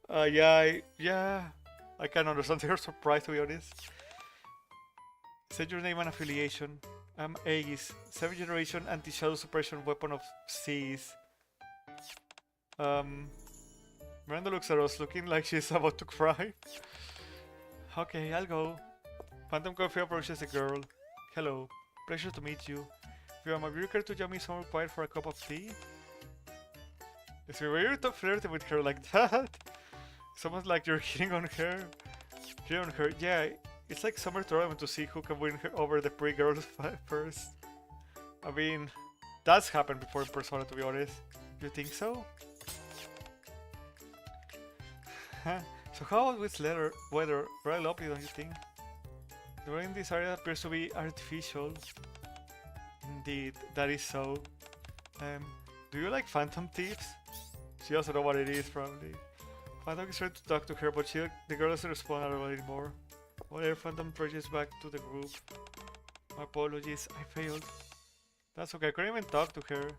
Yeah. I can understand your surprise, to be honest. Say your name and affiliation. I'm Aegis, 7th generation anti-shadow suppression weapon of Seas. Miranda looks at us, looking like she's about to cry. Okay, I'll go. Phantom Coffee approaches the girl. Hello, pleasure to meet you. If I'm a worker to join me somewhere quiet for a cup of tea? Is it weird to flirt with her like that? It's almost like you're hitting on her. Yeah, it's like summer tournament to see who can win her over the pretty girls first. I mean, that's happened before in Persona, to be honest. You think so? So how about this weather? Very lovely, don't you think? The weather in this area appears to be artificial. Indeed, that is so. Do you like phantom thieves? She doesn't know what it is, probably. Phantom is trying to talk to her, but the girl doesn't respond at all anymore. Whatever, Phantom trudges back to the group. My apologies, I failed. That's okay, I couldn't even talk to her.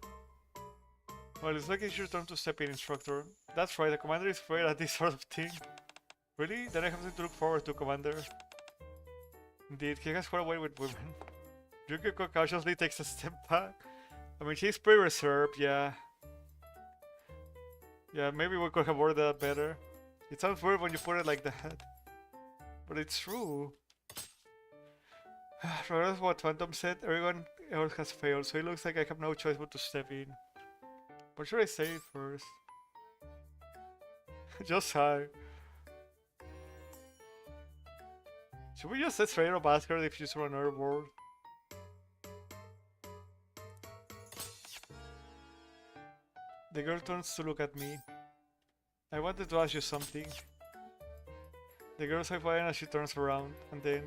Well, it's like it's your turn to step in, Instructor. That's right, the Commander is afraid at this sort of thing. Really? Then I have something to look forward to, Commander. Indeed, he has quite a way with women. Yukiko cautiously takes a step back. I mean, she's pretty reserved, yeah. Yeah, maybe we could have worded that better. It sounds weird when you put it like that. But it's true. Regardless of what Phantom said, everyone else has failed, so it looks like I have no choice but to step in. What should I say first? Just hi. Should we just say straight up ask her if she's from another world? The girl turns to look at me. I wanted to ask you something. The girl says fine as she turns around, and then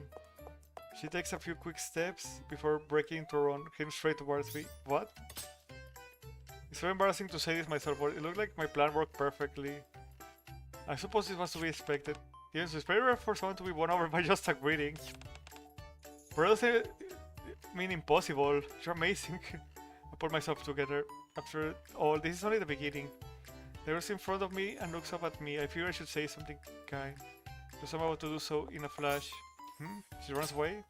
she takes a few quick steps before breaking into a run, heading straight towards me. What? It's very embarrassing to say this myself, but it looked like my plan worked perfectly. I suppose it was to be expected. Yes, it's very rare for someone to be won over by just a greeting. But it doesn't mean impossible. You're amazing. I put myself together. After all, this is only the beginning. The girl's in front of me and looks up at me. I figure I should say something kind. Just I'm about to do so in a flash. She runs away?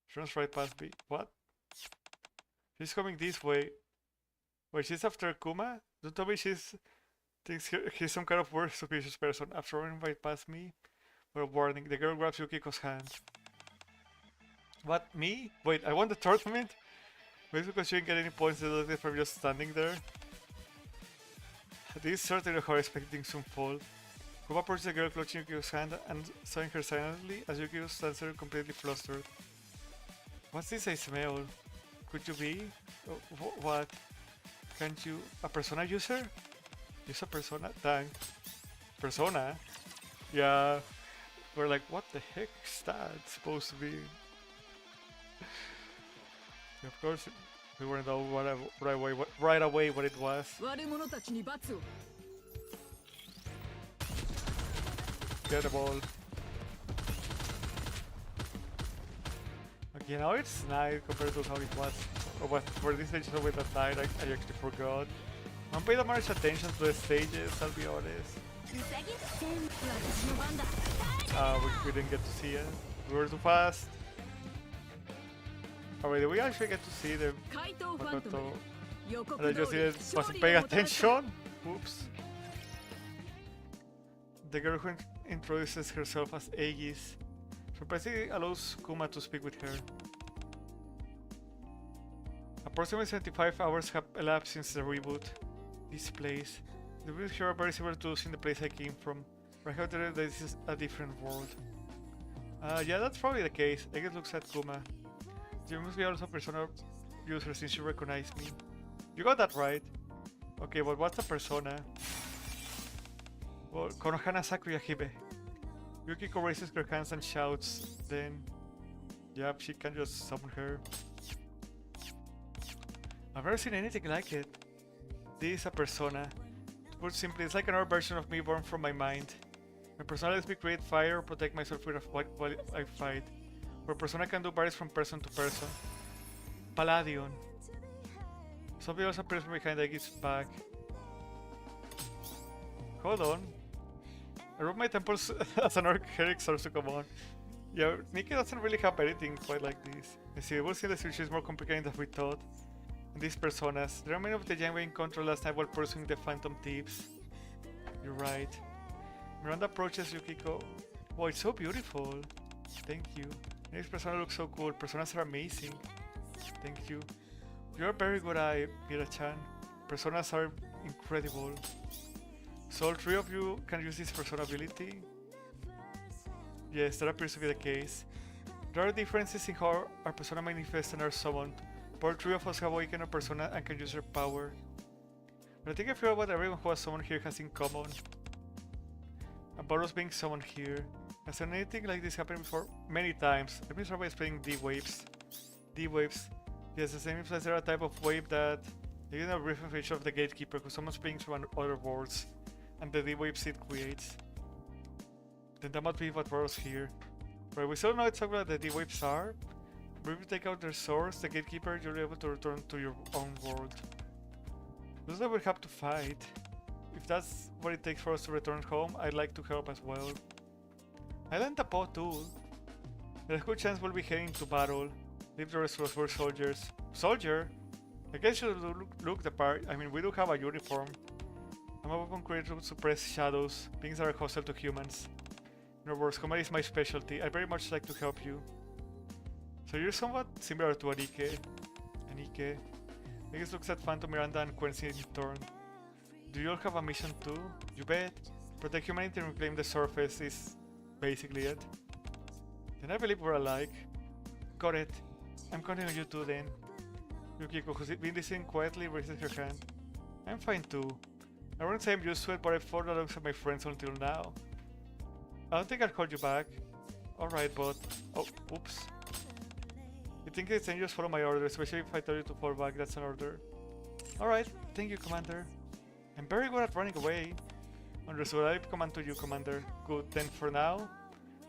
She runs right past me. What? She's coming this way. Wait, she's after Kuma? Don't tell me she's thinks he's some kind of weird, suspicious person. After running right past me, without warning, the girl grabs Yukiko's hand. What? Me? Wait, I won the tournament? Maybe because she didn't get any points deducted from just standing there? This is certainly how I expect things to unfold. Kuma approaches the girl clutching Yukiko's hand and sighing her silently as Yukiko stands there completely flustered. What's this I smell? Could you be? What? Can't you? A persona user? Use a persona? Thank. Persona? Yeah. We're like, what the heck is that supposed to be? Of course, we weren't know right away what it was. Get the ball. Okay, now it's night compared to how it was. Or what for this stage with at night, I actually forgot. I don't pay that much attention to the stages, I'll be honest. We didn't get to see it. We were too fast. Alright, did we actually get to see the Makoto? And I just wasn't paying attention? Oops. The girl who introduces herself as Aegis surprisingly allows Kuma to speak with her. Approximately 75 hours have elapsed since the reboot. This place. The views here are very similar to those in the place I came from. But I heard that this is a different world. Yeah, that's probably the case. Aegis looks at Kuma. You must be also a persona user since you recognize me. You got that right. Okay, but what's a persona? Well, Konohana Sakuya Hibe. Yukiko raises her hands and shouts. Then, yep, she can just summon her. I've never seen anything like it. This is a persona. To put simply, it's like another version of me born from my mind. My persona lets me create fire or protect myself while I fight. Where persona can do varies from person to person. Palladion. Something else appears from behind Aegis' back. Hold on. I rub my temples as an archaic starts to come on. Yeah, Nikke doesn't really have anything quite like this. I see, we'll see the situation is more complicated than we thought. And these personas, there are many of the young we encountered last night while pursuing the phantom thieves. You're right. Miranda approaches Yukiko. Wow, it's so beautiful. Thank you. This persona looks so cool. Personas are amazing. Thank you. You're a very good eye, Mira-chan. Personas are incredible. So all three of you can use this persona ability? Yes, that appears to be the case. There are differences in how our persona manifests and are summoned, but all three of us have awakened a persona and can use their power. But I think I feel what everyone who has summoned here has in common. About us being summoned here. Has anything like this happened before? Many times. Let me start by explaining D-waves. D-waves. Yes, the same implies they're a type of wave that they get a brief feature of the gatekeeper who summons beings from other worlds, and the D-waves it creates. Then that must be what brought us here. Right, we still know exactly what the D-waves are, but if you take out their source, the gatekeeper, you'll be able to return to your own world. Those that we have to fight. If that's what it takes for us to return home, I'd like to help as well. I lent a paw too. There's a good chance we'll be heading to battle. Leave the rest of us for soldiers. Soldier? I guess you look the part. I mean, we do have a uniform. I'm a weapon created to suppress shadows, beings that are hostile to humans. In other words, combat is my specialty. I'd very much like to help you. So you're somewhat similar to Nikke. Nikke. I guess looks at Phantom Miranda and Quincy in turn. Do you all have a mission too? You bet. Protect humanity and reclaim the surface is basically it. Then I believe we're alike. Got it. I'm counting on you too then. Yukiko, who's been listening quietly, raises her hand. I'm fine too. I wouldn't say I'm used to it, but I've fought alongside my friends until now. I don't think I'll call you back. Alright, but... Oh, oops. You think it's dangerous to follow my order, especially if I tell you to fall back, that's an order. Alright, thank you, Commander. I'm very good at running away. Understood, I command to you, Commander. Good, then for now,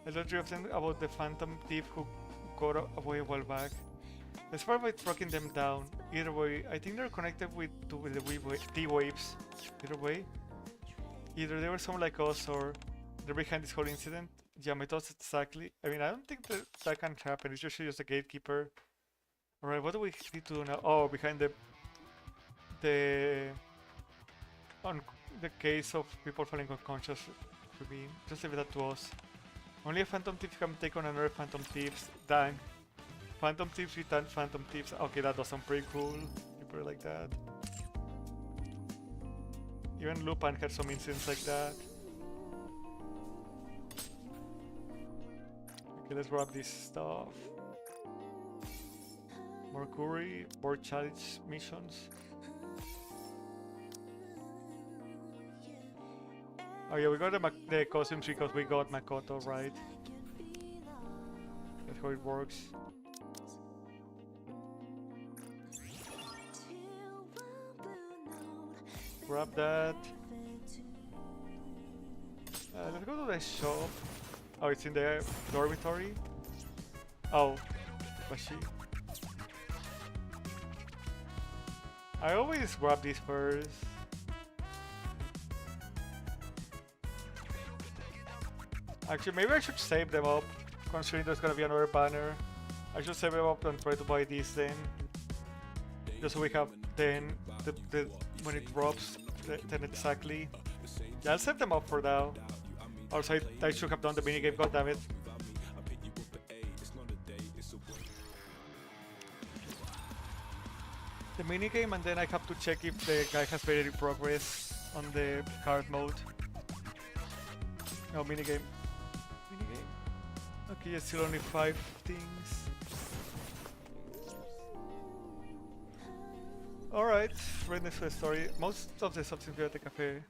I'll tell you about the phantom thief who got away a while back. Let's start by tracking them down. Either way, I think they're connected with the T-waves. Either way. Either they were someone like us or they're behind this whole incident. Yeah, my thoughts exactly. I mean, I don't think that can happen. It's usually just a gatekeeper. Alright, what do we need to do now? Oh, behind on the case of people falling unconscious. I mean, just leave that to us. Only a phantom thief can take on another phantom thieves. Dang. Phantom thieves return phantom thieves. Okay, that does sound pretty cool. You put it like that. Even Lupin had some incidents like that. Okay, let's grab this stuff. Mercury, board challenge missions. Oh yeah, we got the costumes because we got Makoto, right? That's how it works. Grab that. Let's go to the shop. Oh, it's in the dormitory. Oh, was she? I always grab these first. Actually, maybe I should save them up, considering there's gonna be another banner. I should save them up and try to buy these then. Just so we have then when it drops, then exactly. Yeah, I'll save them up for now. Also, I should have done the minigame, goddammit. The minigame, and then I have to check if the guy has made any progress on the card mode. No, minigame. Okay, yeah, still only 5 things. Alright, right next to the story. Most of the stuff seems to be at the cafe.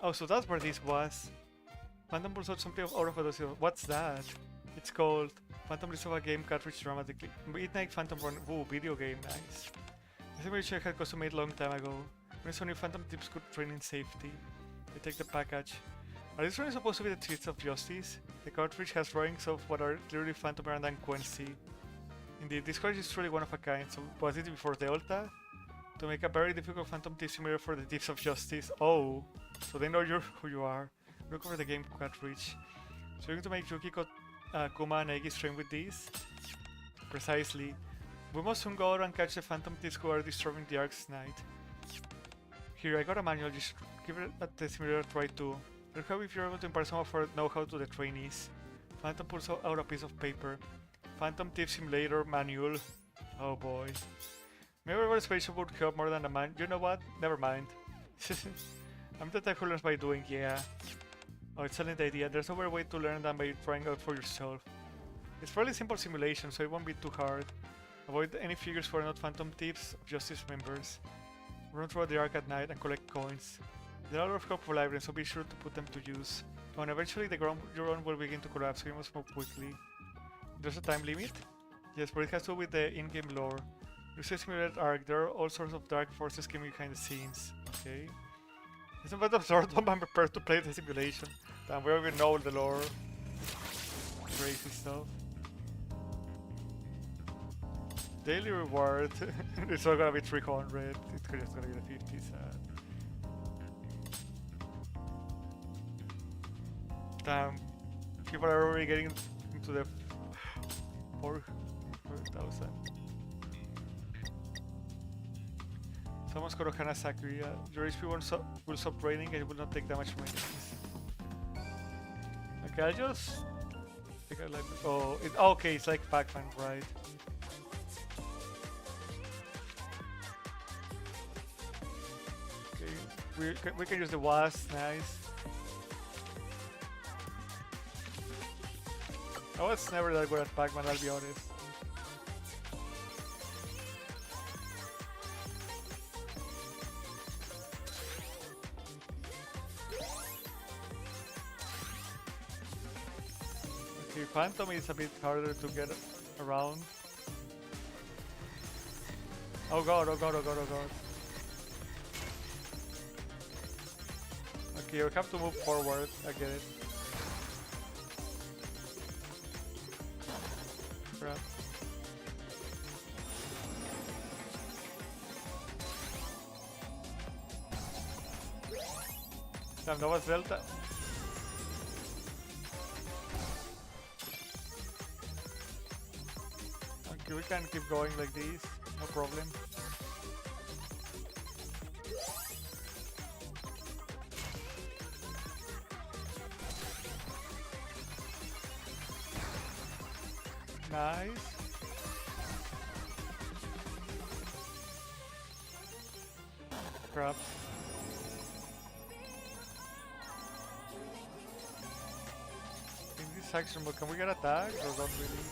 Oh, so that's where this was. Phantom pulls out something out of a. What's that? It's called Phantom List of a Game Cartridge Dramatically. Midnight Phantom Run. Ooh, video game, nice. I think I had custom made long time ago. When so new Phantom tips could train in safety. I take the package. Are these really supposed to be the Teeth of Justice? The cartridge has drawings of what are clearly Phantom Miranda and Quincy. Indeed, this cartridge is truly one of a kind, so was it before Delta? To make a very difficult Phantom Thief simulator for the Thieves of Justice. Oh, so they know who you are. Look over the game cartridge. So you're going to make Yukiko, Kuma and Egi train with these? Precisely. We must soon go out and catch the Phantom Thieves who are disturbing the Ark's night. Here, I got a manual, you should give it the simulator a try too. Let's hope if you're able to impart some of our know-how to the trainees. Phantom pulls out a piece of paper. Phantom Thief Simulator Manual. Oh boy. Maybe our spaceship would help more than a man. You know what? Never mind. I'm the type who learns by doing, yeah. Oh, excellent idea. There's no better way to learn than by trying out for yourself. It's fairly simple simulation, so it won't be too hard. Avoid any figures who are not Phantom Thieves of Justice members. Run through the Ark at night and collect coins. There are a lot of helpful items, so be sure to put them to use. Oh, and eventually the ground you're on will begin to collapse, so you must move quickly. There's a time limit? Yes, but it has to do with the in-game lore. You say simulated Ark, there are all sorts of dark forces scheming behind the scenes. Okay. It's not of sort of I'm prepared to play the simulation. Damn, we already know the lore. Crazy stuff. Daily reward. It's not gonna be 300. It's just gonna be the 50 sad. Damn. People are already getting into the 4,000. Someone's got Ohana Sakuya. Your HP will stop draining and it will not take damage from enemies. Okay, I'll just take a like. Oh, okay, it's like Pac-Man, right? Okay, we can use the wasp, nice. I was never that good at Pac-Man, I'll be honest. Okay, Phantom is a bit harder to get around. Oh god, oh god, oh god, oh god. Okay, we have to move forward, I get it. Crap. Damn, that was Delta. Okay, we can keep going like this, no problem. Nice. Crap. In this section, but can we get attacked or not really?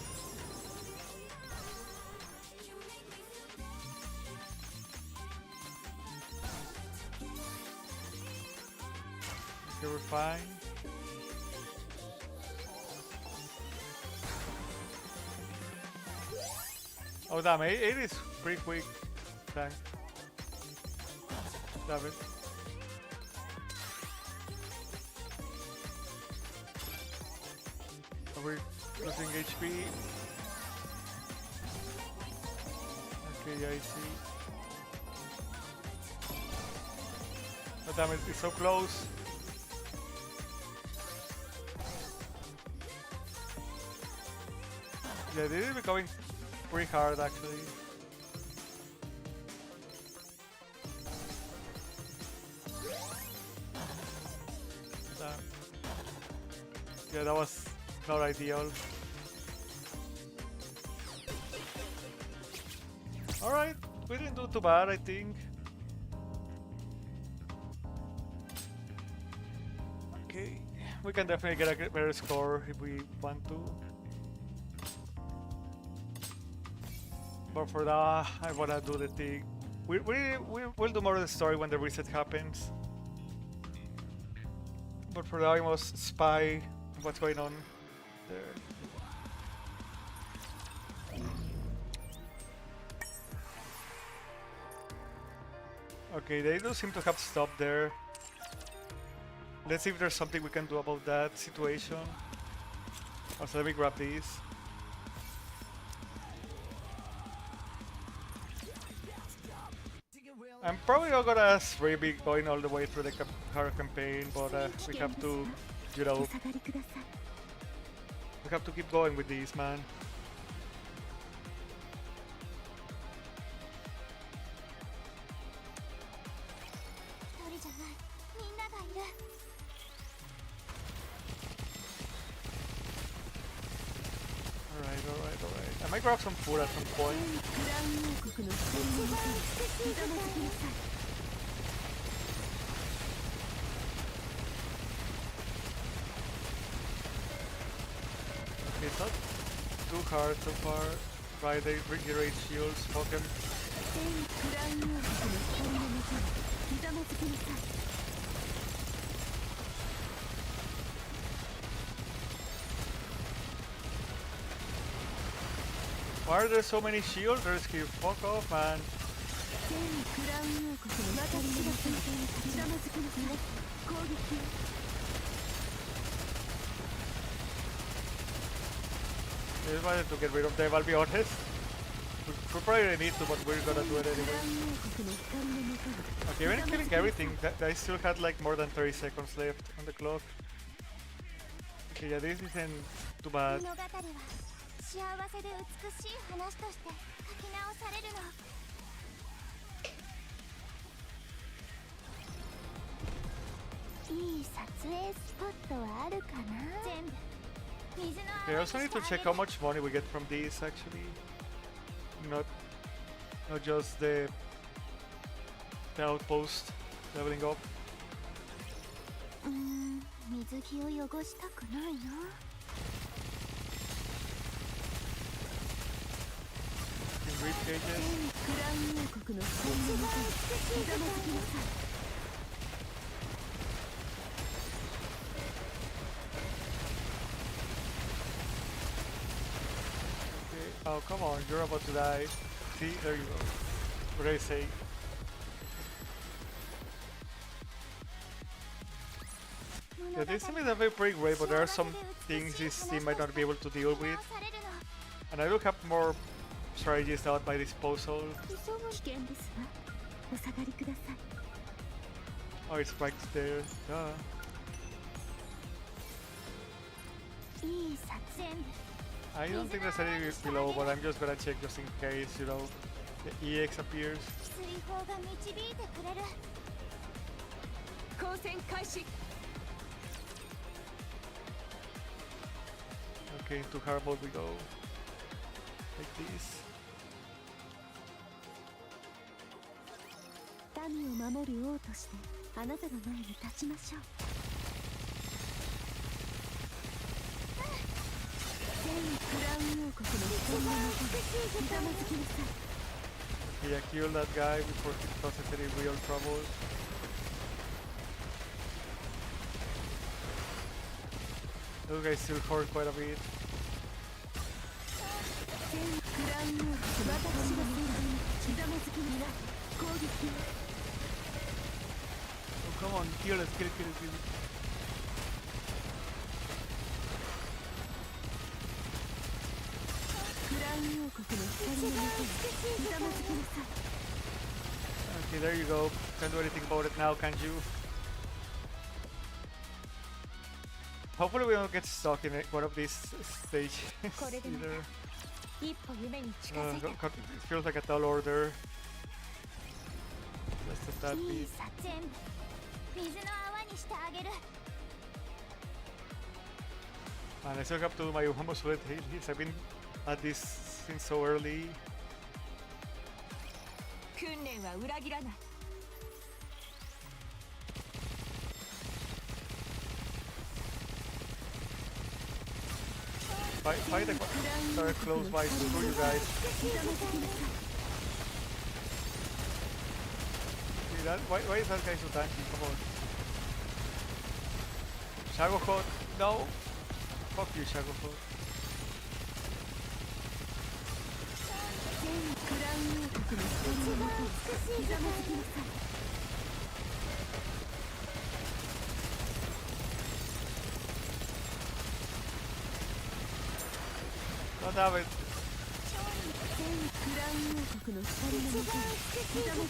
Okay, we're fine. Oh damn, it is pretty quick. Tank. Damn it. Are we losing HP? Okay, yeah, I see. Oh damn it, it's so close. Yeah, this is becoming pretty hard actually. Yeah, that was not ideal. Alright, we didn't do too bad, I think. Okay, we can definitely get a better score if we want to. But for that, I wanna do the thing. We'll do more of the story when the reset happens. But for now, I must spy what's going on there. Okay, they do seem to have stopped there. Let's see if there's something we can do about that situation. Also, let me grab these. I'm probably not gonna be going all the way through the hard campaign, but we have to, you know, we have to keep going with these, man. Alright. I might grab some food at some point. Okay, it's not too hard so far. Right, they regenerate shields, fuck him. Why are there so many shield rescue? Fuck off, man. I just wanted to get rid of them, I'll be honest. We probably need to, but we're gonna do it anyway. Okay, even killing everything, I still had like more than 30 seconds left on the clock. Okay, yeah, this isn't too bad. Okay, I also need to check how much money we get from these actually. Not just the outpost leveling up. Reef cages. Oh, come on, you're about to die. See, there you go. What did I say? Yeah, this team is a very pretty great, but there are some things this team might not be able to deal with. And I do have more strategies at my disposal. Oh, it's right there. Duh. I don't think there's any below, but I'm just gonna check just in case, you know, the EX appears. Okay, into hard mode we go. Like this. 民を守る王としてあなたの前に立ちましょう。全クラウン王国の人のもとでひざまずきなさい。 Okay, I killed that guy before he causes any real trouble. Those guys still hurt quite a bit. 全クラウン王国の私が戦場にひざまずきなさい。攻撃を。 Oh, come on, kill it, kill it, kill it, kill it. Okay, there you go. Can't do anything about it now, can you? Hopefully we don't get stuck in one of these stages either. It feels like a tall order. Just a tad bit. And I still have to do my almost bullet hits. I've been at this since so early. Fight the start close by, screw you guys. See that? Why is that guy so tanky? Come on. Shadow Hot, no! Fuck you, Shadow Hot. God damn it.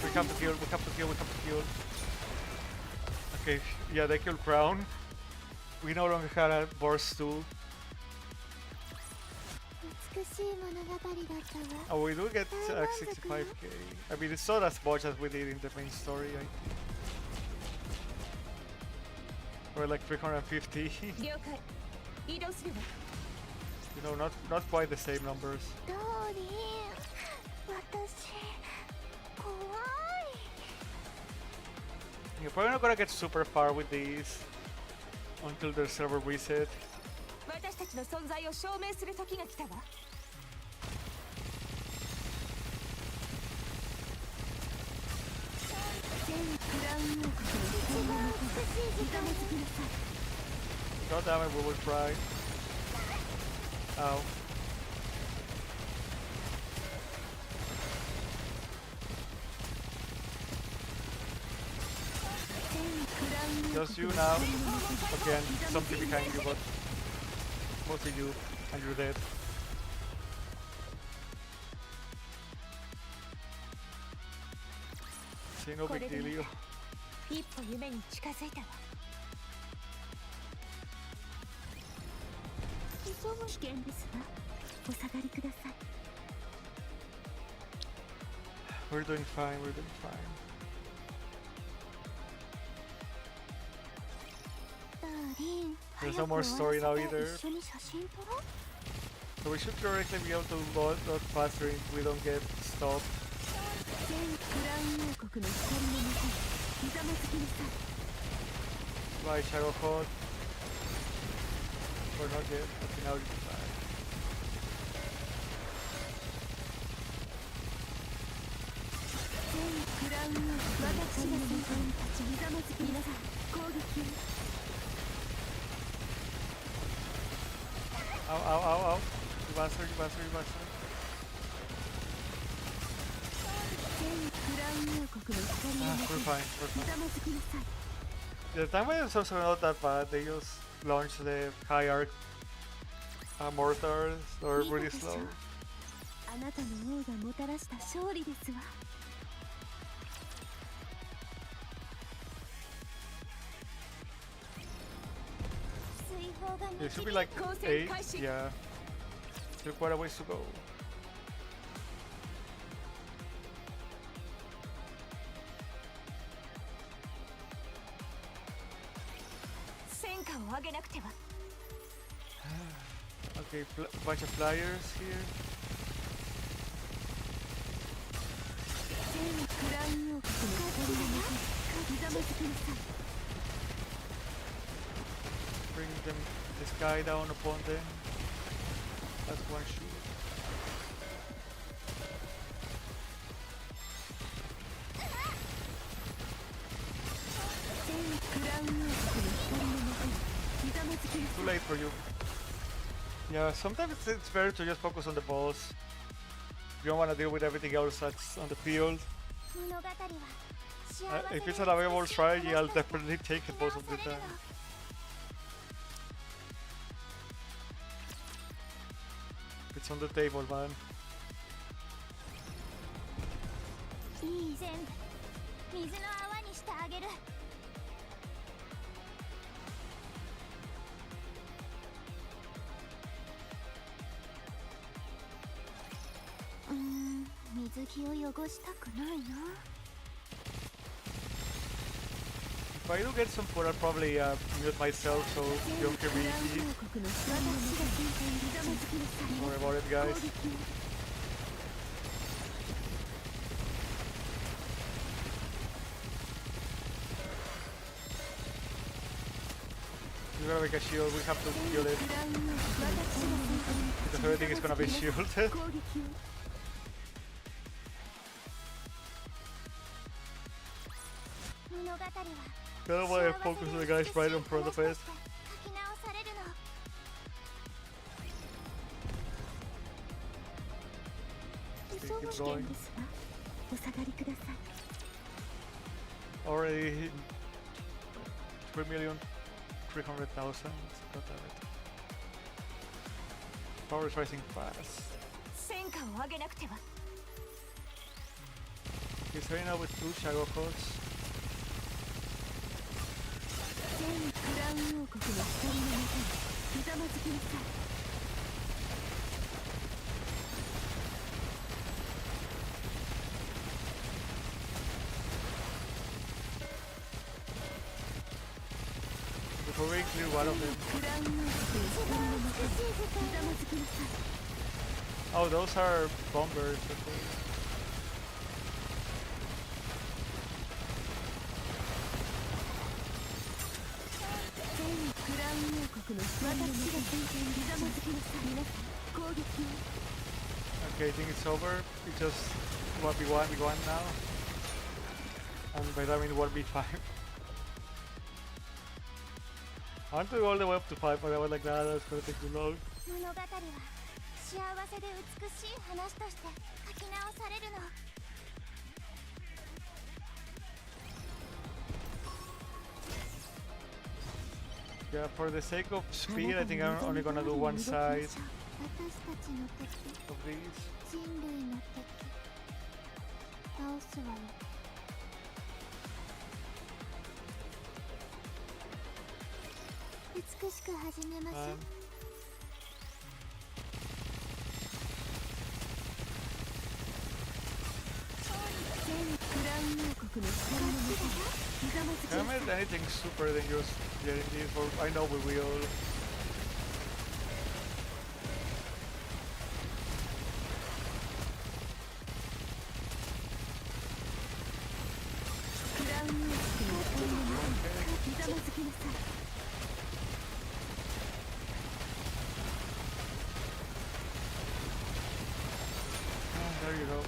We have to kill, we have to kill, we have to kill. Okay, yeah, they killed Crown. We no longer had a burst too. Oh, we do get 65k. I mean, it's not as much as we did in the main story, I think. Or like 350. You know, not quite the same numbers. You're probably not gonna get super far with these until the server reset. God damn it, we will try. Ow. Just you now. Again, something behind you, but mostly you, and you're dead. See, no big deal. We're doing fine, we're doing fine. There's no more story now either. So we should theoretically be able to load faster if we don't get stopped. Bye, Shadow Hot. Or not yet, okay, now you can die. Ow, ow, ow, ow. You bastard, you bastard, you bastard. We're fine, we're fine. The timeline is also not that bad. They just launched the high arc mortars, they're really slow. あなたの王がもたらした勝利ですわ。 It should be like 8, yeah. Still quite a ways to go. 戦果を上げなくては。 Okay, bunch of flyers here. Bring them this guy down upon them. That's one shoot. Too late for you. Yeah, sometimes it's better to just focus on the boss. You don't want to deal with everything else that's on the field. If it's an available strategy, I'll definitely take it most of the time. It's on the table, man. 水の泡にしてあげる。水着を汚したくないな。 If I do get some food, I'll probably mute myself so you don't hear me eat. Don't worry about it, guys. We're gonna make a shield, we have to kill it. Because everything is gonna be shielded. That's why I focus on the guys right in front of us. Keep going. Already 3,300,000. Got that. Power is rising fast. He's heading out with 2 Shadow Codes. Before we clear one of them. Oh, those are bombers. Okay. Okay, I think it's over. It's just 1v1 now. And by that I mean 1v5. I want to go all the way up to 5, but I was like, nah, that's gonna take too long. Yeah, for the sake of speed, I think I'm only gonna do one side of these. Can I make anything super than just getting these? Or I know we will. There you go.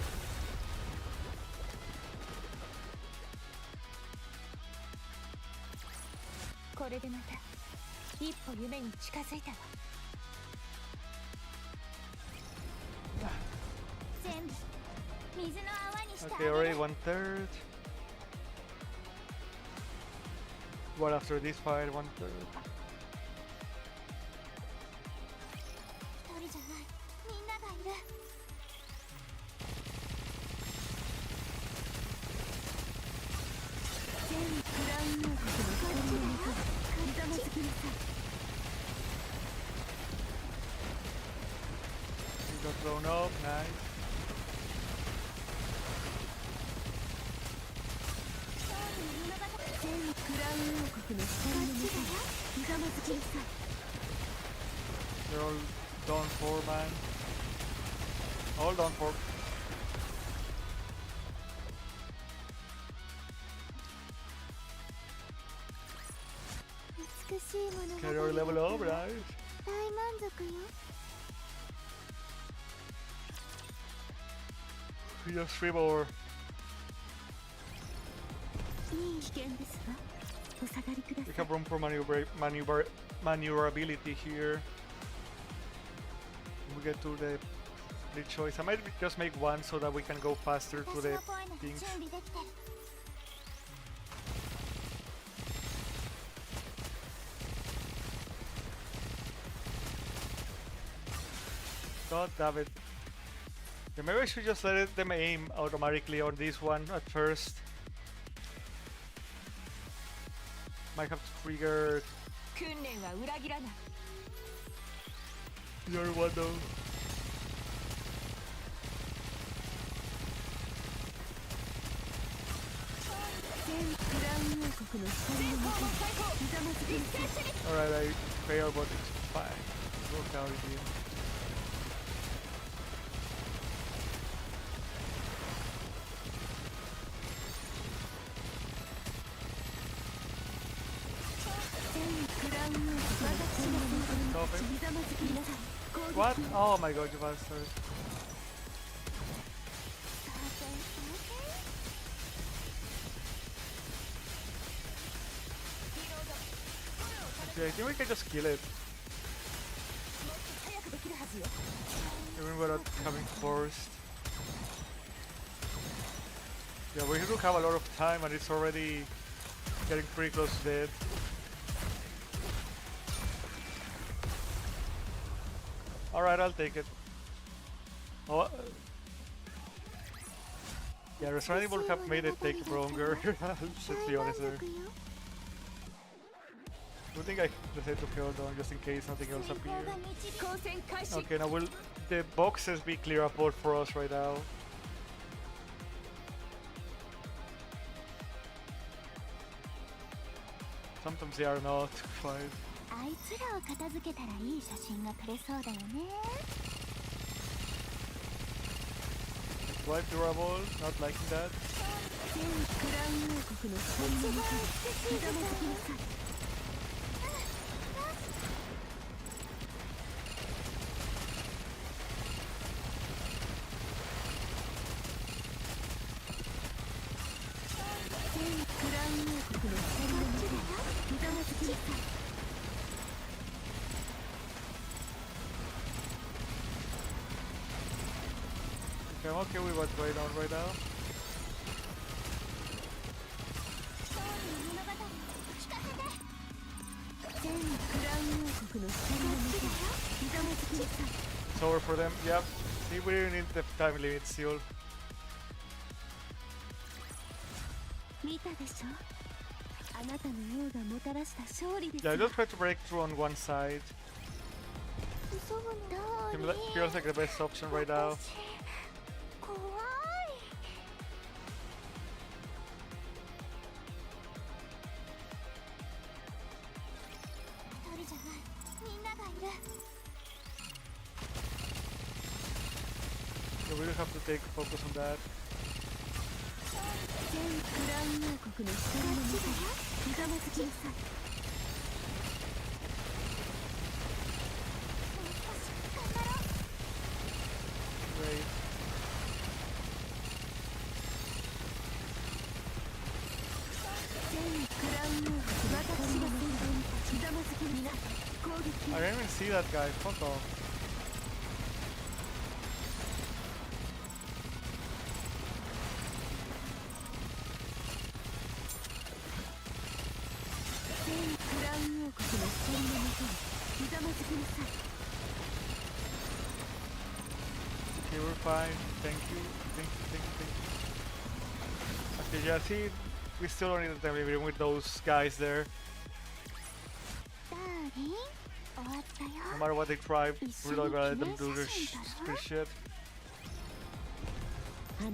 Okay, already 1/3. What after this fight, 1/3. 一人じゃないみんながいる全クラウン王国の光の中ひざまずきなさい He got thrown up, nice. 全クラウン王国の光の中ひざまずきなさい They're all done for, man. All done for. Okay, they're level up, right? 大満足よ We just 3 more. 危険ですわお下がりくだ We さい have room for maneuverability here. We get to the choice. I might just make one so that we can go faster to the 私の声なら準 things. 備できてる God damn it. Yeah, maybe I should just let them aim automatically on this one at first. Might have to trigger 訓練は裏切らない the other one though. 全クラウン王国の光の中ひざまずきなさい Alright, I failed, but it's fine. It worked out in the end. Stop it. What? Oh my god, you bastard. Okay, I think we can just kill it. Even without having forced. Yeah, we do have a lot of time and it's already getting pretty close to dead. Alright, I'll take it. Oh, yeah, Resident Evil have made it take longer. Let's be honest there. I think I decided to kill down just in case something else appears. Okay, now will the boxes be clearable for us right now? Sometimes they are not quite. あいつらを片付けたらいい写真が撮れそうだよね Quite durable, not liking that. 全クラウン王国の光の中ひざまずきなさい 全クラウン王国の光の中ひざまずきなさい Okay, I'm okay with what's going on right now. It's over for them. Yep. See, we didn't need the time limit still. 見たでしょあなたの王がもたらした勝利です Yeah, I just try to break through on one side. Feels like the best option right now. 怖い 一人じゃないみんながいる So we just have to take focus on that. 全クラウン王国の光の中ひざまずきなさい Great. 全クラウン王国の光の中ひざまずきなさい攻撃 I didn't even see that guy. Fuck off. you're fine. Thank you. Okay, yeah, see, we still don't need the time limit with those guys there. No matter what they try, we're not gonna let them do their stupid shit. Okay,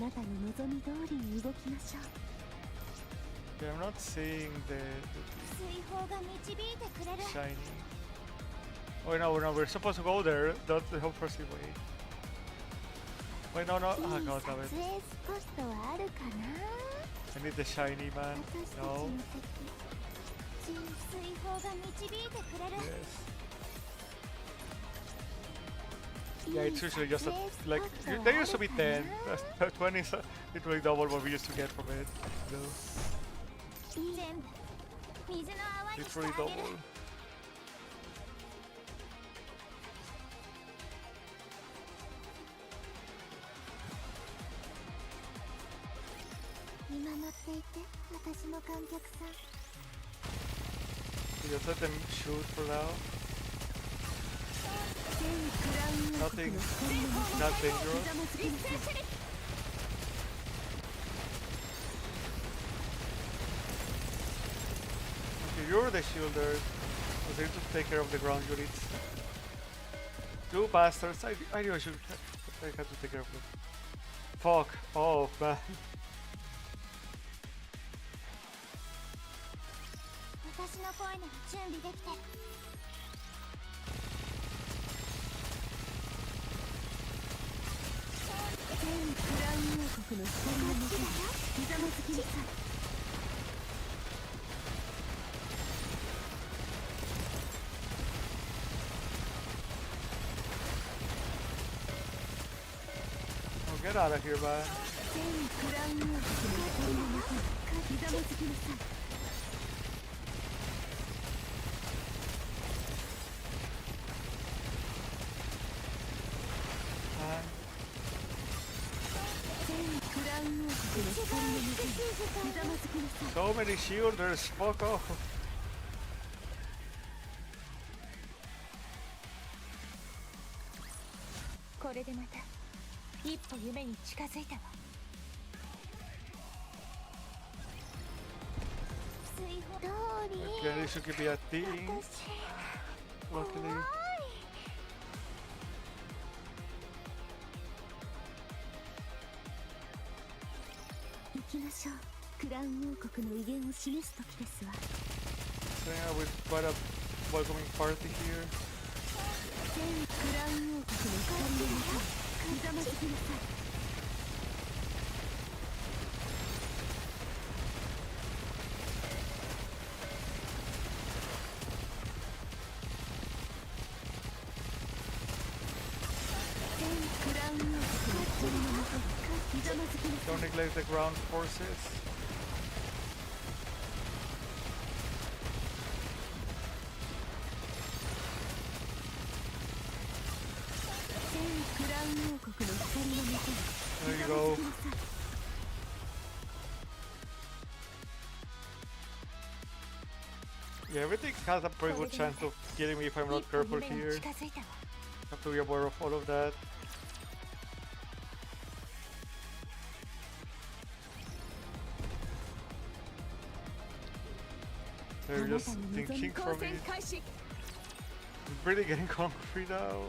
I'm not seeing the shiny. Oh no, we're supposed to go there. That's the whole first way. Wait, no. Oh god damn it. I need the shiny, man. No. Yes. Yeah, it's usually just like there used to be 10. 20 is literally double what we used to get from it. So, literally double. Just let them shoot for now. Nothing not dangerous. Okay, you're the shielder. I was able to take care of the ground units. You bastards! I knew I should. I had to take care of them. Fuck off, man. Oh, get out of here, man. So many shielders, fuck off. これでまた一歩夢に近づいたわ。Okay, this should be a thing. Luckily. 行きましょう。クラウン王国の威厳を示す時ですわ。 So yeah, we've got a welcoming party here. 全クラウン王国の光の中、ひざまずきなさい。 Don't neglect the ground forces. There you go. Yeah, everything has a pretty good chance of killing me if I'm not careful here. Have to be aware of all of that. They're just thinking for me. I'm really getting hungry now.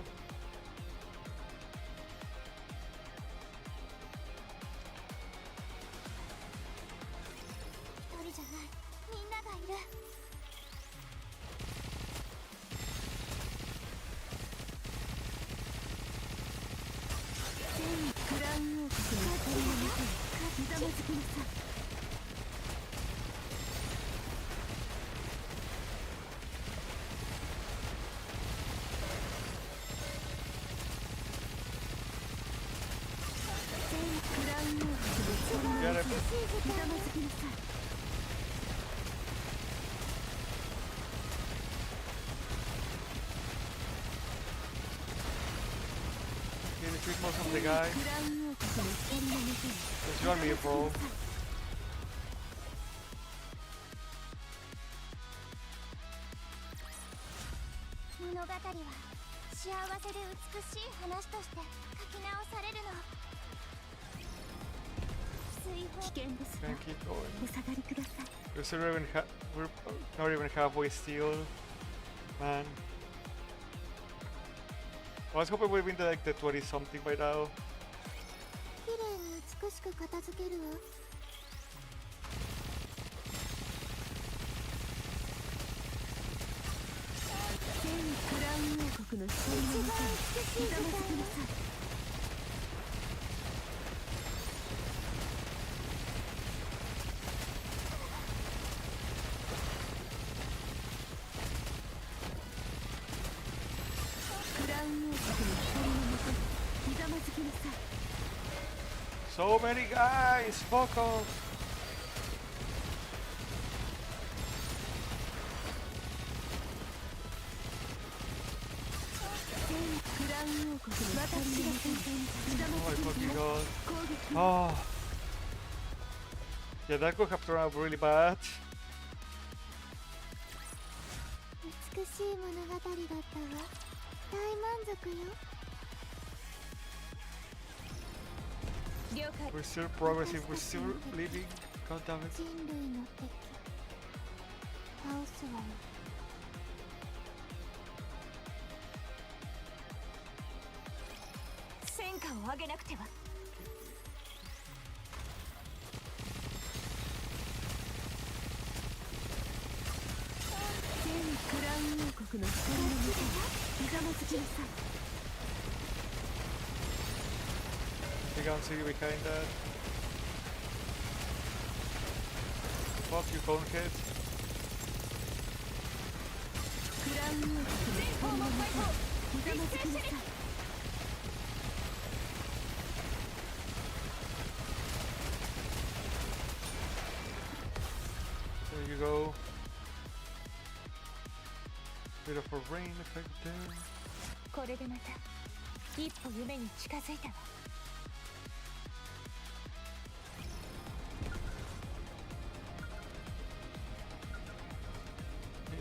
Get it. Okay, defeat most of the guys. Just join me, bro. 物語は幸せで美しい話として書き直されるの。危険ですわ。 Can keep going. お下がりください。 We're not even halfway still, man. I was hoping we'd been to like the 20 something by now. 綺麗に美しく片付けるわ。全クラウン王国の光の中にひざまずきなさい。クラウン王国の光の中にひざまずきなさい。 So many guys, fuck off. クラウン王国の光の中にひざま Oh ず my きな fucking さい。 god. 攻撃 Oh. Yeah, that could have turned out really bad. 美しい物語だったわ。大満足よ。 We're still progressing, we're still living. God damn it. 人類の敵。倒すわよ。 戦果を上げなくては。全クラウン王国の光の中にひざまずきなさい。 You can't see behind that. Fuck you, phone kid. クラウン王国の光の中にひざまずきなさい。 There you go. Bit of a rain effect there. これでまた一歩夢に近づいたわ。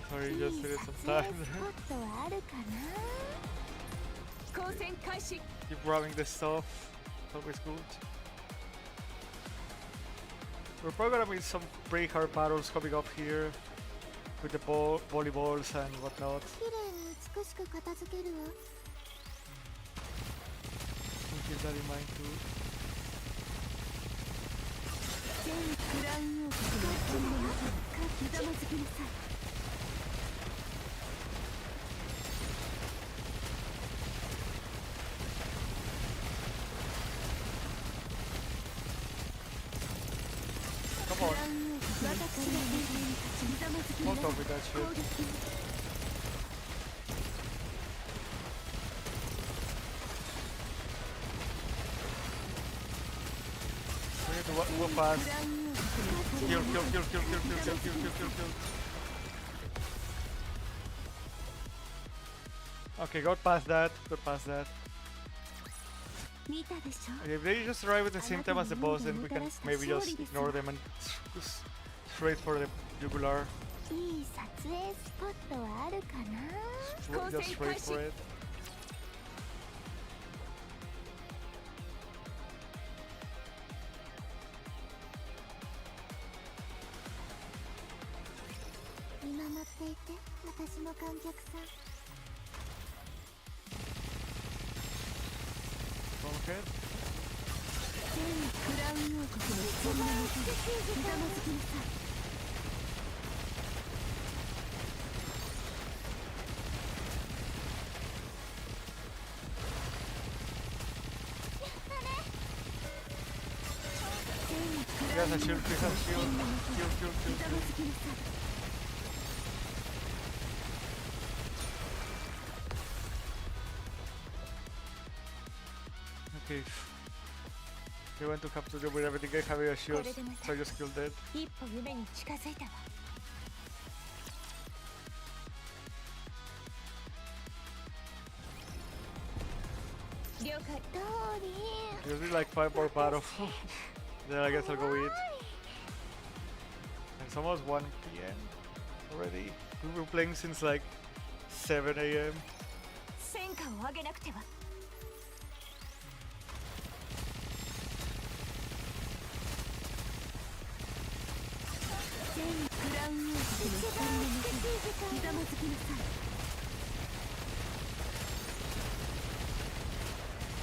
Sorry, just needed some time there. スポットはあるかな。光線開始。 Keep grabbing this stuff. Always good. We're probably gonna meet some pretty hard battles coming up here with the volleyballs and whatnot. 綺麗に美しく片付けるわ。 We'll keep that in mind too. 全クラウン王国の光の中にひざまずきなさい。 Come on. Fuck off with that shit. We need to go fast. Kill. Okay, got past that. If they just arrive at the same time as the boss, then we can maybe just ignore them and straight for the jugular. いい撮影スポットはあるかな。 Just straight for it. 見守っていて、私の観客さん。 Okay. 全クラウン王国の光の中にひざまずきなさい。 Yes, I shield. Kill. Okay. They went to capture them with everything I have a shield, so I just killed that. 一歩夢に近づいたわ。 了解。通り。 Usually like 5 more battles. Then I guess I'll go eat. And it's almost 1 PM already. We've been playing since like 7 AM. 戦果を上げなくては。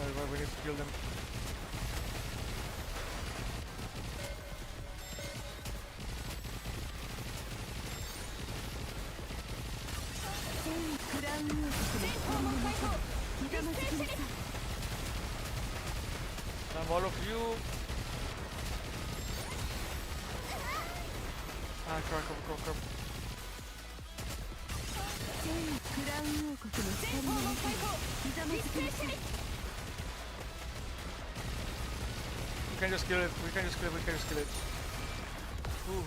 Alright, we need to kill them. All of you. Ah, crap. We can just kill it. Ooh.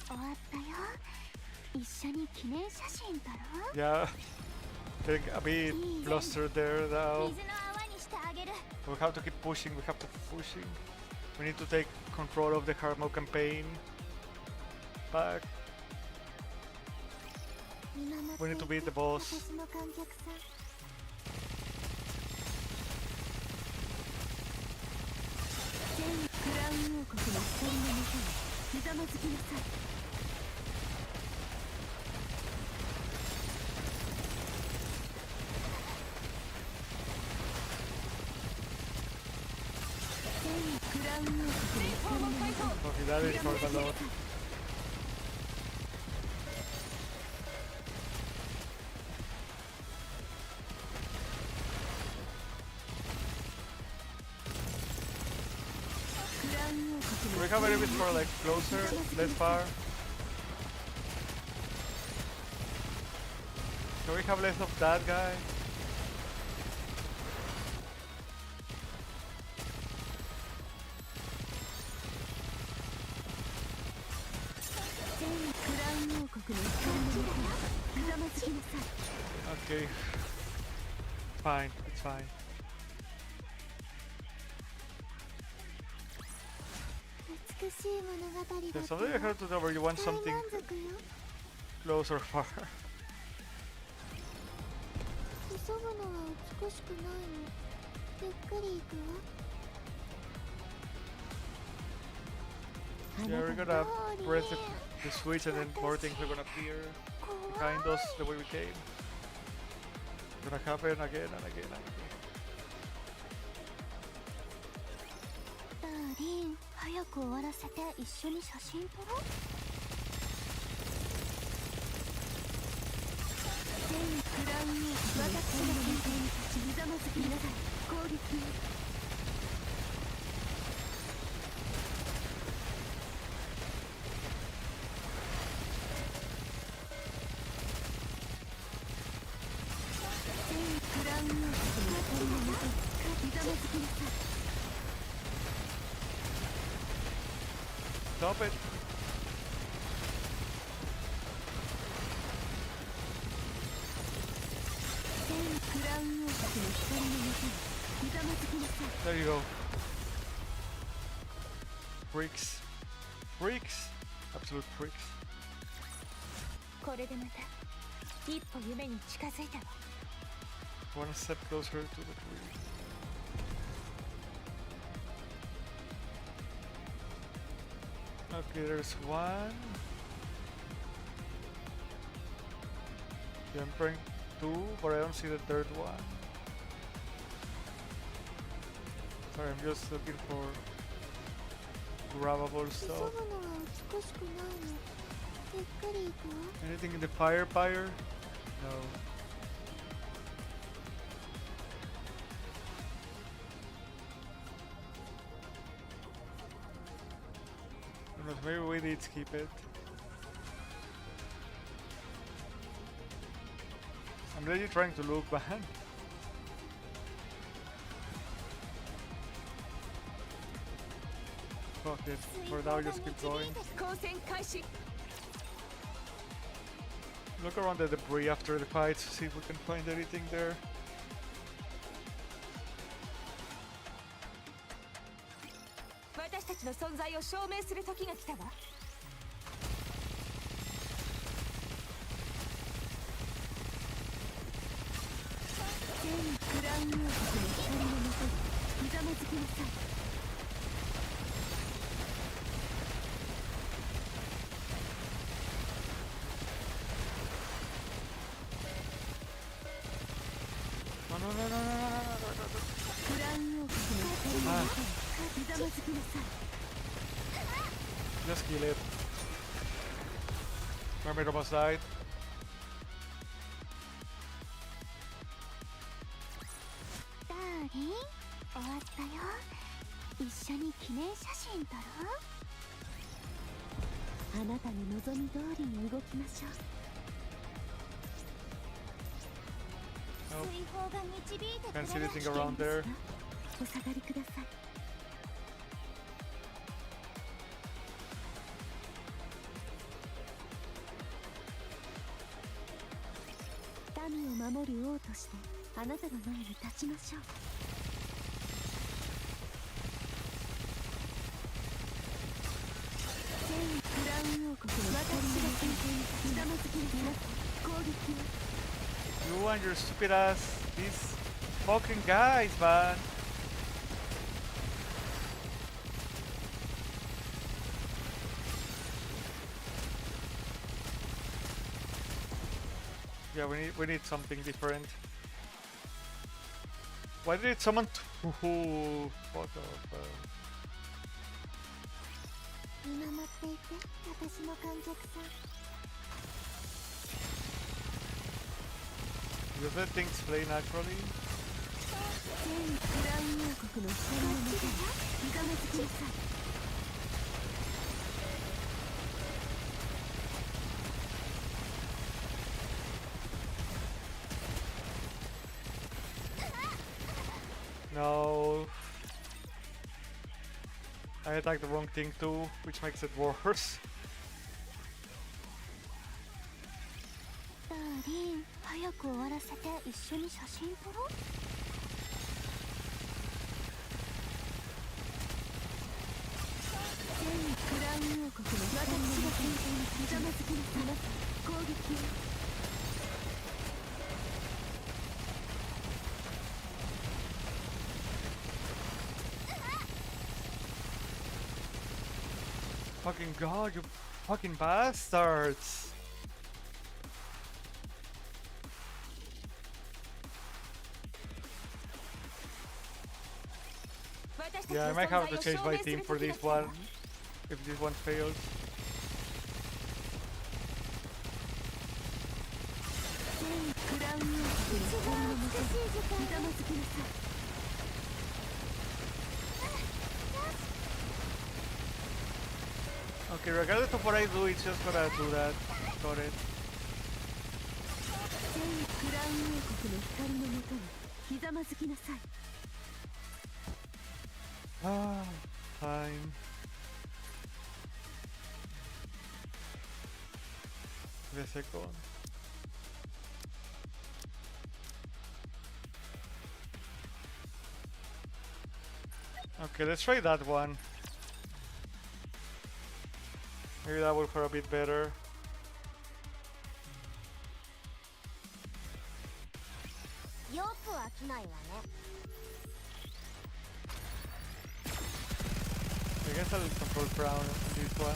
終わったよ。一緒に記念写真撮ろう。 Yeah, getting a bit flustered there now. We have to keep pushing. We need to take control of the Carmel campaign back. We need to beat the boss. Okay, that is not a lot. We have a little bit more like closer, less far. So we have less of that guy. Okay. Fine, it's fine. There's something I heard to know where you want something close or far. Yeah, we're gonna press the switch and then more things are gonna appear behind us the way we came. It's gonna happen again and again and again. ダーリン、早く終わらせて一緒に写真撮ろう。全クラウンを私の先生に立ちひざまずきなさい。攻撃を。 Stop it. There you go. Freaks. Freaks. Absolute freaks. これでまた一歩夢に近づいたわ。 One step closer to the tree. Okay, there's one. Jumping two, but I don't see the third one. Sorry, I'm just looking for grabbable stuff. Anything in the fire? No. Maybe we need to keep it. I'm really trying to look back. Fuck it. For now, just keep going. Look around the debris after the fight to see if we can find anything there. 私たちの存在を証明する時が来たわ。全クラウン王国の光のもとにひざまずきなさい。 I Just kill it. Mermaid almost died. Darling, 終わったよ。一緒に記念写真撮ろう。あなたの望み通りに動きましょう。水泡が導いてくれる。 Can't see anything around there. お下がりください。民を守る王としてあなたの前に立ちましょう。全クラウン王国の私が先頭にひざまずきに皆さん攻撃を。 You and your stupid ass, these fucking guys, man. Yeah, we need something different. Why did it summon two? Fuck off. 見守っていて、私の観客さん。 You let things play naturally? 全クラウン王国の光の中にひざまずきなさい。 No. I attacked the wrong thing too, which makes it worse. ダーリン、早く終わらせて一緒に写真撮ろう。全クラウン王国の私が先頭にひざまずきなさい。攻撃を。 Fucking god, you fucking bastards! Yeah, I might have to change my team for this one, if this one fails. Okay, regardless of what I do, it's just gonna do that. Got it. Ah, fine. Wait a second. Okay, let's try that one. Maybe that will fare a bit better. I guess I'll control Crown on this one.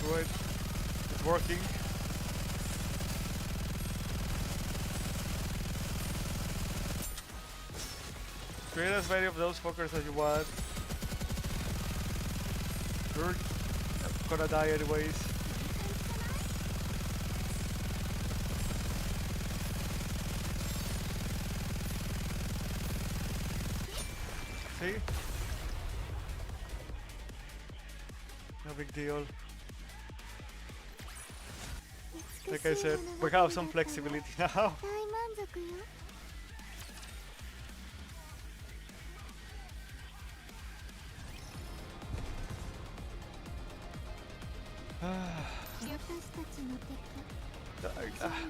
Good. It's working. Create as many of those fuckers as you want. You're gonna die anyways. See? No big deal. Like I said, we have some flexibility now.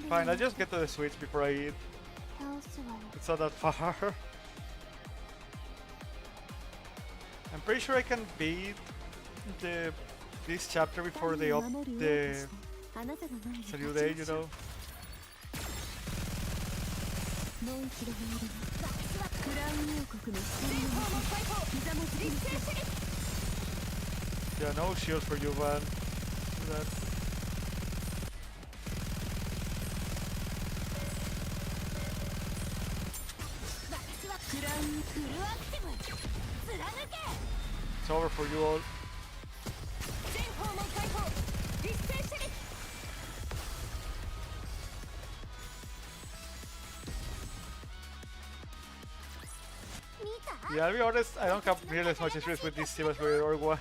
Fine, I'll just get to the switch before I eat. It's not that far. I'm pretty sure I can beat the this chapter before they up the new day, you know. Yeah, no shield for you, man. Do that. It's over for you all. Yeah, I'll be honest, I don't have nearly as much experience with this team as with Org 1.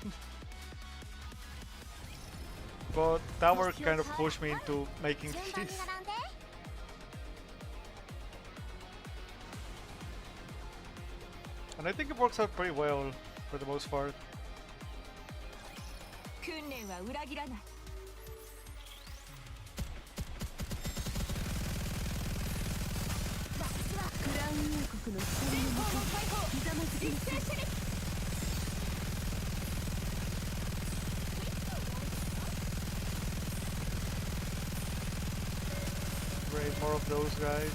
But Tower kind of pushed me into making this. And I think it works out pretty well for the most part. Great, more of those guys.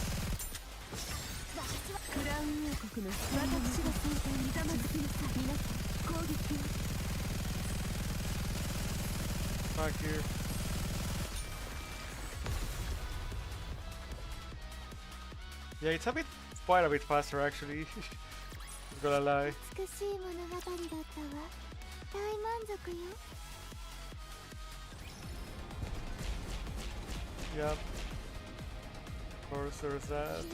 Back here. Yeah, it's quite a bit faster actually. Not gonna lie. Yep. Of course, there's that.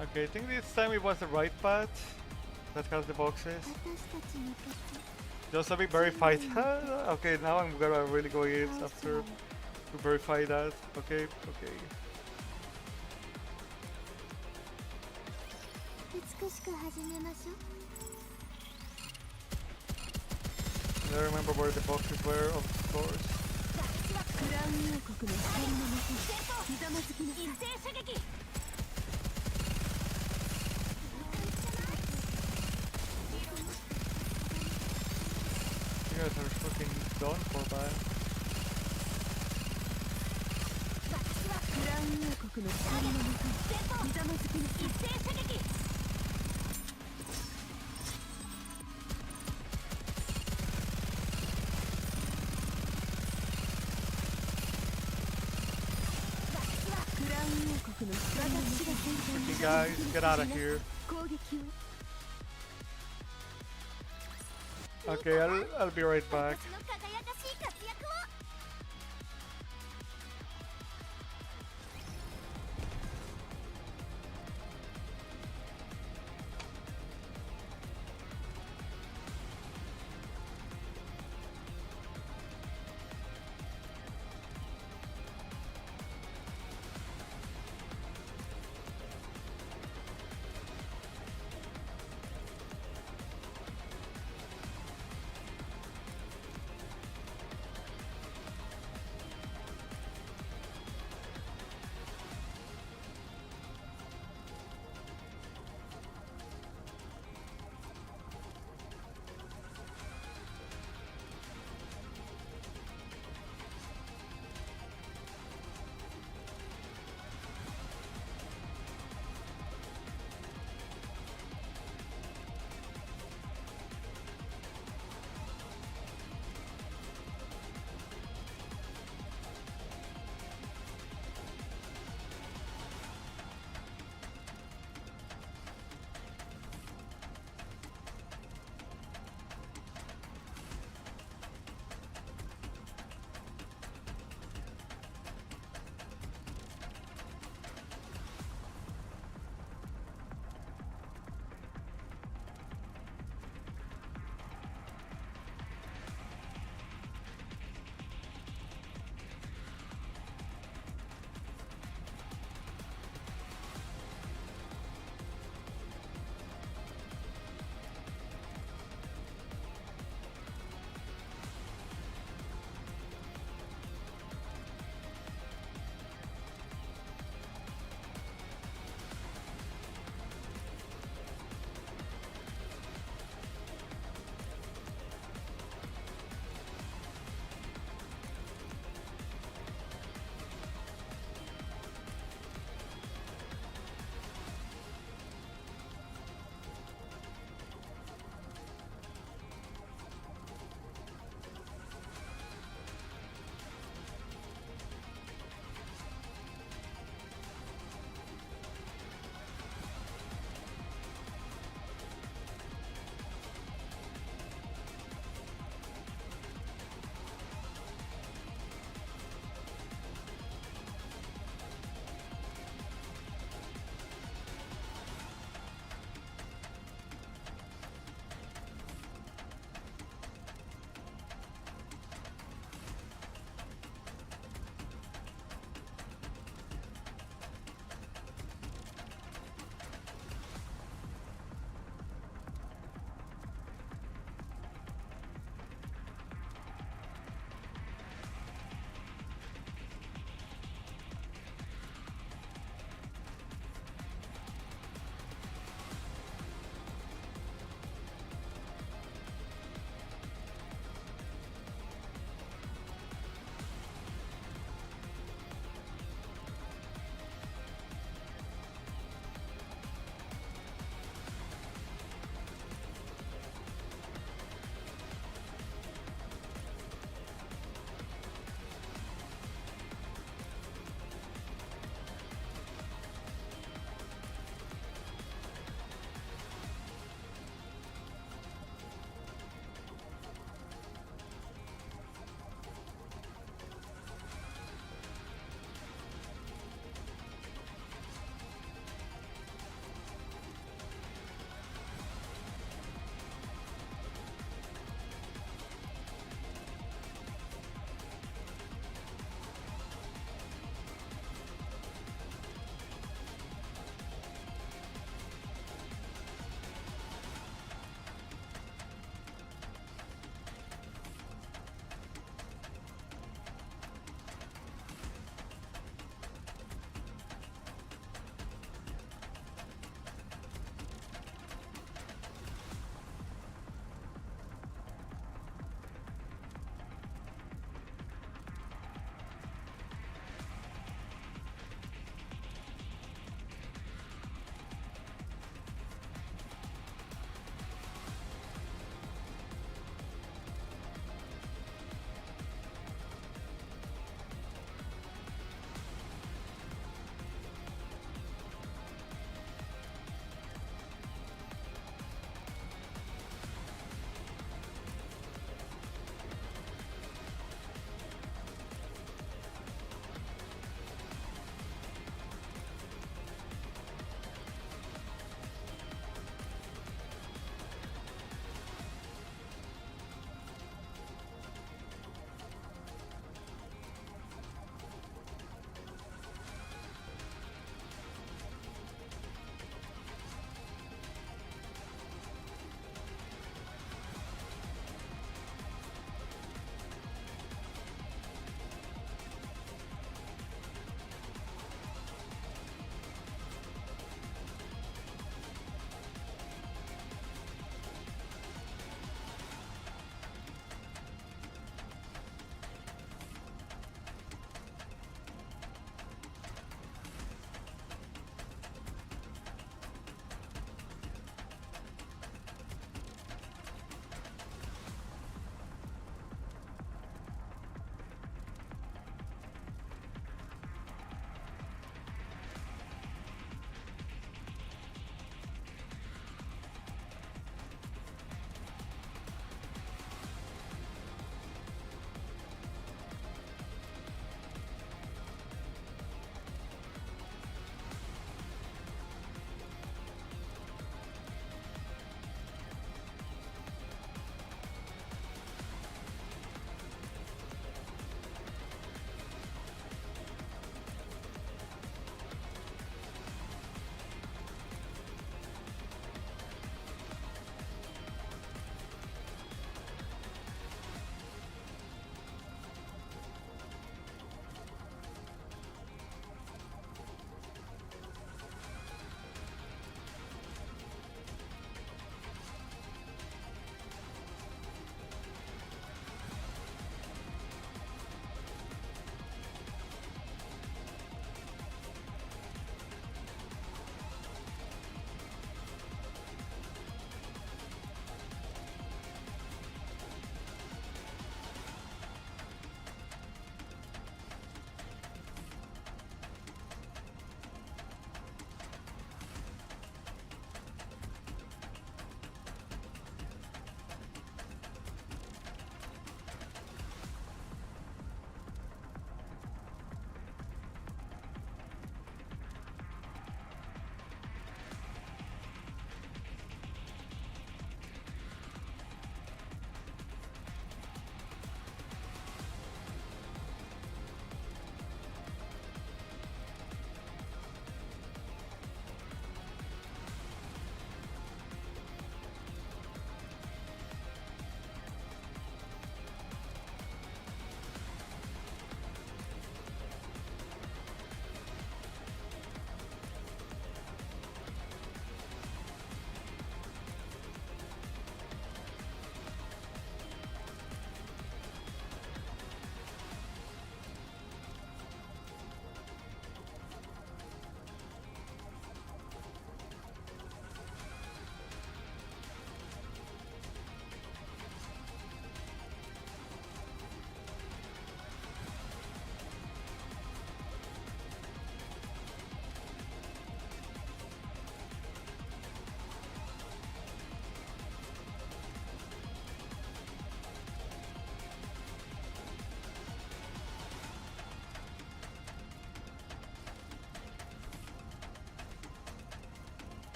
Okay, I think this time it was the right path that has the boxes. Just a bit verified. Okay, now I'm gonna really go in after to verify that. Okay, okay. I remember where the boxes were, of course. You guys are fucking done for, man. Okay guys, get out of here. Okay, I'll be right back.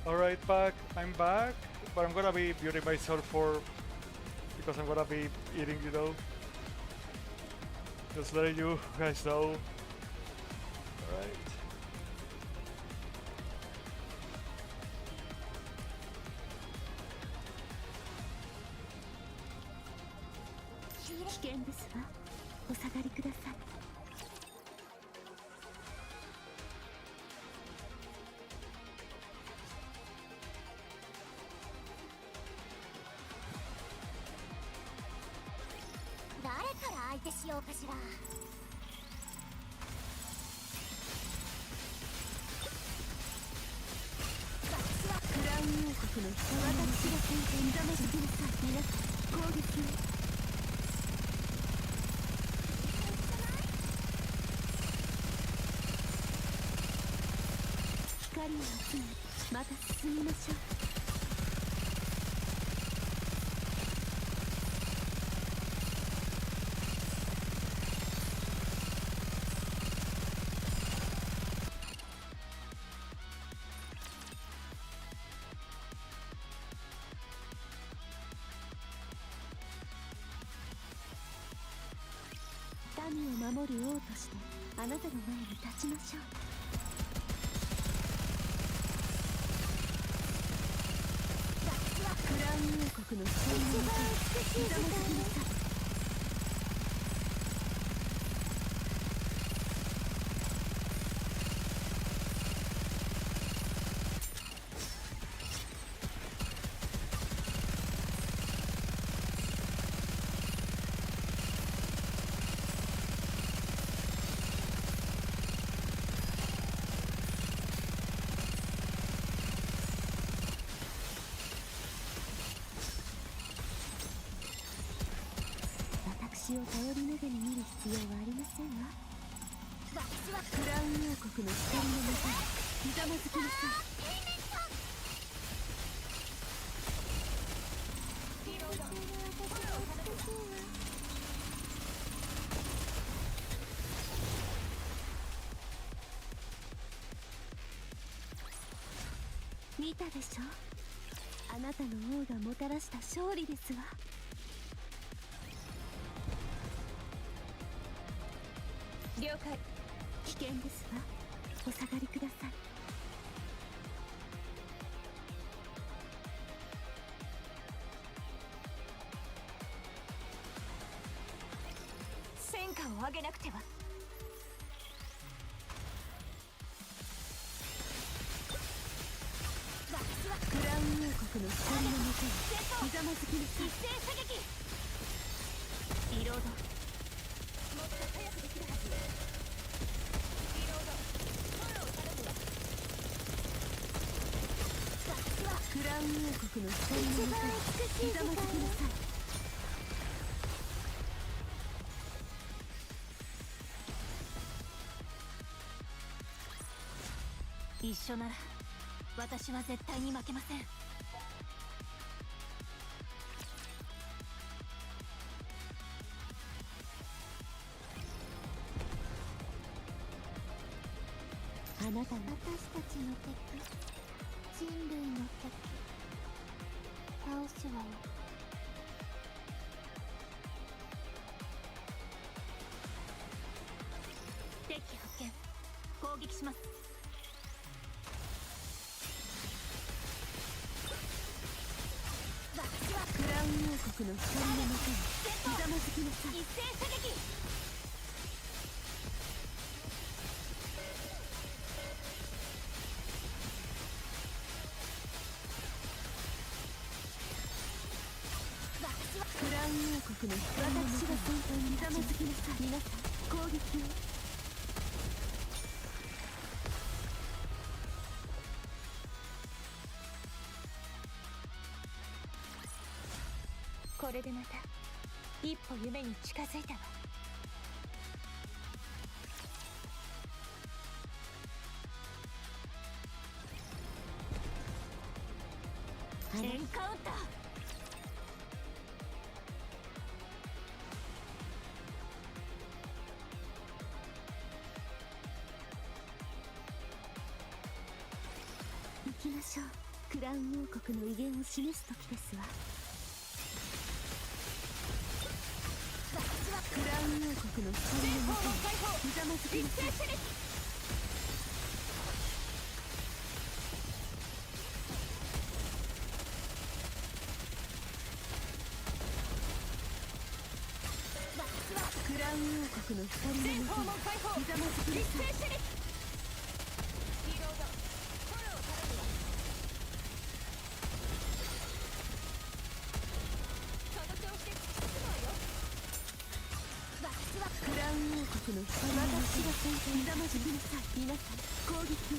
Alright, I'm back, but I'm gonna be muting myself because I'm gonna be eating, you know. Just letting you guys know. Alright. 危険ですわ。お下がりください。誰から相手しようかしら。クラウン王国の人、私が先手に目覚めてください。皆さん、攻撃を。光を集め、また進みましょう。民を守る王としてあなたの前に立ちましょう。クラウン王国の光のもとにひざまずきなさい。私を頼りながら見る必要はありませんわ。私はクラウン王国の光のもとにひざまずきなさい。見たでしょ。あなたの王がもたらした勝利ですわ。了解。危険ですわ。お下がりください。戦果を上げなくては。クラウン王国の光のもとにひざまずきなさい。一斉射撃。リロード。もっと早くできるはず。リロード。声を頼むわ。クラウン王国の光のもとにひざまずきなさい。一緒なら私は絶対に負けません。あなたは私たちの敵、人類の敵、倒すわよ。敵機発見。攻撃します。クラウン王国の光のもとにひざまずきなさい。一斉射撃。クラウン王国の光のもとに私が先頭にひざまずきなさい。皆さん攻撃を。これでまた一歩夢に近づいたわ。エンカウンター。行きましょう。クラウン王国の威厳を示す時ですわ。私はクラウン王国の光のもとにひざまずきなさい。クラウン王国の光のもとにひざまずきなさい。クラウン王国の光のもとにひざまずきなさい。皆さん攻撃を。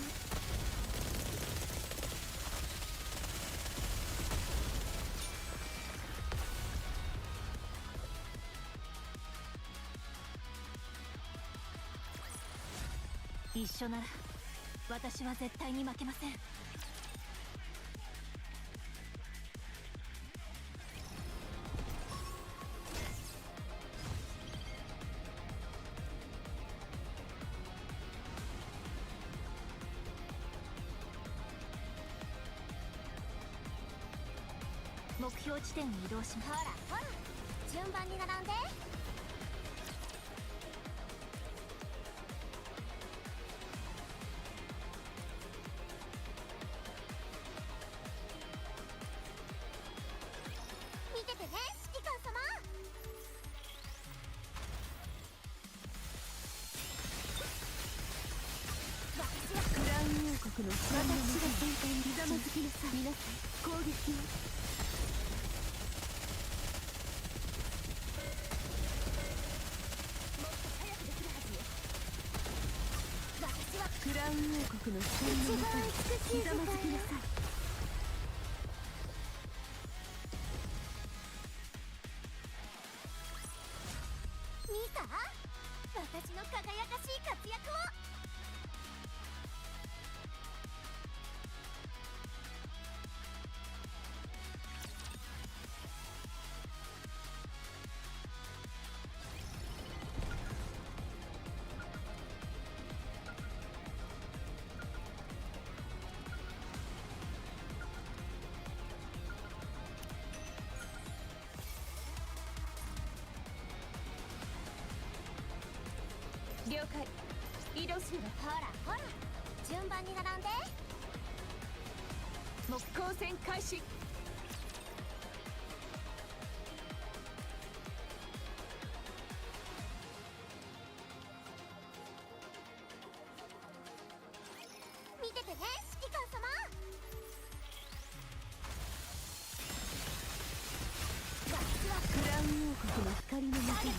一緒なら私は絶対に負けません。目標地点に移動します。ほらほら、順番に並んで。見ててね、指揮官様。私はクラウン王国の私が先端にひざまずきなさい。皆さん攻撃を。クラウン王国の光のもとにひざまずきなさい。見た？私の輝かしい活躍を。了解。移動するわ。ほらほら、順番に並んで。目光線開始。見ててね、指揮官様。私はクラウン王国の光のもとに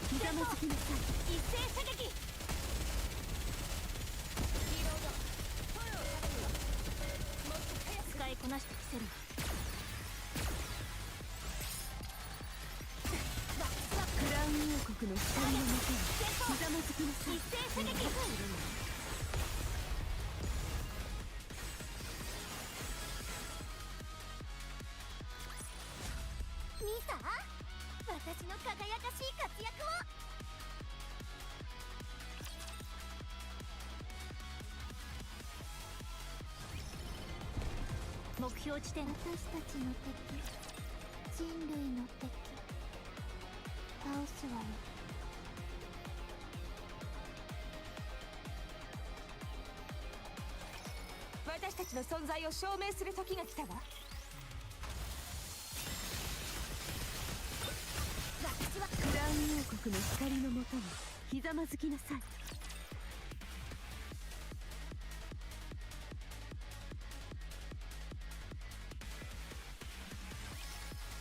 ひざまずきなさい。一斉射撃。使いこなしてみせる。クラウン王国の光のもとにひざまずきなさい。一斉射撃。見た？私の輝かしい活躍を。目標地点。私たちの敵、人類の敵、倒すわよ。私たちの存在を証明する時が来たわ。私はクラウン王国の光のもとにひざまずきなさい。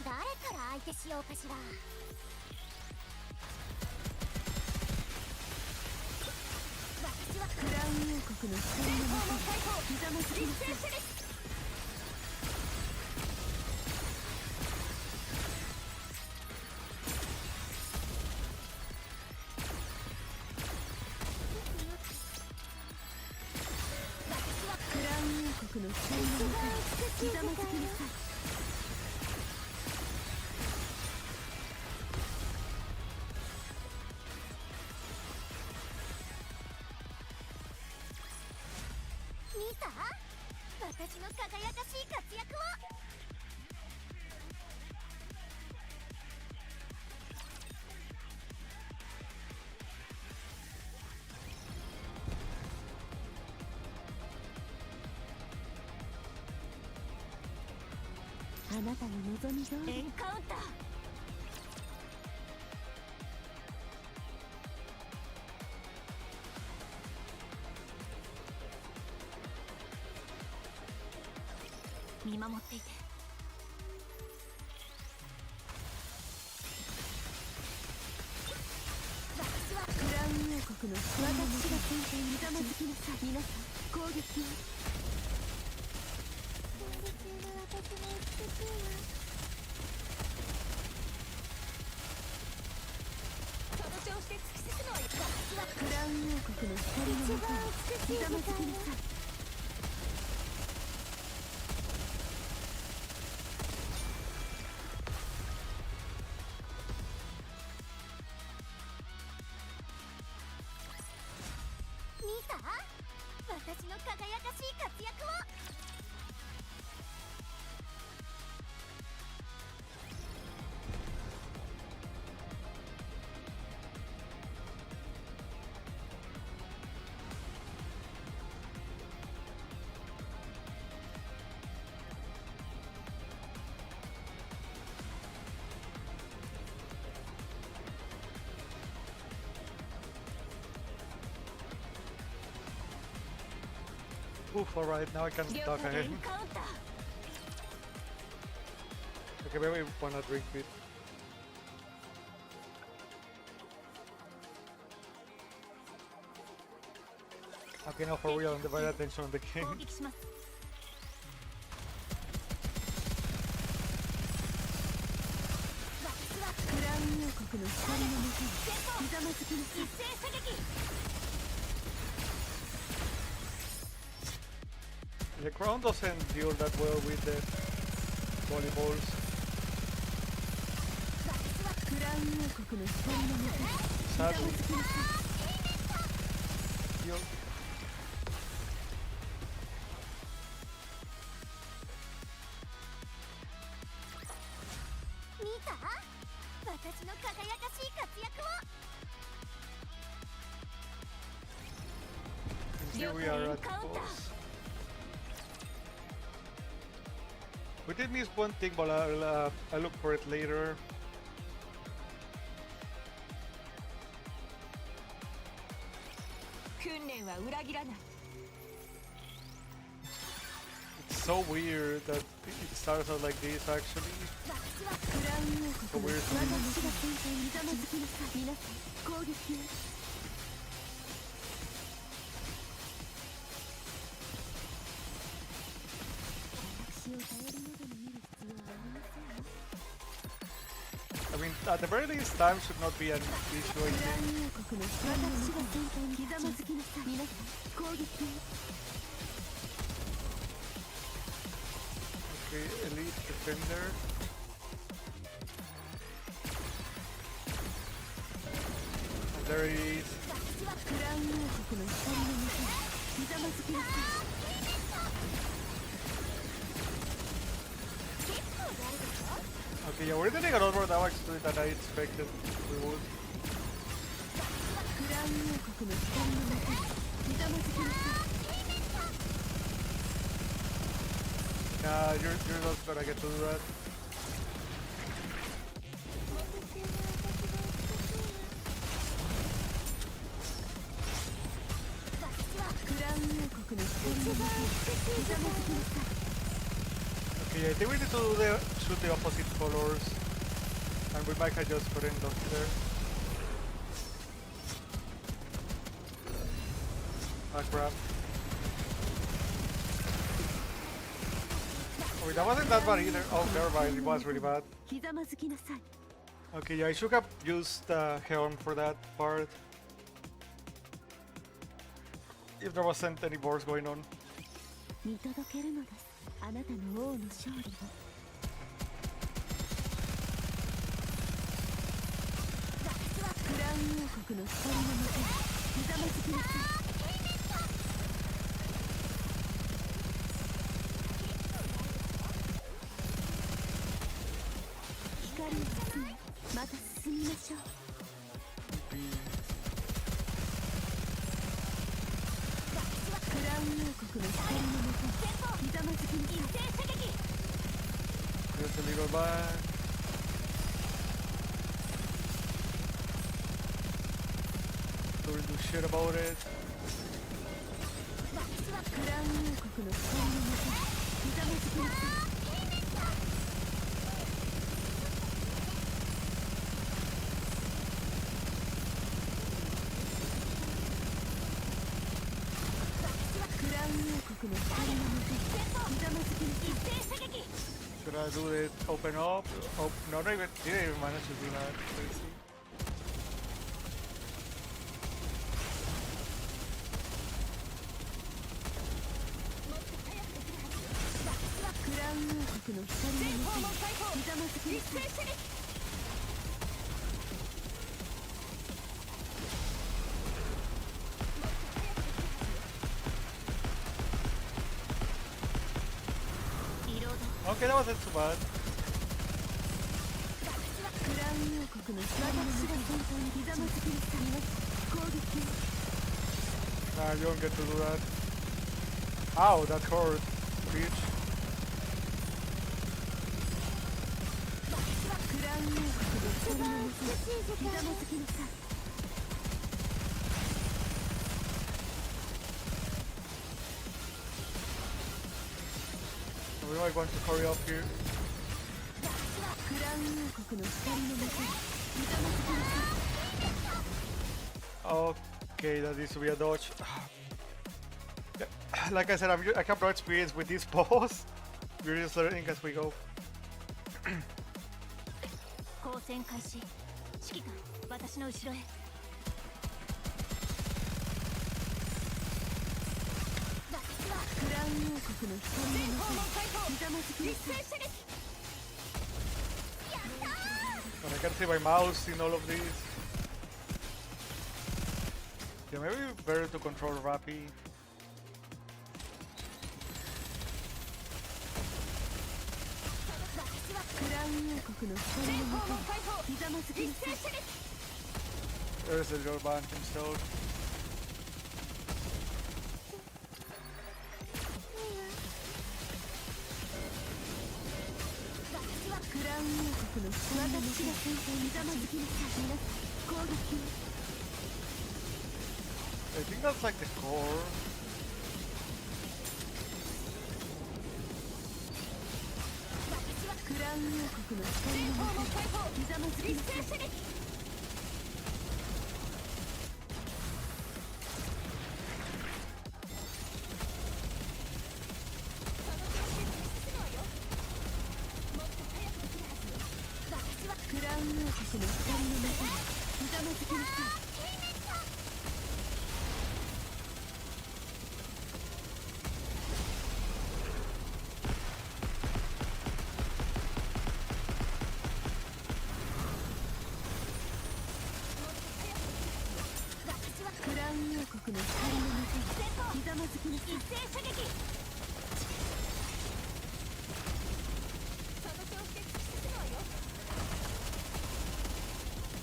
誰から相手しようかしら。私はクラウン王国の光のもとにひざまずきなさい。クラウン王国の光のもとにひざまずきなさい。見た？私私の輝かしい活躍を。あなたの望み通り。エンカウンター。見守っていて。私はクラウン王国の私が先生にざまずきなさい。皆さん攻撃を。その調子で突き進むわよ。私はクラウン王国の光のもとにひざまずきなさい。見た？私の輝かしい活躍を。Oof, alright, now I can talk again. Okay, maybe wanna drink it. Okay, now for real, divide attention on the king. クラウン王国の光のもとにひざまずきなさい。一斉射撃。The crown doesn't deal that well with the volleyballs. クラウン王国の光のもとにひざまずきなさい。見た？私の輝かしい活躍を。Here we are at boss. We did miss one thing, but I'll look for it later. It's so weird that it starts out like this actually. So weird. I mean, at the very least, time should not be an issue, I think. Okay, elite defender. And there he is. Okay, yeah, we're getting a lot more damage to it than I expected we would. Nah, you're not gonna get to do that. Okay, I think we need to do shoot the opposite colors, and we might have just put in those there. Ah crap. Oh, that wasn't that bad either. Oh, never mind, it was really bad. Okay, yeah, I should have used Helm for that part. If there wasn't any wars going on. 見届けるのです。あなたの王の勝利を。クラウン王国の光のもとにひざまずきなさい。Just a little back. Don't do shit about it. Should I do it open up? Oh, no, didn't even manage to do that. Crazy. Okay, that wasn't too bad. Nah, you don't get to do that. Ow, that hurt, bitch. We might want to hurry up here. Okay, that needs to be a dodge. Like I said, I have no experience with this boss. We're just learning as we go. But I can't see my mouse in all of these. Yeah, maybe better to control Rappy. There's the Jorban himself. I think that's like the core.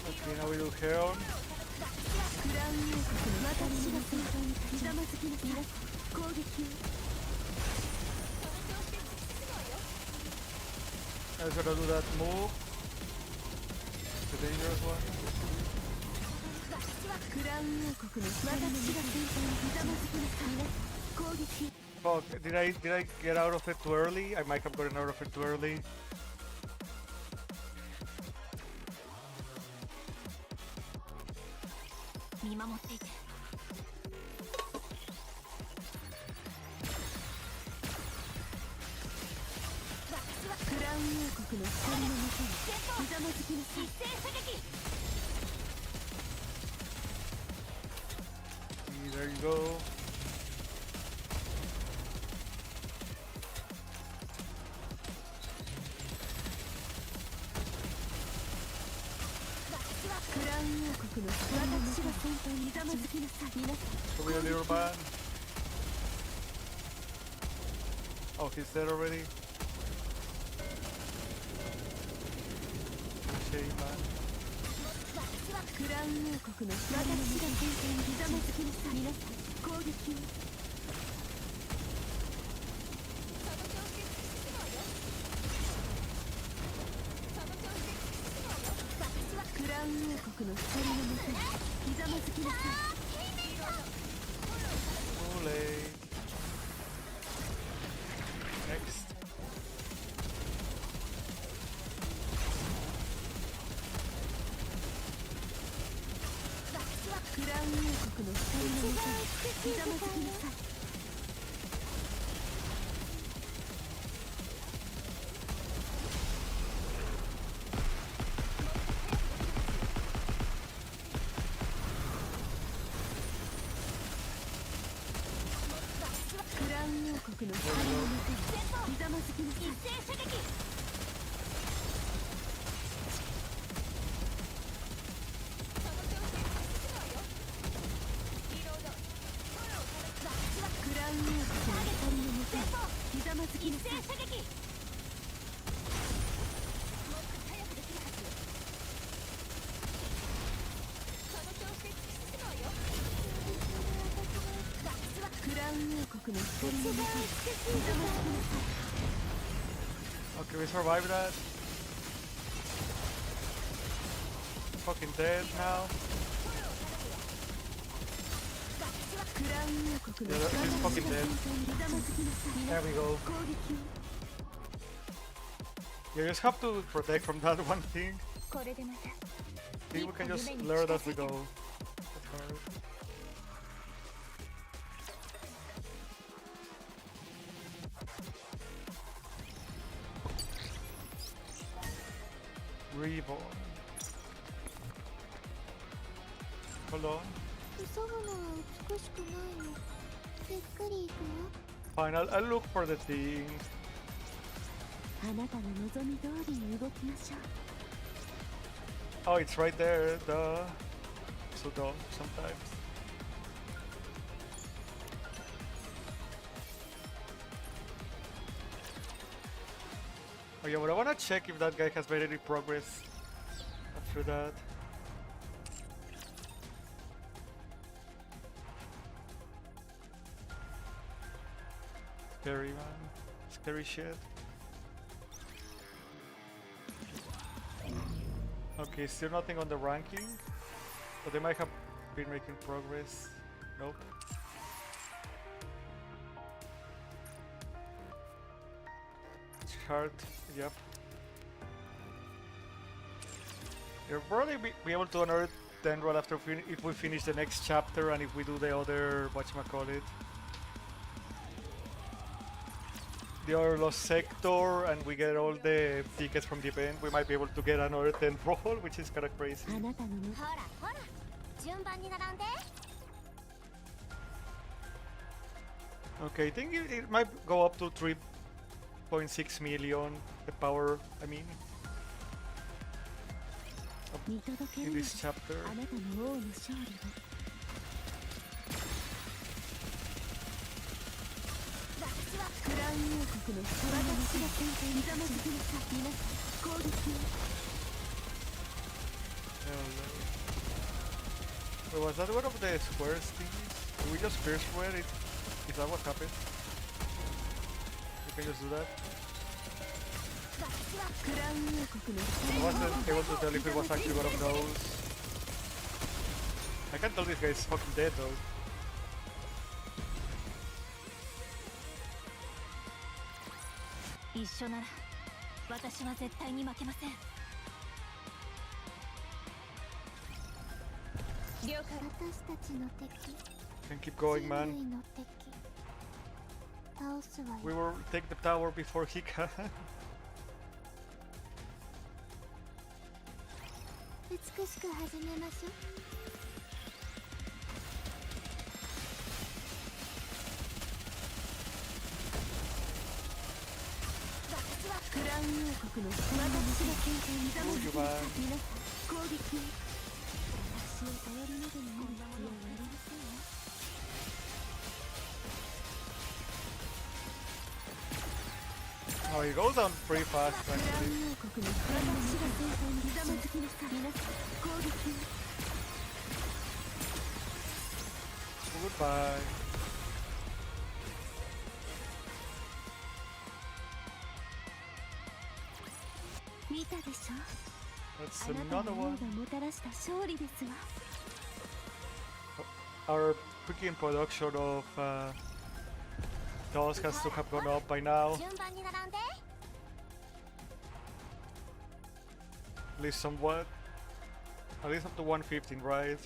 Okay, now we do Heron. I was gonna do that move. The dangerous one. Fuck, did I get out of it too early? I might have gotten out of it too early. There you go. Should we a little man? Oh, he's dead already? Shame, man. 国の光のもとにひざまずきなさい。Olay. Next. クラウン王国の光のもとにひざまずきなさい。クラウン王国の光のもとにひざまずきなさい。一斉射撃。クラウン王国の光のもとにひざまずきなさい。クラウン王国の光のもとにひざまずきなさい。 Okay, we survived that. Fucking dead now. クラウン王国の Yeah, 光 he's のもと fucking に dead. ひざまずきなさい。 There we go. 攻撃を You just have to protect from that one thing. これでまた I think we can just learn as we go. That's hard. Reborn. Hold on. 急ぐのは美しくないの。ゆっくり行くよ。 Fine, I'll look for the thing. あなたの望み通りに動きましょう。 Oh, it's right there. Duh. So dumb sometimes. Oh yeah, but I wanna check if that guy has made any progress after that. Scary man. Scary shit. Okay, still nothing on the ranking. But they might have been making progress. Nope. Chart, yep. You'll probably be able to unearth then right after if we finish the next chapter and if we do the other, whatchamacallit, the other lost sector and we get all the tickets from the event, we might be able to get another 10 roll, which is kinda crazy. ほらほら、順番に並んで。 Okay, I think it might go up to 3.6 million, the power, I mean, in this chapter. あなたの王の勝利を。クラウン王国の光のもとにひざまずきなさい。皆さん攻撃を。 Wait, was that one of the squares thingies? Did we just pierce through it? Is that what happened? We can just do that? クラウン王国の I 光のも wasn't able to tell if it was actually one of those. I can't tell this guy is fucking dead though. 一緒なら私は絶対に負けません。了解。私たちの敵。 Can keep going, 人 man. 類の敵。倒すわよ。 We will take the tower before he can. 美しく始めましょう。 クラウン王国の光のもとにひざまずきなさい。皆さん攻撃を。私を頼りなどになる必要はありませんよ。 Oh, he goes down pretty fast クラウ actually. ン王国の光のもとにひざまずきなさい。皆さん攻撃を。 Goodbye. 見たでしょ。That's another one. Our freaking production of dolls has to have gone up by now. At least somewhat. At least up to 115, right?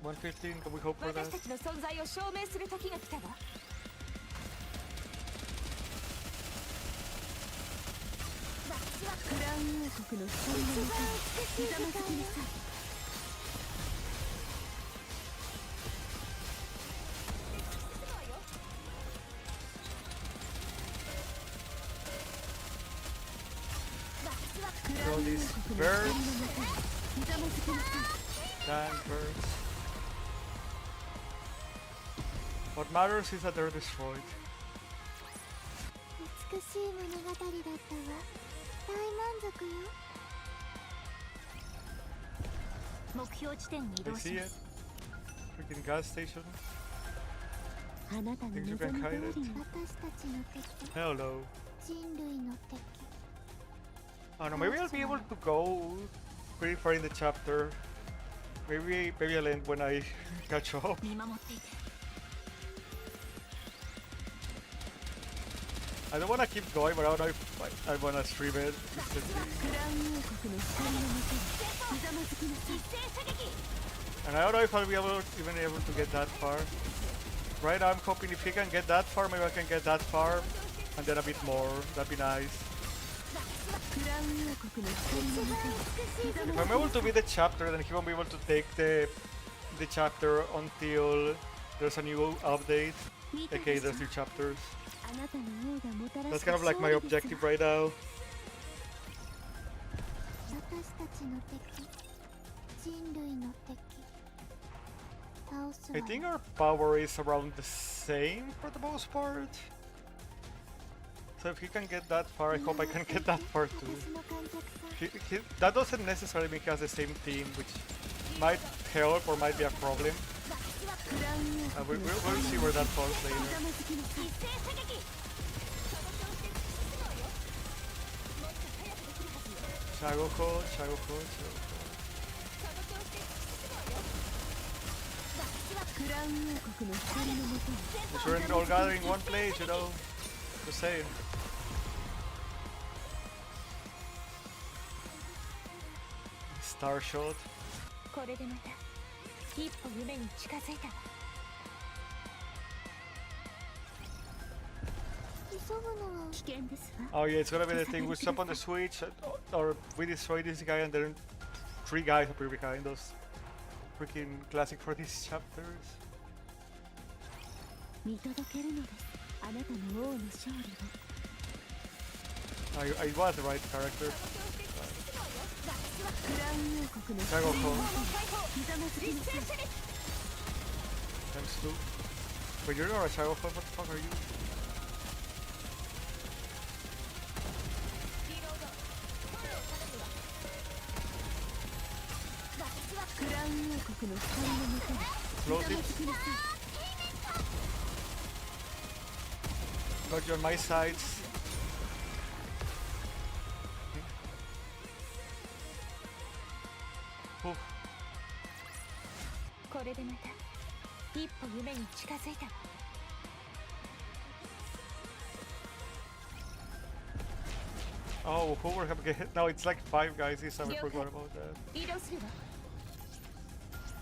115, can we hope for that? All these birds. Dang birds. What matters is that they're destroyed. 美しい物語だったわ。大満足よ。目標地点に移動します。Freaking gas station. あなたの望み通り私たちの敵。Hello. 人類の敵。I don't know, maybe I'll be able to go pretty far in the chapter. Maybe I'll end when I catch up. I don't want to keep going, but I don't know if I want to stream it recently. And I don't know if I'll be even able to get that far. Right now I'm hoping if he can get that far, maybe I can get that far, and then a bit more. That'd be nice. If I'm able to beat the chapter, then he won't be able to take the chapter until there's a new update. Okay, there's new chapters. That's kind of like my objective right now. I think our power is around the same for the most part. So if he can get that far, I hope I can get that far too. That doesn't necessarily mean he has the same team, which might help or might be a problem. We'll see where that falls later. Shagoko. We shouldn't all gather in one place, you know. Just saying. Star shot. Oh yeah, it's gonna be the thing. We stop on the switch, or we destroy this guy, and then 3 guys appear behind us. Freaking classic for these chapters. I was the right character. Shagoko. Times 2. But you're not a Shagoko, what the fuck are you? Explosives. Got you on my sides. Oof. Oh, who were having a hit? No, it's like 5 guys this time. I forgot about that.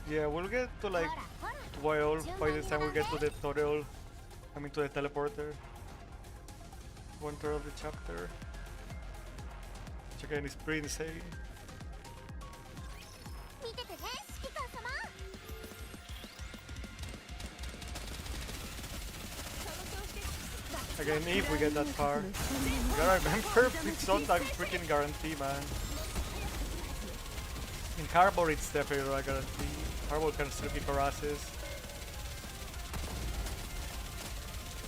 Yeah, we'll get to like 12 by the time we get to the tutorial. I mean to the teleporter. 1/3 of the chapter. Which again is pretty insane. Again, if we get that far. You gotta remember, it's not a freaking guarantee, man. In Harbor, it's definitely not a guarantee. Harbor can still kick our asses.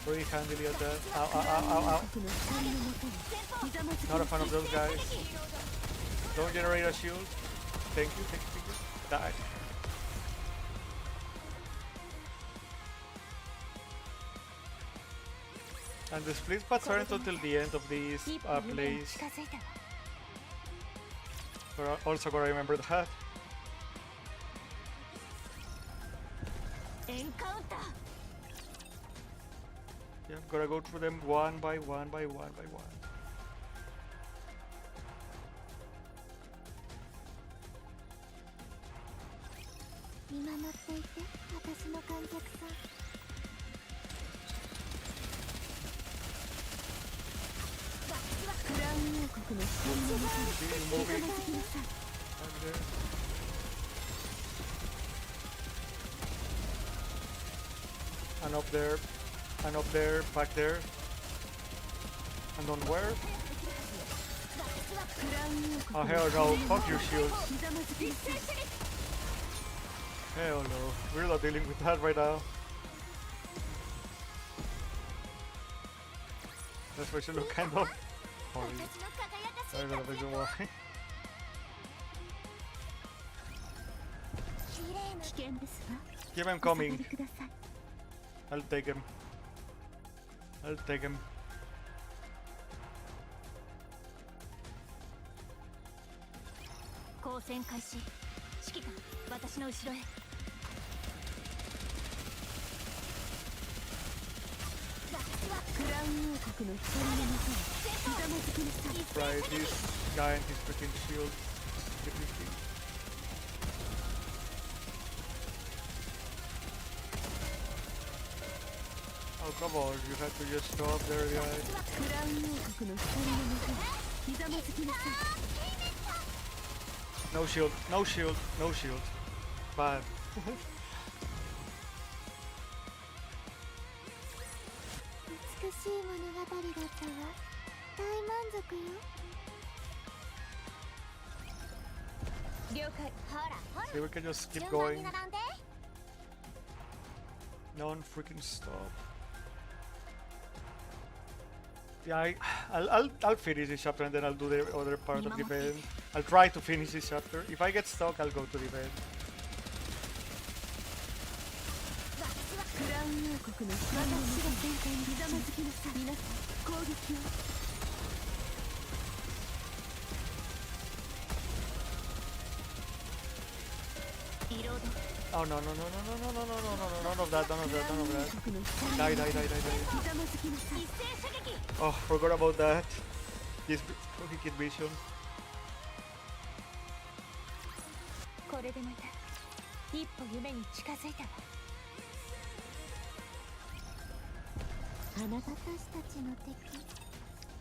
Pretty handily at that. Ow, ow, ow, ow, ow. Not a fan of those guys. Don't generate a shield. Thank you, thank you, thank you. Die. And the split spots aren't until the end of these plays. Also gotta remember that. Yeah, gotta go through them one by one by one by one. 見守っていて、私の観客さん。クラウン王国の光の中にひざまずきなさい。And up there, and up there, back there, and on where? Oh hell no! Fuck your shield. Hell no, we're not dealing with that right now. That's why she look kind of horny. I don't know why. Keep him coming. I'll take him. I'll take him. 交戦開始。指揮官、私の後ろへ。クラウン王国の光の中にひざまずきなさい。Right, this guy and his freaking shield. Get me free. Oh come on, you had to just stop there, guys. クラウン王国の光の中にひざまずきなさい。 No shield, no shield, no shield. Bad. 美しい物語だったわ。大満足よ。了解。ほらほら。 See, we can just keep going. No one freaking stop. Yeah, I'll finish this chapter and then I'll do the other part of the event. I'll try to finish this chapter. If I get stuck, I'll go to the event. クラウン王国の光の中にひざまずきなさい。皆さん、攻撃を。 Oh no no no no no no no no no no none of that, none of that, none of that. Die, die, die, die, die. Oh, forgot about that. This wicked vision. これでまた一歩夢に近づいたわ。あなたたちたちの敵。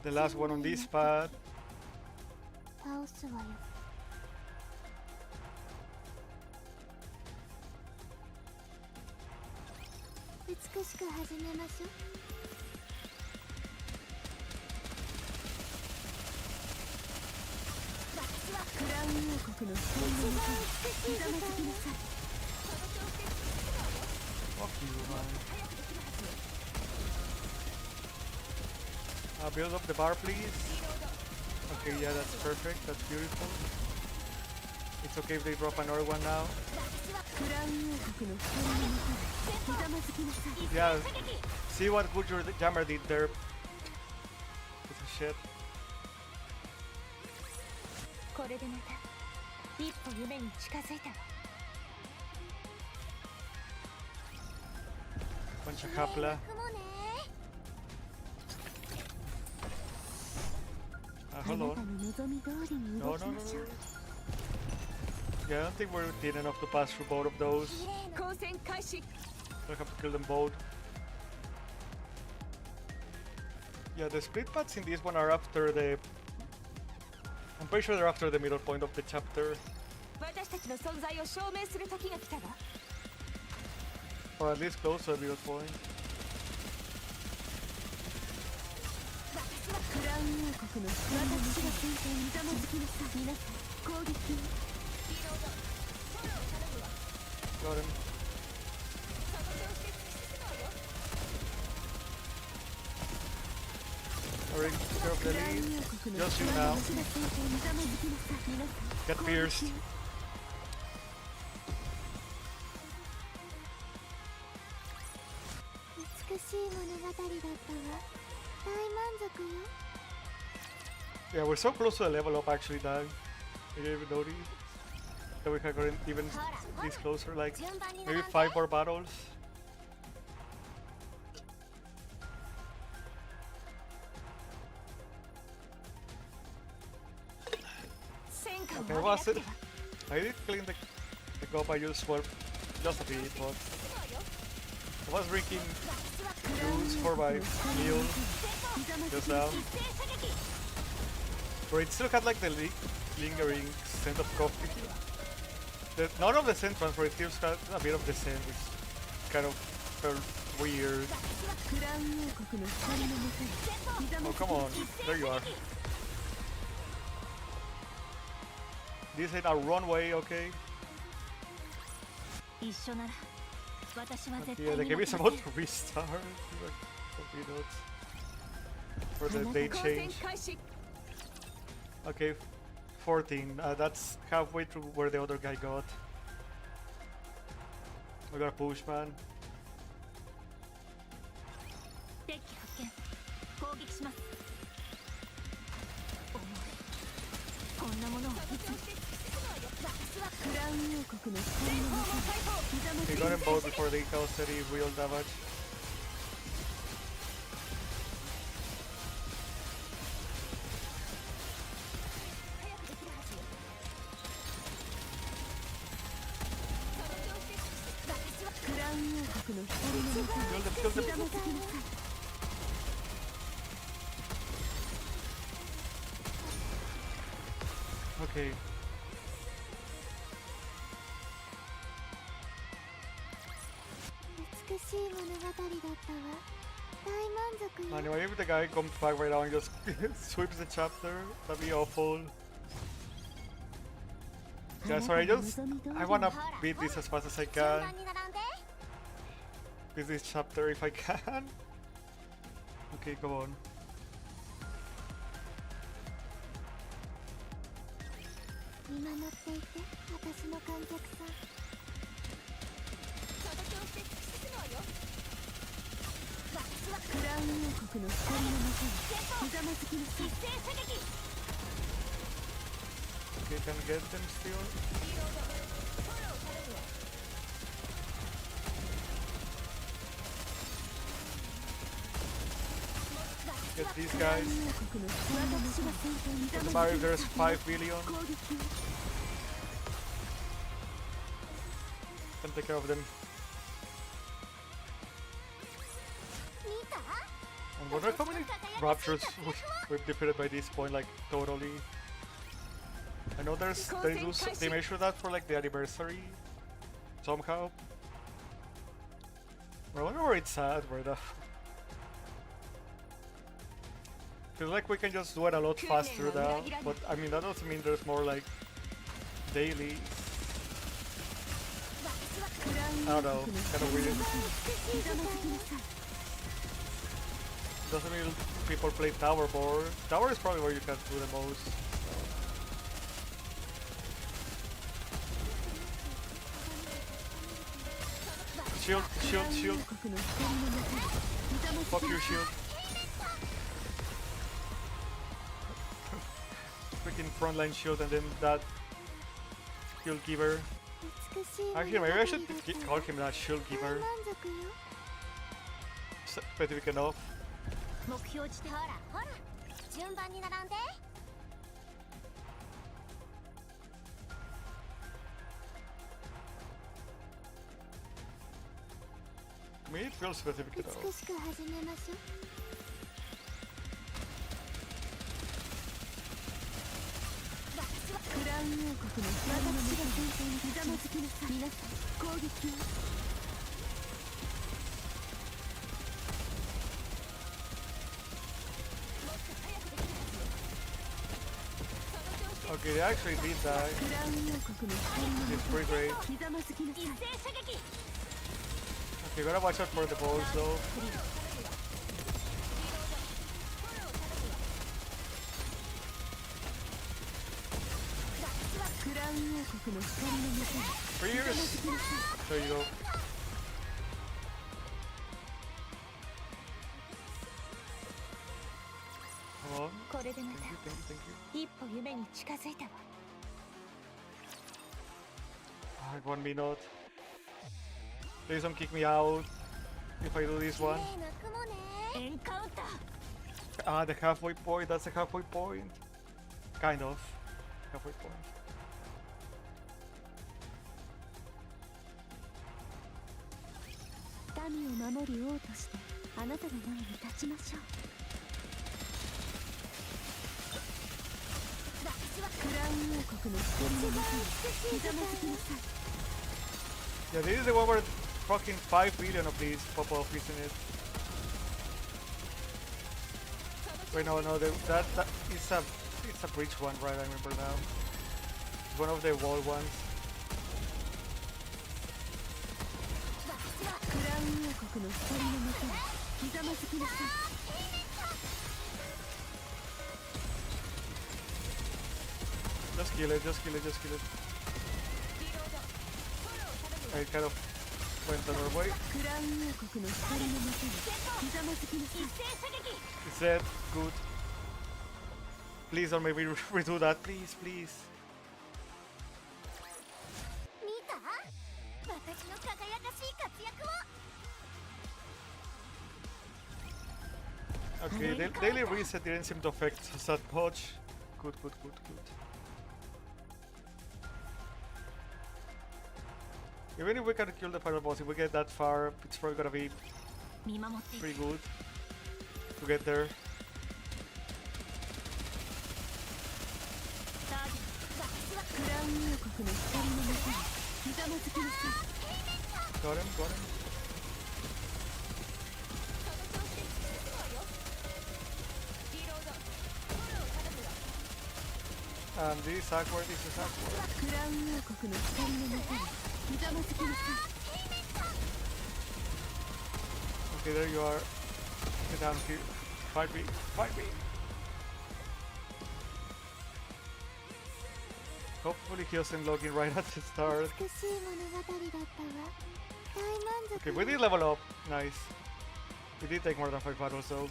The last one on this path. 倒すわよ。 美しく始めましょう。クラウン王国の光の中にひざまずきなさい。 Fuck you, man. Build up the bar, please. Okay, yeah, that's perfect. That's beautiful. It's okay if they drop another one now. Yeah, see what good your jammer did there. Piece of shit. これでまた一歩夢に近づいたわ。 Bunch of Hapla. Hold on. No, no, no, no. Yeah, I don't think we're thin enough to pass through both of those. I have to kill them both. Yeah, the split paths in this one are after the... I'm pretty sure they're after the middle point of the chapter. Or at least close to the middle point. Got him. Alright, take care of the lead. Just you now. Get pierced. Yeah, we're so close to the level up actually, Doug. I didn't even notice that we had gotten even this closer, like maybe 5 more battles. Okay, was it? I did clean the cup, I just swerved just a bit, but I was drinking juice for my meal just now. But it still had like the lingering scent of coffee. None of the scent transfer, it still had a bit of the scent, which kind of felt weird. Oh, come on, there you are. This ain't a runway, okay? Okay, the game is about to restart. For the date change. Okay, 14. That's halfway through where the other guy got. We gotta push, man. He got him both before they caused any real damage. Kill them. Okay. Anyway, if the guy comes back right now and just sweeps the chapter, that'd be awful. Yeah, sorry, I wanna beat this as fast as I can. Beat this chapter if I can. Okay, come on. Okay, can get them still. Get these guys. Doesn't matter if there's 5 billion. Can take care of them. And what are how many raptures we've defeated by this point? Like totally. I know they measure that for like the anniversary somehow. I wonder where it's at right now. Feels like we can just do it a lot faster now, but I mean that doesn't mean there's more like daily. I don't know, kind of weird. Doesn't mean people play tower more. Tower is probably where you can do the most. Shield, shield, shield. Fuck you, shield. Freaking frontline shield and then that shield giver. Actually, maybe I should call him that shield giver. Specific enough. To me, it feels specific enough. Okay, they actually did that. It's pretty great. Okay, gotta watch out for the balls though. Freeze! There you go. Come on. Thank you. Like 1 minute. Please don't kick me out if I do this one. Ah, the halfway point. That's the halfway point. Kind of. Halfway point. 民を守る王としてあなたの前に立ちましょう。クラウン王国の光の中にひざまずきなさい。 Yeah, this is the one where fucking 5 billion of these pop off, isn't it? Wait, no, that it's a bridge one, right? I remember now. It's one of the wall ones. Just kill it, just kill it, just kill it. I kind of went another way. It's dead, good. Please don't maybe redo that, please, please. Okay, daily reset didn't seem to affect us that much. Good, good, good, good. Even if we can kill the final boss, if we get that far, it's probably gonna be pretty good to get there. Got him, got him. This is awkward, this is awkward. Okay, there you are. Get down here. Fight me, fight me. Hopefully he doesn't log in right at the start. Okay, we did level up. Nice. We did take more than 5 battles though.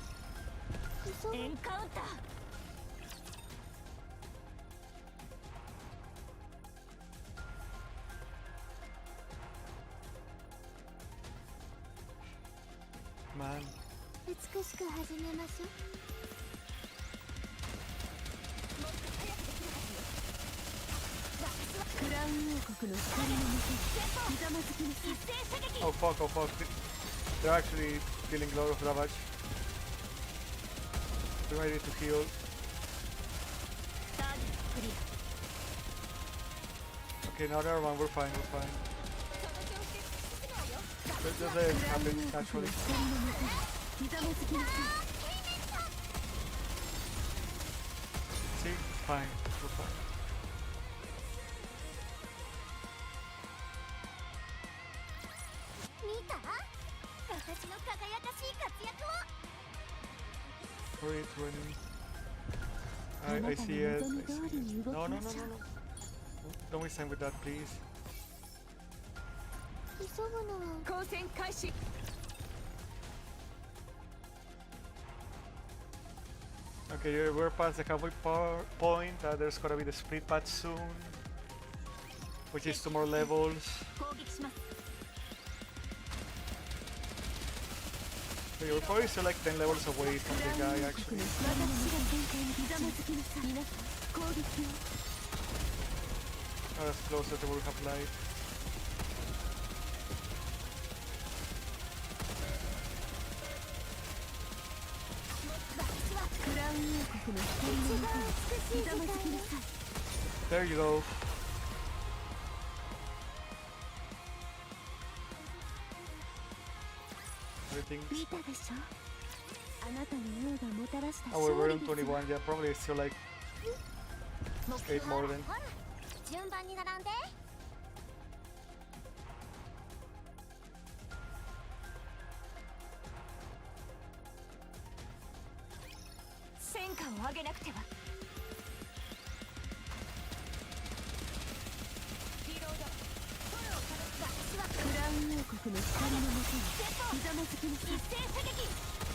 Man. Oh fuck, oh fuck. They're actually dealing a lot of damage. We're ready to heal. Okay, now never mind, we're fine, we're fine. Just let it happen naturally. See? Fine, we're fine. Hurry, it's running. I see it. I see it. No, no, no, no, no. Don't waste time with that, please. Okay, we're past the halfway point. There's gonna be the split patch soon, which is 2 more levels. Okay, we're probably still like 10 levels away from the guy actually. Oh, that's closer to World Cup Life. There you go. Everything's... Oh, we're on 21, yeah, probably still like 8 more than.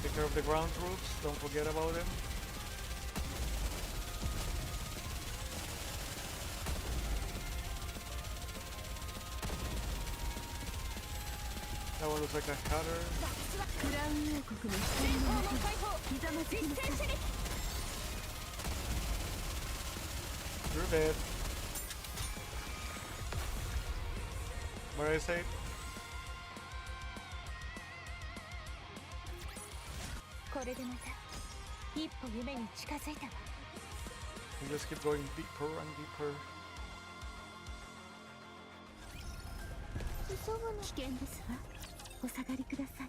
Take care of the ground troops, don't forget about them. That one looks like a cutter. You're dead. What did I say? You just keep going deeper and deeper. 危険ですわ。お下がりください。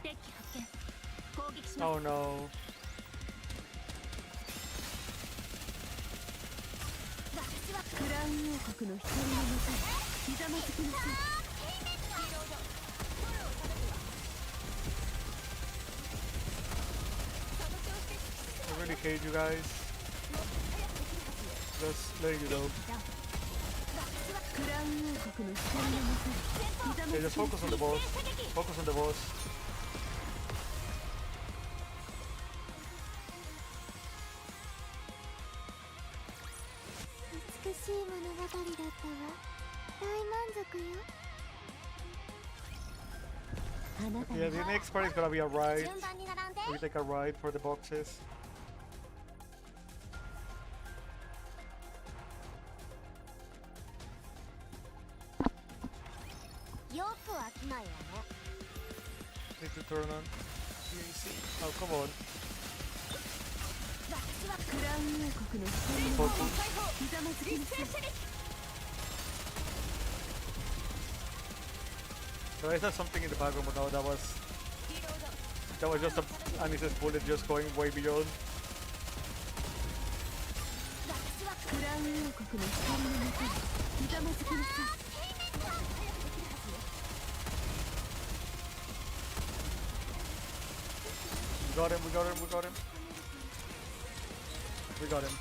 敵発見。攻撃します。Oh no. 私はクラウン王国の光のもとにひざまずきなさい。I really hate you guys. Just letting you know. Okay, just focus on the boss. Focus on the boss. 美しい物語だったわ。大満足よ。 Yeah, the next part is gonna be a ride. We take a ride for the boxes. よく飽きないわね。 Need to turn on PAC. Oh, come on. So I saw something in the background, but no, that was just a Anis's bullet just going way beyond. We got him, we got him, we got him. We got him.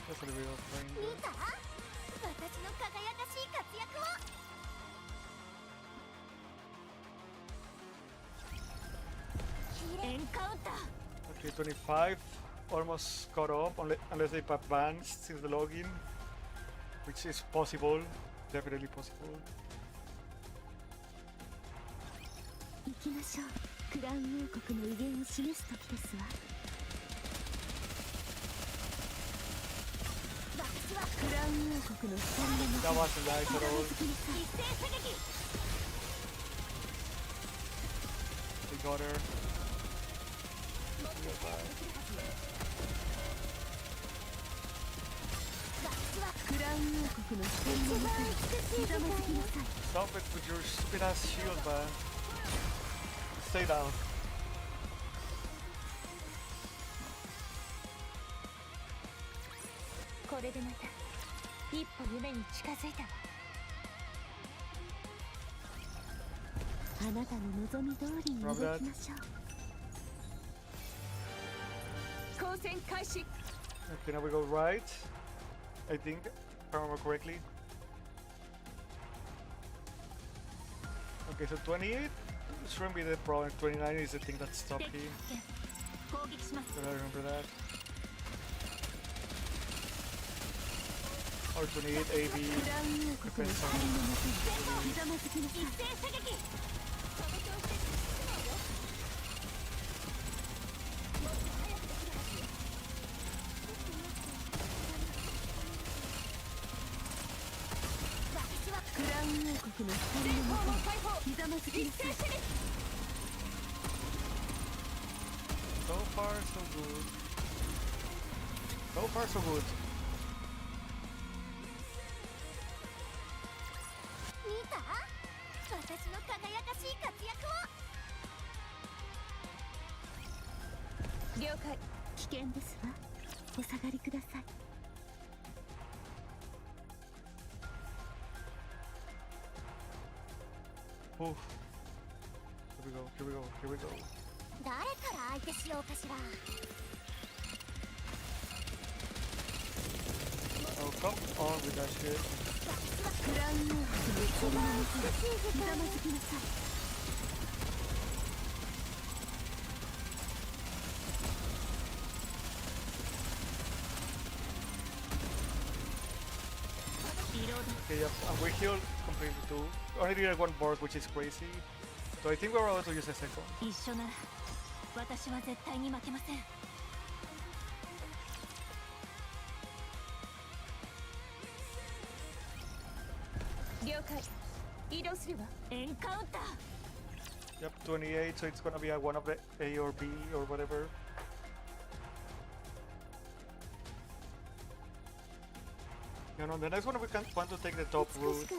That's a little bit of frame. 見た？私の輝かしい活躍を。エンカウンター。 Okay, 25. Almost caught up, unless they've advanced since the login. Which is possible. Definitely possible. 行きましょう。クラウン王国の威厳を示す時ですわ。 That wasn't nice at all. We got her. Stop it with your stupid ass shield, man. Stay down. これでまた一歩夢に近づいたわ。あなたの望み通りに動きましょう。光線開始。 Okay, now we go right. I think, if I remember correctly. Okay, so 28 shouldn't be the problem. 29 is the thing that's stopping. But I remember that. Or 28 AV depends on. So far, so good. So far, so good. 見た？私の輝かしい活躍を。了解。危険ですわ。お下がりください。 Oof. Here we go, here we go, here we go. 誰から相手しようかしら。 Oh, come on with that shit. クラウン王国の一番美しい時間を。we healed completely too. Only needed one board, which is crazy. So I think we're allowed to use a second. 一緒なら私は絶対に負けません。了解。移動するわ。エンカウンター。 Yep, 28, so it's gonna be a one of the A or B or whatever. You know, the next one we can want to take the top route. ク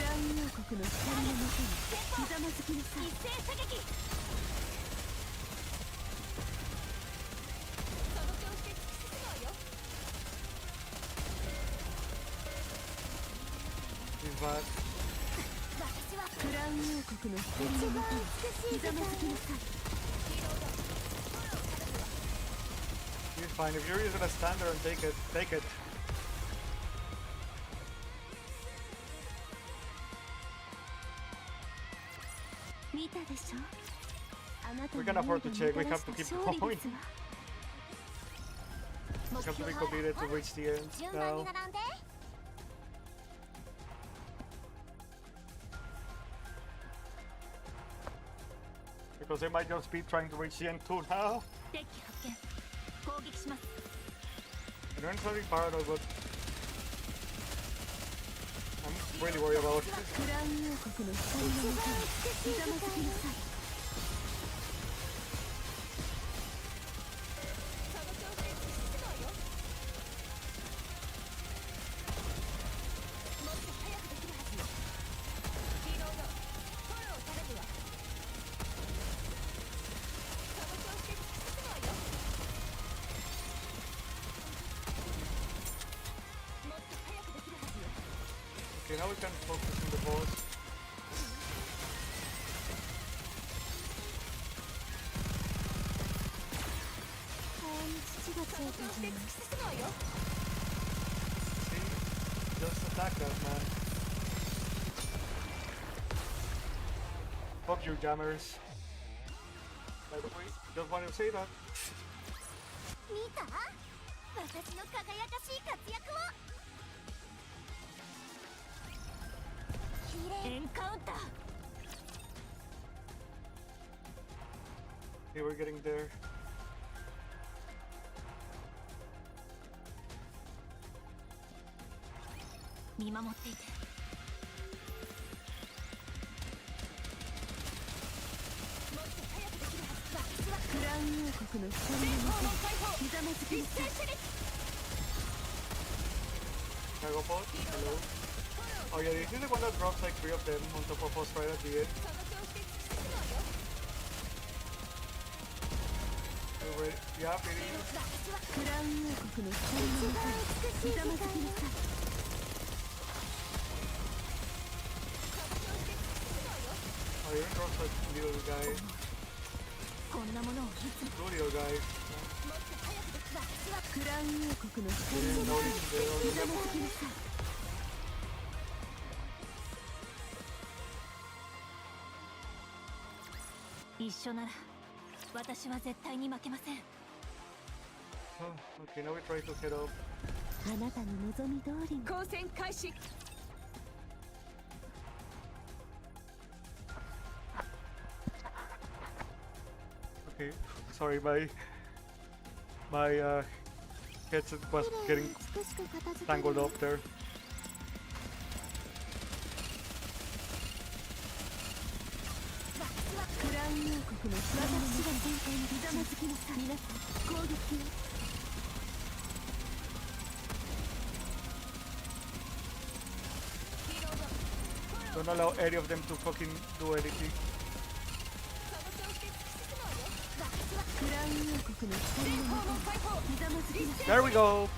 ラウン王国の光のもとにひざまずきなさい。一斉射撃。その調子で突き進むわよ。 He's back. 私はクラウン王国の光のもとにひざまずきなさい。 He's fine. If you're just gonna stand there and take it, take it. We can afford to check, we have to keep going. We have to be committed to reach the end now. Because they might just be trying to reach the end too now. I don't something paranoid, but I'm really worried about it. Okay, now we can focus on the boss. See? Just attack that man. Fuck you, jammers. By the way, just wanted to say that. 見た？私の輝かしい活躍を。 エンカウンター。 Okay, we're getting there. Can I go forward? Hello. Oh yeah, this is the one that drops like 3 of them on top of us right at the end. Ready? Yeah, ready. Oh, even drops like little guys. Two little guys. Yeah, no, it's Okay, now we try to head up. あなたの望み通りに。交戦開始。 Okay, sorry, my headset was getting tangled up there. Don't allow any of them to fucking do anything. There we go!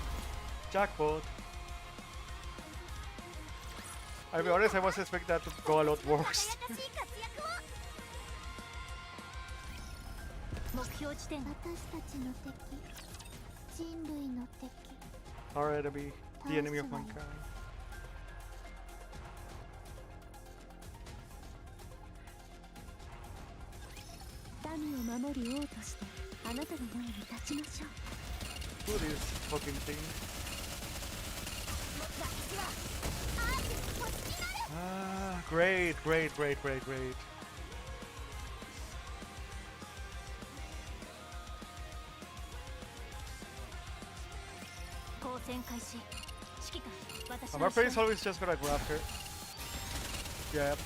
Jackpot! I'll be honest, I was expecting that to go a lot worse. Our enemy, the enemy of mankind. 民を守る王としてあなたの前に立ちましょう。 Do this fucking thing. Ah, great. 交戦開始。指揮官、私 I'm の afraid it's always just gonna grab her. Yeah.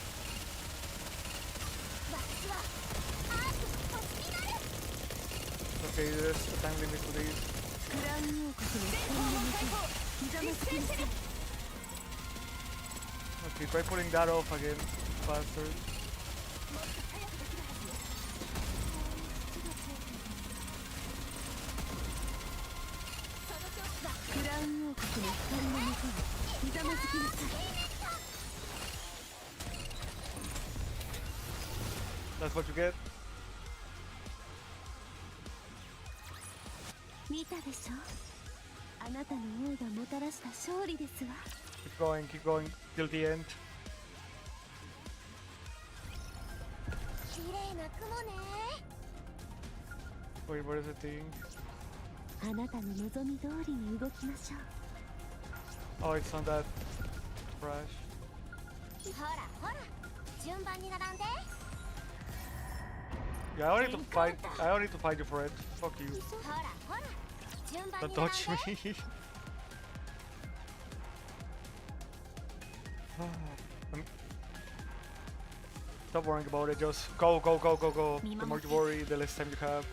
Okay, there's a time limit to this. クラウン王国の光の向こう、ひざまずきなさい。 Okay, try pulling that off again faster. クラウン王国の光の向こう、ひざまずきなさい。 That's what you get. 見たでしょ。あなたの王がもたらした勝利ですわ。 Keep going till the end. 綺麗な雲ね。 Wait, what is the thing? あなたの望み通りに動きましょう。 Oh, it's on that crash. ほらほら、順番に並んで。 Yeah, I don't need to fight you for it. Fuck you. ほらほら、順番 Don't に並ん touch で。 me. Stop worrying about it, just go. The more you worry, the less time you have.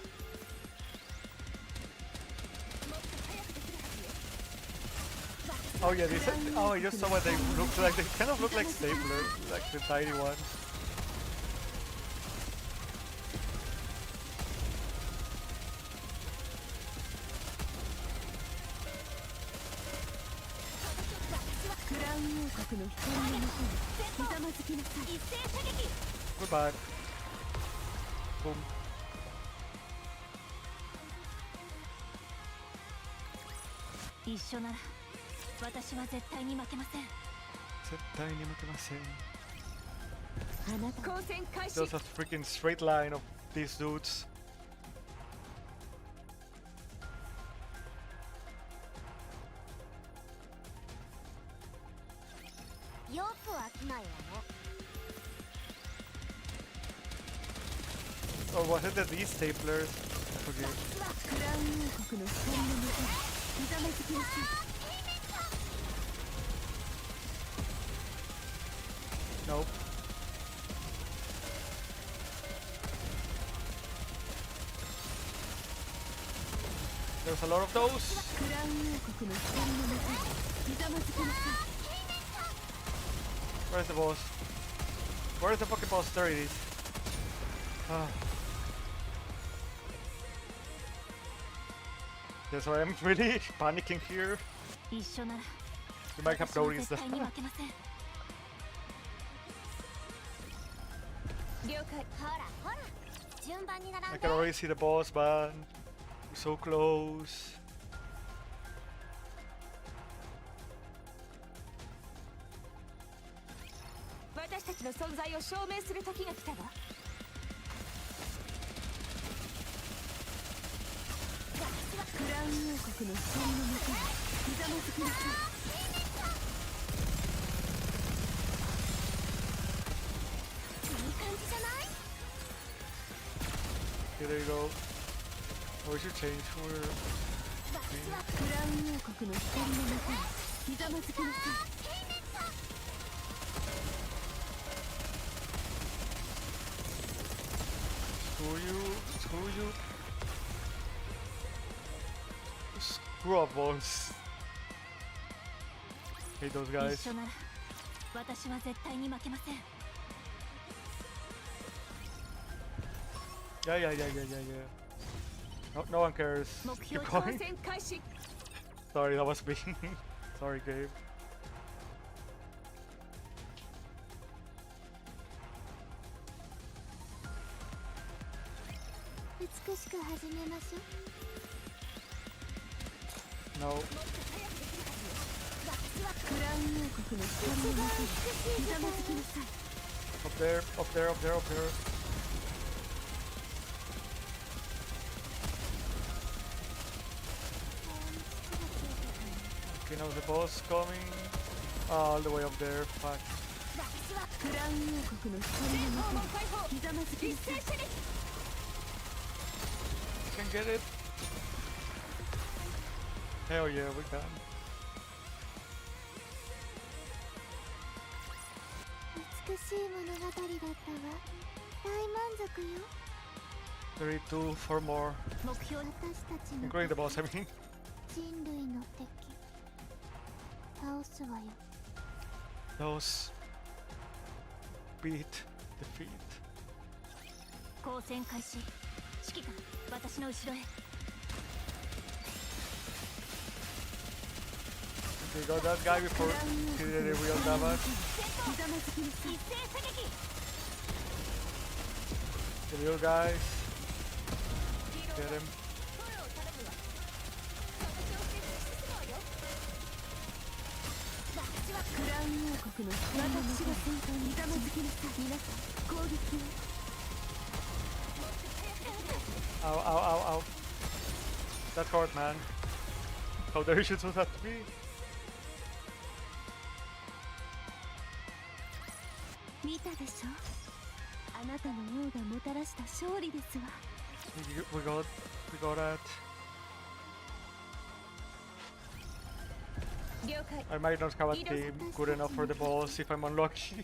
Oh yeah, these I just saw what they look like. They kind of look like staplers, like the tiny ones. Goodbye. Boom. 一緒なら私は絶対に負けません。絶対に負けません。あなた交戦開始。 There's a freaking straight line of these dudes. よく飽きないわね。 Or was it that these staplers? I forget. クラウン王国の光の向こう、ひざまずきなさい。 Nope. There's a lot of those. クラウン王国の光の向こう、ひざまずきなさい。 Where's the boss? Where's the fucking boss? There it is. Ah. Yeah, so I'm really panicking here. 一緒なら You might have 私は noticed 絶 that. 対に負けません。了解。ほらほら、順番に並 I んで。 can already see the boss, man. We're so close. 私たちの存在を証明する時が来たわ。クラウン王国の光の向こう、ひざまずきなさい。 いい感じじゃない？ Okay, there you go. Oh, we should change. We're... クラウン王国の光の向こう、ひざまずきなさい。 Screw you. Screw up, boss. Hate those guys. 一緒なら私は絶対に負けません。 Yeah. No one cares. 目 Keep 標 going. 挑戦開始。 Sorry, that was me. Sorry, Gabe. 美しく始めましょう。 No. クラウン王国の光の向こう、ひざまずきなさい。 Up there. Okay, now the boss coming all the way up there. Fuck. Can get it. Hell yeah, we can. Three, two, four more. Including the boss, I mean. Those beat defeat. We got that guy before he did a real damage. The little guys. Get him. Ow, ow, ow, ow. That hurt, man. How dare you should do that to me? We got that. I might not have a team good enough for the boss if I'm unlucky.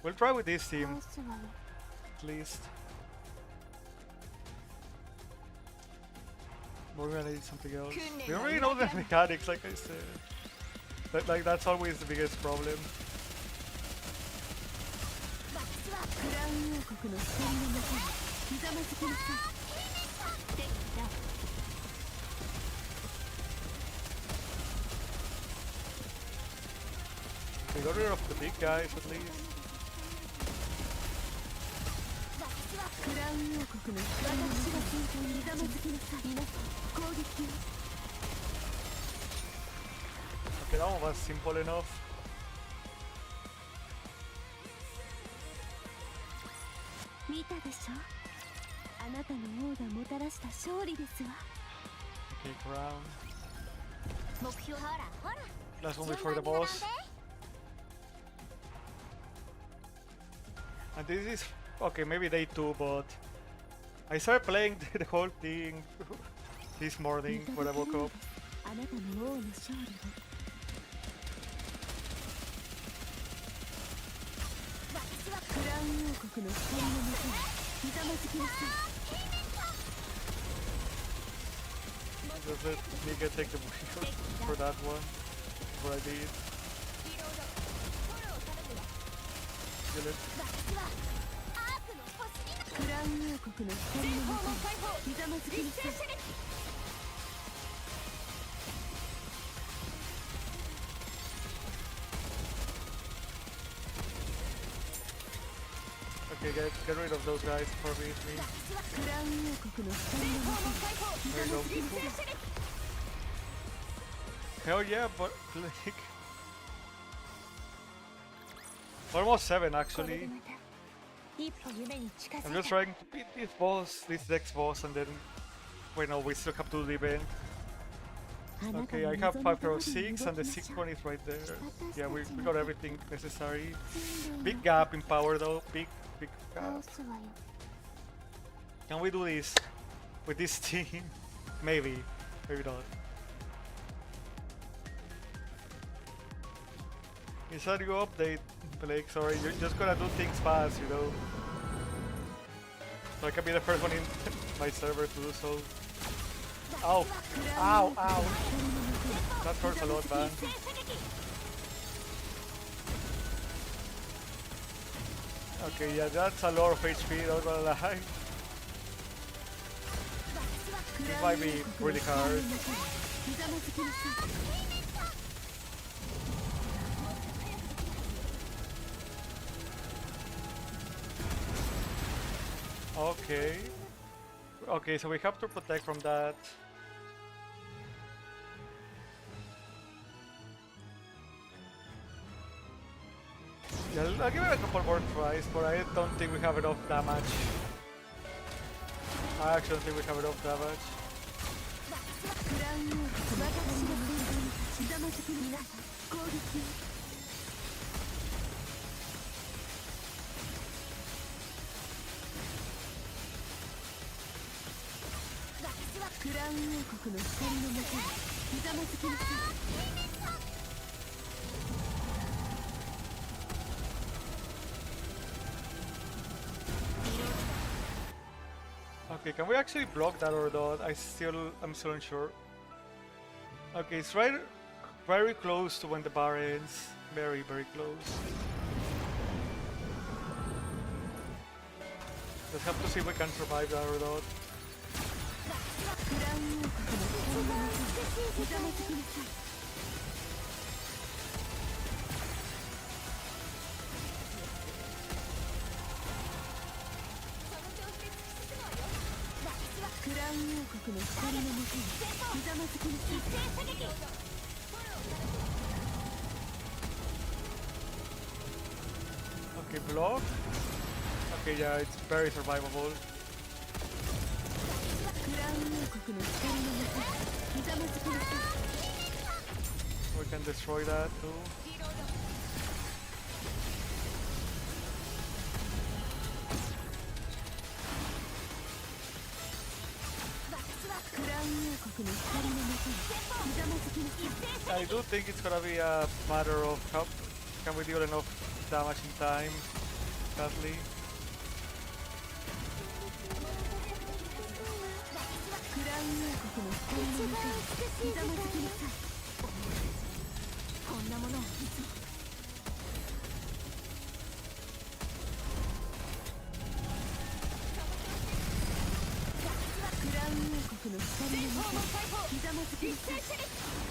We'll try with this team, at least. We're gonna need something else. We already know the mechanics, like I said. Like that's always the biggest problem. We got rid of the big guys at least. Okay, that one was simple enough. Okay, crown. Last one before the boss. And this is okay, maybe day 2, but I started playing the whole thing this morning when I woke up. Does it Nikke take the wheel for that one? What I did. Kill it. Okay, get rid of those guys before we hit me. There you go. Hell yeah, but like almost 7 actually. I'm just trying to beat this next boss, and then wait, no, we still have to do the event. Okay, I have 5 out of 6, and the 6th one is right there. Yeah, we got everything necessary. Big gap in power though, big gap. Can we do this with this team? Maybe, maybe not. It's a new update, Blake, sorry, you're just gonna do things fast, you know. So I can be the first one in my server to do so. Ow! Ow! Ow! That hurts a lot, man. Okay, yeah, that's a lot of HP, not gonna lie. It might be really hard. Okay. Okay, so we have to protect from that. Yeah, I'll give it a couple more tries, but I don't think we have enough damage. I actually think we have enough damage. Okay, can we actually block that or not? I'm still unsure. Okay, it's very close to when the bar ends. Very close. Let's have to see if we can survive that or not. Okay, block. Okay, yeah, it's very survivable. We can destroy that too. I do think it's gonna be a matter of how can we deal enough damage in time, sadly.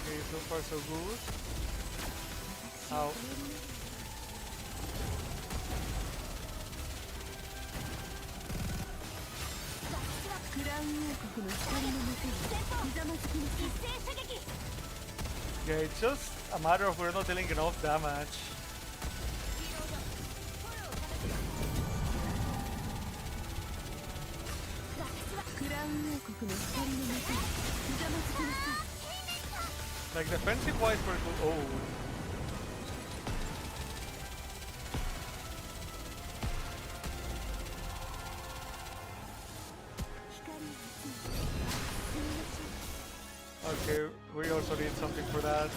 Okay, so far so good. Ow. Yeah, it's just a matter of we're not dealing enough damage. Like defensive wise we're good. Oh. Okay, we also need something for that.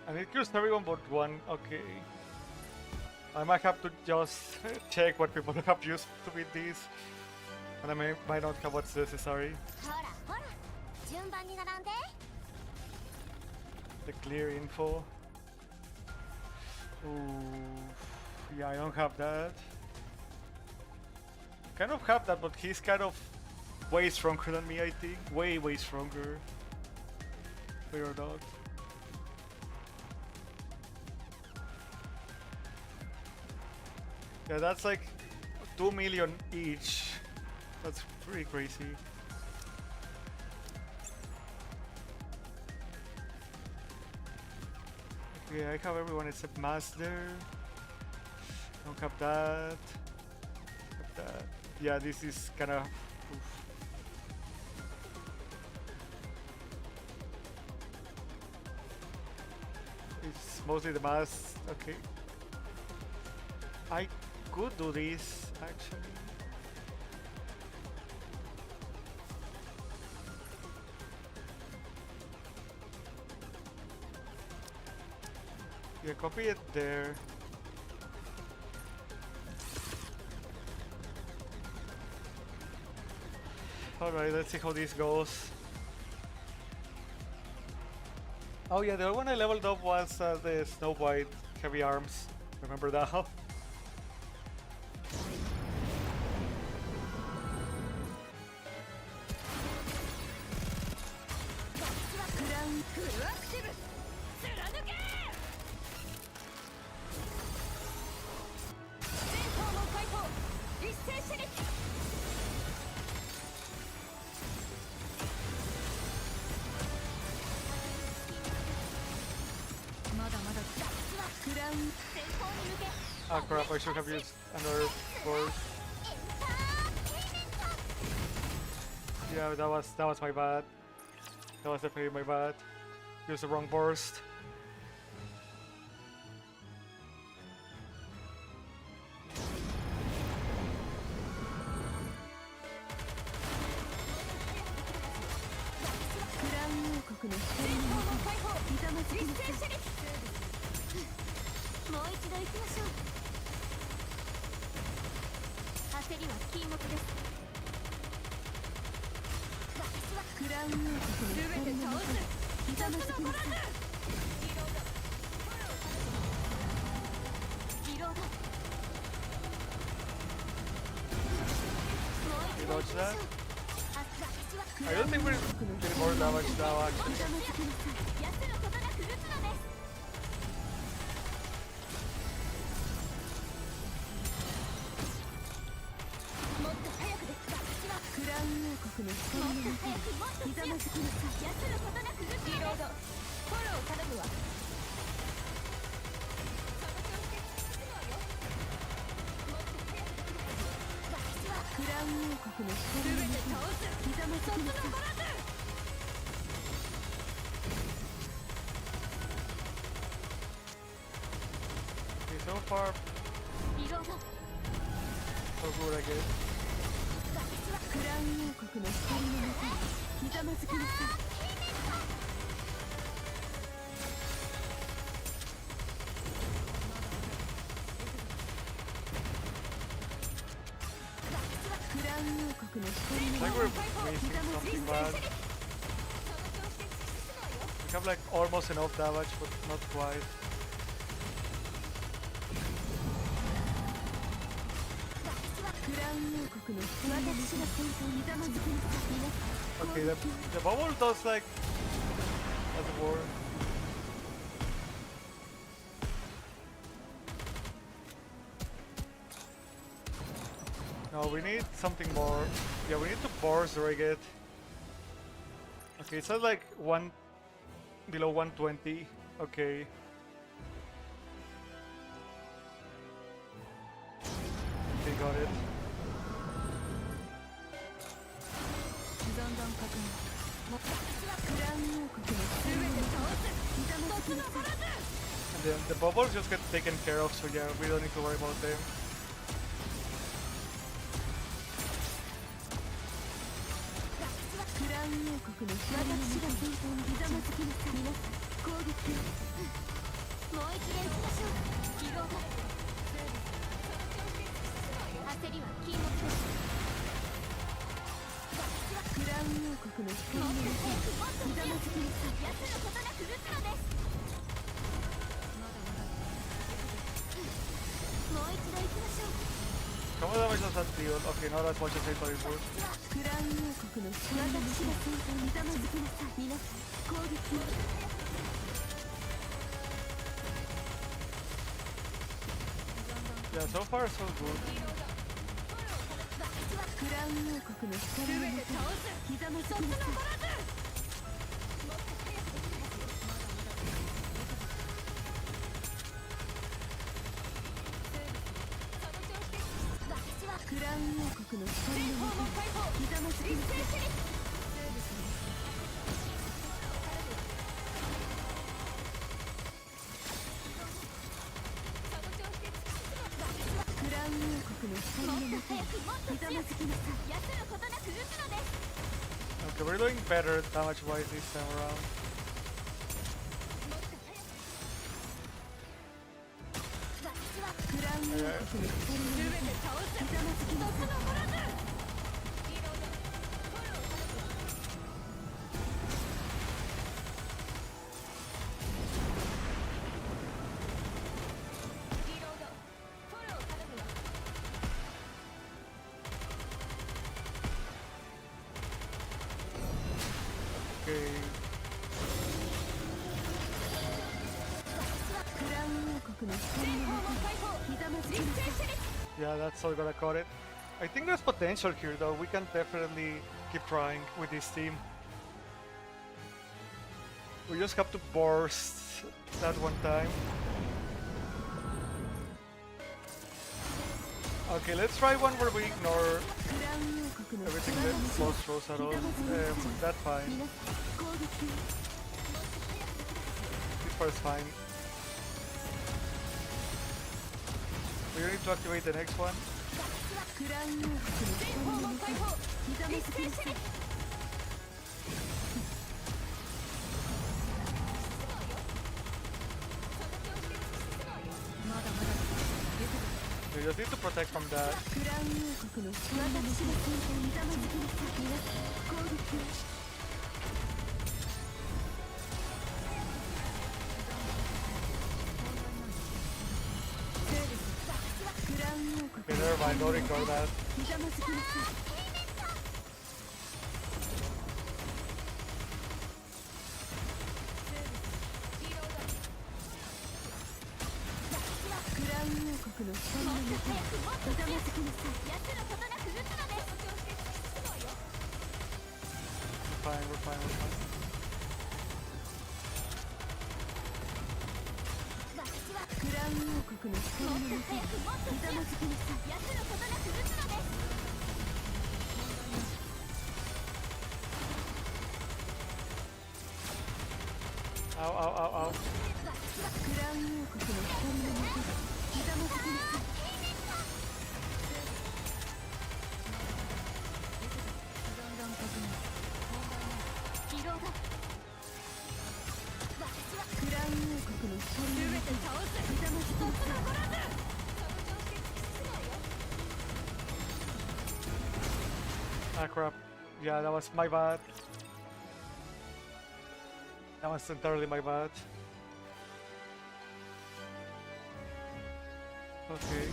And it kills everyone but one. Okay. I might have to just check what people have used to beat these. And I might not have what's necessary. The clear info. Ooh, yeah, I don't have that. Kind of have that, but he's kind of way stronger than me, I think. Way stronger. Clear or not. Yeah, that's like 2 million each. That's pretty crazy. Okay, I have everyone except Master. Don't have that. Have that. Yeah, this is kinda... It's mostly the mass. Okay. I could do this, actually. Yeah, copy it there. Alright, let's see how this goes. Oh yeah, the other one I leveled up was the Snow White Heavy Arms. Remember that? Oh crap, I should have used another force. Yeah, Yeah, that was my bad. That was definitely my bad. Used the wrong burst. You dodge that? I don't think we're getting more damage now actually. Okay, so far so good I guess. Like we're missing something bad. We have like almost enough damage, but not quite. Okay, the bubble does like doesn't work. No, we need something more. Yeah, we need to burst Regate. Okay, it's at like below 120. Okay. Okay, got it. And then the bubbles just get taken care of, so yeah, we don't need to worry about them. How much damage does that deal? Okay, not as much as I thought it would. Yeah, so far so good. Okay, we're doing better damage-wise this time around. Yeah, that's all gonna cut it. I think there's potential here though. We can definitely keep trying with this team. We just have to burst that one time. Okay, let's try one where we ignore Everything that falls close at all. That's fine. This part's fine. We need to activate the next one. You just need to protect from that. Okay, never mind, don't ignore that. We're fine. Ow. Ah crap. Yeah, that was my bad. That was entirely my bad. Okay.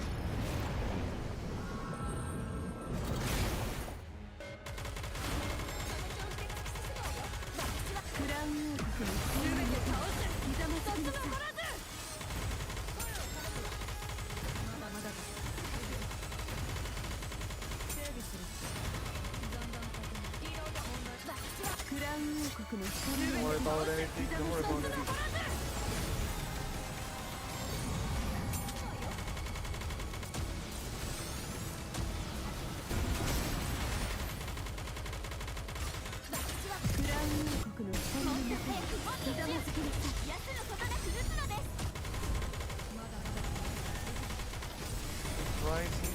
Don't worry about anything, don't worry about anything. Rising.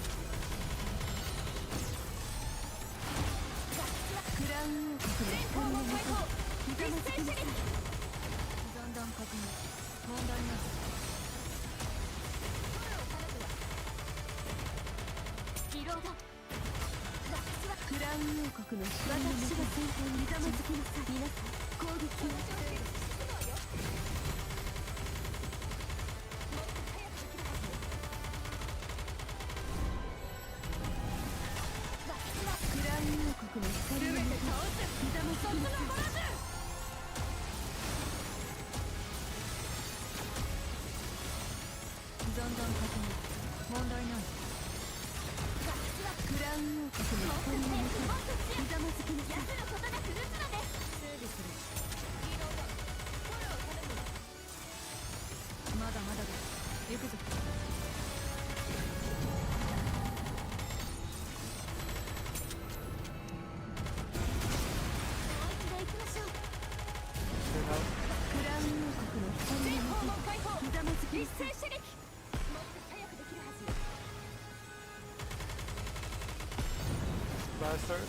Bastard.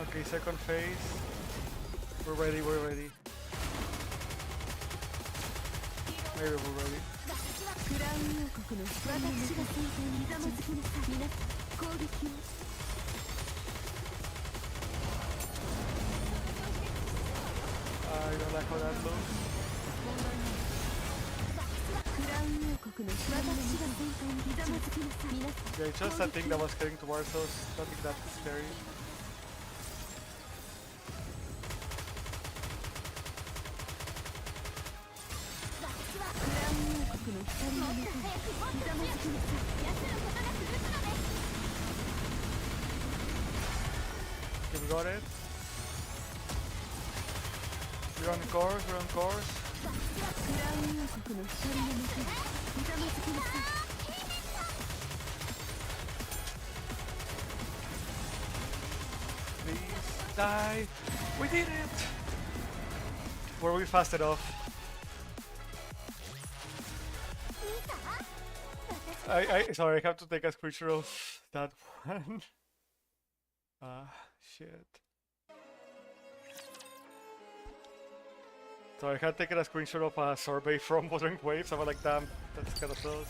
Okay, second phase. We're ready. Maybe we're ready. I don't like how that looks. Yeah, it's just a thing that was heading towards us, nothing that scary. Okay, we got it. We're on course. Die! We did it! Were we fast enough? Sorry, I have to take a screenshot of that one. Shit. So I had taken a screenshot of a survey from Wuthering Waves. I was like, damn, that's kind of close.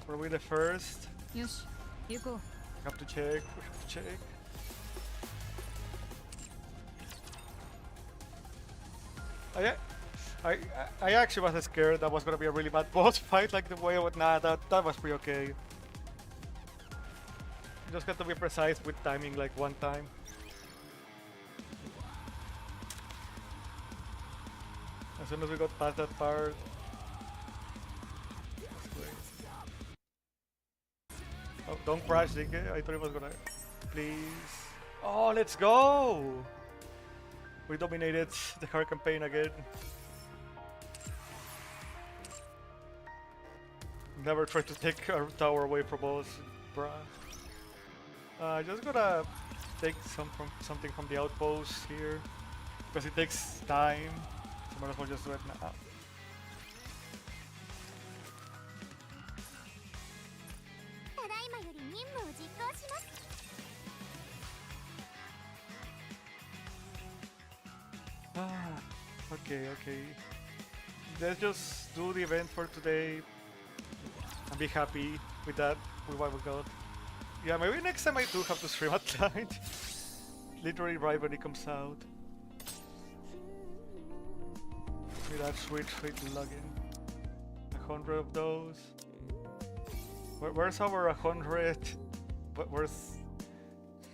Were we the first? Yes, you go. We have to check. We have to check. I actually was scared that was gonna be a really bad boss fight, like the way I would. Nah, that was pretty okay. You just got to be precise with timing, like one time. As soon as we got past that part. Oh, don't crash, Nikke. I thought it was gonna. Please. Oh, let's go! We dominated the hard campaign again. Never try to take our tower away from us, bruh. Just gotta take something from the outpost here, because it takes time. So might as well just do it now. Okay. Let's just do the event for today and be happy with that, with what we got. Yeah, maybe next time I do have to stream at night. Literally right when it comes out. With that sweet login. 100 of those. Where's our 100? Where's,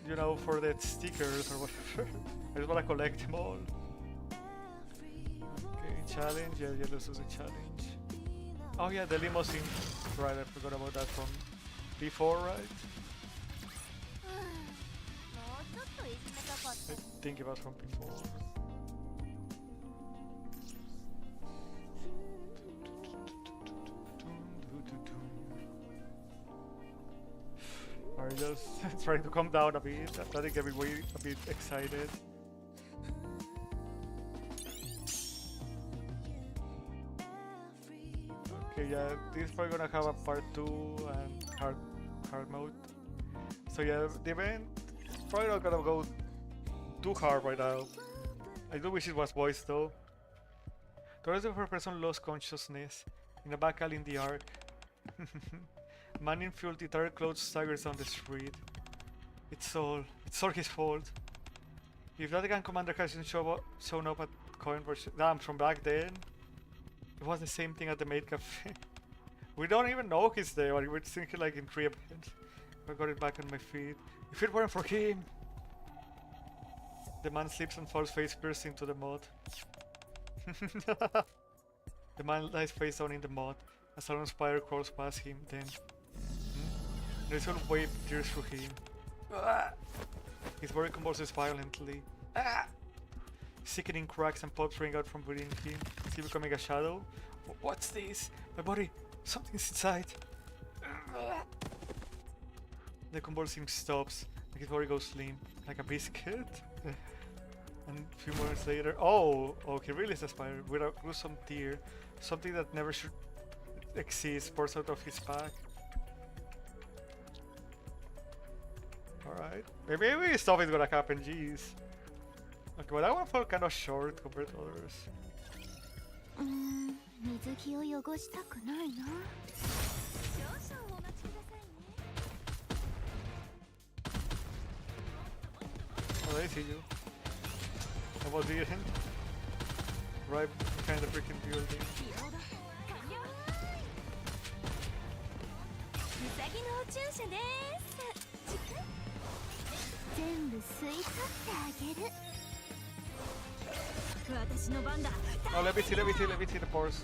you know, for the stickers or whatever? I just wanna collect them all. Challenge, yeah, let's do the challenge. Oh yeah, the limousine. Right, I forgot about that from before, right? I think it was from before. Alright, just trying to calm down a bit. I think everybody a bit excited. Okay, yeah, this is probably gonna have a part 2 and hard mode. So yeah, the event probably not gonna go too hard right now. I do wish it was voiced though. The rest of her person lost consciousness in a back alley in the Ark. Man in filthy dark clothes staggers on the street. It's all his fault. If that gun commander hasn't shown up at Coin version, damn, from back then. It was the same thing at the maid cafe. We don't even know he's there, we're thinking like in 3 events. I got it back on my feet. If it weren't for him! The man slips and falls face first into the mud. The man lies face down in the mud. A sullen spider crawls past him, then... The result wave tears through him. His body convulses violently. Sickening cracks and pops ring out from within him. Is he becoming a shadow? What's this? My body! Something's inside! The convulsing stops, and his body goes limp, like a biscuit. And a few moments later, oh, he releases a spider with a gruesome tear. Something that never should exist pours out of his back. Alright, maybe stuff is gonna happen, jeez. Okay, well that one felt kind of short compared to others. 水着を汚したくないな。少々お待ちくださいね。Oh, they see you. I was eating right behind the freaking building. ウサギのお注射です。全部吸い取ってあげる。 Oh, let me see the pores.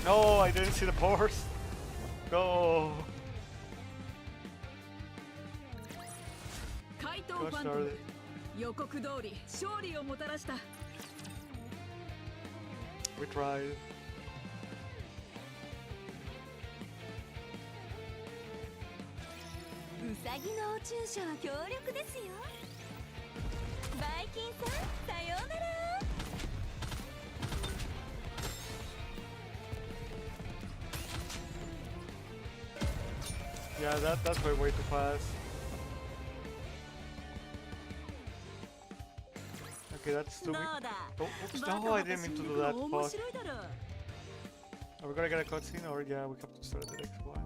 No, I didn't see the pores. No. Got started. We tried. サギのお注射は強力ですよ。バイキンさん、さようなら。Yeah, that's way too fast. Okay, that's too big. Oh, oops, no, I didn't mean to do that. Fuck. Are we gonna get a cutscene or yeah, we have to start the next one?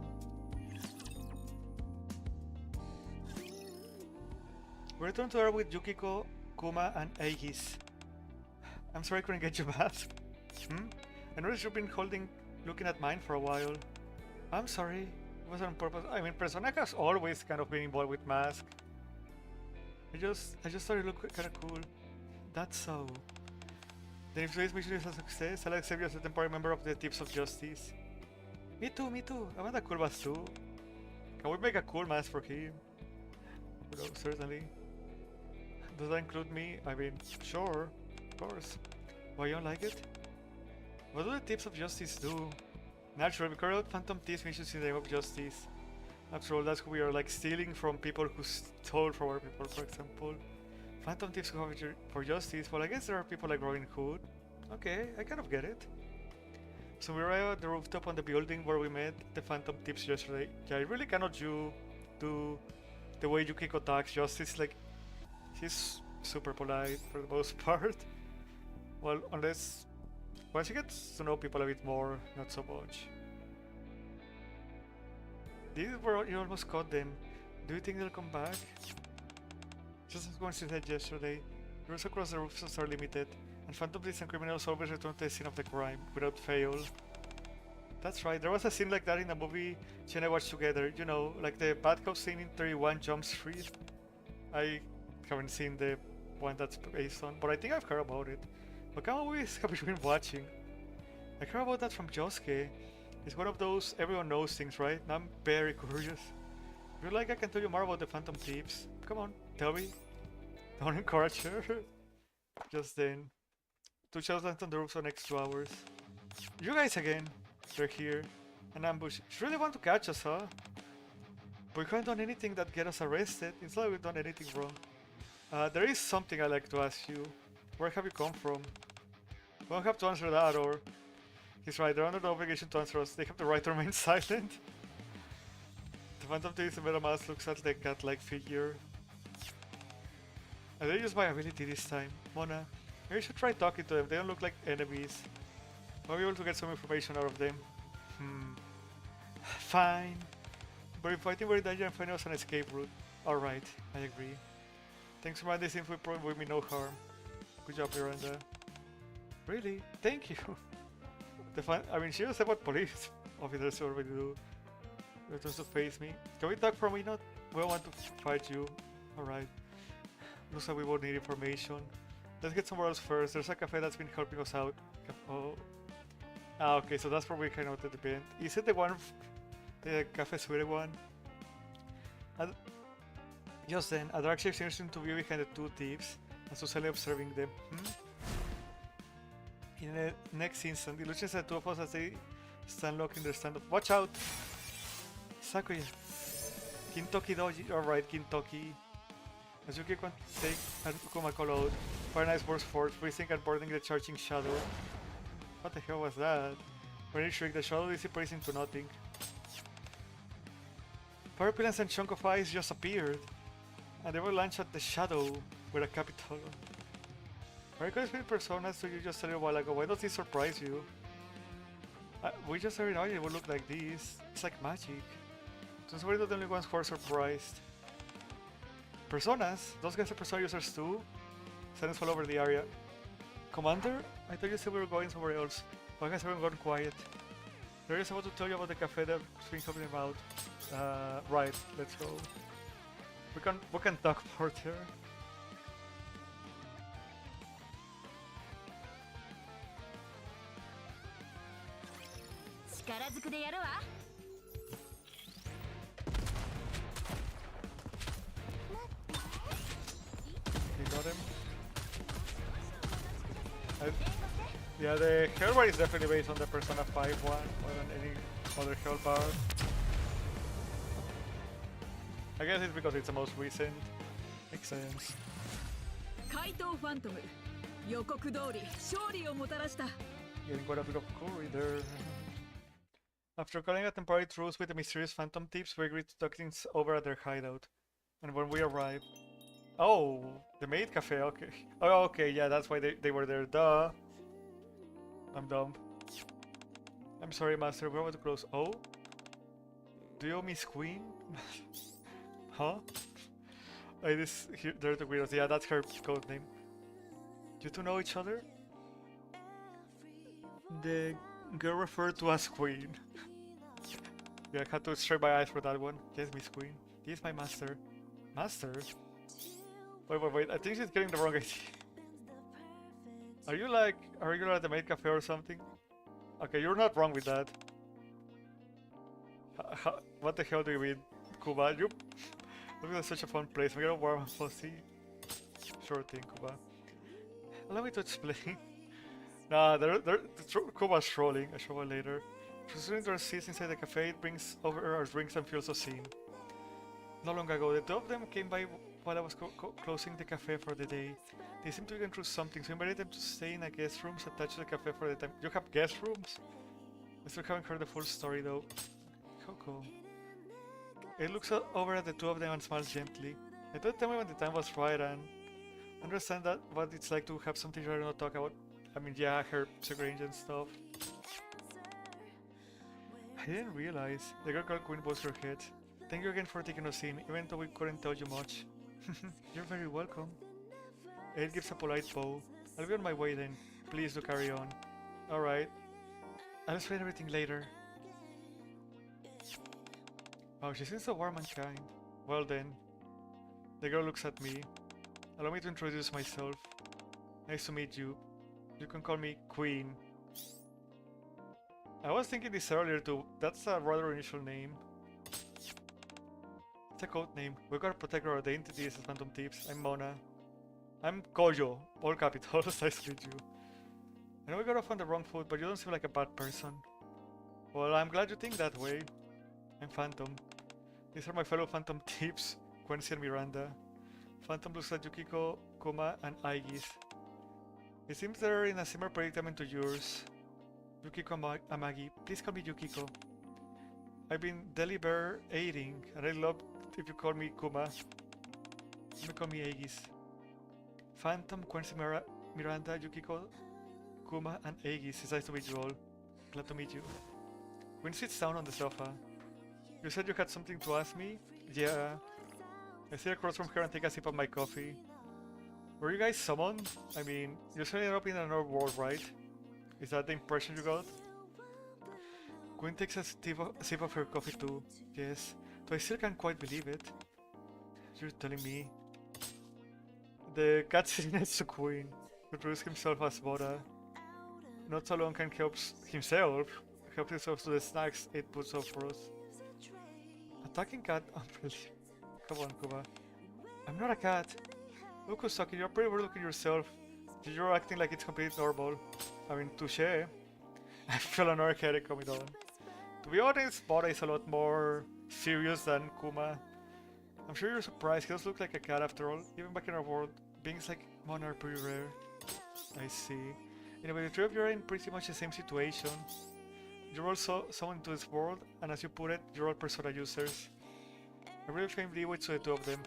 We return to her with Yukiko, Kuma, and Aegis. I'm sorry I couldn't get your mask. I noticed you've been looking at mine for a while. I'm sorry. It wasn't on purpose. I mean, Persona has always kind of been involved with masks. I just thought it looked kind of cool. That's so. Then if today's mission is a success, I'll accept you as a temporary member of the Tips of Justice. Me too, me too. I want a cool mask too. Can we make a cool mask for him? Well, certainly. Does that include me? I mean, sure. Of course. Why, you don't like it? What do the Tips of Justice do? Naturally, we carry out Phantom Thieves missions in the name of justice. After all, that's who we are, like stealing from people who stole from our people, for example. Phantom Thieves who have it for justice. Well, I guess there are people like Robin Hood. Okay, I kind of get it. So we arrived at the rooftop on the building where we met the Phantom Thieves yesterday. Yeah, I really cannot do the way Yukiko talks. Justice, like, she's super polite for the most part. Well, unless once she gets to know people a bit more, not so much. This is where you almost caught them. Do you think they'll come back? Just as Gwen said yesterday, routes across the rooftops are limited, and phantom thieves and criminals always return to the scene of the crime, without fail. That's right, there was a scene like that in the movie Chen and I watched together, you know, like the bad cop scene in 31 Jump Street. I haven't seen the one that's based on, but I think I've heard about it. But kind of movies have you been watching? I heard about that from Josuke. It's one of those everyone knows things, right? And I'm very curious. If you like, I can tell you more about the Phantom Thieves. Come on, tell me. Don't encourage her. Just then. 2 shots left on the roof for the next 2 hours. You guys again. They're here. An ambush. You really want to catch us, huh? But we haven't done anything that get us arrested. It's not like we've done anything wrong. There is something I'd like to ask you. Where have you come from? We don't have to answer that, or... He's right, they're under no obligation to answer us. They have the right to remain silent. The Phantom Thieves in MetaMask looks at the cat-like figure. I didn't use my ability this time. Mona, maybe you should try talking to them. They don't look like enemies. I'll be able to get some information out of them. Fine. But if fighting were in danger and finding us an escape route. Alright, I agree. Thanks for this info, probably with me no harm. Good job, Miranda. Really? Thank you. I mean, she was about police officers already do. Returns to face me. Can we talk for a minute? We don't want to fight you. Alright. Looks like we won't need information. Let's get somewhere else first. There's a cafe that's been helping us out. Oh. Ah, okay, so that's probably kind of the event. Is it the one, the Cafe Suire one? Just then, a dark shape seems to be behind the 2 thieves, and Suselle observing them. In the next instant, illusions the 2 of us as they stand locking their stand-up. Watch out! Sakuya! Kintoki Doji. Alright, Kintoki. As you keep on take and Kuma call out, fire nice burst forth, freezing and boarding the charging shadow. What the hell was that? When it shriek, the shadow dissipates into nothing. Fire pillars and chunk of ice just appeared, and they were launched at the shadow with a capital. Very good with personas to you just a little while ago. Why does this surprise you? We just every night it would look like this. It's like magic. Since we're not the only ones who are surprised. Personas? Those guys are persona users too? Silence all over the area. Commander? I thought you said we were going somewhere else. Why has everyone gone quiet? They're just about to tell you about the cafe that's been helping them out. Right, let's go. We can talk more there. 力ずくでやるわ。You got him? Yeah, the hell bar is definitely based on the Persona 5 one more than any other hell bar. I guess it's because it's the most recent. Makes sense. 怪盗ファントム予告通り勝利をもたらした Getting quite a bit of glory there. After calling a temporary truce with the mysterious phantom thieves, we agreed to talk things over at their hideout. And when we arrived... Oh, the maid cafe, okay. Oh, okay, yeah, that's why they were there, duh. I'm dumb. I'm sorry, master, we're about to close. Oh? Do you owe Miss Queen? Huh? They're the weirdos. Yeah, that's her code name. You two know each other? The girl referred to as Queen. Yeah, I had to strike my eyes for that one. Yes, Miss Queen. He is my master. Master? Wait. I think she's getting the wrong idea. Are you like a regular at the maid cafe or something? Okay, you're not wrong with that. What the hell do you mean, Kuba? You look at such a fun place. We got a warm and fuzzy. Sure thing, Kuba. Allow me to explain. Nah, Kuba's trolling. I'll show her later. Presuming there are seats inside the cafe, it brings over our drinks and feels so seen. Not long ago, the two of them came by while I was closing the cafe for the day. They seemed to be going through something, so I invited them to stay in a guest rooms attached to the cafe for the time. You have guest rooms? I still haven't heard the full story though. How cool. It looks over at the two of them and smiles gently. I thought tell me when the time was right and understand that what it's like to have something you don't know talk about. I mean, yeah, her range and stuff. I didn't realize. The girl called Queen bows her head. Thank you again for taking us in, even though we couldn't tell you much. You're very welcome. Ed gives a polite bow. I'll be on my way then. Please do carry on. Alright. I'll explain everything later. Oh, she seems so warm and kind. Well then. The girl looks at me. Allow me to introduce myself. Nice to meet you. You can call me Queen. I was thinking this earlier too. That's a rather unusual name. It's a code name. We gotta protect our identities as phantom thieves. I'm Mona. I'm Coyo. All capitals. Nice to meet you. I know we got off on the wrong foot, but you don't seem like a bad person. Well, I'm glad you think that way. I'm Phantom. These are my fellow phantom thieves, Quincy and Miranda. Phantom looks at Yukiko, Kuma, and Aigis. It seems they're in a similar predicament to yours. Yukiko Amagi. Please call me Yukiko. I've been deliberating, and I'd love if you call me Kuma. You may call me Aegis. Phantom, Quincy, Miranda, Yukiko, Kuma, and Aegis. It's nice to meet you all. Glad to meet you. Quinn sits down on the sofa. You said you had something to ask me? Yeah. I sit across from her and take a sip of my coffee. Were you guys summoned? I mean, you ended up in another world, right? Is that the impression you got? Quinn takes a sip of her coffee too. Yes, though I still can't quite believe it. You're telling me. The cat sitting next to Quinn, who introduced himself as Boda. Not so long can help himself to the snacks it puts up for us. Attacking cat? Unbelievable. Come on, Kuba. I'm not a cat. Look who's talking, you're pretty weird looking yourself. You're acting like it's completely normal. I mean, touche. I feel an arc headache coming on. To be honest, Boda is a lot more serious than Kuma. I'm sure you're surprised, he does look like a cat after all. Even back in our world, beings like Mona are pretty rare. I see. Anyway, the three of you are in pretty much the same situation. You're also summoned to this world, and as you put it, you're all Persona users. A real flame leeway to the two of them.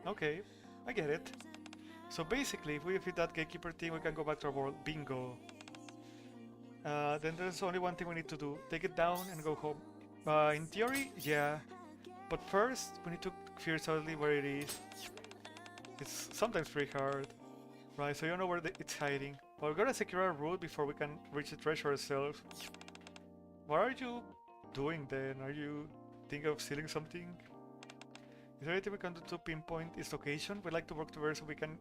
Okay, I get it. So basically, if we defeat that gatekeeper thing, we can go back to our world. Bingo. Then there's only one thing we need to do. Take it down and go home. In theory, yeah. But first, we need to figure out where it is. It's sometimes pretty hard. Right, so you know where it's hiding. But we gotta secure our route before we can reach the treasure ourselves. What are you doing then? Are you thinking of stealing something? Is there anything we can do to pinpoint its location? We'd like to work together so we can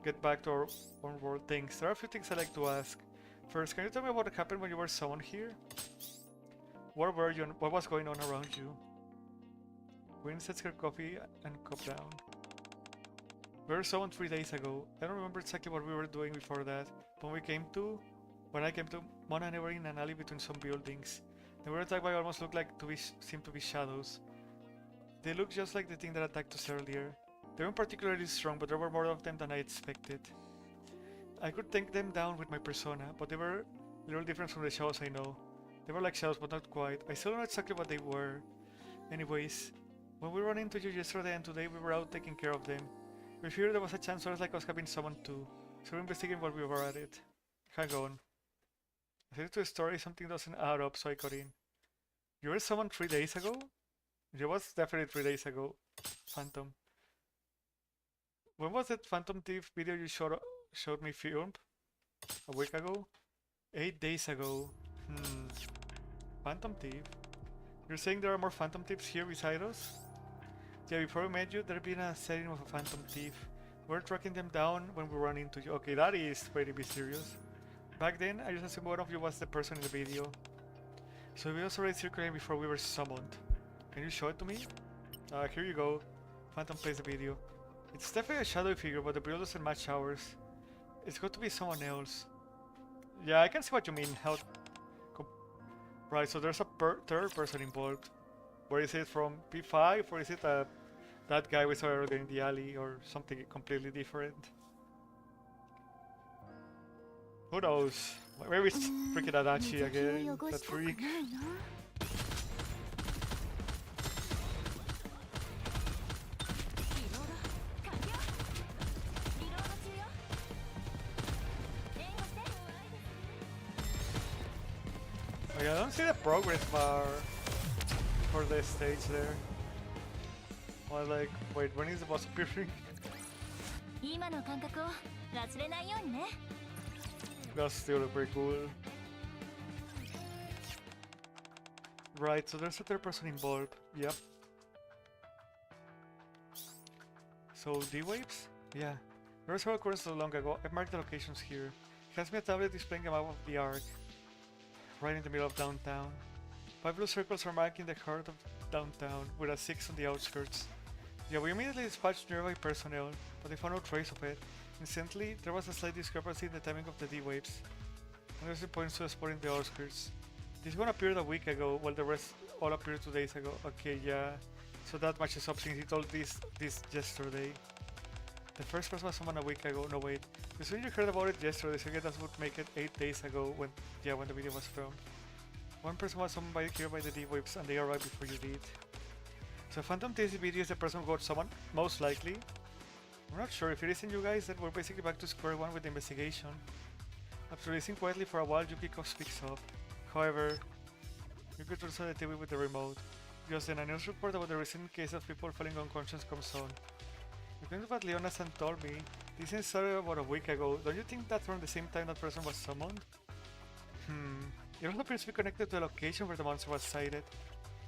get back to our own world things. There are a few things I'd like to ask. First, can you tell me what happened when you were summoned here? Where were you and what was going on around you? Quinn sets her coffee and cup down. We were summoned 3 days ago. I don't remember exactly what we were doing before that. When I came to, Mona and I were in an alley between some buildings. Then we were attacked by what almost looked like seemed to be shadows. They look just like the thing that attacked us earlier. They weren't particularly strong, but there were more of them than I expected. I could take them down with my persona, but they were a little different from the shadows I know. They were like shadows, but not quite. I still don't know exactly what they were. Anyways, when we ran into you yesterday and today we were out taking care of them. We feared there was a chance others like us have been summoned too, so we're investigating while we were at it. Hang on. I said to the story something doesn't add up, so I got in. You were summoned 3 days ago? It was definitely 3 days ago, Phantom. When was that Phantom Thief video you showed me filmed? A week ago? 8 days ago. Phantom Thief? You're saying there are more Phantom Thieves here beside us? Yeah, before we met you, there'd been a setting of a Phantom Thief. We're tracking them down when we run into you. Okay, that is pretty mysterious. Back then, I just assumed one of you was the person in the video. So we was already circulating before we were summoned. Can you show it to me? Here you go. Phantom plays the video. It's definitely a shadowy figure, but the build doesn't match ours. It's got to be someone else. Yeah, I can see what you mean. Right, so there's a third person involved. Where is it from? P5? Or is it that guy we saw earlier in the alley? Or something completely different? Who knows? Maybe it's freaking Adachi again. That freak. I don't see the progress bar for the stage there. Or like, wait, when is the boss appearing? That's still pretty cool. Right, so there's a third person involved. Yep. So, D-Waves? Yeah. There were several quarters so long ago. I've marked the locations here. It has me a tablet displaying a map of the arc. Right in the middle of downtown. 5 blue circles are marking the heart of downtown, with a 6 on the outskirts. Yeah, we immediately dispatched nearby personnel, but they found no trace of it. Incidentally, there was a slight discrepancy in the timing of the D-Waves. And there's points to a spot in the outskirts. This one appeared a week ago, while the rest all appeared 2 days ago. Okay, yeah. So that matches up since he told this yesterday. The first person was summoned a week ago. No, wait. As soon as you heard about it yesterday, so I guess that would make it 8 days ago when the video was filmed. One person was summoned here by the D-Waves and they arrived before you did. So Phantom TC video is the person who got summoned, most likely. I'm not sure if it isn't you guys, then we're basically back to square one with the investigation. After listening quietly for a while, Yukiko speaks up. However, you could also the TV with the remote. Just then a news report about the recent case of people falling unconscious comes on. According to what Leona-san told me, this incident started about a week ago. Don't you think that's around the same time that person was summoned? It also appears to be connected to the location where the monster was sighted.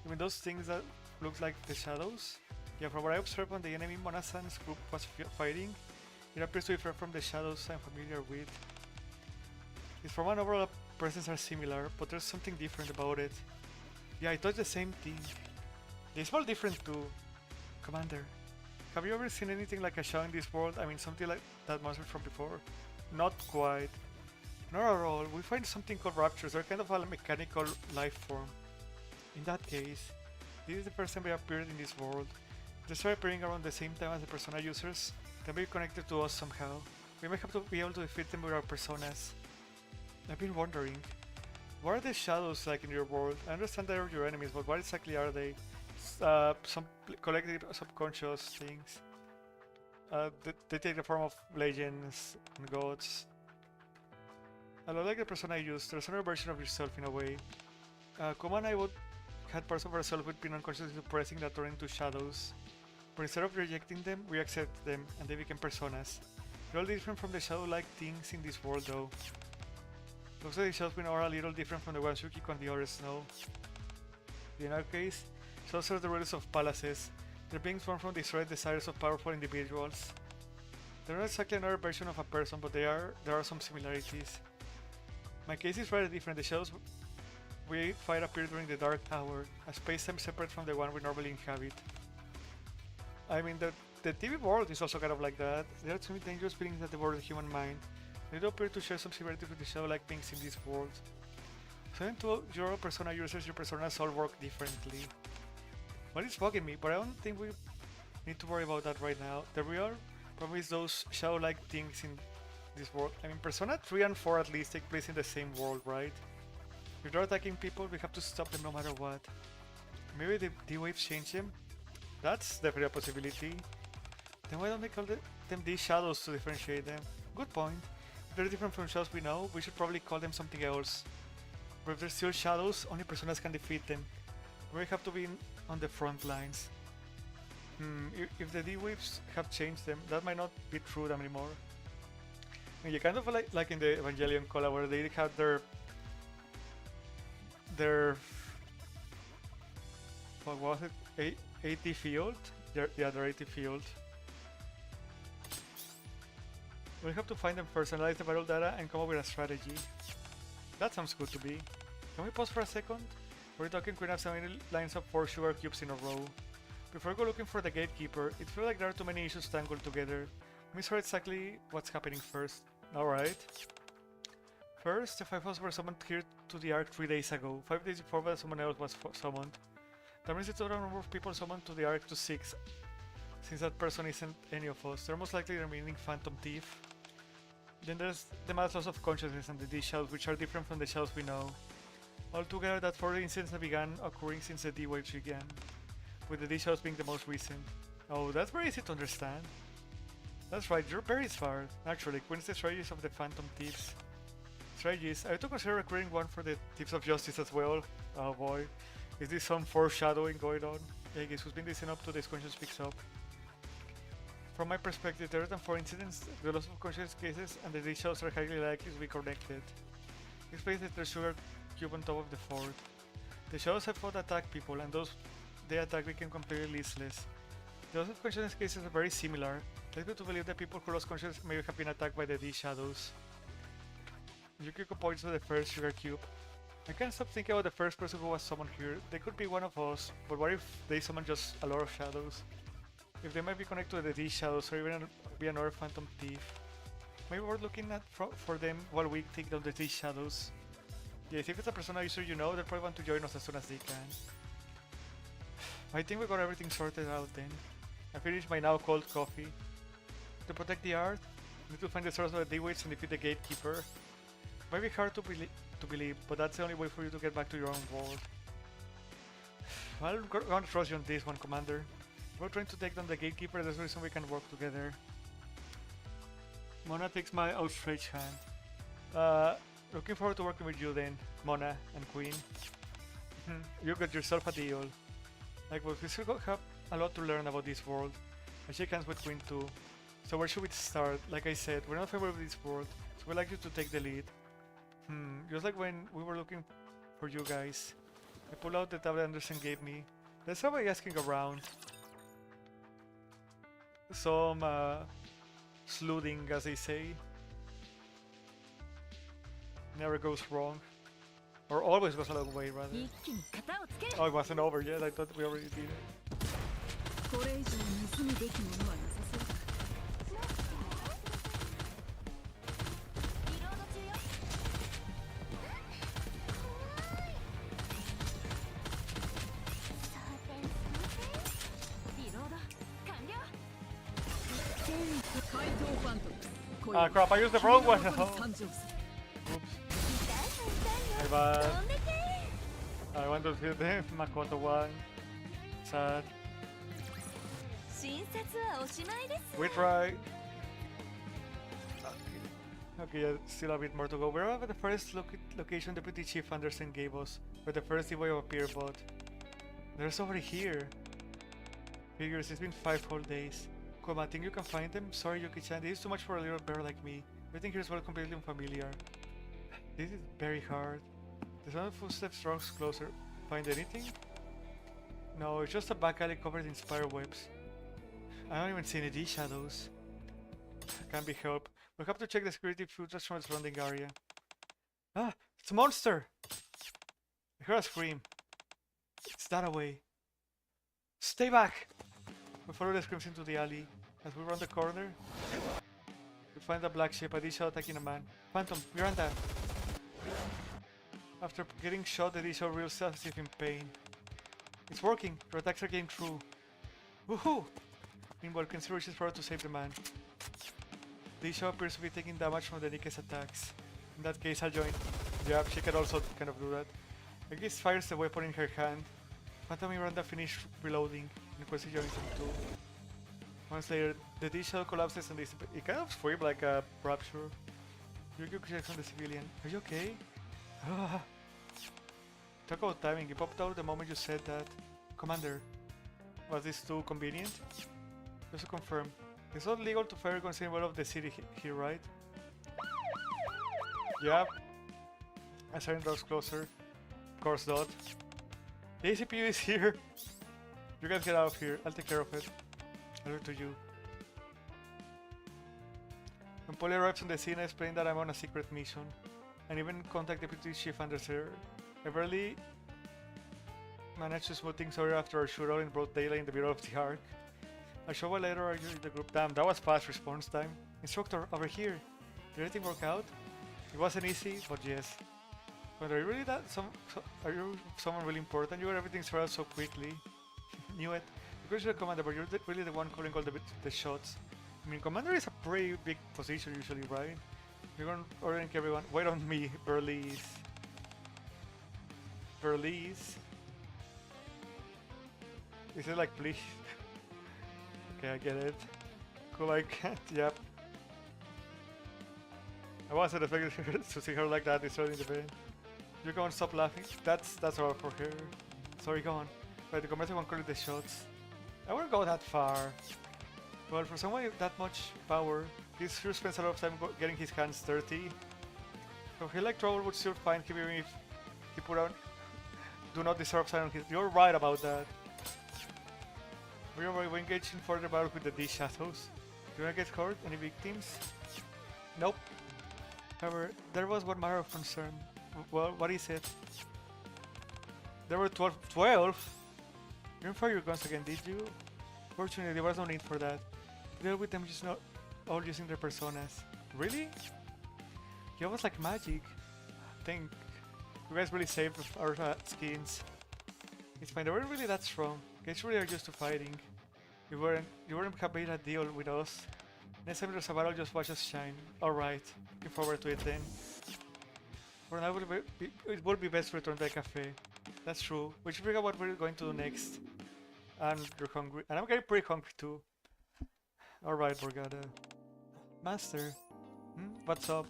Even those things that look like the shadows? Yeah, from what I observed when the enemy Mona-san's group was fighting, it appears to be far from the shadows I'm familiar with. Its form and overall presence are similar, but there's something different about it. Yeah, I thought the same thing. They smell different too. Commander, have you ever seen anything like a shadow in this world? I mean, something like that monster from before? Not quite. Not at all. We find something called raptures. They're kind of a mechanical life form. In that case, this is the first time they appeared in this world. They started appearing around the same time as the persona users. They may be connected to us somehow. We may have to be able to defeat them with our personas. I've been wondering, what are the shadows like in your world? I understand they're your enemies, but what exactly are they? Some collective subconscious things. They take the form of legends and gods. A lot like the persona I used, there's another version of yourself in a way. Koma and I both had parts of ourselves we'd been unconsciously suppressing that turned into shadows. But instead of rejecting them, we accepted them and they became personas. They're all different from the shadow-like things in this world though. Looks like the shadows we know are a little different from the ones Yukiko and the others know. In our case, shadows are the rulers of palaces. They're beings born from destroyed desires of powerful individuals. They're not exactly another version of a person, but there are some similarities. My case is rather different. The shadows we fight appear during the dark hour, a space-time separate from the one we normally inhabit. I mean, the TV world is also kind of like that. There are some dangerous beings that devour the human mind. They do appear to share some similarities with the shadow-like things in this world. So even to your persona users, your personas all work differently. What is bugging me? But I don't think we need to worry about that right now. The real problem is those shadow-like things in this world. I mean, Persona 3 and 4 at least take place in the same world, right? If they're attacking people, we have to stop them no matter what. Maybe the D-Waves change them? That's definitely a possibility. Then why don't they call them these shadows to differentiate them? Good point. If they're different from shadows we know, we should probably call them something else. But if they're still shadows, only personas can defeat them. We have to be on the front lines. If the D-Waves have changed them, that might not be true anymore. I mean, you kind of like in the Evangelion collab where they had their what was it? AT field? Yeah, their AT field. We'll have to find them first, analyze the battle data, and come up with a strategy. That sounds good to me. Can we pause for a second? We're talking Queen have so many lines of 4 sugar cubes in a row. Before we go looking for the gatekeeper, it feels like there are too many issues tangled together. Let me sort exactly what's happening first. Alright. First, the 5 of us were summoned here to the Ark 3 days ago. 5 days before that, someone else was summoned. That brings the total number of people summoned to the Ark to 6. Since that person isn't any of us, they're most likely the remaining Phantom Thief. Then there's the mass loss of consciousness and the D-Shadows, which are different from the shadows we know. Altogether, that 4 incidents began occurring since the D-Waves began, with the D-Shadows being the most recent. Oh, that's very easy to understand. That's right, you're very smart. Actually, Queen's the strategies of the Phantom Thieves. Strategies? I have to consider recruiting one for the Thieves of Justice as well. Oh boy. Is this some foreshadowing going on? Yeah, I guess who's been listening up to this conscience picks up. From my perspective, there are 4 incidents, the loss of conscious cases, and the D-Shadows are highly likely to be connected. This place is the sugar cube on top of the fort. The shadows have fought attack people, and those they attack became completely listless. The loss of consciousness cases are very similar. Leads me to believe that people who lost consciousness may have been attacked by the D-Shadows. Yukiko points to the first sugar cube. I can't stop thinking about the first person who was summoned here. They could be one of us, but what if they summon just a lot of shadows? If they might be connected to the D-Shadows or even be another Phantom Thief. Maybe we're looking at for them while we take down the D-Shadows. Yes, if it's a Persona user you know, they'll probably want to join us as soon as they can. I think we got everything sorted out then. I finished my now cold coffee. To protect the art, we need to find the source of the D-Waves and defeat the gatekeeper. Might be hard to believe, but that's the only way for you to get back to your own world. I'm gonna trust you on this one, Commander. We're trying to take down the gatekeeper, there's a reason we can work together. Mona takes my outstretched hand. Looking forward to working with you then, Mona and Queen. You got yourself a deal. Like, well, we still have a lot to learn about this world. I shake hands with Queen too. So where should we start? Like I said, we're not familiar with this world, so we'd like you to take the lead. Just like when we were looking for you guys. I pulled out the tablet Anderson gave me. Let's start by asking around. Some sleuthing, as they say. Never goes wrong. Or always goes a long way, rather. Oh, it wasn't over yet. I thought we already did it. Ah, crap, I used the wrong one! Oops. My bad. I want to see the Makoto one. Sad. We try. Okay, yeah, still a bit more to go. We're at the first location Deputy Chief Anderson gave us, where the first giveaway appeared, but there's over here. Figures, it's been 5 whole days. Come, I think you can find them? Sorry, Yuki-chan, this is too much for a little bear like me. Everything here is well completely unfamiliar. This is very hard. The sound of footsteps draws closer. Find anything? No, it's just a back alley covered in spider webs. I don't even see any D-Shadows. Can't be helped. We'll have to check the security footage from the surrounding area. Ah! It's a monster! I heard a scream. It's that away. Stay back! We follow the screams into the alley. As we round the corner, we find a black shape, a D-Shadow attacking a man. Phantom, Miranda! After getting shot, the D-Shadow reveals as if in pain. It's working. Your attacks are getting through. Woohoo! Meanwhile, consider his power to save the man. Disha appears to be taking damage from the Nikke's attacks. In that case, I'll join. Yeah, she can also kind of do that. Aegis fires the weapon in her hand. Phantom Miranda finished reloading, and Quincy joins him too. Once later, the D-Shell collapses and it kind of screams like a rapture. Ryukyu checks on the civilian. Are you okay? Talk about timing, it popped out the moment you said that. Commander, was this too convenient? Just to confirm, it's not legal to fire guns anywhere of the city here, right? Yeah. As Siren draws closer. Of course not. The ACPU is here! You guys get out of here, I'll take care of it. I'll leave it to you. When Polly arrives on the scene, I explain that I'm on a secret mission, and even contact Deputy Chief Anderson. I barely managed to smooth things over after a shootout in broad daylight in the middle of the arc. A short while later, I joined the group. Damn, that was fast response time. Instructor, over here. Did everything work out? It wasn't easy, but yes. But are you really are you someone really important? You got everything sorted out so quickly. Knew it. Because you're the commander, but you're really the one calling all the shots. I mean, commander is a pretty big position usually, right? You're gonna ordering everyone. Wait on me, Burlees. Burlees. Is it like please? Okay, I get it. Cool, I can't. Yep. I wasn't expecting to see her like that destroying the bed. You go on, stop laughing. That's all for her. Sorry, go on. Right, the commander won't call the shots. I wouldn't go that far. Well, for someone with that much power, he sure spends a lot of time getting his hands dirty. So he like trouble would still find him even if he put on do not deserve sign on his. You're right about that. We are engaged in further battle with the D-Shadows. Do I get hurt? Any victims? Nope. However, there was one matter of concern. Well, what is it? There were 12? You didn't fire your guns again, did you? Fortunately, there was no need for that. Deal with them just not all using their personas. Really? Yeah, it was like magic. I think you guys really saved our skins. It's fine, they weren't really that strong. Guys really are used to fighting. You weren't made a deal with us. Next time there's a battle, just watch us shine. Alright, looking forward to it then. For now, it would be best to return to the cafe. That's true. We should figure out what we're going to do next. And you're hungry. And I'm getting pretty hungry too. Alright, Borgata. Master. What's up?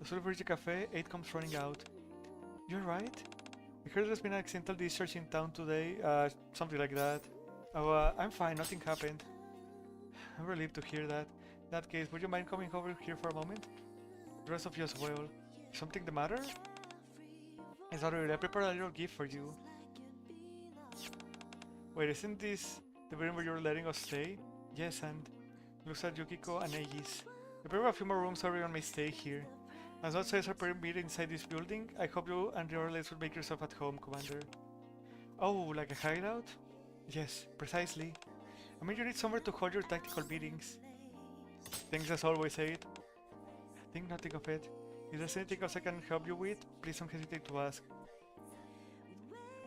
The Sulfur Ridge Cafe, 8 comes running out. You're right? I heard there's been an accidental discharge in town today. Something like that. Oh, I'm fine, nothing happened. I'm relieved to hear that. In that case, would you mind coming over here for a moment? The rest of you as well. Is something the matter? It's not really. I prepared a little gift for you. Wait, isn't this the room where you're letting us stay? Yes, and looks at Yukiko and Aegis. I prepared a few more rooms so everyone may stay here. As not says are permitted inside this building, I hope you and the others will make yourself at home, Commander. Oh, like a hideout? Yes, precisely. I mean, you need somewhere to hold your tactical meetings. Thanks as always, Aid. Think nothing of it. If there's anything else I can help you with, please don't hesitate to ask.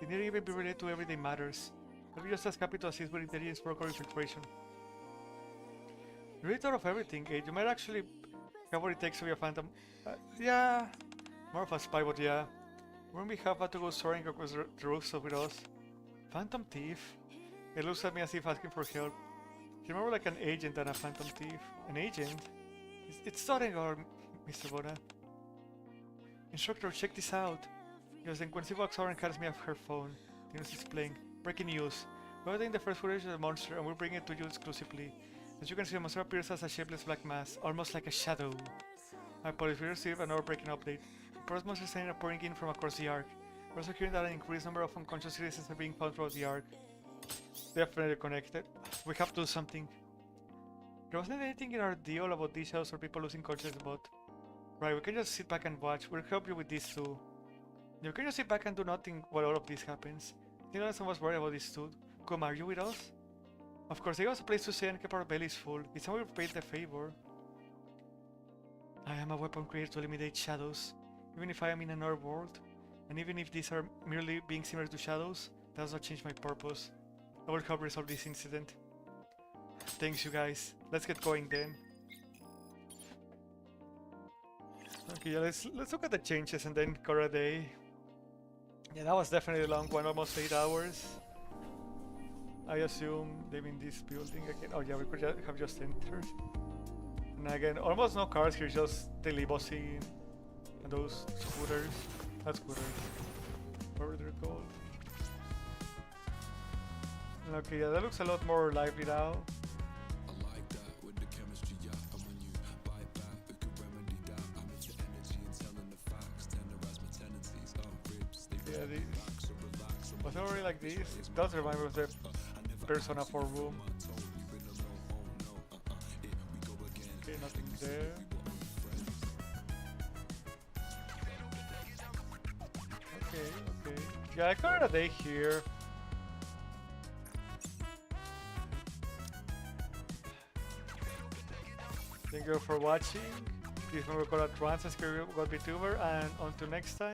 It needn't even be related to everyday matters. I'll be just as happy to assist with intelligence work or infiltration. You really thought of everything, Aid. You might actually have what it takes to be a phantom. Yeah, more of a spy, but yeah. Wouldn't we have to go soaring across the roofs with us? Phantom thief? He looks at me as if asking for help. You're more like an agent than a phantom thief. An agent? It's starting our Mr. Boda. Instructor, check this out. Yes, then Quincy walks over and hands me off her phone. The news is playing. Breaking news. We're getting the first footage of the monster and we'll bring it to you exclusively. As you can see, the monster appears as a shapeless black mass, almost like a shadow. My apologies, we received another breaking update. The first monster signs are pouring in from across the arc. We're also hearing that an increased number of unconscious citizens are being found throughout the arc. Definitely connected. We have to do something. There wasn't anything in our deal about these shows or people losing consciousness about. Right, we can just sit back and watch. We'll help you with this too. You can just sit back and do nothing while all of this happens. I think that someone's worried about this too. Come, are you with us? Of course, they have a place to stay and keep our bellies full. It's how we paid the favor. I am a weapon created to eliminate shadows. Even if I am in another world, and even if these are merely being similar to shadows, does not change my purpose. I will help resolve this incident. Thanks, you guys. Let's get going then. Okay, yeah, let's look at the changes and then call it a day. Yeah, that was definitely a long one, almost 8 hours. I assume they're in this building again. Oh yeah, we could have just entered. And again, almost no cars here, just the limousine and those scooters. Not scooters. Whatever they're called. Okay, yeah, that looks a lot more lively now. Yeah, was it already like this? It does remind me of the Persona 4 room. Okay, nothing there. Okay. Yeah, I call it a day here. Thank you for watching. Please remember to call Latrans, subscribe to VTuber, and until next time.